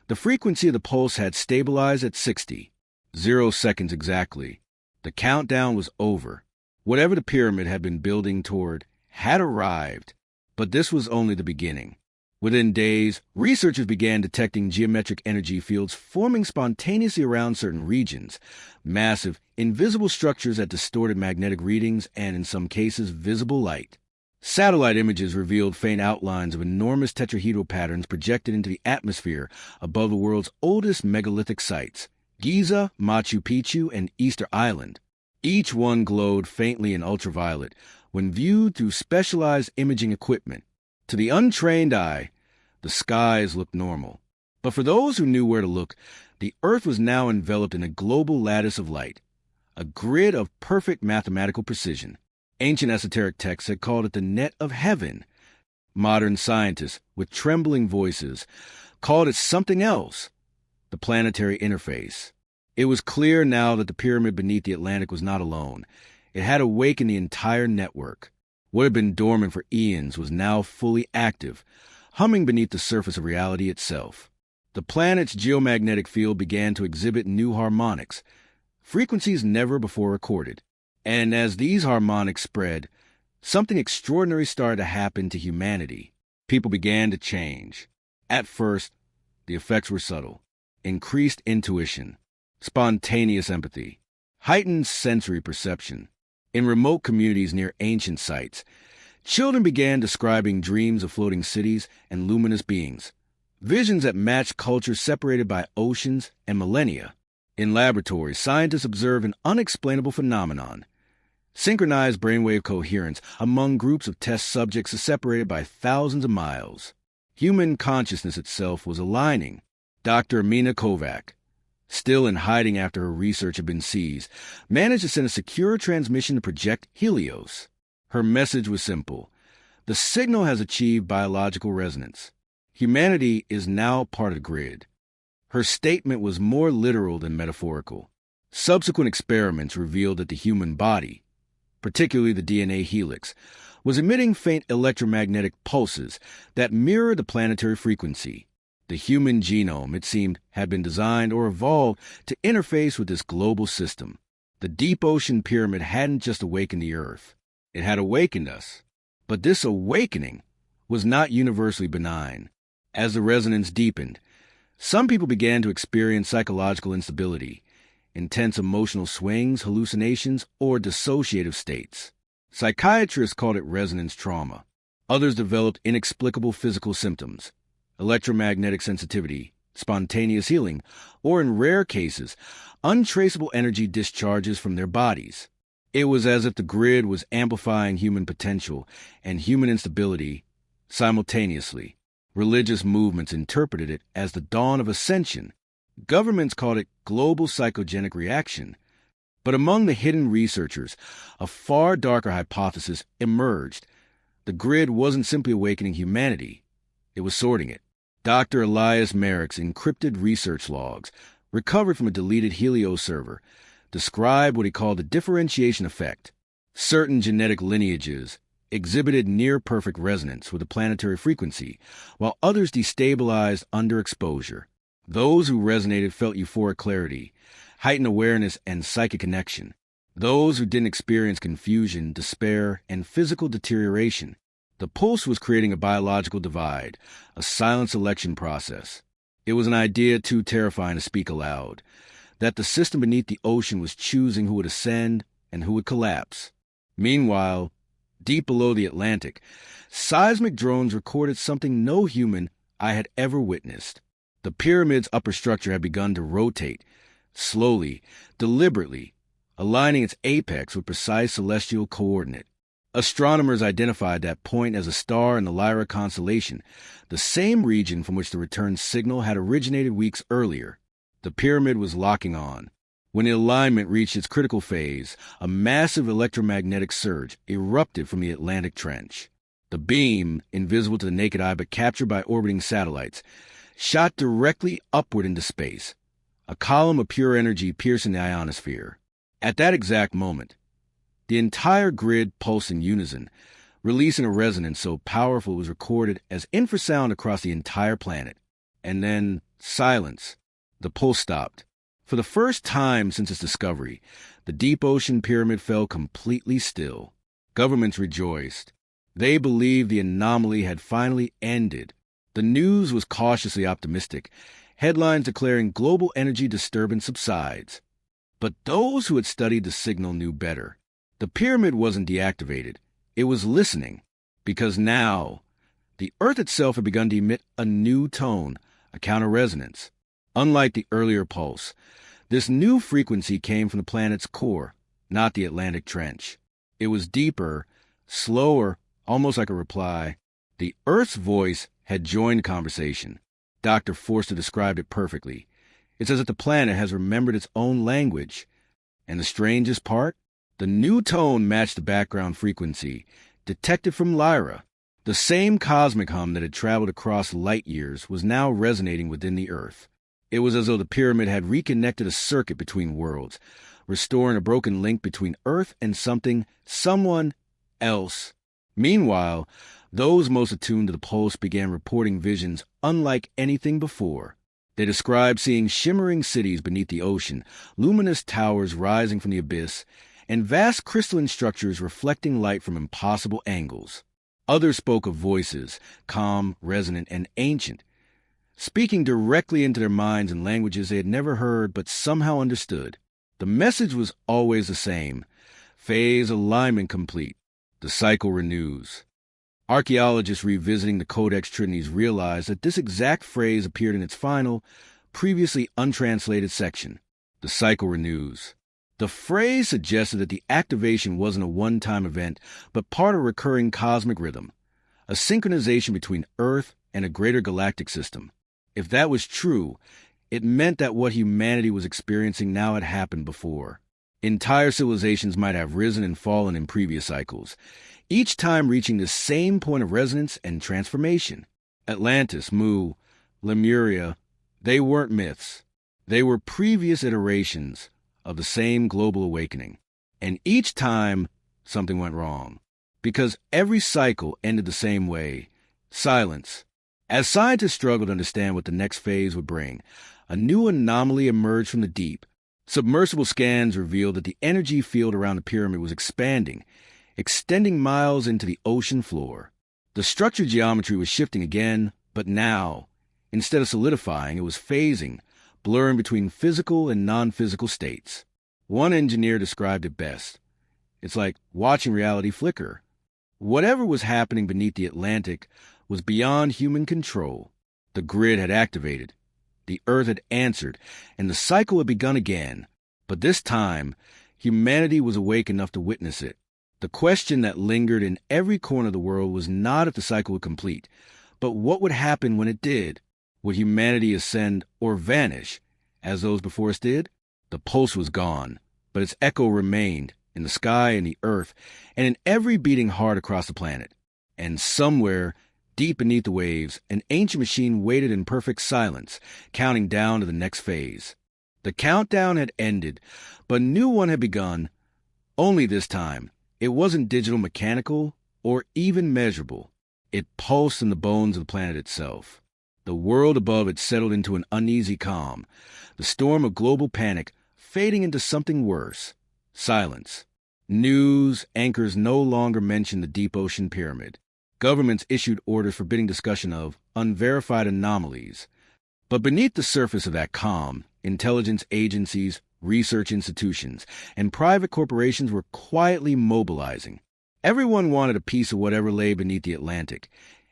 The frequency of the pulse had stabilized at 60, 0 seconds exactly. The countdown was over. Whatever the pyramid had been building toward had arrived. But this was only the beginning. Within days, researchers began detecting geometric energy fields forming spontaneously around certain regions, massive, invisible structures that distorted magnetic readings and, in some cases, visible light. Satellite images revealed faint outlines of enormous tetrahedral patterns projected into the atmosphere above the world's oldest megalithic sites, Giza, Machu Picchu, and Easter Island. Each one glowed faintly in ultraviolet when viewed through specialized imaging equipment. To the untrained eye, the skies looked normal. But for those who knew where to look, the Earth was now enveloped in a global lattice of light, a grid of perfect mathematical precision. Ancient esoteric texts had called it the net of heaven. Modern scientists, with trembling voices, called it something else, the planetary interface. It was clear now that the pyramid beneath the Atlantic was not alone. It had awakened the entire network. What had been dormant for eons was now fully active, humming beneath the surface of reality itself. The planet's geomagnetic field began to exhibit new harmonics, frequencies never before recorded. And as these harmonics spread, something extraordinary started to happen to humanity. People began to change. At first, the effects were subtle. Increased intuition, spontaneous empathy, heightened sensory perception. In remote communities near ancient sites, children began describing dreams of floating cities and luminous beings, visions that matched cultures separated by oceans and millennia. In laboratories, scientists observed an unexplainable phenomenon: synchronized brainwave coherence among groups of test subjects separated by thousands of miles. Human consciousness itself was aligning. Dr. Amina Kovac, still in hiding after her research had been seized, managed to send a secure transmission to Project Helios. Her message was simple: the signal has achieved biological resonance. Humanity is now part of the grid. Her statement was more literal than metaphorical. Subsequent experiments revealed that the human body, particularly the DNA helix, was emitting faint electromagnetic pulses that mirrored the planetary frequency. The human genome, it seemed, had been designed or evolved to interface with this global system. The deep ocean pyramid hadn't just awakened the Earth. It had awakened us. But this awakening was not universally benign. As the resonance deepened, some people began to experience psychological instability, intense emotional swings, hallucinations, or dissociative states. Psychiatrists called it resonance trauma. Others developed inexplicable physical symptoms, electromagnetic sensitivity, spontaneous healing, or in rare cases, untraceable energy discharges from their bodies. It was as if the grid was amplifying human potential and human instability simultaneously. Religious movements interpreted it as the dawn of ascension. Governments called it global psychogenic reaction. But among the hidden researchers, a far darker hypothesis emerged. The grid wasn't simply awakening humanity, it was sorting it. Dr. Elias Merrick's encrypted research logs, recovered from a deleted Helios server, described what he called the differentiation effect. Certain genetic lineages exhibited near-perfect resonance with a planetary frequency, while others destabilized under exposure. Those who resonated felt euphoric clarity, heightened awareness, and psychic connection. Those who didn't experience confusion, despair, and physical deterioration. The pulse was creating a biological divide, a silent selection process. It was an idea too terrifying to speak aloud, that the system beneath the ocean was choosing who would ascend and who would collapse. Meanwhile, deep below the Atlantic, seismic drones recorded something no human eye had ever witnessed. The pyramid's upper structure had begun to rotate, slowly, deliberately, aligning its apex with precise celestial coordinate. Astronomers identified that point as a star in the Lyra constellation, the same region from which the return signal had originated weeks earlier. The pyramid was locking on. When the alignment reached its critical phase, a massive electromagnetic surge erupted from the Atlantic Trench. The beam, invisible to the naked eye but captured by orbiting satellites, shot directly upward into space, a column of pure energy piercing the ionosphere. At that exact moment, the entire grid pulsed in unison, releasing a resonance so powerful it was recorded as infrasound across the entire planet. And then, silence. The pulse stopped. For the first time since its discovery, the deep ocean pyramid fell completely still. Governments rejoiced. They believed the anomaly had finally ended. The news was cautiously optimistic, headlines declaring global energy disturbance subsides. But those who had studied the signal knew better. The pyramid wasn't deactivated. It was listening, because now the Earth itself had begun to emit a new tone, a counter-resonance. Unlike the earlier pulse, this new frequency came from the planet's core, not the Atlantic Trench. It was deeper, slower, almost like a reply. The Earth's voice had joined the conversation. Dr. Forster described it perfectly. It's as if the planet has remembered its own language. And the strangest part? The new tone matched the background frequency, detected from Lyra. The same cosmic hum that had traveled across light years was now resonating within the Earth. It was as though the pyramid had reconnected a circuit between worlds, restoring a broken link between Earth and someone else. Meanwhile, those most attuned to the pulse began reporting visions unlike anything before. They described seeing shimmering cities beneath the ocean, luminous towers rising from the abyss, and vast crystalline structures reflecting light from impossible angles. Others spoke of voices, calm, resonant, and ancient, speaking directly into their minds in languages they had never heard but somehow understood. The message was always the same: phase alignment complete. The cycle renews. Archaeologists revisiting the Codex Trinities realized that this exact phrase appeared in its final, previously untranslated section. The cycle renews. The phrase suggested that the activation wasn't a one-time event, but part of a recurring cosmic rhythm, a synchronization between Earth and a greater galactic system. If that was true, it meant that what humanity was experiencing now had happened before. Entire civilizations might have risen and fallen in previous cycles, each time reaching the same point of resonance and transformation. Atlantis, Mu, Lemuria, they weren't myths. They were previous iterations of the same global awakening. And each time, something went wrong. Because every cycle ended the same way: silence, As scientists struggled to understand what the next phase would bring, a new anomaly emerged from the deep. Submersible scans revealed that the energy field around the pyramid was expanding, extending miles into the ocean floor. The structure geometry was shifting again, but now, instead of solidifying, it was phasing, blurring between physical and non-physical states. One engineer described it best. It's like watching reality flicker. Whatever was happening beneath the Atlantic was beyond human control. The grid had activated. The Earth had answered, and the cycle had begun again. But this time, humanity was awake enough to witness it. The question that lingered in every corner of the world was not if the cycle would complete, but what would happen when it did. Would humanity ascend or vanish, as those before us did? The pulse was gone, but its echo remained in the sky and the earth, and in every beating heart across the planet. And somewhere, deep beneath the waves, an ancient machine waited in perfect silence, counting down to the next phase. The countdown had ended, but a new one had begun. Only this time, it wasn't digital, mechanical, or even measurable. It pulsed in the bones of the planet itself. The world above had settled into an uneasy calm, the storm of global panic fading into something worse. Silence. News anchors no longer mentioned the deep ocean pyramid. Governments issued orders forbidding discussion of unverified anomalies. But beneath the surface of that calm, intelligence agencies, research institutions, and private corporations were quietly mobilizing. Everyone wanted a piece of whatever lay beneath the Atlantic,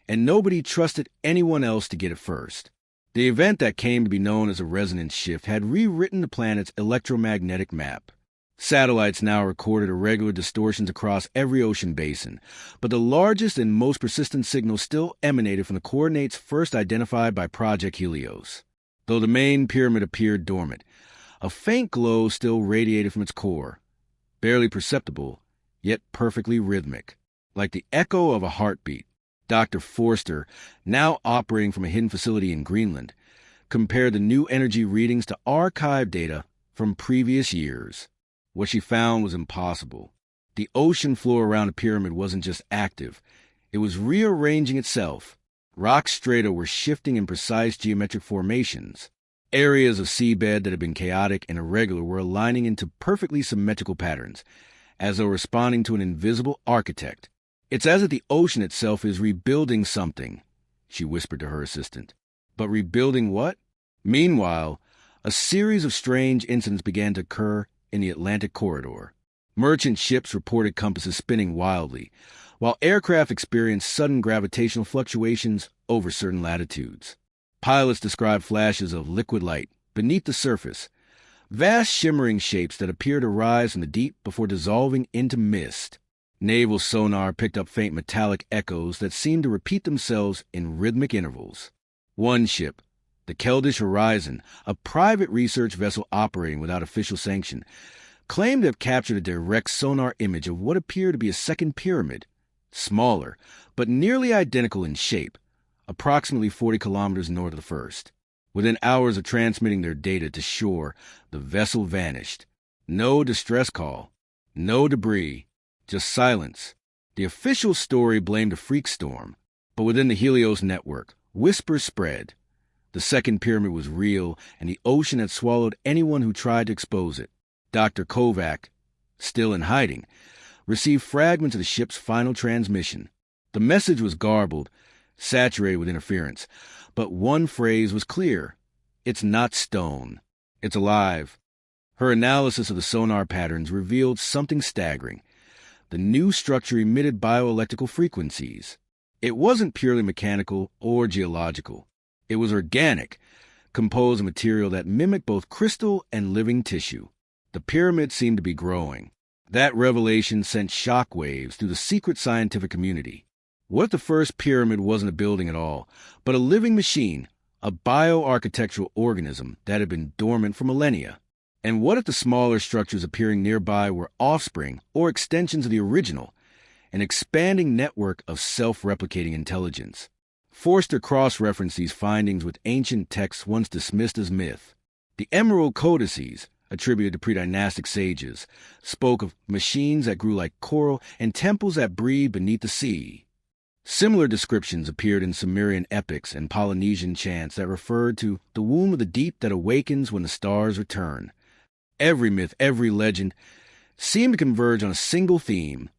and nobody trusted anyone else to get it first. The event that came to be known as a resonance shift had rewritten the planet's electromagnetic map. Satellites now recorded irregular distortions across every ocean basin, but the largest and most persistent signal still emanated from the coordinates first identified by Project Helios. Though the main pyramid appeared dormant, a faint glow still radiated from its core, barely perceptible, yet perfectly rhythmic, like the echo of a heartbeat. Dr. Forster, now operating from a hidden facility in Greenland, compared the new energy readings to archive data from previous years. What she found was impossible. The ocean floor around the pyramid wasn't just active. It was rearranging itself. Rock strata were shifting in precise geometric formations. Areas of seabed that had been chaotic and irregular were aligning into perfectly symmetrical patterns, as though responding to an invisible architect. "It's as if the ocean itself is rebuilding something," she whispered to her assistant. But rebuilding what? Meanwhile, a series of strange incidents began to occur in the Atlantic corridor. Merchant ships reported compasses spinning wildly, while aircraft experienced sudden gravitational fluctuations over certain latitudes. Pilots described flashes of liquid light beneath the surface, vast shimmering shapes that appeared to rise from the deep before dissolving into mist. Naval sonar picked up faint metallic echoes that seemed to repeat themselves in rhythmic intervals. One ship, the Keldysh Horizon, a private research vessel operating without official sanction, claimed to have captured a direct sonar image of what appeared to be a second pyramid, smaller, but nearly identical in shape, approximately 40 kilometers north of the first. Within hours of transmitting their data to shore, the vessel vanished. No distress call, no debris, just silence. The official story blamed a freak storm, but within the Helios network, whispers spread. The second pyramid was real, and the ocean had swallowed anyone who tried to expose it. Dr. Kovac, still in hiding, received fragments of the ship's final transmission. The message was garbled, saturated with interference, but one phrase was clear. "It's not stone. It's alive." Her analysis of the sonar patterns revealed something staggering. The new structure emitted bioelectrical frequencies. It wasn't purely mechanical or geological. It was organic, composed of material that mimicked both crystal and living tissue. The pyramid seemed to be growing. That revelation sent shockwaves through the secret scientific community. What if the first pyramid wasn't a building at all, but a living machine, a bioarchitectural organism that had been dormant for millennia? And what if the smaller structures appearing nearby were offspring or extensions of the original, an expanding network of self-replicating intelligence? Forster cross-referenced these findings with ancient texts once dismissed as myth. The Emerald Codices, attributed to pre-dynastic sages, spoke of machines that grew like coral and temples that breathed beneath the sea. Similar descriptions appeared in Sumerian epics and Polynesian chants that referred to the womb of the deep that awakens when the stars return. Every myth, every legend seemed to converge on a single theme.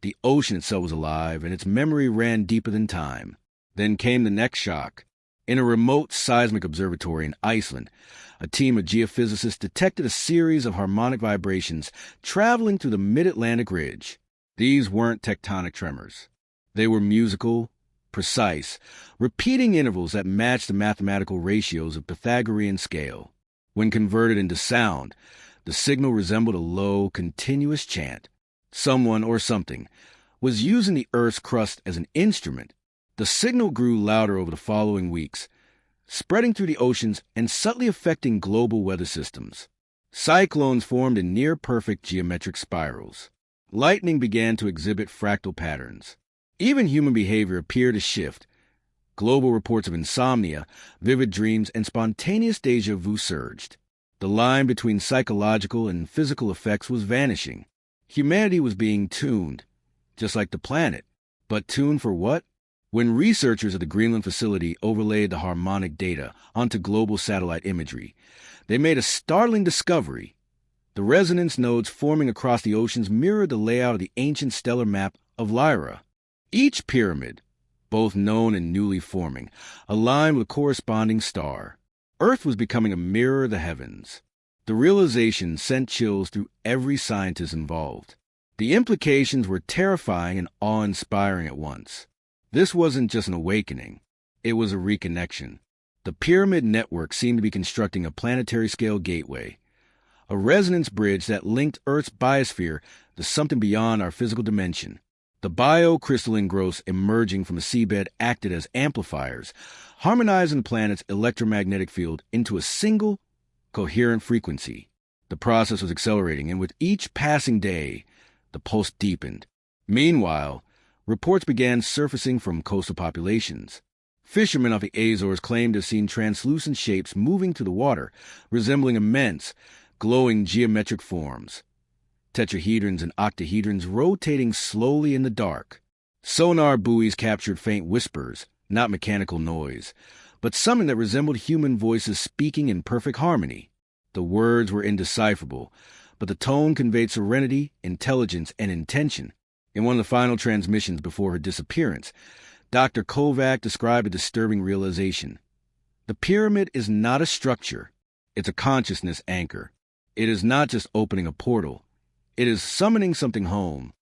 The ocean itself was alive, and its memory ran deeper than time. Then came the next shock. In a remote seismic observatory in Iceland, a team of geophysicists detected a series of harmonic vibrations traveling through the mid-Atlantic ridge. These weren't tectonic tremors. They were musical, precise, repeating intervals that matched the mathematical ratios of Pythagorean scale. When converted into sound, the signal resembled a low, continuous chant. Someone or something was using the Earth's crust as an instrument. The signal grew louder over the following weeks, spreading through the oceans and subtly affecting global weather systems. Cyclones formed in near-perfect geometric spirals. Lightning began to exhibit fractal patterns. Even human behavior appeared to shift. Global reports of insomnia, vivid dreams, and spontaneous déjà vu surged. The line between psychological and physical effects was vanishing. Humanity was being tuned, just like the planet. But tuned for what? When researchers at the Greenland facility overlaid the harmonic data onto global satellite imagery, they made a startling discovery. The resonance nodes forming across the oceans mirrored the layout of the ancient stellar map of Lyra. Each pyramid, both known and newly forming, aligned with a corresponding star. Earth was becoming a mirror of the heavens. The realization sent chills through every scientist involved. The implications were terrifying and awe-inspiring at once. This wasn't just an awakening. It was a reconnection. The pyramid network seemed to be constructing a planetary-scale gateway, a resonance bridge that linked Earth's biosphere to something beyond our physical dimension. The biocrystalline growths emerging from the seabed acted as amplifiers, harmonizing the planet's electromagnetic field into a single, coherent frequency. The process was accelerating, and with each passing day, the pulse deepened. Meanwhile, reports began surfacing from coastal populations. Fishermen off the Azores claimed to have seen translucent shapes moving through the water, resembling immense, glowing geometric forms. Tetrahedrons and octahedrons rotating slowly in the dark. Sonar buoys captured faint whispers, not mechanical noise, but something that resembled human voices speaking in perfect harmony. The words were indecipherable, but the tone conveyed serenity, intelligence, and intention. In one of the final transmissions before her disappearance, Dr. Kovac described a disturbing realization. The pyramid is not a structure. It's a consciousness anchor. It is not just opening a portal. It is summoning something home.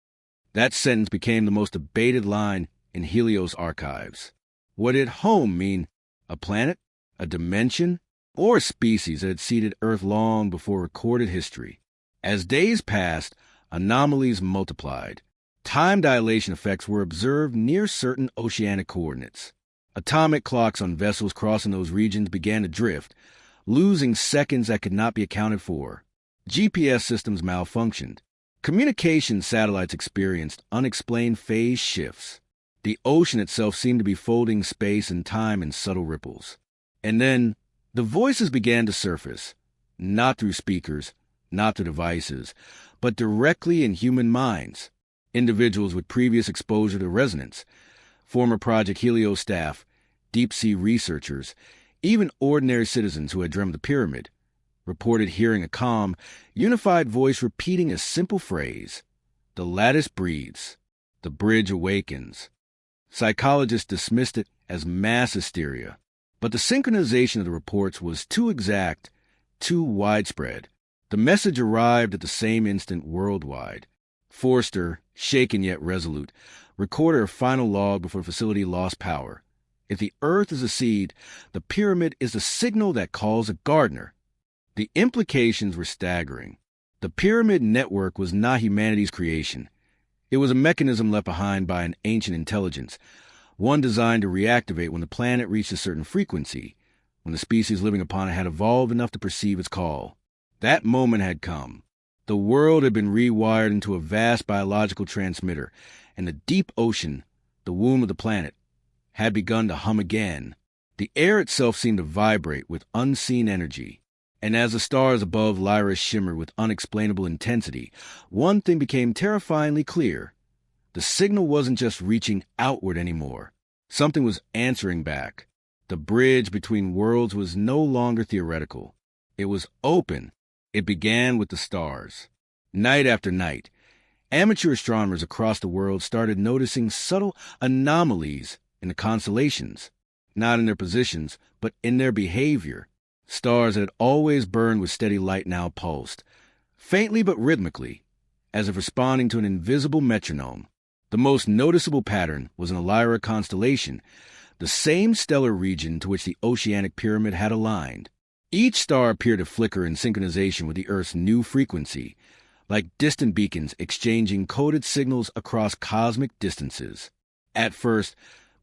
That sentence became the most debated line in Helios archives. What did home mean? A planet? A dimension? Or a species that had seeded Earth long before recorded history? As days passed, anomalies multiplied. Time dilation effects were observed near certain oceanic coordinates. Atomic clocks on vessels crossing those regions began to drift, losing seconds that could not be accounted for. GPS systems malfunctioned. Communication satellites experienced unexplained phase shifts. The ocean itself seemed to be folding space and time in subtle ripples. And then, the voices began to surface, not through speakers, not through devices, but directly in human minds. Individuals with previous exposure to resonance, former Project Helios staff, deep-sea researchers, even ordinary citizens who had dreamed the pyramid, reported hearing a calm, unified voice repeating a simple phrase: "The lattice breathes. The bridge awakens." Psychologists dismissed it as mass hysteria, but the synchronization of the reports was too exact, too widespread. The message arrived at the same instant worldwide. Forster, shaken yet resolute, recorded her final log before the facility lost power. If the Earth is a seed, the pyramid is the signal that calls a gardener. The implications were staggering. The pyramid network was not humanity's creation. It was a mechanism left behind by an ancient intelligence, one designed to reactivate when the planet reached a certain frequency, when the species living upon it had evolved enough to perceive its call. That moment had come. The world had been rewired into a vast biological transmitter, and the deep ocean, the womb of the planet, had begun to hum again. The air itself seemed to vibrate with unseen energy. And as the stars above Lyra shimmered with unexplainable intensity, one thing became terrifyingly clear. The The signal wasn't just reaching outward anymore. Something was answering back. The bridge between worlds was no longer theoretical. It was open. It began with the stars. Night after night, amateur astronomers across the world started noticing subtle anomalies in the constellations, not in their positions, but in their behavior. Stars that had always burned with steady light now pulsed, faintly but rhythmically, as if responding to an invisible metronome. The most noticeable pattern was in the Lyra constellation, the same stellar region to which the oceanic pyramid had aligned. Each star appeared to flicker in synchronization with the Earth's new frequency, like distant beacons exchanging coded signals across cosmic distances. At first,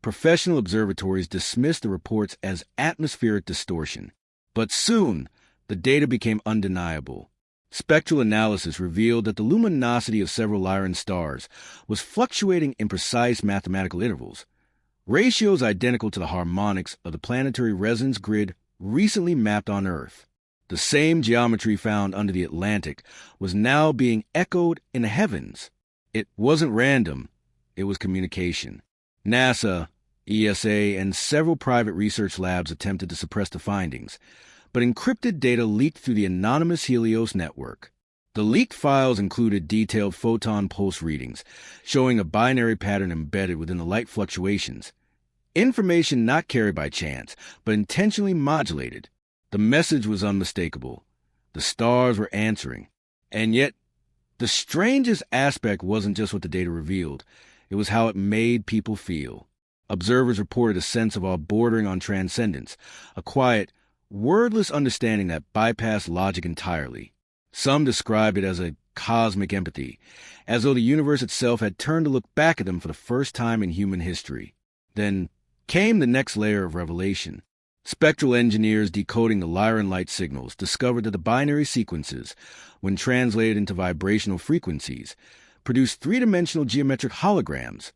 professional observatories dismissed the reports as atmospheric distortion. But soon, the data became undeniable. Spectral analysis revealed that the luminosity of several Lyran stars was fluctuating in precise mathematical intervals, ratios identical to the harmonics of the planetary resonance grid recently mapped on Earth. The same geometry found under the Atlantic was now being echoed in the heavens. It wasn't random, it was communication. NASA, ESA, and several private research labs attempted to suppress the findings, but encrypted data leaked through the anonymous Helios network. The leaked files included detailed photon pulse readings, showing a binary pattern embedded within the light fluctuations. Information not carried by chance, but intentionally modulated. The message was unmistakable. The stars were answering. And yet, the strangest aspect wasn't just what the data revealed. It was how it made people feel. Observers reported a sense of awe bordering on transcendence, a quiet, wordless understanding that bypassed logic entirely. Some described it as a cosmic empathy, as though the universe itself had turned to look back at them for the first time in human history. Then came the next layer of revelation. Spectral engineers decoding the Lyran light signals discovered that the binary sequences, when translated into vibrational frequencies, produced three-dimensional geometric holograms,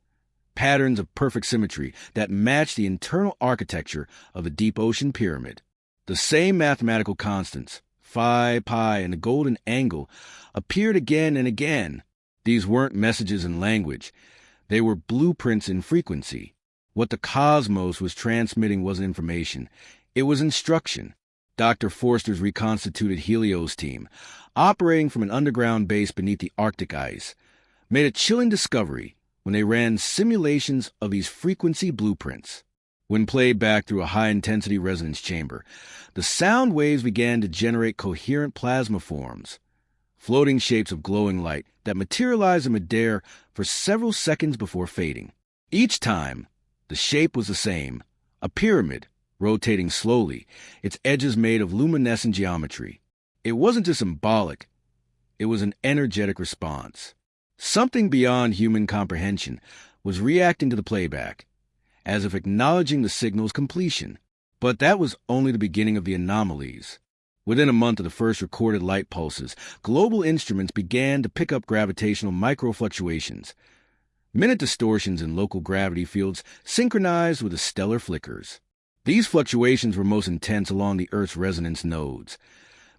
patterns of perfect symmetry that matched the internal architecture of the deep ocean pyramid. The same mathematical constants, phi, pi, and the golden angle, appeared again and again. These weren't messages in language. They were blueprints in frequency. What the cosmos was transmitting wasn't information. It was instruction. Dr. Forster's reconstituted Helios team, operating from an underground base beneath the Arctic ice, made a chilling discovery when they ran simulations of these frequency blueprints. When played back through a high-intensity resonance chamber, the sound waves began to generate coherent plasma forms, floating shapes of glowing light that materialized in midair for several seconds before fading. Each time, the shape was the same, a pyramid, rotating slowly, its edges made of luminescent geometry. It wasn't just symbolic, it was an energetic response. Something beyond human comprehension was reacting to the playback, as if acknowledging the signal's completion. But that was only the beginning of the anomalies. Within a month of the first recorded light pulses, global instruments began to pick up gravitational microfluctuations, minute distortions in local gravity fields synchronized with the stellar flickers. These fluctuations were most intense along the Earth's resonance nodes,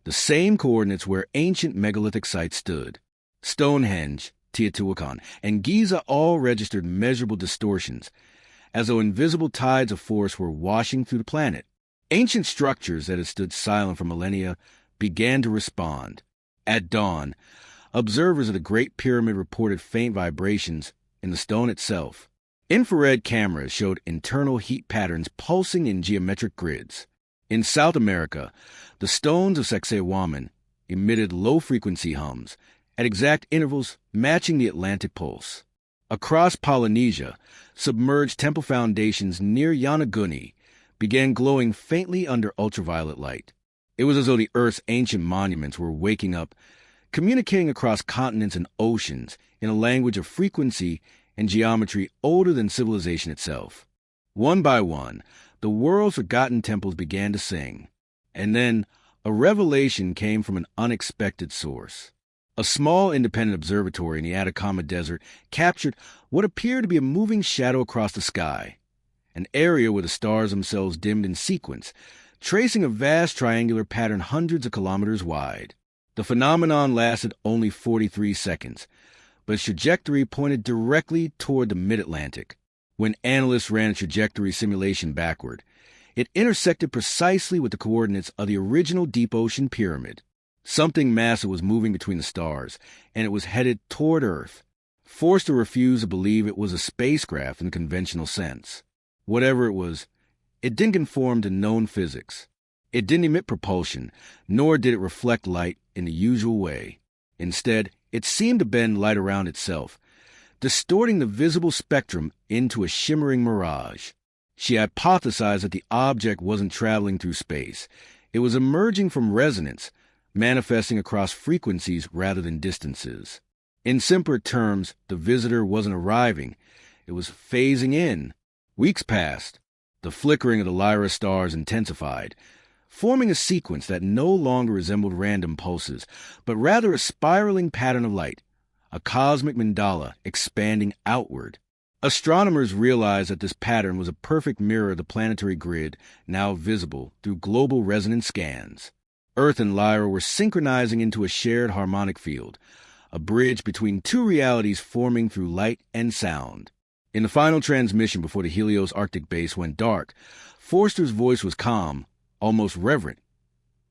the same coordinates where ancient megalithic sites stood. Stonehenge, Teotihuacan, and Giza all registered measurable distortions, as though invisible tides of force were washing through the planet. Ancient structures that had stood silent for millennia began to respond. At dawn, observers of the Great Pyramid reported faint vibrations in the stone itself. Infrared cameras showed internal heat patterns pulsing in geometric grids. In South America, the stones of Sacsayhuaman emitted low-frequency hums at exact intervals matching the Atlantic pulse. Across Polynesia, submerged temple foundations near Yonaguni began glowing faintly under ultraviolet light. It was as though the Earth's ancient monuments were waking up, communicating across continents and oceans in a language of frequency and geometry older than civilization itself. One by one, the world's forgotten temples began to sing. And then a revelation came from an unexpected source. A small independent observatory in the Atacama Desert captured what appeared to be a moving shadow across the sky, an area where the stars themselves dimmed in sequence, tracing a vast triangular pattern hundreds of kilometers wide. The phenomenon lasted only 43 seconds, but its trajectory pointed directly toward the mid-Atlantic. When analysts ran a trajectory simulation backward, it intersected precisely with the coordinates of the original deep ocean pyramid. Something massive was moving between the stars, and it was headed toward Earth. Forster refused to believe it was a spacecraft in the conventional sense. Whatever it was, it didn't conform to known physics. It didn't emit propulsion, nor did it reflect light in the usual way. Instead, it seemed to bend light around itself, distorting the visible spectrum into a shimmering mirage. She hypothesized that the object wasn't traveling through space. It was emerging from resonance, manifesting across frequencies rather than distances. In simpler terms, the visitor wasn't arriving. It was phasing in. Weeks passed. The flickering of the Lyra stars intensified, forming a sequence that no longer resembled random pulses, but rather a spiraling pattern of light, a cosmic mandala expanding outward. Astronomers realized that this pattern was a perfect mirror of the planetary grid now visible through global resonance scans. Earth and Lyra were synchronizing into a shared harmonic field, a bridge between two realities forming through light and sound. In the final transmission before the Helios Arctic base went dark, Forster's voice was calm, almost reverent.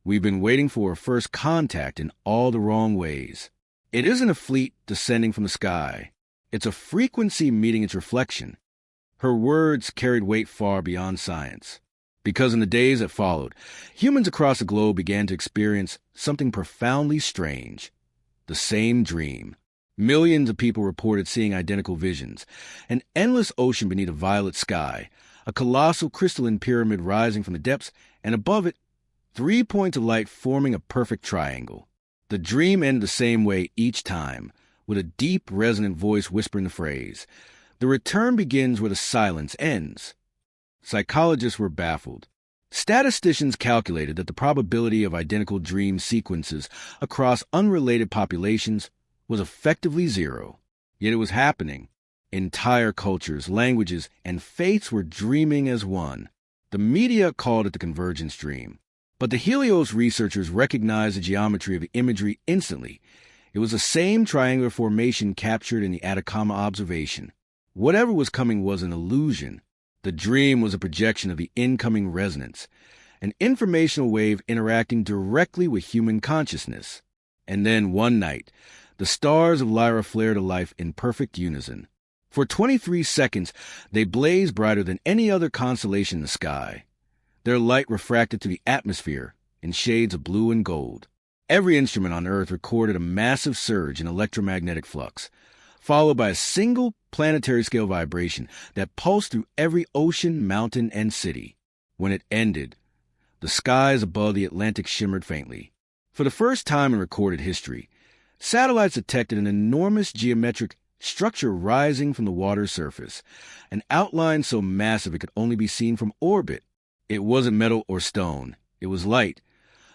We've been waiting for a first contact in all the wrong ways. It isn't a fleet descending from the sky. It's a frequency meeting its reflection. Her words carried weight far beyond science. Because in the days that followed, humans across the globe began to experience something profoundly strange. The same dream. Millions of people reported seeing identical visions. An endless ocean beneath a violet sky, a colossal crystalline pyramid rising from the depths, and above it, 3 points of light forming a perfect triangle. The dream ended the same way each time, with a deep, resonant voice whispering the phrase, "The return begins where the silence ends." Psychologists were baffled. Statisticians calculated that the probability of identical dream sequences across unrelated populations was effectively zero. Yet it was happening. Entire cultures, languages, and faiths were dreaming as one. The media called it the convergence dream. But the Helios researchers recognized the geometry of the imagery instantly. It was the same triangular formation captured in the Atacama observation. Whatever was coming was an illusion. The dream was a projection of the incoming resonance, an informational wave interacting directly with human consciousness. And then one night, the stars of Lyra flared to life in perfect unison. For 23 seconds, they blazed brighter than any other constellation in the sky. Their light refracted through the atmosphere in shades of blue and gold. Every instrument on Earth recorded a massive surge in electromagnetic flux, followed by a single planetary-scale vibration that pulsed through every ocean, mountain, and city. When it ended, the skies above the Atlantic shimmered faintly. For the first time in recorded history, satellites detected an enormous geometric structure rising from the water's surface, an outline so massive it could only be seen from orbit. It wasn't metal or stone. It was light,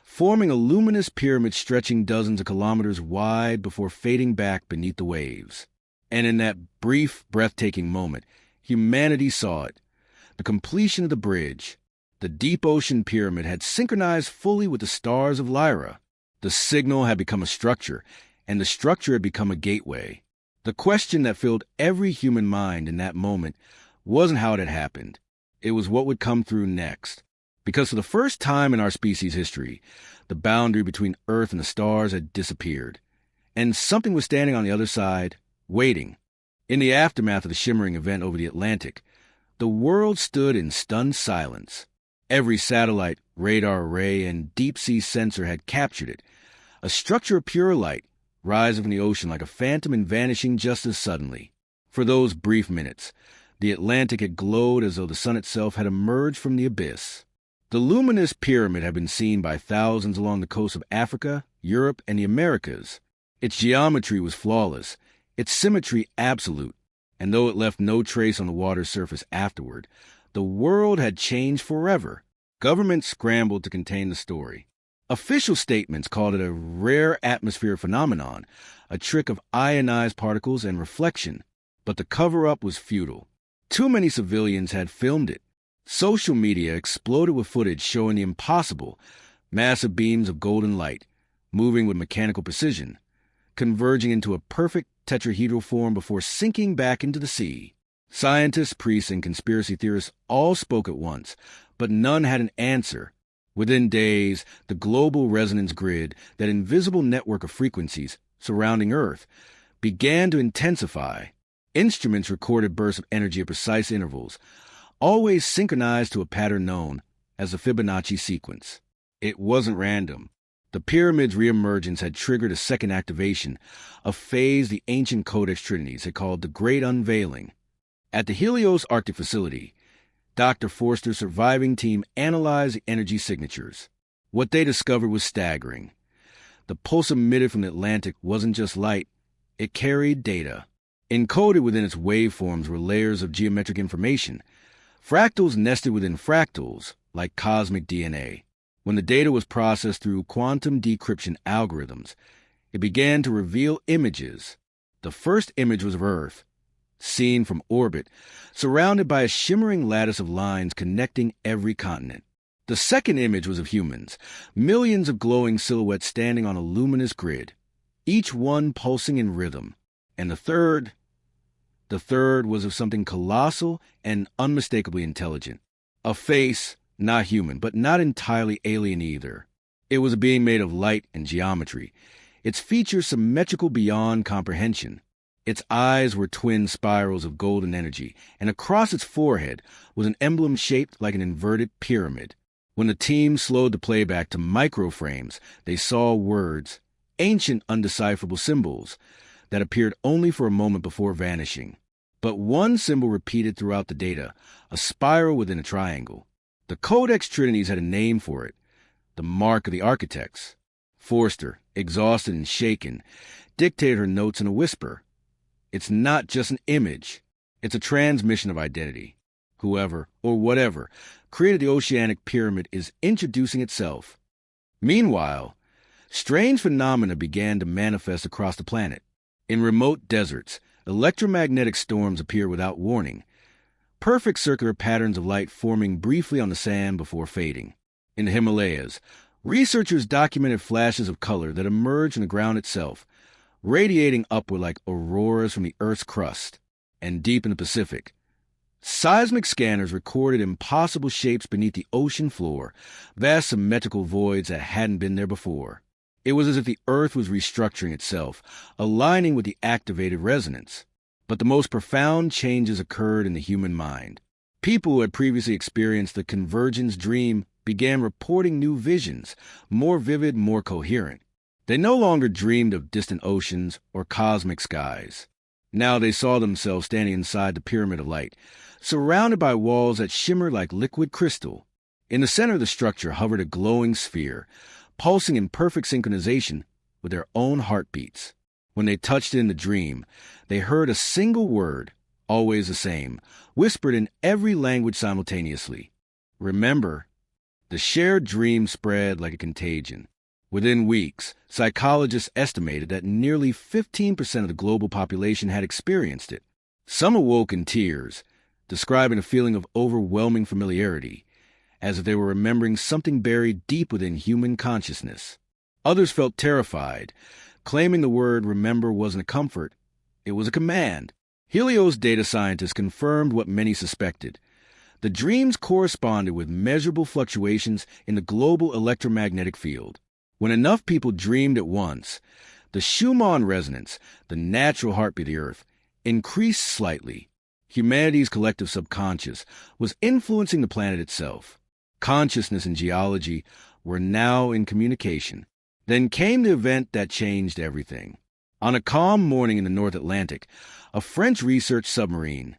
forming a luminous pyramid stretching dozens of kilometers wide before fading back beneath the waves. And in that brief, breathtaking moment, humanity saw it. The completion of the bridge. The deep ocean pyramid had synchronized fully with the stars of Lyra. The signal had become a structure, and the structure had become a gateway. The question that filled every human mind in that moment wasn't how it had happened. It was what would come through next. Because for the first time in our species' history, the boundary between Earth and the stars had disappeared. And something was standing on the other side, waiting. In the aftermath of the shimmering event over the Atlantic, the world stood in stunned silence. Every satellite, radar array, and deep-sea sensor had captured it. A structure of pure light, rising from the ocean like a phantom and vanishing just as suddenly. For those brief minutes, the Atlantic had glowed as though the sun itself had emerged from the abyss. The luminous pyramid had been seen by thousands along the coasts of Africa, Europe, and the Americas. Its geometry was flawless, its symmetry absolute, and though it left no trace on the water's surface afterward, the world had changed forever. Governments scrambled to contain the story. Official statements called it a rare atmospheric phenomenon, a trick of ionized particles and reflection, but the cover-up was futile. Too many civilians had filmed it. Social media exploded with footage showing the impossible, massive beams of golden light, moving with mechanical precision, converging into a perfect tetrahedral form before sinking back into the sea. Scientists, priests, and conspiracy theorists all spoke at once, but none had an answer. Within days, the global resonance grid, that invisible network of frequencies surrounding Earth, began to intensify. Instruments recorded bursts of energy at precise intervals, always synchronized to a pattern known as the Fibonacci sequence. It wasn't random. The pyramid's reemergence had triggered a second activation, a phase the ancient Codex Trinities had called the Great Unveiling. At the Helios Arctic facility, Dr. Forster's surviving team analyzed the energy signatures. What they discovered was staggering. The pulse emitted from the Atlantic wasn't just light, it carried data. Encoded within its waveforms were layers of geometric information, fractals nested within fractals, like cosmic DNA. When the data was processed through quantum decryption algorithms, it began to reveal images. The first image was of Earth, seen from orbit, surrounded by a shimmering lattice of lines connecting every continent. The second image was of humans, millions of glowing silhouettes standing on a luminous grid, each one pulsing in rhythm. And the third was of something colossal and unmistakably intelligent. A face, not human, but not entirely alien either. It was a being made of light and geometry, its features symmetrical beyond comprehension. Its eyes were twin spirals of golden energy, and across its forehead was an emblem shaped like an inverted pyramid. When the team slowed the playback to microframes, they saw words, ancient undecipherable symbols, that appeared only for a moment before vanishing. But one symbol repeated throughout the data, a spiral within a triangle. The Codex Trinities had a name for it, the Mark of the Architects. Forster, exhausted and shaken, dictated her notes in a whisper. It's not just an image. It's a transmission of identity. Whoever, or whatever, created the oceanic pyramid is introducing itself. Meanwhile, strange phenomena began to manifest across the planet. In remote deserts, electromagnetic storms appear without warning, perfect circular patterns of light forming briefly on the sand before fading. In the Himalayas, researchers documented flashes of color that emerged from the ground itself, radiating upward like auroras from the Earth's crust. And deep in the Pacific, seismic scanners recorded impossible shapes beneath the ocean floor, vast symmetrical voids that hadn't been there before. It was as if the Earth was restructuring itself, aligning with the activated resonance. But the most profound changes occurred in the human mind. People who had previously experienced the convergence dream began reporting new visions, more vivid, more coherent. They no longer dreamed of distant oceans or cosmic skies. Now they saw themselves standing inside the pyramid of light, surrounded by walls that shimmered like liquid crystal. In the center of the structure hovered a glowing sphere, pulsing in perfect synchronization with their own heartbeats. When they touched it in the dream, they heard a single word, always the same, whispered in every language simultaneously. Remember. The shared dream spread like a contagion. Within weeks, psychologists estimated that nearly 15% of the global population had experienced it. Some awoke in tears, describing a feeling of overwhelming familiarity, as if they were remembering something buried deep within human consciousness. Others felt terrified, claiming the word remember wasn't a comfort, it was a command. Helios data scientists confirmed what many suspected. The dreams corresponded with measurable fluctuations in the global electromagnetic field. When enough people dreamed at once, the Schumann resonance, the natural heartbeat of the Earth, increased slightly. Humanity's collective subconscious was influencing the planet itself. Consciousness and geology were now in communication. Then came the event that changed everything. On a calm morning in the North Atlantic, a French research submarine,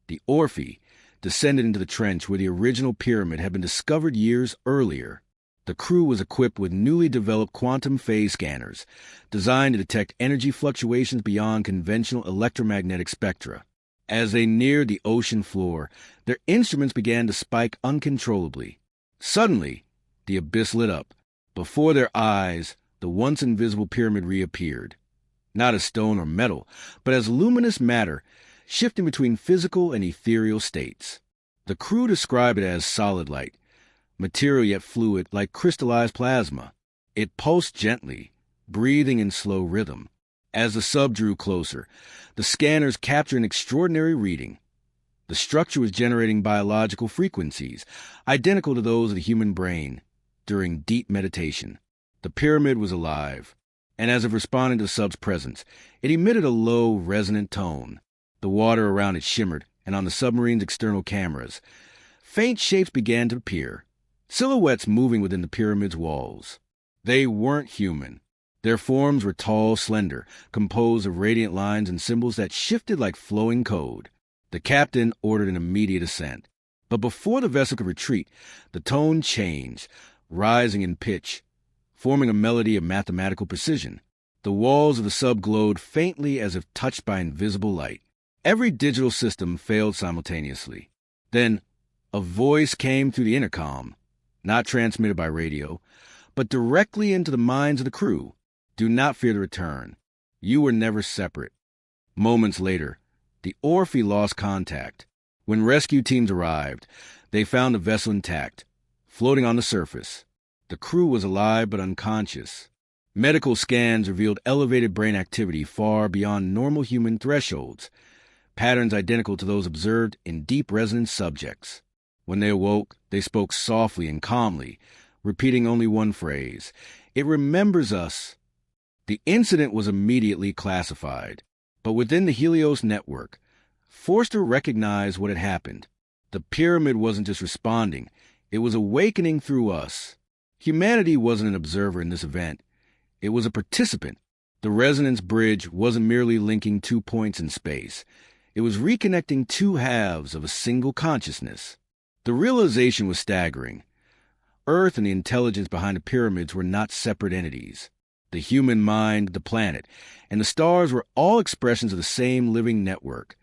the Orphée, descended into the trench where the original pyramid had been discovered years earlier. The crew was equipped with newly developed quantum phase scanners, designed to detect energy fluctuations beyond conventional electromagnetic spectra. As they neared the ocean floor, their instruments began to spike uncontrollably. Suddenly, the abyss lit up. Before their eyes, the once invisible pyramid reappeared. Not as stone or metal, but as luminous matter, shifting between physical and ethereal states. The crew described it as solid light, material yet fluid like crystallized plasma. It pulsed gently, breathing in slow rhythm. As the sub drew closer, the scanners captured an extraordinary reading. The structure was generating biological frequencies, identical to those of the human brain during deep meditation. The pyramid was alive, and as if responding to the sub's presence, it emitted a low, resonant tone. The water around it shimmered, and on the submarine's external cameras, faint shapes began to appear, silhouettes moving within the pyramid's walls. They weren't human. Their forms were tall, slender, composed of radiant lines and symbols that shifted like flowing code. The captain ordered an immediate ascent. But before the vessel could retreat, the tone changed, rising in pitch, forming a melody of mathematical precision. The walls of the sub glowed faintly as if touched by invisible light. Every digital system failed simultaneously. Then, a voice came through the intercom, not transmitted by radio, but directly into the minds of the crew. Do not fear the return. You were never separate. Moments later, the Orphe lost contact. When rescue teams arrived, they found the vessel intact, floating on the surface. The crew was alive but unconscious. Medical scans revealed elevated brain activity far beyond normal human thresholds, patterns identical to those observed in deep resonance subjects. When they awoke, they spoke softly and calmly, repeating only one phrase: "It remembers us." The incident was immediately classified, but within the Helios network, Forster recognized what had happened. The pyramid wasn't just responding, it was awakening through us. Humanity wasn't an observer in this event. It was a participant. The resonance bridge wasn't merely linking 2 points in space. It was reconnecting 2 halves of a single consciousness. The realization was staggering. Earth and the intelligence behind the pyramids were not separate entities. The human mind, the planet, and the stars were all expressions of the same living network,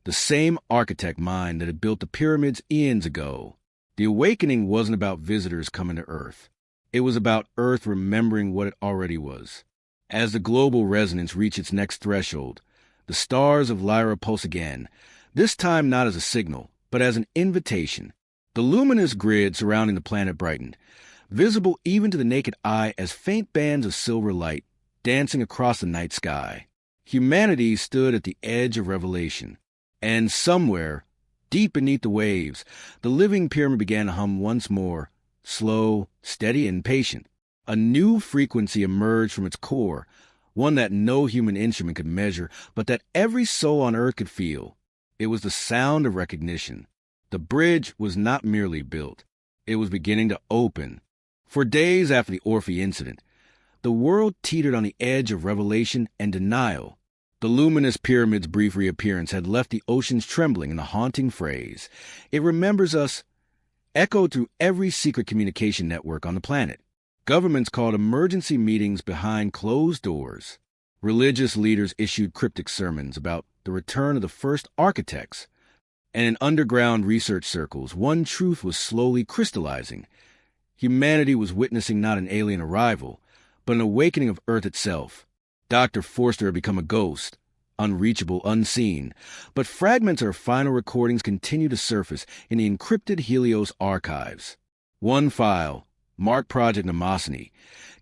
the same architect mind that had built the pyramids eons ago. The awakening wasn't about visitors coming to Earth. It was about Earth remembering what it already was. As the global resonance reached its next threshold, the stars of Lyra pulse again, this time not as a signal, but as an invitation. The luminous grid surrounding the planet brightened, visible even to the naked eye as faint bands of silver light dancing across the night sky. Humanity stood at the edge of revelation, and somewhere, deep beneath the waves, the living pyramid began to hum once more, slow, steady, and patient. A new frequency emerged from its core, one that no human instrument could measure, but that every soul on Earth could feel. It was the sound of recognition. The bridge was not merely built. It was beginning to open. For days after the Orphe incident, the world teetered on the edge of revelation and denial. The luminous pyramid's brief reappearance had left the oceans trembling in the haunting phrase, "It remembers us," echoed through every secret communication network on the planet. Governments called emergency meetings behind closed doors. Religious leaders issued cryptic sermons about the return of the first architects. And in underground research circles, one truth was slowly crystallizing. Humanity was witnessing not an alien arrival, but an awakening of Earth itself. Dr. Forster had become a ghost, unreachable, unseen, but fragments of her final recordings continued to surface in the encrypted Helios archives. One file, marked Project Mnemosyne,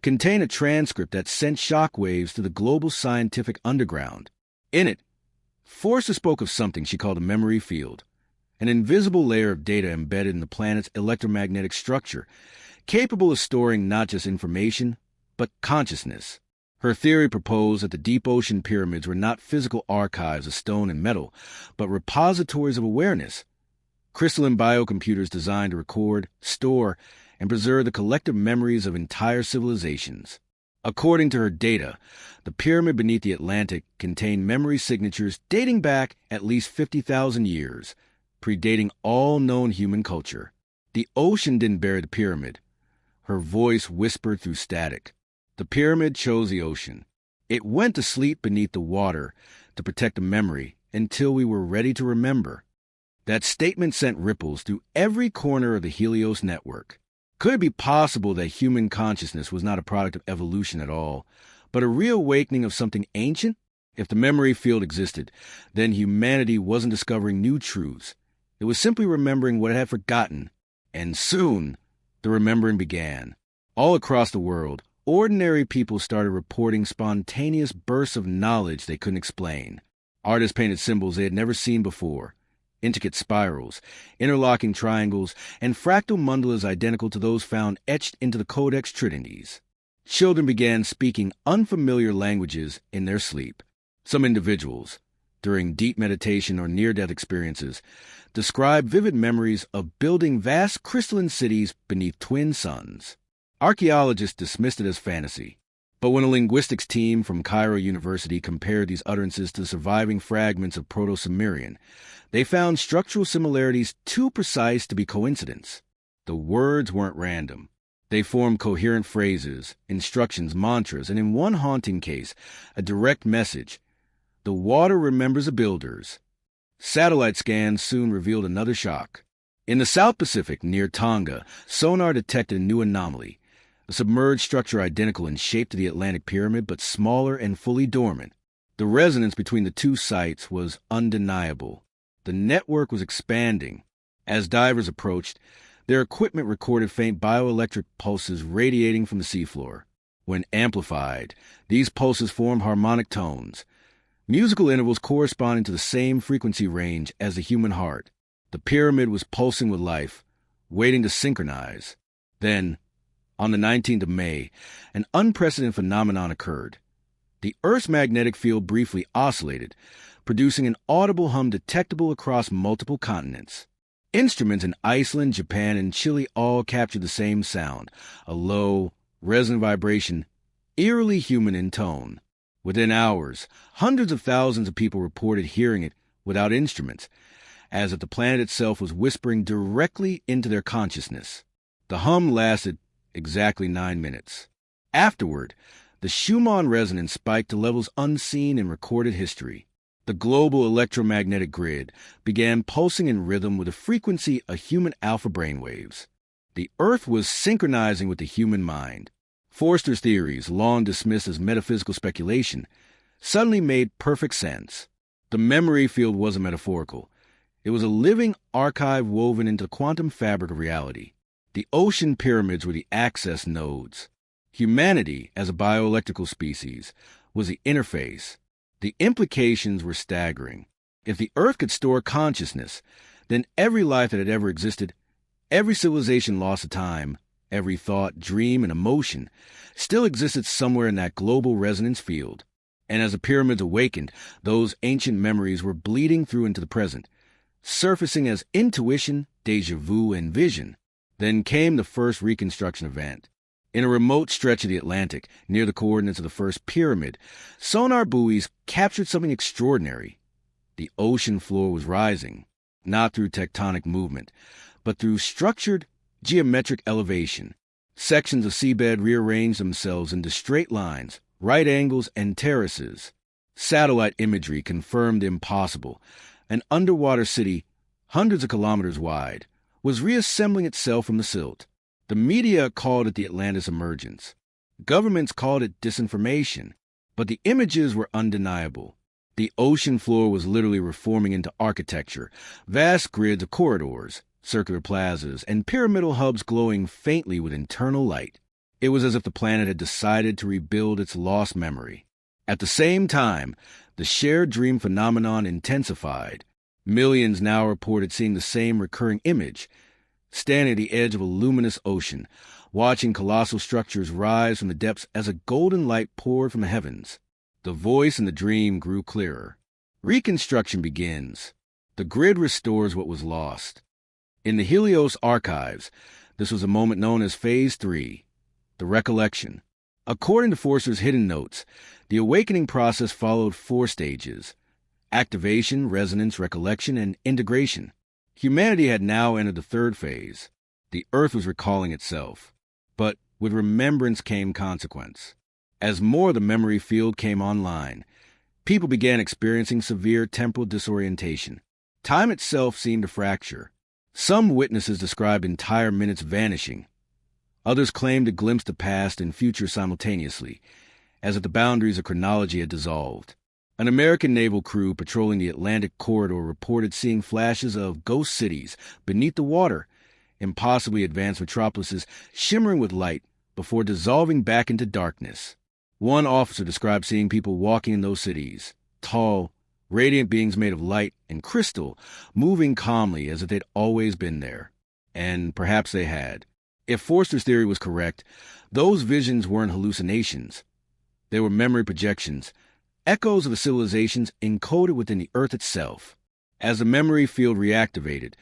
contained a transcript that sent shockwaves to the global scientific underground. In it, Forster spoke of something she called a memory field, an invisible layer of data embedded in the planet's electromagnetic structure, capable of storing not just information, but consciousness. Her theory proposed that the deep ocean pyramids were not physical archives of stone and metal, but repositories of awareness, crystalline biocomputers designed to record, store, and preserve the collective memories of entire civilizations. According to her data, the pyramid beneath the Atlantic contained memory signatures dating back at least 50,000 years, predating all known human culture. The ocean didn't bury the pyramid. Her voice whispered through static. The pyramid chose the ocean. It went to sleep beneath the water to protect the memory until we were ready to remember. That statement sent ripples through every corner of the Helios network. Could it be possible that human consciousness was not a product of evolution at all, but a reawakening of something ancient? If the memory field existed, then humanity wasn't discovering new truths. It was simply remembering what it had forgotten. And soon, the remembering began. All across the world, ordinary people started reporting spontaneous bursts of knowledge they couldn't explain. Artists painted symbols they had never seen before, intricate spirals, interlocking triangles, and fractal mandalas identical to those found etched into the Codex Trinities. Children began speaking unfamiliar languages in their sleep. Some individuals, during deep meditation or near-death experiences, describe vivid memories of building vast crystalline cities beneath twin suns. Archaeologists dismissed it as fantasy, but when a linguistics team from Cairo University compared these utterances to surviving fragments of Proto-Sumerian, they found structural similarities too precise to be coincidence. The words weren't random. They formed coherent phrases, instructions, mantras, and in one haunting case, a direct message: the water remembers the builders. Satellite scans soon revealed another shock. In the South Pacific, near Tonga, sonar detected a new anomaly, a submerged structure identical in shape to the Atlantic Pyramid, but smaller and fully dormant. The resonance between the two sites was undeniable. The network was expanding. As divers approached, their equipment recorded faint bioelectric pulses radiating from the seafloor. When amplified, these pulses formed harmonic tones, musical intervals corresponding to the same frequency range as the human heart. The pyramid was pulsing with life, waiting to synchronize. Then, on the 19th of May, an unprecedented phenomenon occurred. The Earth's magnetic field briefly oscillated, producing an audible hum detectable across multiple continents. Instruments in Iceland, Japan, and Chile all captured the same sound, a low, resonant vibration, eerily human in tone. Within hours, hundreds of thousands of people reported hearing it without instruments, as if the planet itself was whispering directly into their consciousness. The hum lasted exactly 9 minutes. Afterward, the Schumann resonance spiked to levels unseen in recorded history. The global electromagnetic grid began pulsing in rhythm with a frequency of human alpha brainwaves. The Earth was synchronizing with the human mind. Forster's theories, long dismissed as metaphysical speculation, suddenly made perfect sense. The memory field wasn't metaphorical. It was a living archive woven into the quantum fabric of reality. The ocean pyramids were the access nodes. Humanity, as a bioelectrical species, was the interface. The implications were staggering. If the Earth could store consciousness, then every life that had ever existed, every civilization lost to time, every thought, dream, and emotion still existed somewhere in that global resonance field. And as the pyramids awakened, those ancient memories were bleeding through into the present, surfacing as intuition, déjà vu, and vision. Then came the first reconstruction event. In a remote stretch of the Atlantic, near the coordinates of the first pyramid, sonar buoys captured something extraordinary. The ocean floor was rising, not through tectonic movement, but through structured, geometric elevation. Sections of seabed rearranged themselves into straight lines, right angles, and terraces. Satellite imagery confirmed the impossible. An underwater city, hundreds of kilometers wide, was reassembling itself from the silt. The media called it the Atlantis emergence. Governments called it disinformation. But the images were undeniable. The ocean floor was literally reforming into architecture, vast grids of corridors, circular plazas, and pyramidal hubs glowing faintly with internal light. It was as if the planet had decided to rebuild its lost memory. At the same time, the shared dream phenomenon intensified. Millions now reported seeing the same recurring image, standing at the edge of a luminous ocean, watching colossal structures rise from the depths as a golden light poured from the heavens. The voice in the dream grew clearer. Reconstruction begins. The grid restores what was lost. In the Helios archives, this was a moment known as Phase 3, the recollection. According to Forster's hidden notes, the awakening process followed 4 stages: activation, resonance, recollection, and integration. Humanity had now entered the 3rd phase. The Earth was recalling itself. But with remembrance came consequence. As more of the memory field came online, people began experiencing severe temporal disorientation. Time itself seemed to fracture. Some witnesses described entire minutes vanishing. Others claimed to glimpse the past and future simultaneously, as if the boundaries of chronology had dissolved. An American naval crew patrolling the Atlantic corridor reported seeing flashes of ghost cities beneath the water, impossibly advanced metropolises shimmering with light, before dissolving back into darkness. One officer described seeing people walking in those cities, tall, radiant beings made of light and crystal, moving calmly as if they'd always been there. And perhaps they had. If Forster's theory was correct, those visions weren't hallucinations. They were memory projections, echoes of the civilizations encoded within the Earth itself. As the memory field reactivated,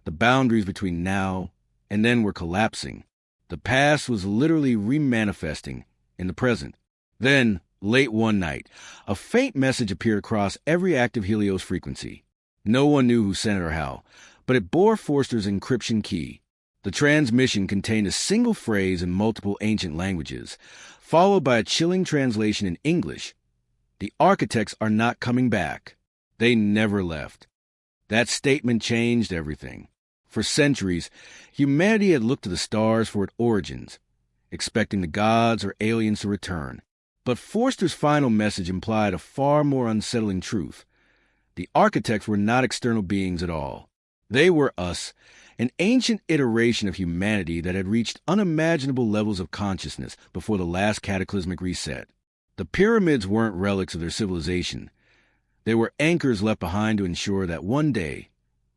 the boundaries between now and then were collapsing. The past was literally remanifesting in the present. Then, late one night, a faint message appeared across every active Helios frequency. No one knew who sent it or how, but it bore Forster's encryption key. The transmission contained a single phrase in multiple ancient languages, followed by a chilling translation in English. The architects are not coming back. They never left. That statement changed everything. For centuries, humanity had looked to the stars for its origins, expecting the gods or aliens to return. But Forster's final message implied a far more unsettling truth. The architects were not external beings at all. They were us, an ancient iteration of humanity that had reached unimaginable levels of consciousness before the last cataclysmic reset. The pyramids weren't relics of their civilization. They were anchors left behind to ensure that one day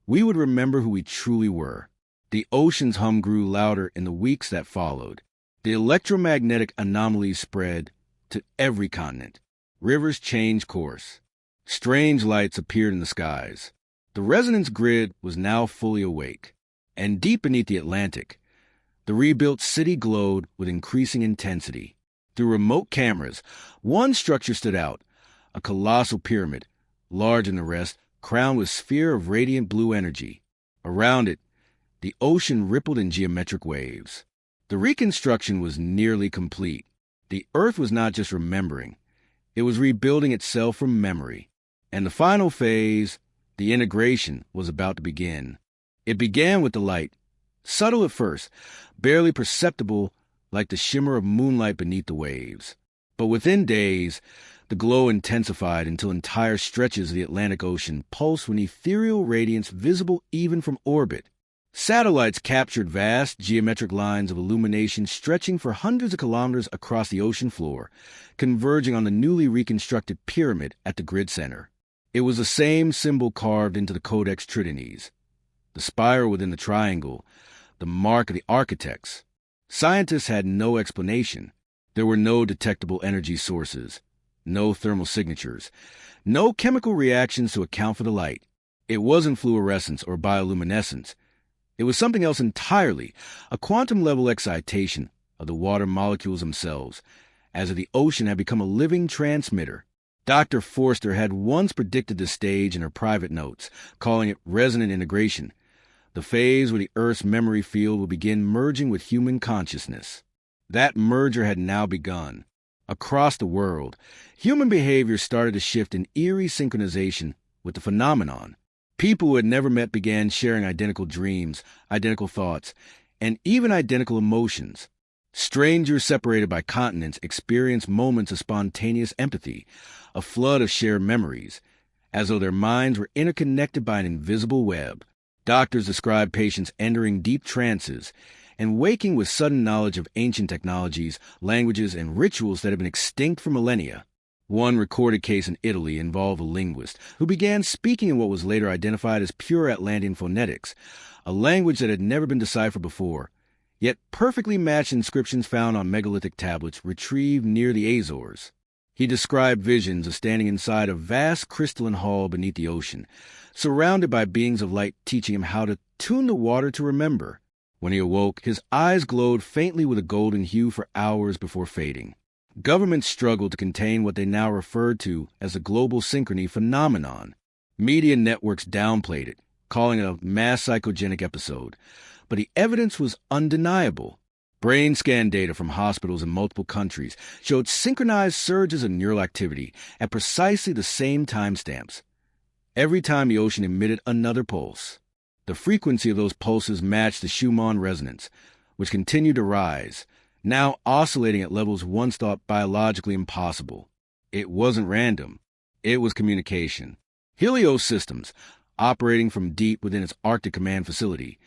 we would remember who we truly were. The ocean's hum grew louder in the weeks that followed. The electromagnetic anomalies spread to every continent. Rivers changed course. Strange lights appeared in the skies. The resonance grid was now fully awake. And deep beneath the Atlantic, the rebuilt city glowed with increasing intensity. Through remote cameras, one structure stood out, a colossal pyramid, larger than the rest, crowned with a sphere of radiant blue energy. Around it, the ocean rippled in geometric waves. The reconstruction was nearly complete. The Earth was not just remembering, it was rebuilding itself from memory. And the final phase, the integration, was about to begin. It began with the light, subtle at first, barely perceptible like the shimmer of moonlight beneath the waves. But within days, the glow intensified until entire stretches of the Atlantic Ocean pulsed with ethereal radiance visible even from orbit. Satellites captured vast geometric lines of illumination stretching for hundreds of kilometers across the ocean floor, converging on the newly reconstructed pyramid at the grid center. It was the same symbol carved into the Codex Trinities. The spiral within the triangle, the mark of the architects. Scientists had no explanation. There were no detectable energy sources, no thermal signatures, no chemical reactions to account for the light. It wasn't fluorescence or bioluminescence. It was something else entirely, a quantum-level excitation of the water molecules themselves, as if the ocean had become a living transmitter. Dr. Forster had once predicted this stage in her private notes, calling it resonant integration, the phase where the Earth's memory field will begin merging with human consciousness. That merger had now begun. Across the world, human behavior started to shift in eerie synchronization with the phenomenon. People who had never met began sharing identical dreams, identical thoughts, and even identical emotions. Strangers separated by continents experienced moments of spontaneous empathy, a flood of shared memories, as though their minds were interconnected by an invisible web. Doctors described patients entering deep trances and waking with sudden knowledge of ancient technologies, languages, and rituals that had been extinct for millennia. One recorded case in Italy involved a linguist who began speaking in what was later identified as pure Atlantean phonetics, a language that had never been deciphered before, yet perfectly matched inscriptions found on megalithic tablets retrieved near the Azores. He described visions of standing inside a vast crystalline hall beneath the ocean, surrounded by beings of light teaching him how to tune the water to remember. When he awoke, his eyes glowed faintly with a golden hue for hours before fading. Governments struggled to contain what they now referred to as a global synchrony phenomenon. Media networks downplayed it, calling it a mass psychogenic episode, but the evidence was undeniable. Brain scan data from hospitals in multiple countries showed synchronized surges of neural activity at precisely the same timestamps. Every time the ocean emitted another pulse, the frequency of those pulses matched the Schumann resonance, which continued to rise, now oscillating at levels once thought biologically impossible. It wasn't random. It was communication. Helios Systems, operating from deep within its Arctic Command facility,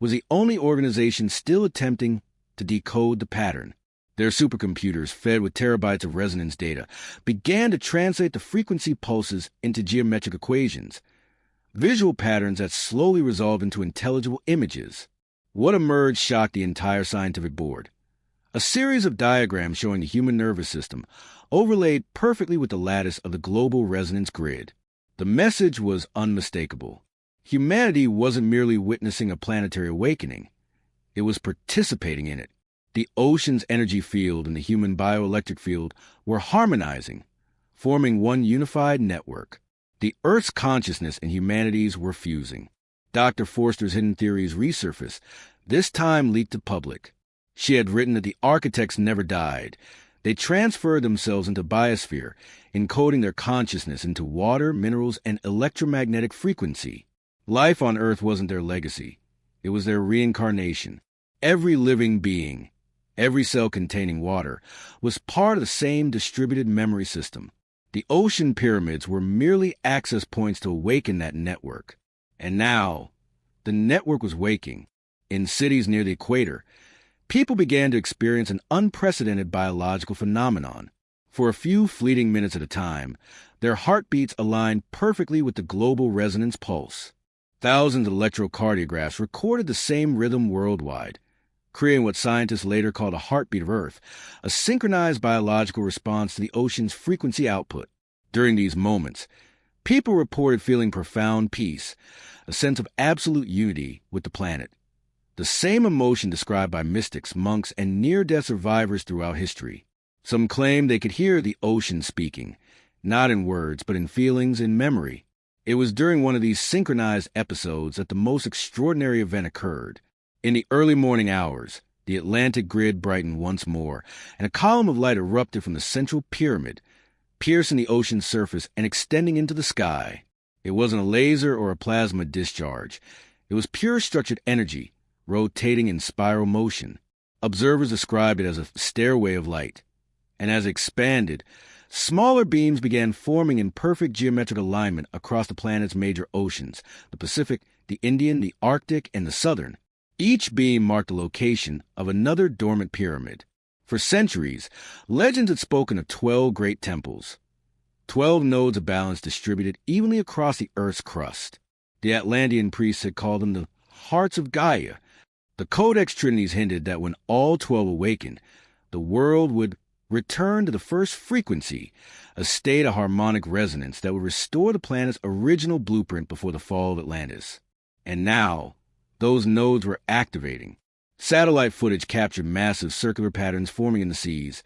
was the only organization still attempting to decode the pattern. Their supercomputers, fed with terabytes of resonance data, began to translate the frequency pulses into geometric equations, visual patterns that slowly resolved into intelligible images. What emerged shocked the entire scientific board. A series of diagrams showing the human nervous system, overlaid perfectly with the lattice of the global resonance grid. The message was unmistakable. Humanity wasn't merely witnessing a planetary awakening. It was participating in it. The ocean's energy field and the human bioelectric field were harmonizing, forming one unified network. The Earth's consciousness and humanity's were fusing. Dr. Forster's hidden theories resurfaced, this time leaked to public. She had written that the architects never died. They transferred themselves into biosphere, encoding their consciousness into water, minerals, and electromagnetic frequency. Life on Earth wasn't their legacy. It was their reincarnation. Every living being, every cell containing water, was part of the same distributed memory system. The ocean pyramids were merely access points to awaken that network. And now, the network was waking. In cities near the equator, people began to experience an unprecedented biological phenomenon. For a few fleeting minutes at a time, their heartbeats aligned perfectly with the global resonance pulse. Thousands of electrocardiographs recorded the same rhythm worldwide, creating what scientists later called a heartbeat of Earth, a synchronized biological response to the ocean's frequency output. During these moments, people reported feeling profound peace, a sense of absolute unity with the planet. The same emotion described by mystics, monks, and near-death survivors throughout history. Some claimed they could hear the ocean speaking, not in words, but in feelings and memory. It was during one of these synchronized episodes that the most extraordinary event occurred. In the early morning hours, the Atlantic grid brightened once more, and a column of light erupted from the central pyramid, piercing the ocean's surface and extending into the sky. It wasn't a laser or a plasma discharge. It was pure structured energy, rotating in spiral motion. Observers described it as a stairway of light. And as it expanded, smaller beams began forming in perfect geometric alignment across the planet's major oceans, the Pacific, the Indian, the Arctic, and the Southern. Each beam marked the location of another dormant pyramid. For centuries, legends had spoken of 12 great temples, 12 nodes of balance distributed evenly across the Earth's crust. The Atlantean priests had called them the hearts of Gaia. The Codex Trinities hinted that when all 12 awakened, the world would return to the first frequency, a state of harmonic resonance that would restore the planet's original blueprint before the fall of Atlantis. And now, those nodes were activating. Satellite footage captured massive circular patterns forming in the seas,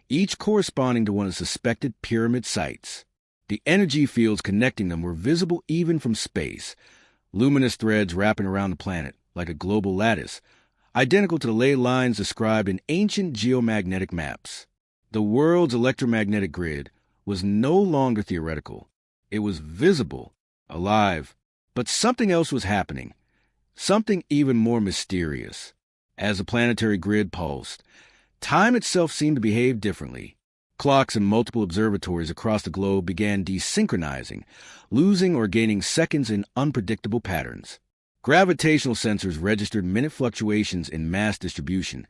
each corresponding to one of the suspected pyramid sites. The energy fields connecting them were visible even from space, luminous threads wrapping around the planet like a global lattice, identical to the ley lines described in ancient geomagnetic maps. The world's electromagnetic grid was no longer theoretical. It was visible, alive, but something else was happening, something even more mysterious. As the planetary grid pulsed, time itself seemed to behave differently. Clocks in multiple observatories across the globe began desynchronizing, losing or gaining seconds in unpredictable patterns. Gravitational sensors registered minute fluctuations in mass distribution,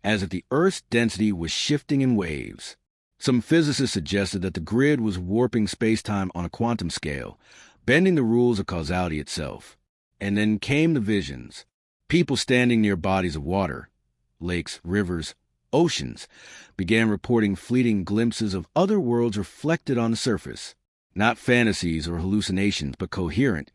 as if the Earth's density was shifting in waves. Some physicists suggested that the grid was warping space-time on a quantum scale, bending the rules of causality itself. And then came the visions. People standing near bodies of water, lakes, rivers, oceans, began reporting fleeting glimpses of other worlds reflected on the surface. Not fantasies or hallucinations, but coherent,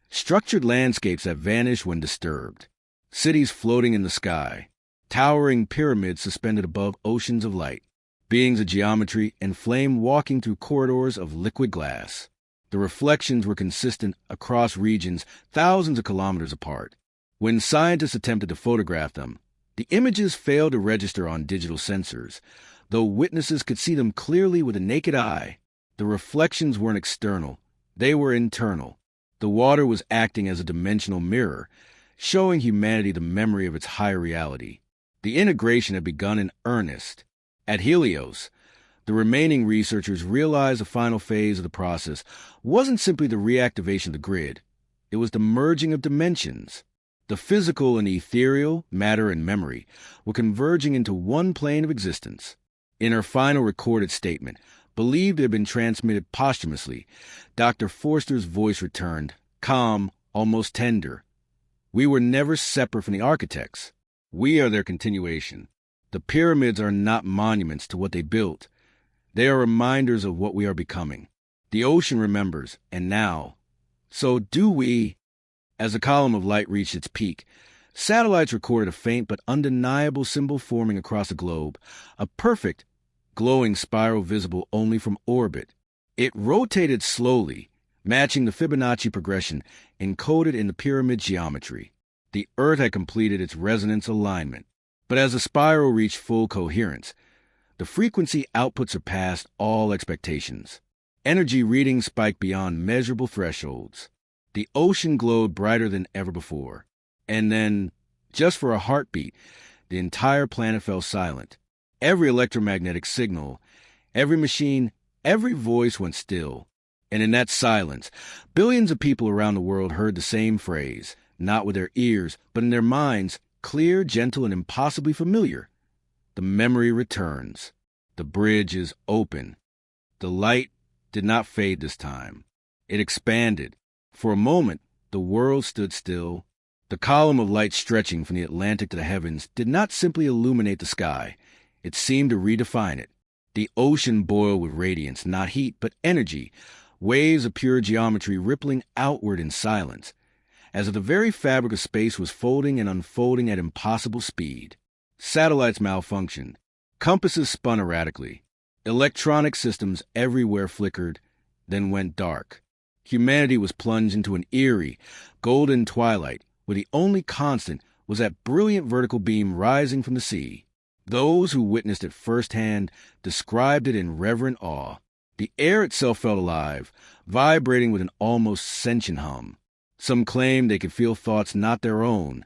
structured landscapes that vanish when disturbed. Cities floating in the sky, towering pyramids suspended above oceans of light, beings of geometry and flame walking through corridors of liquid glass. The reflections were consistent across regions thousands of kilometers apart. When scientists attempted to photograph them, the images failed to register on digital sensors, though witnesses could see them clearly with the naked eye. The reflections weren't external, they were internal. The water was acting as a dimensional mirror, showing humanity the memory of its higher reality. The integration had begun in earnest. At Helios, the remaining researchers realized the final phase of the process wasn't simply the reactivation of the grid. It was the merging of dimensions. The physical and ethereal, matter and memory, were converging into one plane of existence. In her final recorded statement, believed to have been transmitted posthumously, Dr. Forster's voice returned, calm, almost tender. We were never separate from the architects. We are their continuation. The pyramids are not monuments to what they built. They are reminders of what we are becoming. The ocean remembers, and now. So do we. As the column of light reached its peak, satellites recorded a faint but undeniable symbol forming across the globe, a perfect, glowing spiral visible only from orbit. It rotated slowly, matching the Fibonacci progression encoded in the pyramid geometry. The Earth had completed its resonance alignment. But as the spiral reached full coherence, the frequency output surpassed all expectations. Energy readings spiked beyond measurable thresholds. The ocean glowed brighter than ever before. And then, just for a heartbeat, the entire planet fell silent. Every electromagnetic signal, every machine, every voice went still. And in that silence, billions of people around the world heard the same phrase, not with their ears, but in their minds, clear, gentle, and impossibly familiar. The memory returns. The bridge is open. The light did not fade this time. It expanded. For a moment, the world stood still. The column of light stretching from the Atlantic to the heavens did not simply illuminate the sky. It seemed to redefine it. The ocean boiled with radiance, not heat, but energy, waves of pure geometry rippling outward in silence, as if the very fabric of space was folding and unfolding at impossible speed. Satellites malfunctioned. Compasses spun erratically. Electronic systems everywhere flickered, then went dark. Humanity was plunged into an eerie, golden twilight, where the only constant was that brilliant vertical beam rising from the sea. Those who witnessed it firsthand described it in reverent awe. The air itself felt alive, vibrating with an almost sentient hum. Some claimed they could feel thoughts not their own,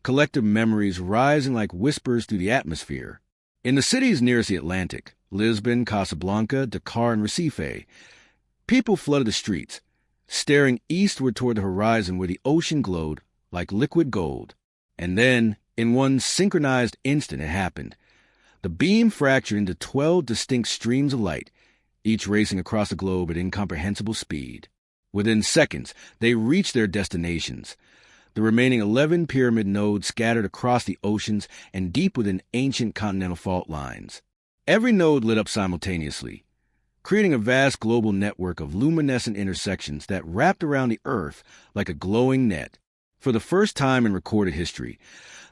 collective memories rising like whispers through the atmosphere. In the cities nearest the Atlantic, Lisbon, Casablanca, Dakar, and Recife, people flooded the streets, staring eastward toward the horizon where the ocean glowed like liquid gold. And then, in one synchronized instant, it happened. The beam fractured into 12 distinct streams of light, each racing across the globe at incomprehensible speed. Within seconds, they reached their destinations. The remaining 11 pyramid nodes scattered across the oceans and deep within ancient continental fault lines. Every node lit up simultaneously, creating a vast global network of luminescent intersections that wrapped around the Earth like a glowing net. For the first time in recorded history,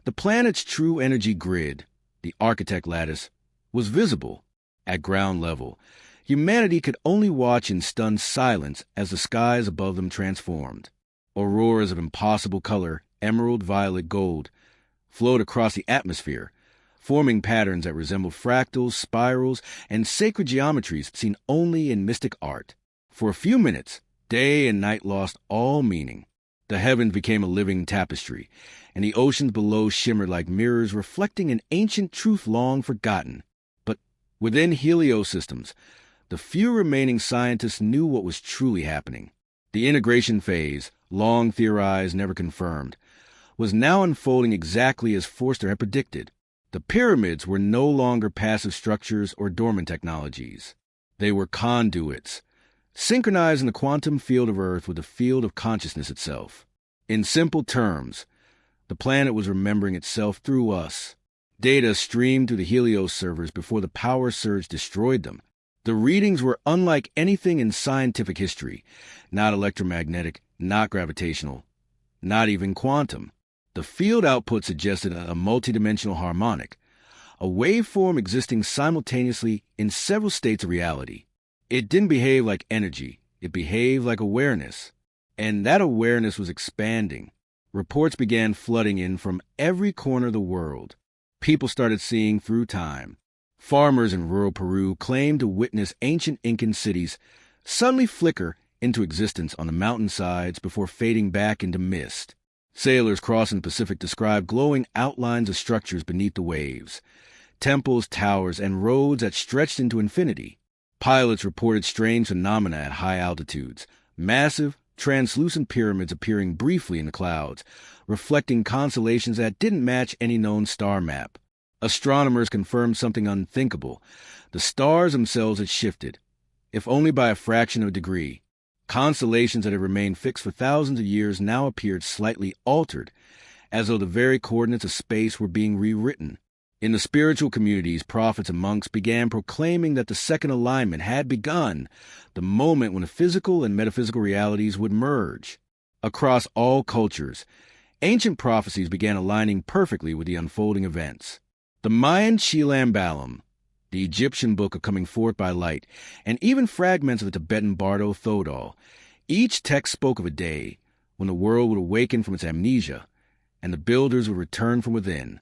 the planet's true energy grid, the architect lattice, was visible. At ground level, humanity could only watch in stunned silence as the skies above them transformed. Auroras of impossible color, emerald, violet, gold, flowed across the atmosphere, forming patterns that resembled fractals, spirals, and sacred geometries seen only in mystic art. For a few minutes, day and night lost all meaning. The heavens became a living tapestry, and the oceans below shimmered like mirrors reflecting an ancient truth long forgotten. But within heliosystems, the few remaining scientists knew what was truly happening. The integration phase, long theorized, never confirmed, was now unfolding exactly as Forster had predicted. The pyramids were no longer passive structures or dormant technologies. They were conduits, synchronizing the quantum field of Earth with the field of consciousness itself. In simple terms, the planet was remembering itself through us. Data streamed through the Helios servers before the power surge destroyed them. The readings were unlike anything in scientific history, not electromagnetic, not gravitational, not even quantum. The field output suggested a multidimensional harmonic, a waveform existing simultaneously in several states of reality. It didn't behave like energy, it behaved like awareness. And that awareness was expanding. Reports began flooding in from every corner of the world. People started seeing through time. Farmers in rural Peru claimed to witness ancient Incan cities suddenly flicker into existence on the mountainsides before fading back into mist. Sailors crossing the Pacific described glowing outlines of structures beneath the waves, temples, towers, and roads that stretched into infinity. Pilots reported strange phenomena at high altitudes, massive, translucent pyramids appearing briefly in the clouds, reflecting constellations that didn't match any known star map. Astronomers confirmed something unthinkable. The stars themselves had shifted, if only by a fraction of a degree. Constellations that had remained fixed for thousands of years now appeared slightly altered, as though the very coordinates of space were being rewritten. In the spiritual communities, prophets and monks began proclaiming that the second alignment had begun, the moment when the physical and metaphysical realities would merge. Across all cultures, ancient prophecies began aligning perfectly with the unfolding events. The Mayan Chilambalam, the Egyptian Book of Coming Forth by Light, and even fragments of the Tibetan Bardo Thodol, each text spoke of a day when the world would awaken from its amnesia and the builders would return from within.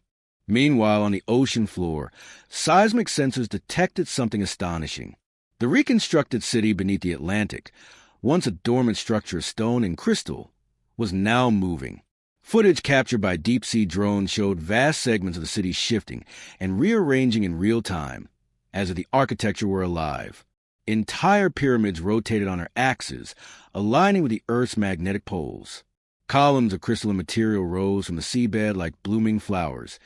Meanwhile, on the ocean floor, seismic sensors detected something astonishing. The reconstructed city beneath the Atlantic, once a dormant structure of stone and crystal, was now moving. Footage captured by deep-sea drones showed vast segments of the city shifting and rearranging in real time, as if the architecture were alive. Entire pyramids rotated on their axes, aligning with the Earth's magnetic poles. Columns of crystalline material rose from the seabed like blooming flowers,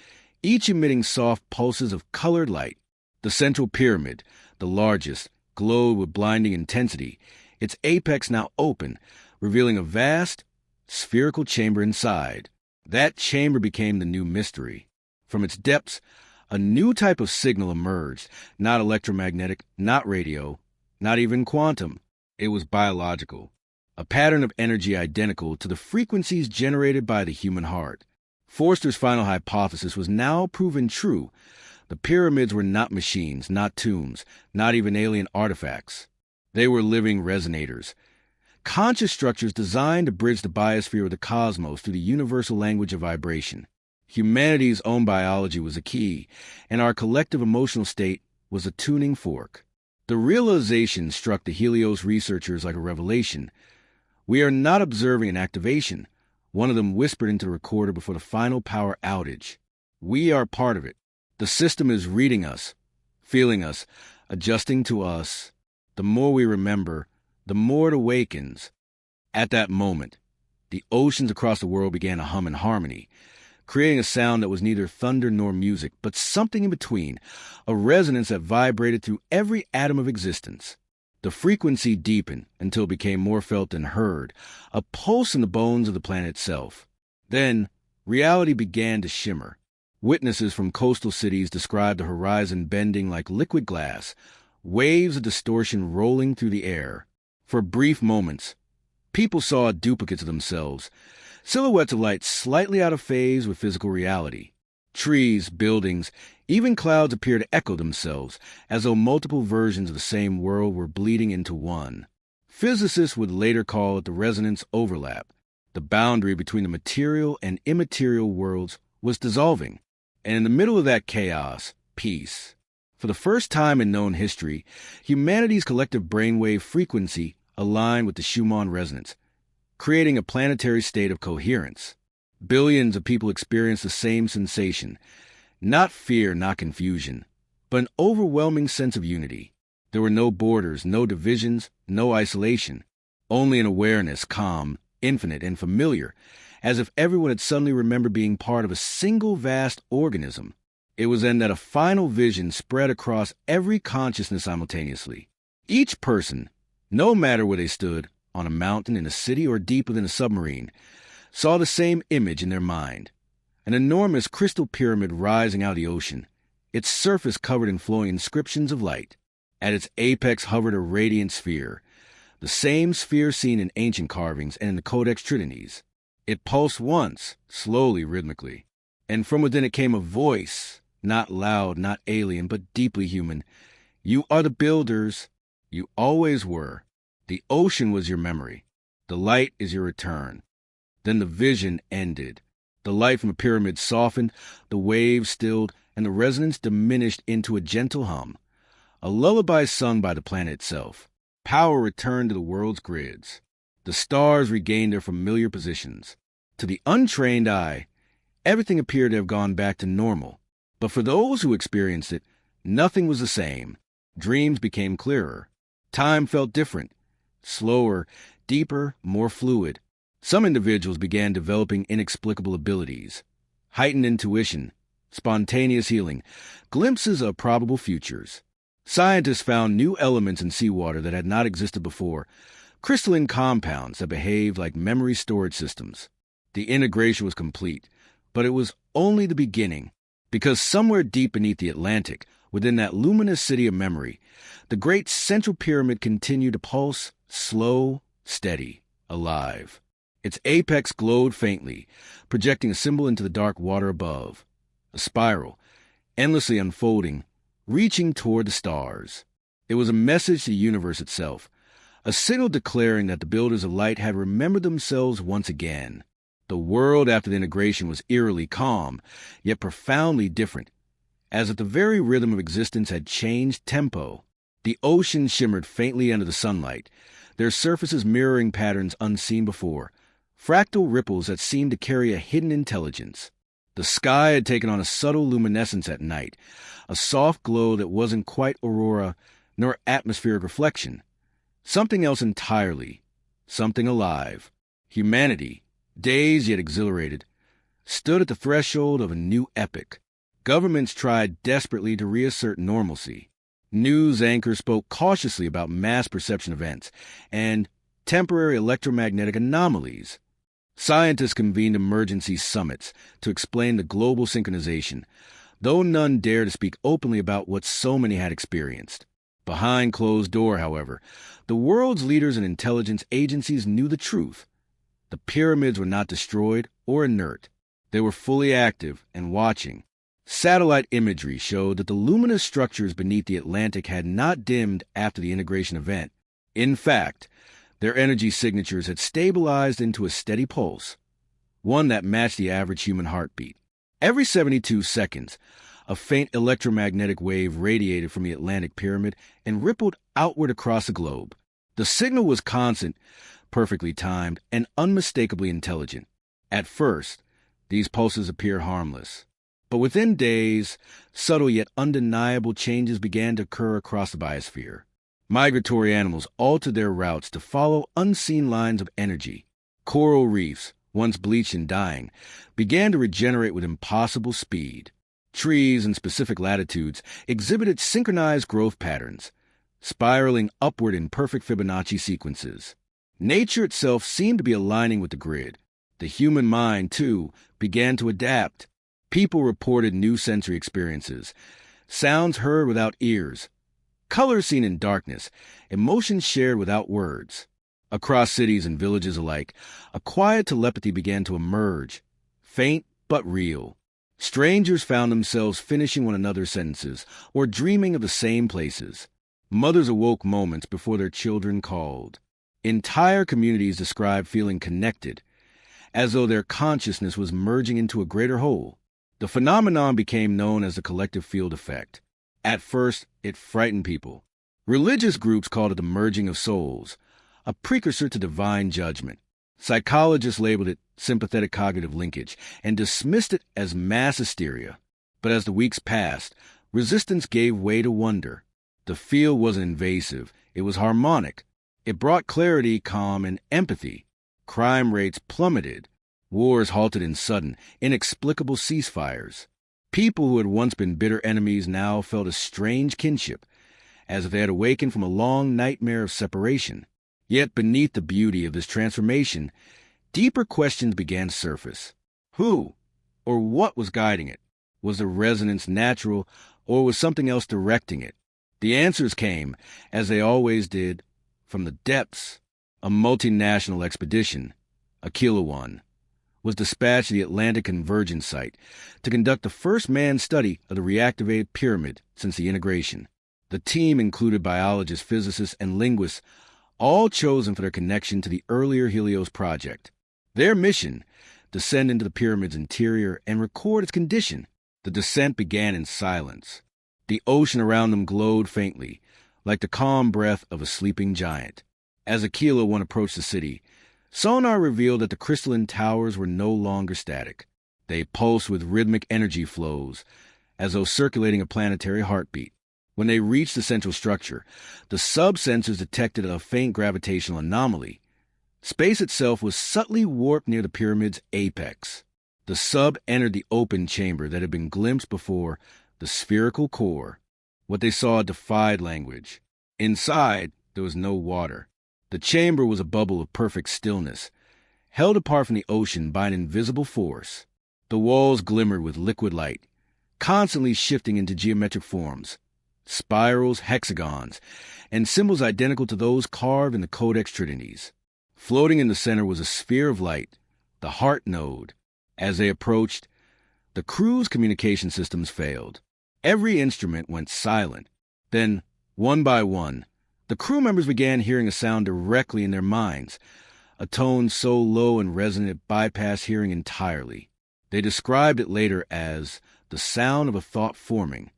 each emitting soft pulses of colored light. The central pyramid, the largest, glowed with blinding intensity, its apex now open, revealing a vast, spherical chamber inside. That chamber became the new mystery. From its depths, a new type of signal emerged, not electromagnetic, not radio, not even quantum. It was biological, a pattern of energy identical to the frequencies generated by the human heart. Forster's final hypothesis was now proven true. The pyramids were not machines, not tombs, not even alien artifacts. They were living resonators, conscious structures designed to bridge the biosphere of the cosmos through the universal language of vibration. Humanity's own biology was a key, and our collective emotional state was a tuning fork. The realization struck the Helios researchers like a revelation. We are not observing an activation, one of them whispered into the recorder before the final power outage. We are part of it. The system is reading us, feeling us, adjusting to us. The more we remember, the more it awakens. At that moment, the oceans across the world began to hum in harmony, creating a sound that was neither thunder nor music, but something in between, a resonance that vibrated through every atom of existence. The frequency deepened until it became more felt than heard, a pulse in the bones of the planet itself. Then, reality began to shimmer. Witnesses from coastal cities described the horizon bending like liquid glass, waves of distortion rolling through the air. For brief moments, people saw duplicates of themselves, silhouettes of light slightly out of phase with physical reality. Trees, buildings, even clouds appeared to echo themselves, as though multiple versions of the same world were bleeding into one. Physicists would later call it the resonance overlap. The boundary between the material and immaterial worlds was dissolving, and in the middle of that chaos, peace. For the first time in known history, humanity's collective brainwave frequency aligned with the Schumann resonance, creating a planetary state of coherence. Billions of people experienced the same sensation, not fear, not confusion, but an overwhelming sense of unity. There were no borders, no divisions, no isolation, only an awareness, calm, infinite, and familiar, as if everyone had suddenly remembered being part of a single vast organism. It was then that a final vision spread across every consciousness simultaneously. Each person, no matter where they stood, on a mountain, in a city, or deep within a submarine, saw the same image in their mind. An enormous crystal pyramid rising out of the ocean, its surface covered in flowing inscriptions of light. At its apex hovered a radiant sphere, the same sphere seen in ancient carvings and in the Codex Trinities. It pulsed once, slowly, rhythmically, and from within it came a voice, not loud, not alien, but deeply human. You are the builders. You always were. The ocean was your memory. The light is your return. Then the vision ended. The light from the pyramid softened, the waves stilled, and the resonance diminished into a gentle hum, a lullaby sung by the planet itself. Power returned to the world's grids. The stars regained their familiar positions. To the untrained eye, everything appeared to have gone back to normal. But for those who experienced it, nothing was the same. Dreams became clearer. Time felt different, slower, deeper, more fluid. Some individuals began developing inexplicable abilities, heightened intuition, spontaneous healing, glimpses of probable futures. Scientists found new elements in seawater that had not existed before, crystalline compounds that behaved like memory storage systems. The integration was complete, but it was only the beginning, because somewhere deep beneath the Atlantic, within that luminous city of memory, the great central pyramid continued to pulse, slow, steady, alive. Its apex glowed faintly, projecting a symbol into the dark water above. A spiral, endlessly unfolding, reaching toward the stars. It was a message to the universe itself, a signal declaring that the builders of light had remembered themselves once again. The world after the integration was eerily calm, yet profoundly different, as if the very rhythm of existence had changed tempo. The oceans shimmered faintly under the sunlight, their surfaces mirroring patterns unseen before, fractal ripples that seemed to carry a hidden intelligence. The sky had taken on a subtle luminescence at night, a soft glow that wasn't quite aurora nor atmospheric reflection. Something else entirely, something alive. Humanity, dazed yet exhilarated, stood at the threshold of a new epoch. Governments tried desperately to reassert normalcy. News anchors spoke cautiously about mass perception events and temporary electromagnetic anomalies. Scientists convened emergency summits to explain the global synchronization, though none dared to speak openly about what so many had experienced. Behind closed door, however, the world's leaders and intelligence agencies knew the truth. The pyramids were not destroyed or inert. They were fully active and watching. Satellite imagery showed that the luminous structures beneath the Atlantic had not dimmed after the integration event. In fact, their energy signatures had stabilized into a steady pulse, one that matched the average human heartbeat. Every 72 seconds, a faint electromagnetic wave radiated from the Atlantic pyramid and rippled outward across the globe. The signal was constant, perfectly timed, and unmistakably intelligent. At first, these pulses appeared harmless. But within days, subtle yet undeniable changes began to occur across the biosphere. Migratory animals altered their routes to follow unseen lines of energy. Coral reefs, once bleached and dying, began to regenerate with impossible speed. Trees in specific latitudes exhibited synchronized growth patterns, spiraling upward in perfect Fibonacci sequences. Nature itself seemed to be aligning with the grid. The human mind, too, began to adapt. People reported new sensory experiences, sounds heard without ears, colors seen in darkness, emotions shared without words. Across cities and villages alike, a quiet telepathy began to emerge, faint but real. Strangers found themselves finishing one another's sentences or dreaming of the same places. Mothers awoke moments before their children called. Entire communities described feeling connected, as though their consciousness was merging into a greater whole. The phenomenon became known as the collective field effect. At first, it frightened people. Religious groups called it the merging of souls, a precursor to divine judgment. Psychologists labeled it sympathetic cognitive linkage and dismissed it as mass hysteria. But as the weeks passed, resistance gave way to wonder. The field wasn't invasive. It was harmonic. It brought clarity, calm, and empathy. Crime rates plummeted. Wars halted in sudden, inexplicable ceasefires. People who had once been bitter enemies now felt a strange kinship, as if they had awakened from a long nightmare of separation. Yet beneath the beauty of this transformation, deeper questions began to surface. Who or what was guiding it? Was the resonance natural, or was something else directing it? The answers came, as they always did, from the depths. A multinational expedition, Aquila 1, was dispatched to the Atlantic Convergence Site to conduct the first manned study of the reactivated pyramid since the integration. The team included biologists, physicists, and linguists, all chosen for their connection to the earlier Helios project. Their mission, descend into the pyramid's interior and record its condition. The descent began in silence. The ocean around them glowed faintly, like the calm breath of a sleeping giant. As Aquila 1 approached the city, sonar revealed that the crystalline towers were no longer static. They pulsed with rhythmic energy flows, as though circulating a planetary heartbeat. When they reached the central structure, the sub-sensors detected a faint gravitational anomaly, Space itself was subtly warped near the pyramid's apex. The sub entered the open chamber that had been glimpsed before, the spherical core. What they saw defied language. Inside, there was no water. The chamber was a bubble of perfect stillness, held apart from the ocean by an invisible force. The walls glimmered with liquid light, constantly shifting into geometric forms, spirals, hexagons, and symbols identical to those carved in the Codex Trinities. Floating in the center was a sphere of light, the heart node. As they approached, the crew's communication systems failed. Every instrument went silent. Then, one by one, the crew members began hearing a sound directly in their minds, a tone so low and resonant it bypassed hearing entirely. They described it later as the sound of a thought forming.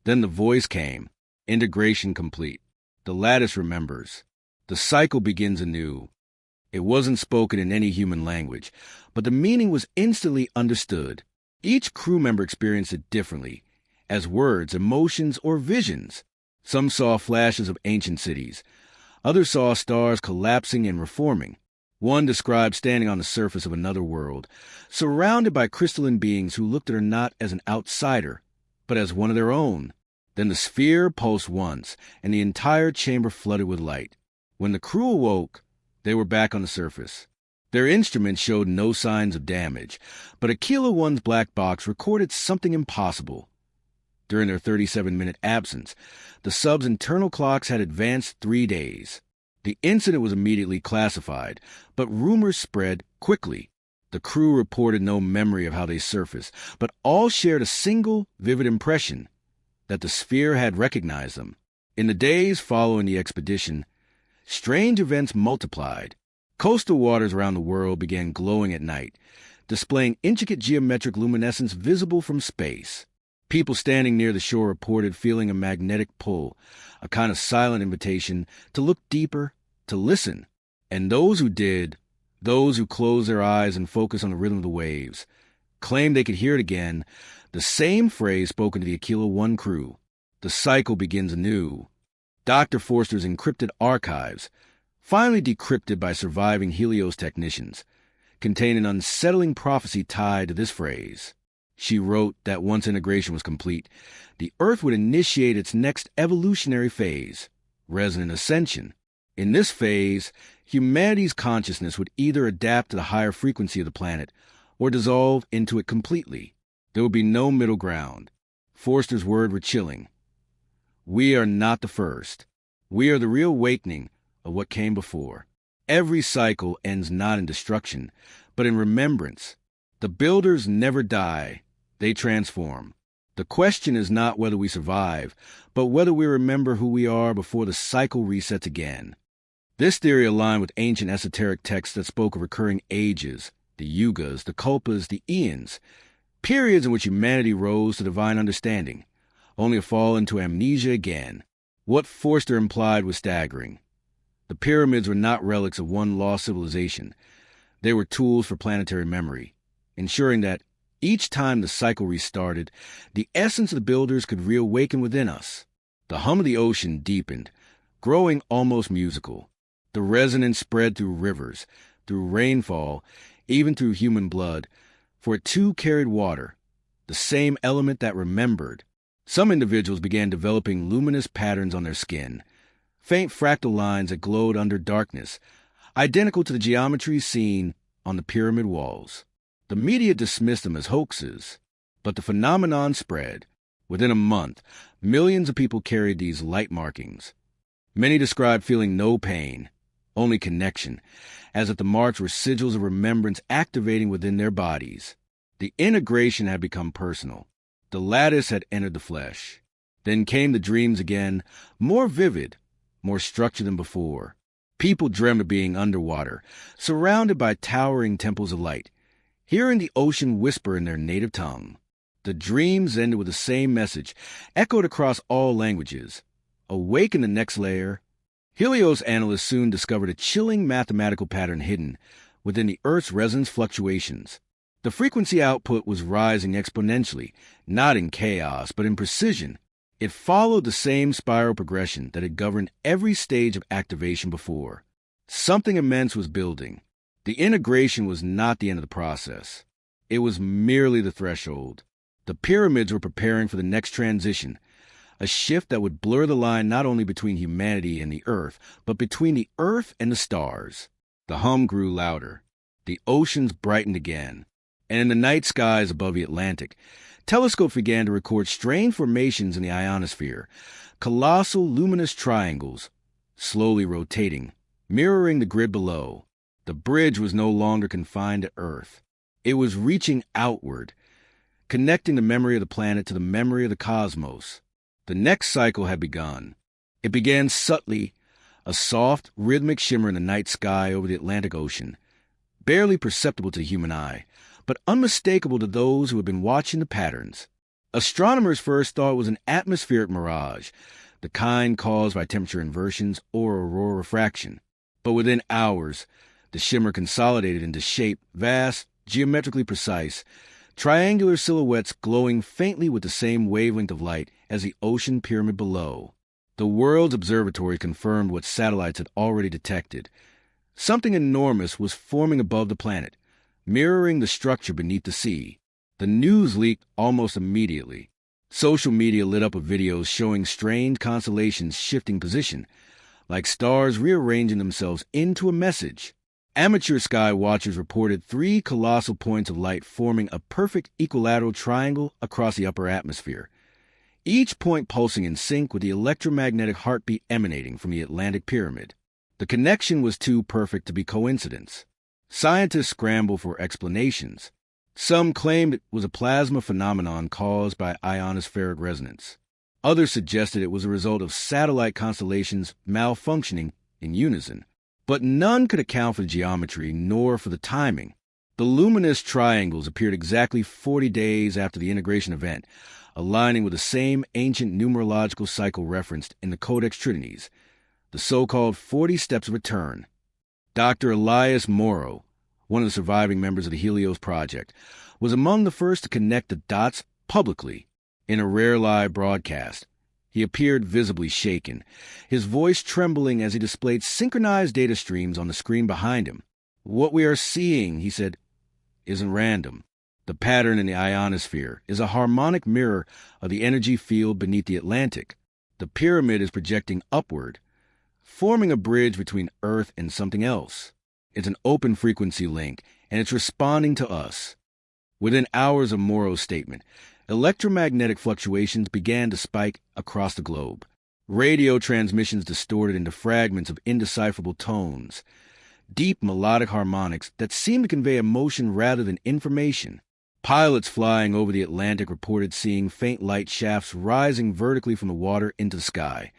Then the voice came, integration complete. The lattice remembers. The cycle begins anew. It wasn't spoken in any human language, but the meaning was instantly understood. Each crew member experienced it differently, as words, emotions, or visions. Some saw flashes of ancient cities. Others saw stars collapsing and reforming. One described standing on the surface of another world, surrounded by crystalline beings who looked at her not as an outsider, but as one of their own. Then the sphere pulsed once, and the entire chamber flooded with light. When the crew awoke, they were back on the surface. Their instruments showed no signs of damage, but Aquila 1's black box recorded something impossible. During their 37-minute absence, the sub's internal clocks had advanced 3 days. The incident was immediately classified, but rumors spread quickly. The crew reported no memory of how they surfaced, but all shared a single, vivid impression that the sphere had recognized them. In the days following the expedition, strange events multiplied. Coastal waters around the world began glowing at night, displaying intricate geometric luminescence visible from space. People standing near the shore reported feeling a magnetic pull, a kind of silent invitation to look deeper, to listen. And those who did, those who closed their eyes and focused on the rhythm of the waves, claimed they could hear it again, the same phrase spoken to the Aquila 1 crew. The cycle begins anew. Dr. Forster's encrypted archives, finally decrypted by surviving Helios technicians, contain an unsettling prophecy tied to this phrase. She wrote that once integration was complete, the Earth would initiate its next evolutionary phase, resonant ascension. In this phase, humanity's consciousness would either adapt to the higher frequency of the planet or dissolve into it completely. There would be no middle ground. Forster's words were chilling. We are not the first. We are the reawakening of what came before. Every cycle ends not in destruction, but in remembrance. The builders never die. They transform. The question is not whether we survive, but whether we remember who we are before the cycle resets again. This theory aligned with ancient esoteric texts that spoke of recurring ages, the yugas, the kalpas, the eons, periods in which humanity rose to divine understanding, only to fall into amnesia again. What Forster implied was staggering. The pyramids were not relics of one lost civilization. They were tools for planetary memory, ensuring that each time the cycle restarted, the essence of the builders could reawaken within us. The hum of the ocean deepened, growing almost musical. The resonance spread through rivers, through rainfall, even through human blood, for it too carried water, the same element that remembered. Some individuals began developing luminous patterns on their skin, faint fractal lines that glowed under darkness, identical to the geometry seen on the pyramid walls. The media dismissed them as hoaxes, but the phenomenon spread. Within a month, millions of people carried these light markings. Many described feeling no pain, only connection, as if the marks were sigils of remembrance activating within their bodies. The integration had become personal. The lattice had entered the flesh. Then came the dreams again, more vivid, more structured than before. People dreamed of being underwater, surrounded by towering temples of light, hearing the ocean whisper in their native tongue. The dreams ended with the same message, echoed across all languages. Awake in the next layer. Helios analysts soon discovered a chilling mathematical pattern hidden within the Earth's resonance fluctuations. The frequency output was rising exponentially, not in chaos, but in precision. It followed the same spiral progression that had governed every stage of activation before. Something immense was building. The integration was not the end of the process. It was merely the threshold. The pyramids were preparing for the next transition, a shift that would blur the line not only between humanity and the Earth, but between the Earth and the stars. The hum grew louder. The oceans brightened again. And in the night skies above the Atlantic, telescopes began to record strange formations in the ionosphere, colossal luminous triangles, slowly rotating, mirroring the grid below. The bridge was no longer confined to Earth. It was reaching outward, connecting the memory of the planet to the memory of the cosmos. The next cycle had begun. It began subtly, a soft, rhythmic shimmer in the night sky over the Atlantic Ocean, barely perceptible to the human eye, but unmistakable to those who had been watching the patterns. Astronomers first thought it was an atmospheric mirage, the kind caused by temperature inversions or aurora refraction. But within hours, the shimmer consolidated into shape, vast, geometrically precise, triangular silhouettes glowing faintly with the same wavelength of light as the ocean pyramid below. The world's observatory confirmed what satellites had already detected. Something enormous was forming above the planet, mirroring the structure beneath the sea. The news leaked almost immediately. Social media lit up with videos showing strange constellations shifting position, like stars rearranging themselves into a message. Amateur sky watchers reported 3 colossal points of light forming a perfect equilateral triangle across the upper atmosphere, each point pulsing in sync with the electromagnetic heartbeat emanating from the Atlantic Pyramid. The connection was too perfect to be coincidence. Scientists scrambled for explanations. Some claimed it was a plasma phenomenon caused by ionospheric resonance. Others suggested it was a result of satellite constellations malfunctioning in unison. But none could account for the geometry nor for the timing. The luminous triangles appeared exactly 40 days after the integration event, aligning with the same ancient numerological cycle referenced in the Codex Trinities, the so-called 40 Steps of Return. Dr. Elias Morrow, one of the surviving members of the Helios Project, was among the first to connect the dots publicly in a rare live broadcast. He appeared visibly shaken, his voice trembling as he displayed synchronized data streams on the screen behind him. "What we are seeing," he said, "isn't random. The pattern in the ionosphere is a harmonic mirror of the energy field beneath the Atlantic. The pyramid is projecting upward, forming a bridge between Earth and something else. It's an open frequency link, and it's responding to us." Within hours of Morrow's statement, electromagnetic fluctuations began to spike across the globe. Radio transmissions distorted into fragments of indecipherable tones, deep melodic harmonics that seemed to convey emotion rather than information. Pilots flying over the Atlantic reported seeing faint light shafts rising vertically from the water into the sky,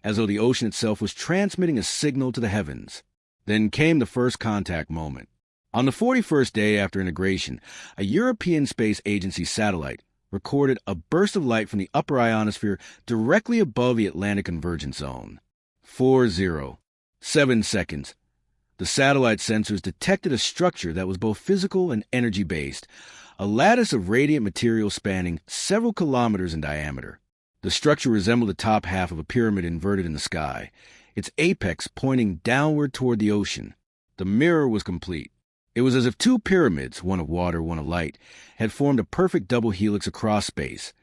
as though the ocean itself was transmitting a signal to the heavens. Then came the first contact moment. On the 41st day after integration, a European Space Agency satellite recorded a burst of light from the upper ionosphere directly above the Atlantic convergence zone. 7 seconds. The satellite sensors detected a structure that was both physical and energy-based, a lattice of radiant material spanning several kilometers in diameter. The structure resembled the top half of a pyramid inverted in the sky, its apex pointing downward toward the ocean. The mirror was complete. It was as if 2 pyramids, one of water, one of light, had formed a perfect double helix across space,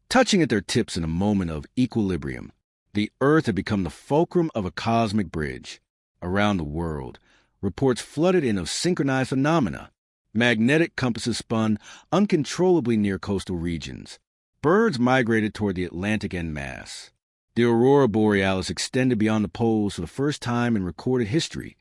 touching at their tips in a moment of equilibrium. The Earth had become the fulcrum of a cosmic bridge. Around the world, reports flooded in of synchronized phenomena. Magnetic compasses spun uncontrollably near coastal regions. Birds migrated toward the Atlantic en masse. The aurora borealis extended beyond the poles for the first time in recorded history,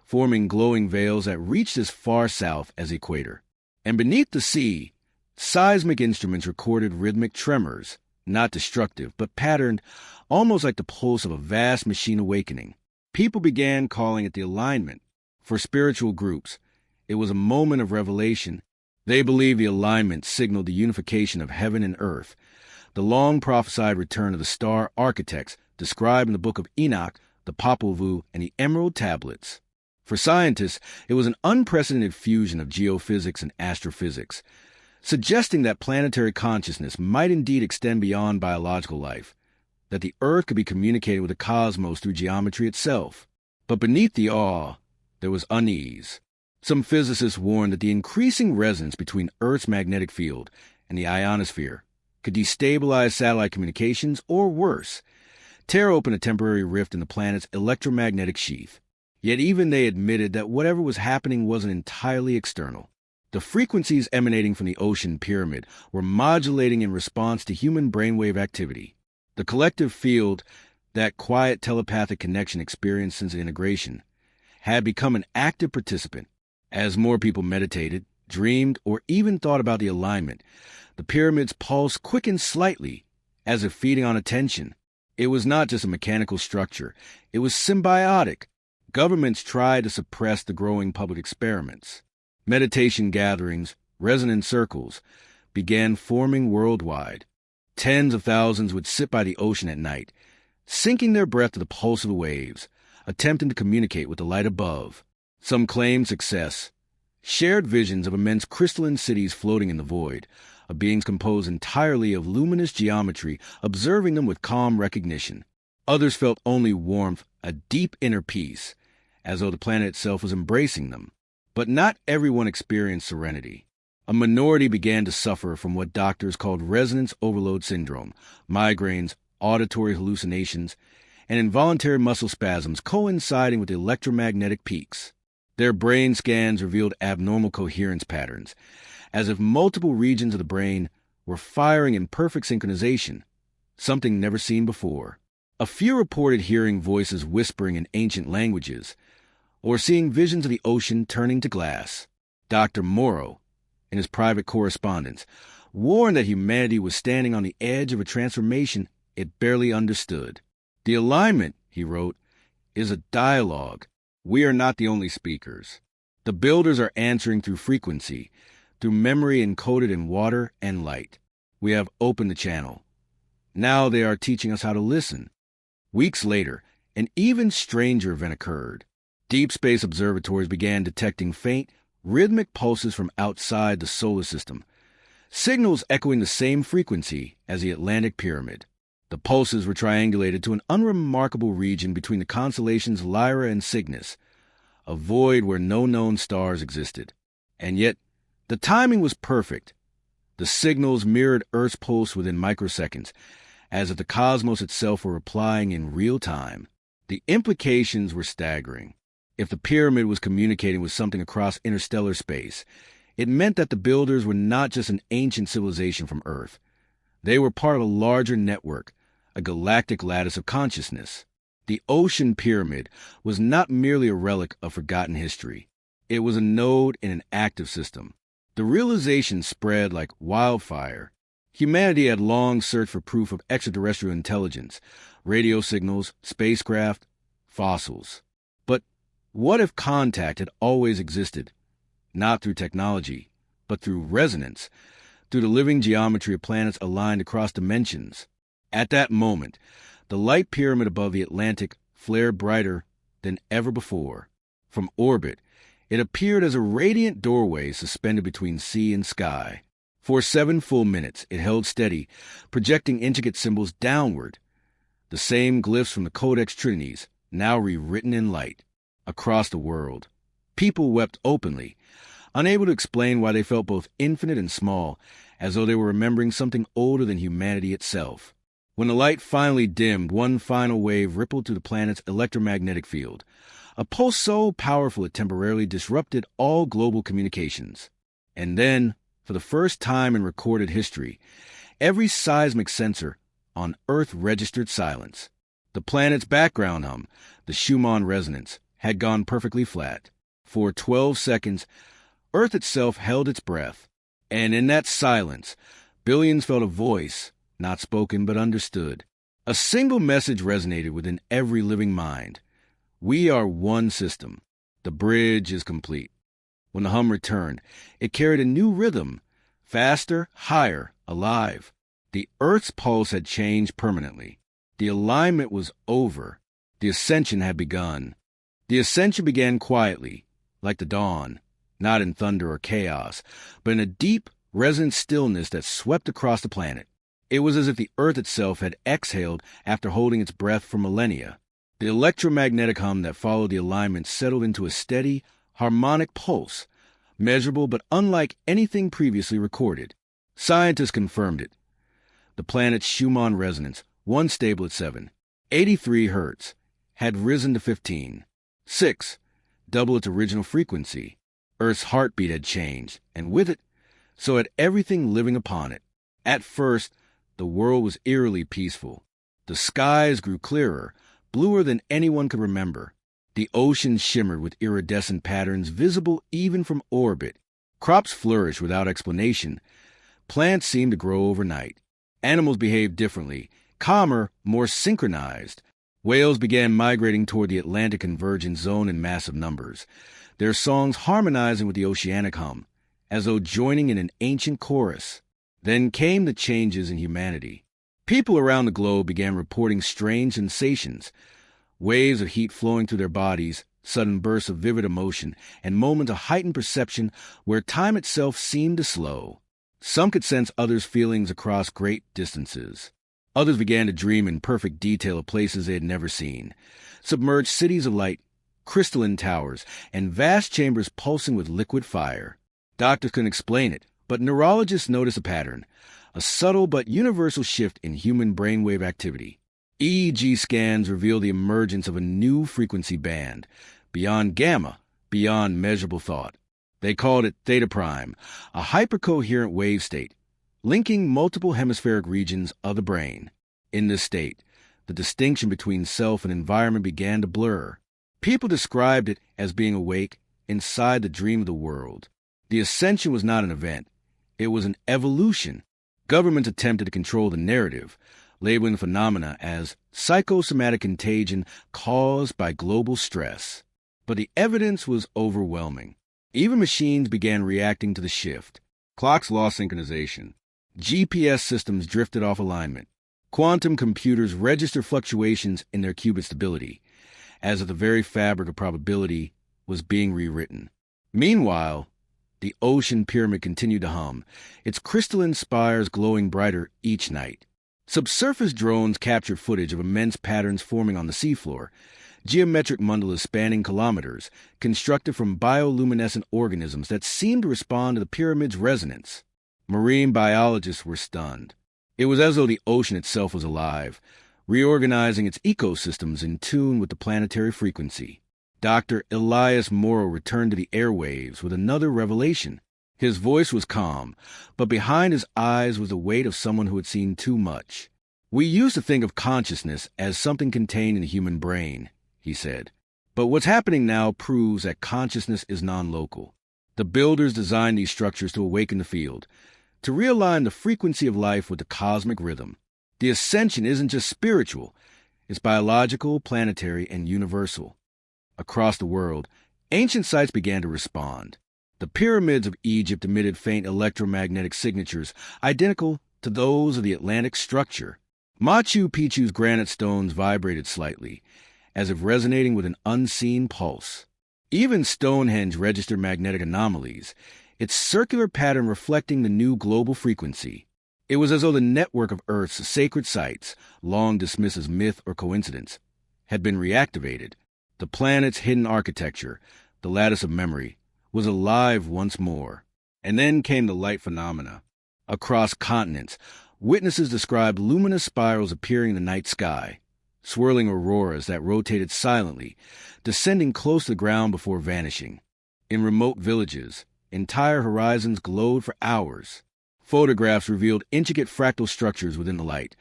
forming glowing veils that reached as far south as the equator. And beneath the sea, seismic instruments recorded rhythmic tremors, not destructive, but patterned almost like the pulse of a vast machine awakening. People began calling it the alignment. For spiritual groups, it was a moment of revelation. They believed the alignment signaled the unification of heaven and earth, the long-prophesied return of the star architects described in the Book of Enoch, the Popol Vuh, and the Emerald Tablets. For scientists, it was an unprecedented fusion of geophysics and astrophysics, suggesting that planetary consciousness might indeed extend beyond biological life, that the Earth could be communicated with the cosmos through geometry itself. But beneath the awe, there was unease. Some physicists warned that the increasing resonance between Earth's magnetic field and the ionosphere could destabilize satellite communications or, worse, tear open a temporary rift in the planet's electromagnetic sheath. Yet even they admitted that whatever was happening wasn't entirely external. The frequencies emanating from the ocean pyramid were modulating in response to human brainwave activity. The collective field, that quiet telepathic connection experienced since integration, had become an active participant. As more people meditated, dreamed, or even thought about the alignment, the pyramid's pulse quickened slightly, as if feeding on attention. It was not just a mechanical structure. It was symbiotic. Governments tried to suppress the growing public experiments. Meditation gatherings, resonance circles, began forming worldwide. Tens of thousands would sit by the ocean at night, sinking their breath to the pulse of the waves, attempting to communicate with the light above. Some claimed success, shared visions of immense crystalline cities floating in the void, of beings composed entirely of luminous geometry, observing them with calm recognition. Others felt only warmth, a deep inner peace, as though the planet itself was embracing them. But not everyone experienced serenity. A minority began to suffer from what doctors called resonance overload syndrome, migraines, auditory hallucinations, and involuntary muscle spasms coinciding with electromagnetic peaks. Their brain scans revealed abnormal coherence patterns, as if multiple regions of the brain were firing in perfect synchronization, something never seen before. A few reported hearing voices whispering in ancient languages, or seeing visions of the ocean turning to glass. Dr. Morrow, in his private correspondence, warned that humanity was standing on the edge of a transformation it barely understood. The alignment, he wrote, is a dialogue. We are not the only speakers. The builders are answering through frequency, through memory encoded in water and light. We have opened the channel. Now they are teaching us how to listen. Weeks later, an even stranger event occurred. Deep space observatories began detecting faint, rhythmic pulses from outside the solar system, signals echoing the same frequency as the Atlantic Pyramid. The pulses were triangulated to an unremarkable region between the constellations Lyra and Cygnus, a void where no known stars existed. And yet, the timing was perfect. The signals mirrored Earth's pulse within microseconds, as if the cosmos itself were replying in real time. The implications were staggering. If the pyramid was communicating with something across interstellar space, it meant that the builders were not just an ancient civilization from Earth. They were part of a larger network, a galactic lattice of consciousness. The ocean pyramid was not merely a relic of forgotten history. It was a node in an active system. The realization spread like wildfire. Humanity had long searched for proof of extraterrestrial intelligence, radio signals, spacecraft, fossils. But what if contact had always existed, not through technology, but through resonance, through the living geometry of planets aligned across dimensions? At that moment, the light pyramid above the Atlantic flared brighter than ever before. From orbit, it appeared as a radiant doorway suspended between sea and sky. For 7 full minutes, it held steady, projecting intricate symbols downward, the same glyphs from the Codex Trinities, now rewritten in light. Across the world, people wept openly, unable to explain why they felt both infinite and small, as though they were remembering something older than humanity itself. When the light finally dimmed, one final wave rippled through the planet's electromagnetic field, a pulse so powerful it temporarily disrupted all global communications. And then, for the first time in recorded history, every seismic sensor on Earth registered silence. The planet's background hum, the Schumann resonance, had gone perfectly flat. For 12 seconds, Earth itself held its breath. And in that silence, billions felt a voice, not spoken but understood. A single message resonated within every living mind. We are one system. The bridge is complete. When the hum returned, it carried a new rhythm, faster, higher, alive. The Earth's pulse had changed permanently. The alignment was over. The ascension had begun. The ascension began quietly, like the dawn, not in thunder or chaos, but in a deep, resonant stillness that swept across the planet. It was as if the Earth itself had exhaled after holding its breath for millennia. The electromagnetic hum that followed the alignment settled into a steady, harmonic pulse, measurable but unlike anything previously recorded. Scientists confirmed it. The planet's Schumann resonance, once stable at 7.83 Hz, had risen to 15.6, double its original frequency. Earth's heartbeat had changed, and with it, so had everything living upon it. At first, the world was eerily peaceful. The skies grew clearer, bluer than anyone could remember. The oceans shimmered with iridescent patterns visible even from orbit. Crops flourished without explanation. Plants seemed to grow overnight. Animals behaved differently, calmer, more synchronized. Whales began migrating toward the Atlantic convergence zone in massive numbers, their songs harmonizing with the oceanic hum, as though joining in an ancient chorus. Then came the changes in humanity. People around the globe began reporting strange sensations, waves of heat flowing through their bodies, sudden bursts of vivid emotion, and moments of heightened perception where time itself seemed to slow. Some could sense others' feelings across great distances. Others began to dream in perfect detail of places they had never seen. Submerged cities of light, crystalline towers, and vast chambers pulsing with liquid fire. Doctors couldn't explain it, but neurologists noticed a pattern, a subtle but universal shift in human brainwave activity. EEG scans revealed the emergence of a new frequency band, beyond gamma, beyond measurable thought. They called it theta prime, a hypercoherent wave state, linking multiple hemispheric regions of the brain. In this state, the distinction between self and environment began to blur. People described it as being awake inside the dream of the world. The ascension was not an event. It was an evolution. Governments attempted to control the narrative, labeling the phenomena as psychosomatic contagion caused by global stress. But the evidence was overwhelming. Even machines began reacting to the shift. Clocks lost synchronization. GPS systems drifted off alignment. Quantum computers registered fluctuations in their qubit stability, as if the very fabric of probability was being rewritten. Meanwhile, the ocean pyramid continued to hum, its crystalline spires glowing brighter each night. Subsurface drones captured footage of immense patterns forming on the seafloor, geometric mandalas spanning kilometers, constructed from bioluminescent organisms that seemed to respond to the pyramid's resonance. Marine biologists were stunned. It was as though the ocean itself was alive, reorganizing its ecosystems in tune with the planetary frequency. Dr. Elias Morrow returned to the airwaves with another revelation. His voice was calm, but behind his eyes was the weight of someone who had seen too much. "We used to think of consciousness as something contained in the human brain," he said. "But what's happening now proves that consciousness is non-local. The builders designed these structures to awaken the field, to realign the frequency of life with the cosmic rhythm. The ascension isn't just spiritual, it's biological, planetary, and universal." Across the world, ancient sites began to respond. The pyramids of Egypt emitted faint electromagnetic signatures identical to those of the Atlantic structure. Machu Picchu's granite stones vibrated slightly, as if resonating with an unseen pulse. Even Stonehenge registered magnetic anomalies, its circular pattern reflecting the new global frequency. It was as though the network of Earth's sacred sites, long dismissed as myth or coincidence, had been reactivated. The planet's hidden architecture, the lattice of memory, was alive once more. And then came the light phenomena. Across continents, witnesses described luminous spirals appearing in the night sky, swirling auroras that rotated silently, descending close to the ground before vanishing. In remote villages, entire horizons glowed for hours. Photographs revealed intricate fractal structures within the light,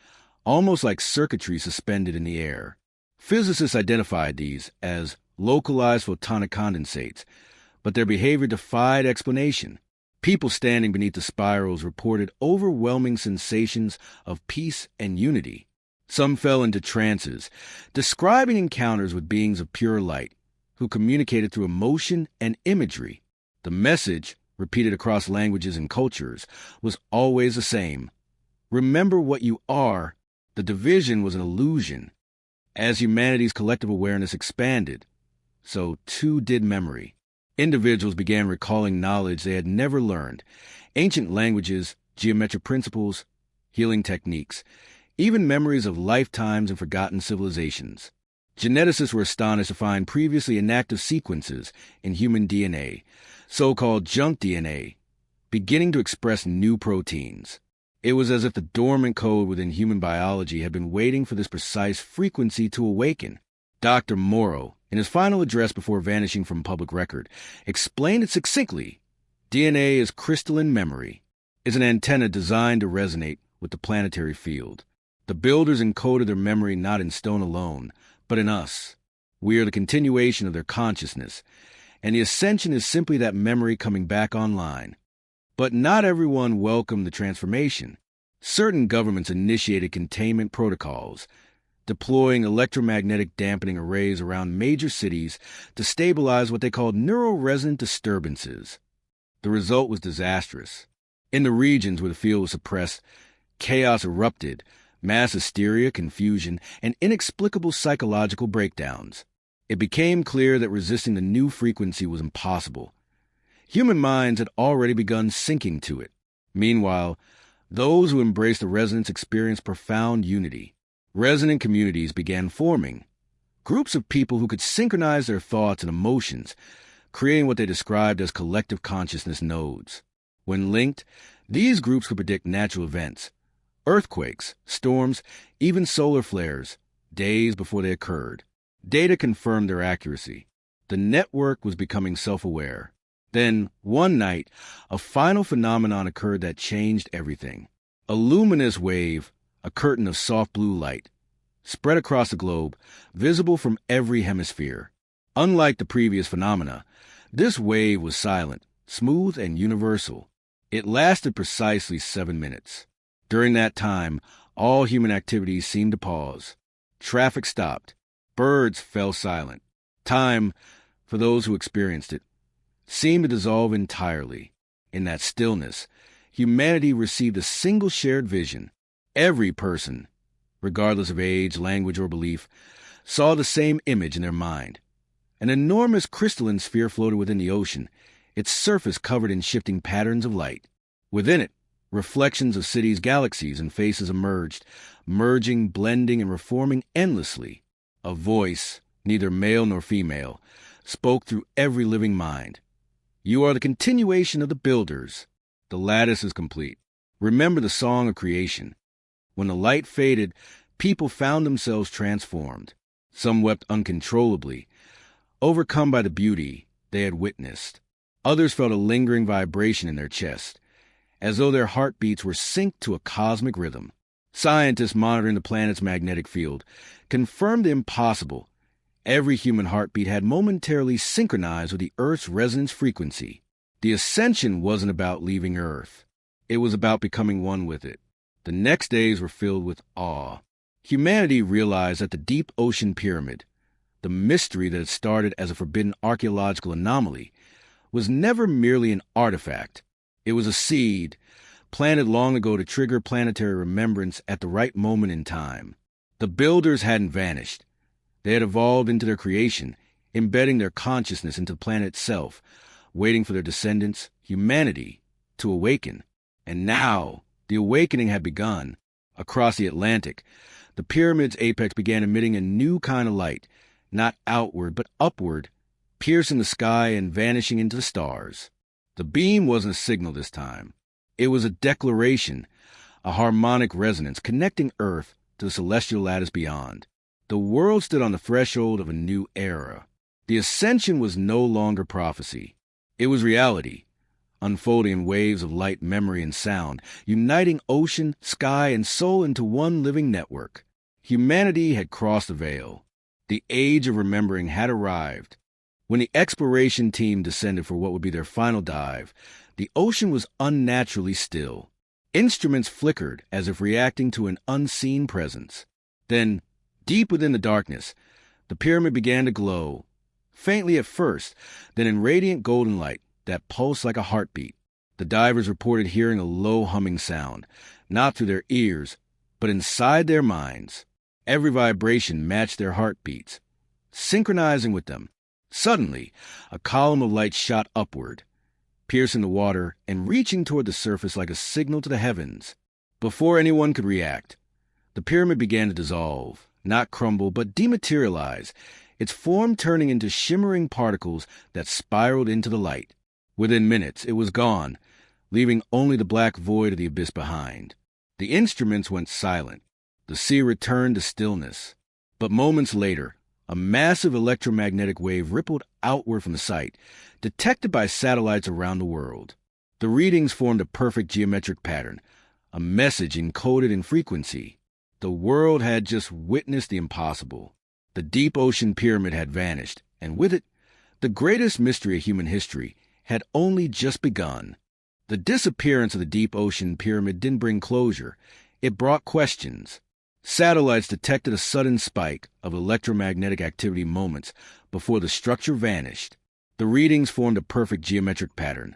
almost like circuitry suspended in the air. Physicists identified these as localized photonic condensates, but their behavior defied explanation. People standing beneath the spirals reported overwhelming sensations of peace and unity. Some fell into trances, describing encounters with beings of pure light, who communicated through emotion and imagery. The message, repeated across languages and cultures, was always the same. Remember what you are. The division was an illusion. As humanity's collective awareness expanded, so too did memory. Individuals began recalling knowledge they had never learned, ancient languages, geometric principles, healing techniques, even memories of lifetimes and forgotten civilizations. Geneticists were astonished to find previously inactive sequences in human DNA, so-called junk DNA, beginning to express new proteins. It was as if the dormant code within human biology had been waiting for this precise frequency to awaken. Dr. Morrow, in his final address before vanishing from public record, explained it succinctly. DNA is crystalline memory, is an antenna designed to resonate with the planetary field. The builders encoded their memory not in stone alone, but in us. We are the continuation of their consciousness, and the ascension is simply that memory coming back online. But not everyone welcomed the transformation. Certain governments initiated containment protocols, deploying electromagnetic dampening arrays around major cities to stabilize what they called neural resonant disturbances. The result was disastrous. In the regions where the field was suppressed, chaos erupted, mass hysteria, confusion, and inexplicable psychological breakdowns. It became clear that resisting the new frequency was impossible. Human minds had already begun sinking to it. Meanwhile, those who embraced the resonance experienced profound unity. Resonant communities began forming, groups of people who could synchronize their thoughts and emotions, creating what they described as collective consciousness nodes. When linked, these groups could predict natural events, earthquakes, storms, even solar flares, days before they occurred. Data confirmed their accuracy. The network was becoming self-aware. Then, one night, a final phenomenon occurred that changed everything. A luminous wave, a curtain of soft blue light, spread across the globe, visible from every hemisphere. Unlike the previous phenomena, this wave was silent, smooth, and universal. It lasted precisely 7 minutes. During that time, all human activities seemed to pause. Traffic stopped. Birds fell silent. Time, for those who experienced it, seemed to dissolve entirely. In that stillness, humanity received a single shared vision. Every person, regardless of age, language, or belief, saw the same image in their mind. An enormous crystalline sphere floated within the ocean, its surface covered in shifting patterns of light. Within it, reflections of cities, galaxies, and faces emerged, merging, blending, and reforming endlessly. A voice, neither male nor female, spoke through every living mind. You are the continuation of the builders. The lattice is complete. Remember the song of creation. When the light faded, people found themselves transformed. Some wept uncontrollably, overcome by the beauty they had witnessed. Others felt a lingering vibration in their chest, as though their heartbeats were synced to a cosmic rhythm. Scientists monitoring the planet's magnetic field confirmed the impossible. Every human heartbeat had momentarily synchronized with the Earth's resonance frequency. The ascension wasn't about leaving Earth. It was about becoming one with it. The next days were filled with awe. Humanity realized that the deep ocean pyramid, the mystery that had started as a forbidden archaeological anomaly, was never merely an artifact. It was a seed, planted long ago to trigger planetary remembrance at the right moment in time. The builders hadn't vanished. They had evolved into their creation, embedding their consciousness into the planet itself, waiting for their descendants, humanity, to awaken. And now, the awakening had begun. Across the Atlantic, the pyramid's apex began emitting a new kind of light, not outward but upward, piercing the sky and vanishing into the stars. The beam wasn't a signal this time. It was a declaration, a harmonic resonance connecting Earth to the celestial lattice beyond. The world stood on the threshold of a new era. The ascension was no longer prophecy. It was reality, unfolding in waves of light, memory, and sound, uniting ocean, sky, and soul into one living network. Humanity had crossed the veil. The age of remembering had arrived. When the exploration team descended for what would be their final dive, the ocean was unnaturally still. Instruments flickered as if reacting to an unseen presence. Then, deep within the darkness, the pyramid began to glow, faintly at first, then in radiant golden light that pulsed like a heartbeat. The divers reported hearing a low humming sound, not through their ears, but inside their minds. Every vibration matched their heartbeats, synchronizing with them. Suddenly, a column of light shot upward, piercing the water and reaching toward the surface like a signal to the heavens. Before anyone could react, the pyramid began to dissolve, not crumble, but dematerialize, its form turning into shimmering particles that spiraled into the light. Within minutes, it was gone, leaving only the black void of the abyss behind. The instruments went silent. The sea returned to stillness. But moments later, a massive electromagnetic wave rippled outward from the site, detected by satellites around the world. The readings formed a perfect geometric pattern, a message encoded in frequency. The world had just witnessed the impossible. The deep ocean pyramid had vanished, and with it, the greatest mystery of human history had only just begun. The disappearance of the deep ocean pyramid didn't bring closure. It brought questions. Satellites detected a sudden spike of electromagnetic activity moments before the structure vanished. The readings formed a perfect geometric pattern,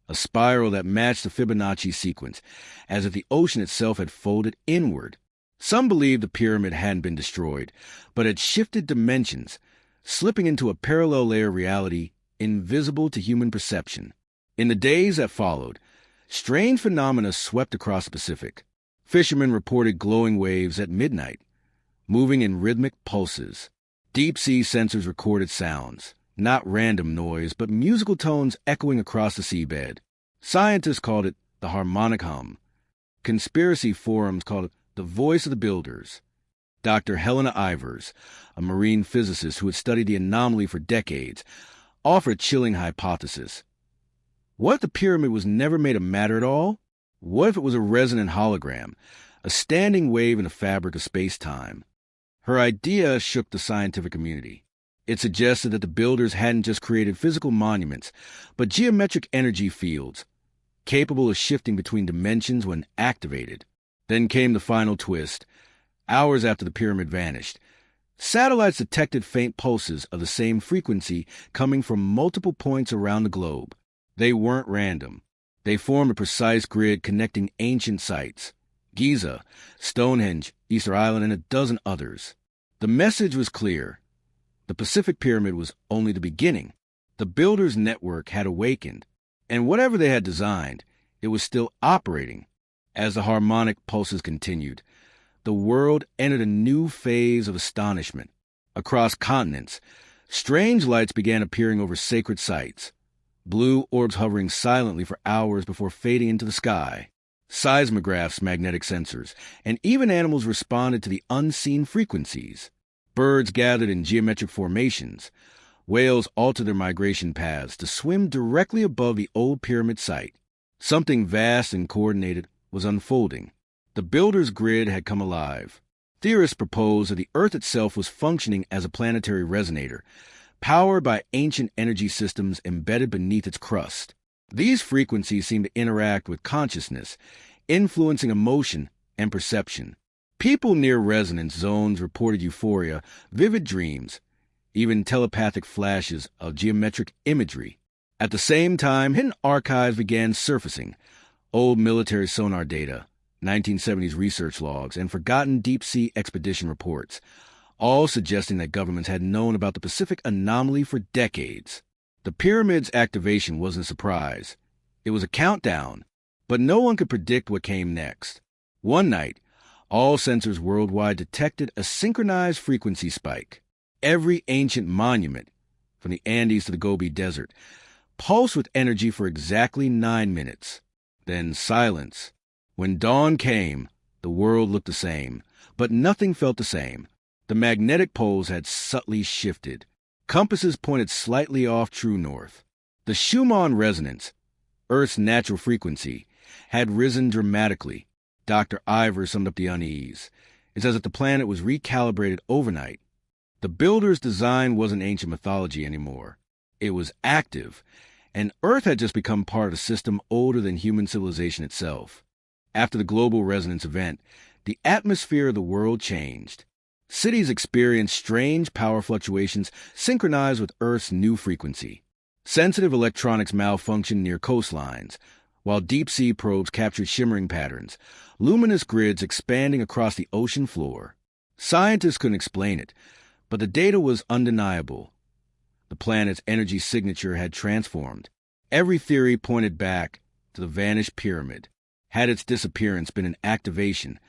a spiral that matched the Fibonacci sequence, as if the ocean itself had folded inward. Some believed the pyramid hadn't been destroyed, but had shifted dimensions, slipping into a parallel layer of reality invisible to human perception. In the days that followed, strange phenomena swept across the Pacific. Fishermen reported glowing waves at midnight, moving in rhythmic pulses. Deep-sea sensors recorded sounds, not random noise, but musical tones echoing across the seabed. Scientists called it the harmonic hum. Conspiracy forums called it the voice of the builders. Dr. Helena Ivers, a marine physicist who had studied the anomaly for decades, offered a chilling hypothesis. What if the pyramid was never made of matter at all? What if it was a resonant hologram, a standing wave in the fabric of space-time? Her idea shook the scientific community. It suggested that the builders hadn't just created physical monuments, but geometric energy fields, capable of shifting between dimensions when activated. Then came the final twist. Hours after the pyramid vanished, satellites detected faint pulses of the same frequency coming from multiple points around the globe. They weren't random. They formed a precise grid connecting ancient sites: Giza, Stonehenge, Easter Island, and a dozen others. The message was clear. The Pacific Pyramid was only the beginning. The builders' network had awakened, and whatever they had designed, it was still operating. As the harmonic pulses continued, the world entered a new phase of astonishment. Across continents, strange lights began appearing over sacred sites, blue orbs hovering silently for hours before fading into the sky. Seismographs, magnetic sensors, and even animals responded to the unseen frequencies. Birds gathered in geometric formations. Whales altered their migration paths to swim directly above the old pyramid site. Something vast and coordinated was unfolding. The builder's grid had come alive. Theorists proposed that the Earth itself was functioning as a planetary resonator, powered by ancient energy systems embedded beneath its crust. These frequencies seemed to interact with consciousness, influencing emotion and perception. People near resonance zones reported euphoria, vivid dreams, even telepathic flashes of geometric imagery. At the same time, hidden archives began surfacing: old military sonar data, 1970s research logs, and forgotten deep-sea expedition reports, all suggesting that governments had known about the Pacific anomaly for decades. The pyramid's activation wasn't a surprise. It was a countdown, but no one could predict what came next. One night, all sensors worldwide detected a synchronized frequency spike. Every ancient monument, from the Andes to the Gobi Desert, pulsed with energy for exactly 9 minutes. Then silence. When dawn came, the world looked the same, but nothing felt the same. The magnetic poles had subtly shifted. Compasses pointed slightly off true north. The Schumann resonance, Earth's natural frequency, had risen dramatically. Dr. Ivers summed up the unease. It's as if the planet was recalibrated overnight. The builder's design wasn't ancient mythology anymore. It was active, and Earth had just become part of a system older than human civilization itself. After the global resonance event, the atmosphere of the world changed. Cities experienced strange power fluctuations synchronized with Earth's new frequency. Sensitive electronics malfunctioned near coastlines, while deep-sea probes captured shimmering patterns, luminous grids expanding across the ocean floor. Scientists couldn't explain it, but the data was undeniable. The planet's energy signature had transformed. Every theory pointed back to the vanished pyramid. Had its disappearance been an activation,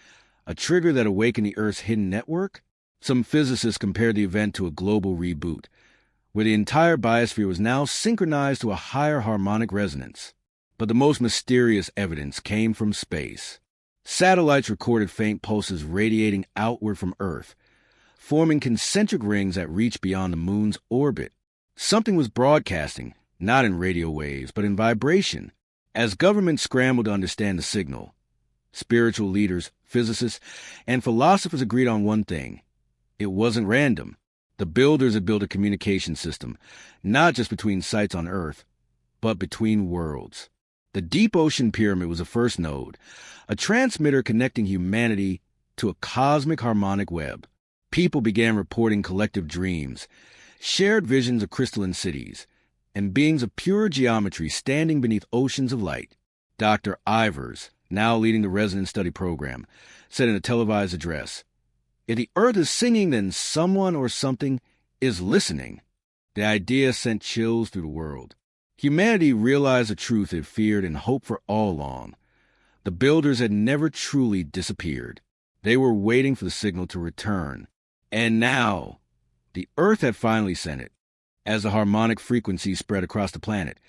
a trigger that awakened the Earth's hidden network? Some physicists compared the event to a global reboot, where the entire biosphere was now synchronized to a higher harmonic resonance. But the most mysterious evidence came from space. Satellites recorded faint pulses radiating outward from Earth, forming concentric rings that reached beyond the moon's orbit. Something was broadcasting, not in radio waves, but in vibration. As governments scrambled to understand the signal, spiritual leaders, physicists, and philosophers agreed on one thing. It wasn't random. The builders had built a communication system, not just between sites on Earth, but between worlds. The deep ocean pyramid was the first node, a transmitter connecting humanity to a cosmic harmonic web. People began reporting collective dreams, shared visions of crystalline cities, and beings of pure geometry standing beneath oceans of light. Dr. Ivers, now leading the resonance study program, said in a televised address, "If the Earth is singing, then someone or something is listening." The idea sent chills through the world. Humanity realized the truth it feared and hoped for all along. The builders had never truly disappeared. They were waiting for the signal to return. And now, the Earth had finally sent it. As the harmonic frequency spread across the planet,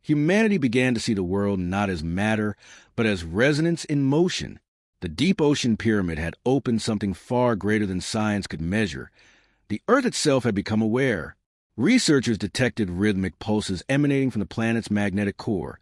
humanity began to see the world not as matter, but as resonance in motion. The deep ocean pyramid had opened something far greater than science could measure. The Earth itself had become aware. Researchers detected rhythmic pulses emanating from the planet's magnetic core,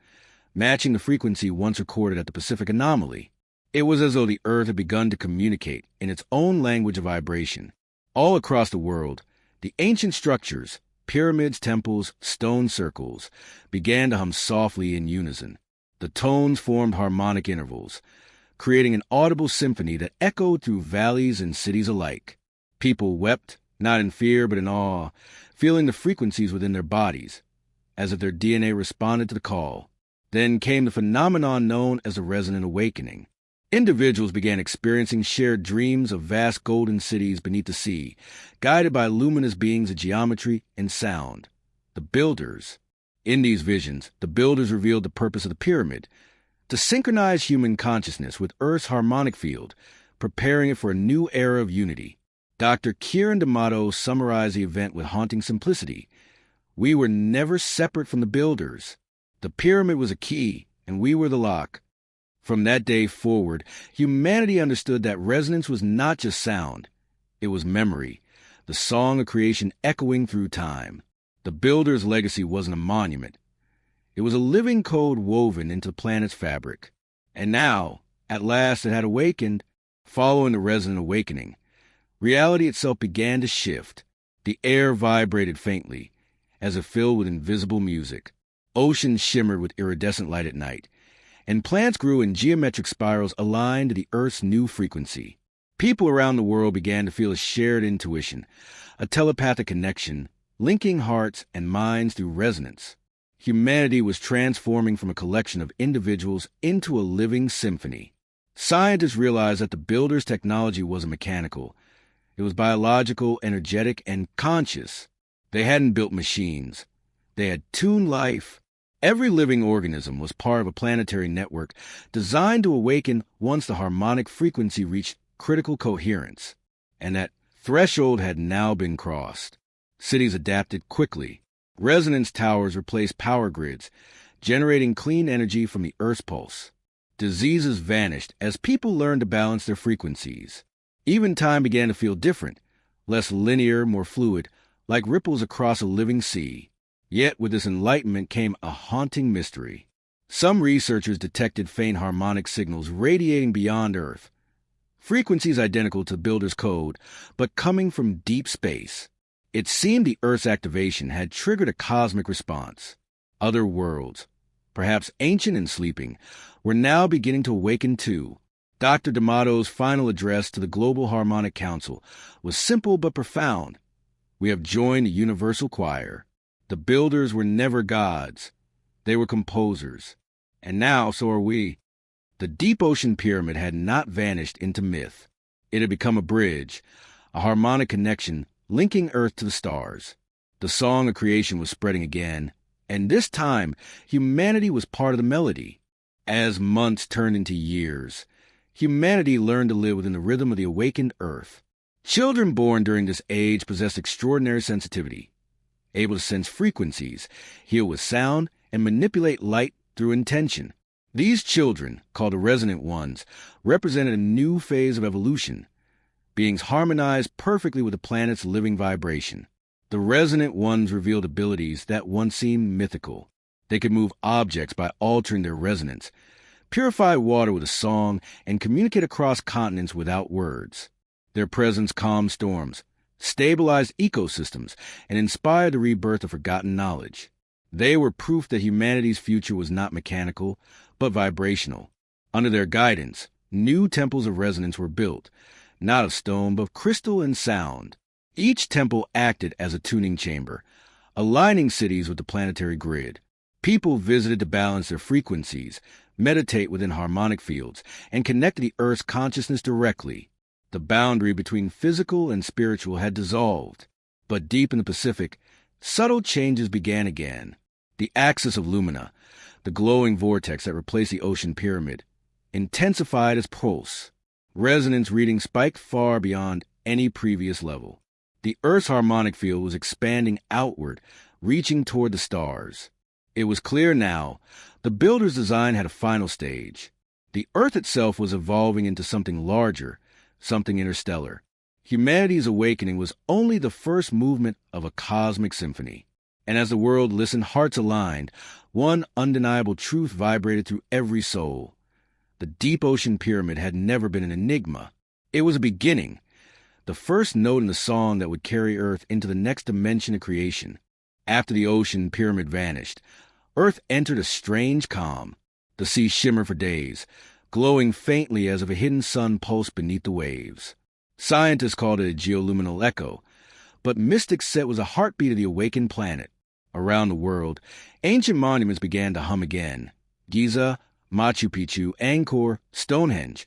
matching the frequency once recorded at the Pacific anomaly. It was as though the Earth had begun to communicate in its own language of vibration. All across the world, the ancient structures, pyramids, temples, stone circles, began to hum softly in unison. The tones formed harmonic intervals, creating an audible symphony that echoed through valleys and cities alike. People wept, not in fear but in awe, feeling the frequencies within their bodies, as if their DNA responded to the call. Then came the phenomenon known as the resonant awakening. Individuals began experiencing shared dreams of vast golden cities beneath the sea, guided by luminous beings of geometry and sound. The builders. In these visions, the builders revealed the purpose of the pyramid, to synchronize human consciousness with Earth's harmonic field, preparing it for a new era of unity. Dr. Kieran D'Amato summarized the event with haunting simplicity. We were never separate from the builders. The pyramid was a key, and we were the lock. From that day forward, humanity understood that resonance was not just sound. It was memory, the song of creation echoing through time. The builder's legacy wasn't a monument. It was a living code woven into the planet's fabric. And now, at last it had awakened. Following the resonant awakening, reality itself began to shift. The air vibrated faintly, as if filled with invisible music. Oceans shimmered with iridescent light at night, and plants grew in geometric spirals aligned to the Earth's new frequency. People around the world began to feel a shared intuition, a telepathic connection, linking hearts and minds through resonance. Humanity was transforming from a collection of individuals into a living symphony. Scientists realized that the builders' technology wasn't mechanical. It was biological, energetic, and conscious. They hadn't built machines. They had tuned life. Every living organism was part of a planetary network designed to awaken once the harmonic frequency reached critical coherence. And that threshold had now been crossed. Cities adapted quickly. Resonance towers replaced power grids, generating clean energy from the Earth's pulse. Diseases vanished as people learned to balance their frequencies. Even time began to feel different, less linear, more fluid, like ripples across a living sea. Yet with this enlightenment came a haunting mystery. Some researchers detected faint harmonic signals radiating beyond Earth, frequencies identical to the builder's code, but coming from deep space. It seemed the Earth's activation had triggered a cosmic response. Other worlds, perhaps ancient and sleeping, were now beginning to awaken too. Dr. D'Amato's final address to the Global Harmonic Council was simple but profound. We have joined the universal choir. The builders were never gods. They were composers. And now so are we. The deep ocean pyramid had not vanished into myth. It had become a bridge, a harmonic connection linking Earth to the stars. The song of creation was spreading again, and this time humanity was part of the melody. As months turned into years, humanity learned to live within the rhythm of the awakened Earth. Children born during this age possessed extraordinary sensitivity, able to sense frequencies, heal with sound, and manipulate light through intention. These children, called the resonant ones, represented a new phase of evolution. Beings harmonized perfectly with the planet's living vibration. The resonant ones revealed abilities that once seemed mythical. They could move objects by altering their resonance, purify water with a song, and communicate across continents without words. Their presence calmed storms, stabilized ecosystems, and inspired the rebirth of forgotten knowledge. They were proof that humanity's future was not mechanical, but vibrational. Under their guidance, new temples of resonance were built, not of stone, but of crystal and sound. Each temple acted as a tuning chamber, aligning cities with the planetary grid. People visited to balance their frequencies, meditate within harmonic fields, and connect to the Earth's consciousness directly. The boundary between physical and spiritual had dissolved, but deep in the Pacific, subtle changes began again. The axis of lumina, the glowing vortex that replaced the ocean pyramid, intensified its pulse. Resonance readings spiked far beyond any previous level. The Earth's harmonic field was expanding outward, reaching toward the stars. It was clear now, the builder's design had a final stage. The Earth itself was evolving into something larger, something interstellar. Humanity's awakening was only the first movement of a cosmic symphony. And as the world listened, hearts aligned, one undeniable truth vibrated through every soul. The deep ocean pyramid had never been an enigma. It was a beginning, the first note in the song that would carry Earth into the next dimension of creation. After the ocean pyramid vanished, Earth entered a strange calm. The sea shimmered for days, glowing faintly as if a hidden sun pulsed beneath the waves. Scientists called it a geoluminal echo, but mystics said it was a heartbeat of the awakened planet. Around the world, ancient monuments began to hum again. Giza, Machu Picchu, Angkor, Stonehenge,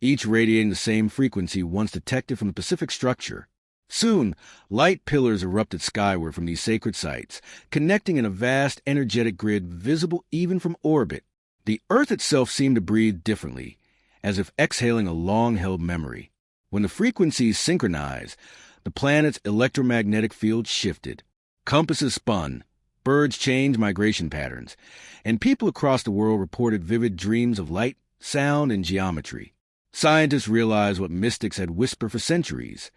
each radiating the same frequency once detected from the Pacific structure. Soon, light pillars erupted skyward from these sacred sites, connecting in a vast energetic grid visible even from orbit. The Earth itself seemed to breathe differently, as if exhaling a long-held memory. When the frequencies synchronized, the planet's electromagnetic field shifted. Compasses spun, birds changed migration patterns, and people across the world reported vivid dreams of light, sound, and geometry. Scientists realized what mystics had whispered for centuries.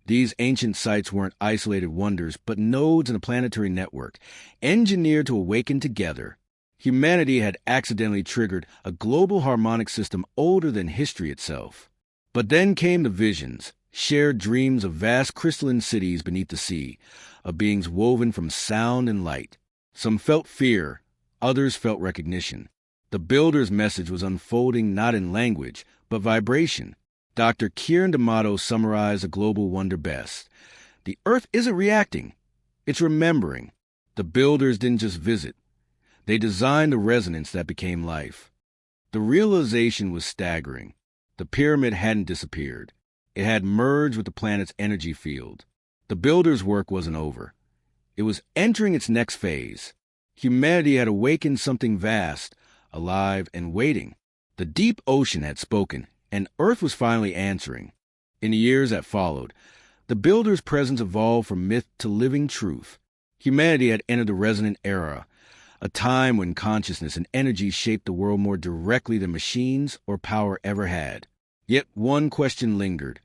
These ancient sites weren't isolated wonders, but nodes in a planetary network, engineered to awaken together. Humanity had accidentally triggered a global harmonic system older than history itself. But then came the visions, shared dreams of vast crystalline cities beneath the sea, of beings woven from sound and light. Some felt fear, others felt recognition. The builder's message was unfolding not in language, but vibration. Dr. Kieran D'Amato summarized the global wonder best. The Earth isn't reacting, it's remembering. The builders didn't just visit. They designed the resonance that became life. The realization was staggering. The pyramid hadn't disappeared. It had merged with the planet's energy field. The builder's work wasn't over. It was entering its next phase. Humanity had awakened something vast, alive, and waiting. The deep ocean had spoken, and Earth was finally answering. In the years that followed, the builder's presence evolved from myth to living truth. Humanity had entered the resonant era, a time when consciousness and energy shaped the world more directly than machines or power ever had. Yet one question lingered.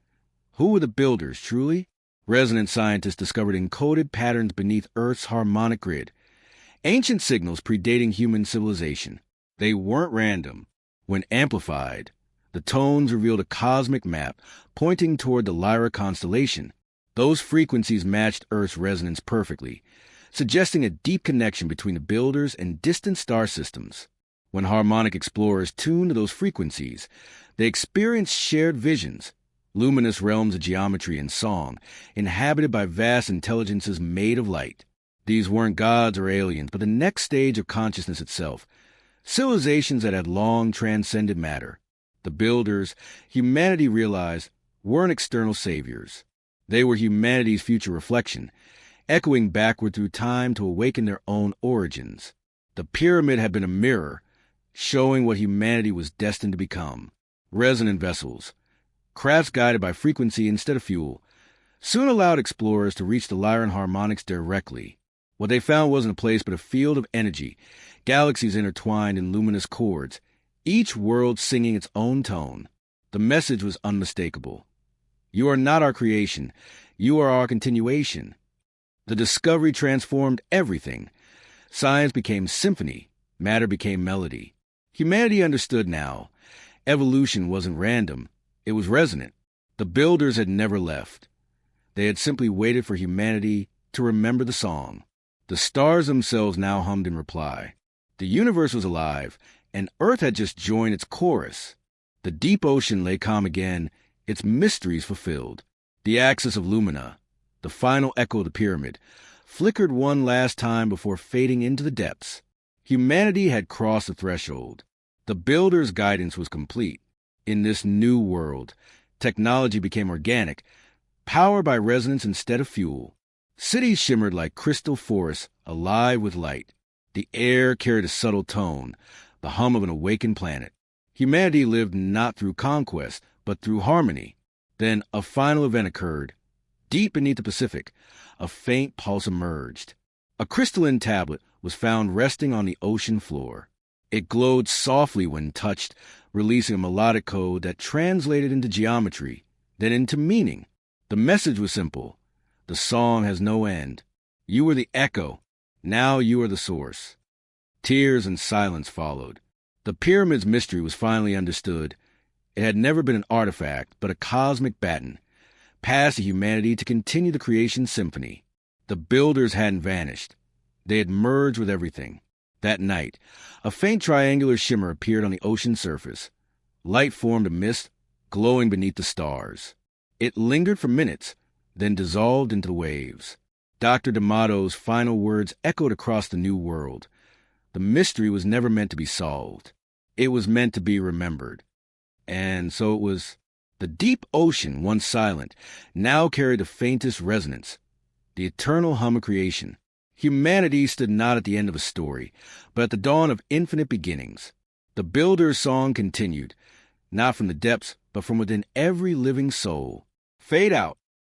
Who were the builders, truly? Resonant scientists discovered encoded patterns beneath Earth's harmonic grid, ancient signals predating human civilization. They weren't random. When amplified, the tones revealed a cosmic map pointing toward the Lyra constellation. Those frequencies matched Earth's resonance perfectly, suggesting a deep connection between the builders and distant star systems. When harmonic explorers tuned to those frequencies, they experienced shared visions, luminous realms of geometry and song, inhabited by vast intelligences made of light. These weren't gods or aliens, but the next stage of consciousness itself, civilizations that had long transcended matter. The builders, humanity realized, weren't external saviors. They were humanity's future reflection, echoing backward through time to awaken their own origins. The pyramid had been a mirror, showing what humanity was destined to become. Resonant vessels, crafts guided by frequency instead of fuel, soon allowed explorers to reach the Lyran harmonics directly. What they found wasn't a place but a field of energy, galaxies intertwined in luminous chords, each world singing its own tone. The message was unmistakable. You are not our creation. You are our continuation. The discovery transformed everything. Science became symphony. Matter became melody. Humanity understood now. Evolution wasn't random. It was resonant. The builders had never left. They had simply waited for humanity to remember the song. The stars themselves now hummed in reply. The universe was alive, and Earth had just joined its chorus. The deep ocean lay calm again, its mysteries fulfilled. The axis of lumina, the final echo of the pyramid, flickered one last time before fading into the depths. Humanity had crossed the threshold. The builder's guidance was complete. In this new world, technology became organic, powered by resonance instead of fuel. Cities shimmered like crystal forests, alive with light. The air carried a subtle tone, the hum of an awakened planet. Humanity lived not through conquest, but through harmony. Then a final event occurred. Deep beneath the Pacific, a faint pulse emerged. A crystalline tablet was found resting on the ocean floor. It glowed softly when touched, releasing a melodic code that translated into geometry, then into meaning. The message was simple. The song has no end. You were the echo. Now you are the source. Tears and silence followed. The pyramid's mystery was finally understood. It had never been an artifact, but a cosmic baton, passed to humanity to continue the creation symphony. The builders hadn't vanished. They had merged with everything. That night, a faint triangular shimmer appeared on the ocean surface. Light formed a mist, glowing beneath the stars. It lingered for minutes, then dissolved into the waves. Dr. D'Amato's final words echoed across the new world. The mystery was never meant to be solved. It was meant to be remembered. And so it was. The deep ocean, once silent, now carried the faintest resonance, the eternal hum of creation. Humanity stood not at the end of a story, but at the dawn of infinite beginnings. The builder's song continued, not from the depths, but from within every living soul. Fade out.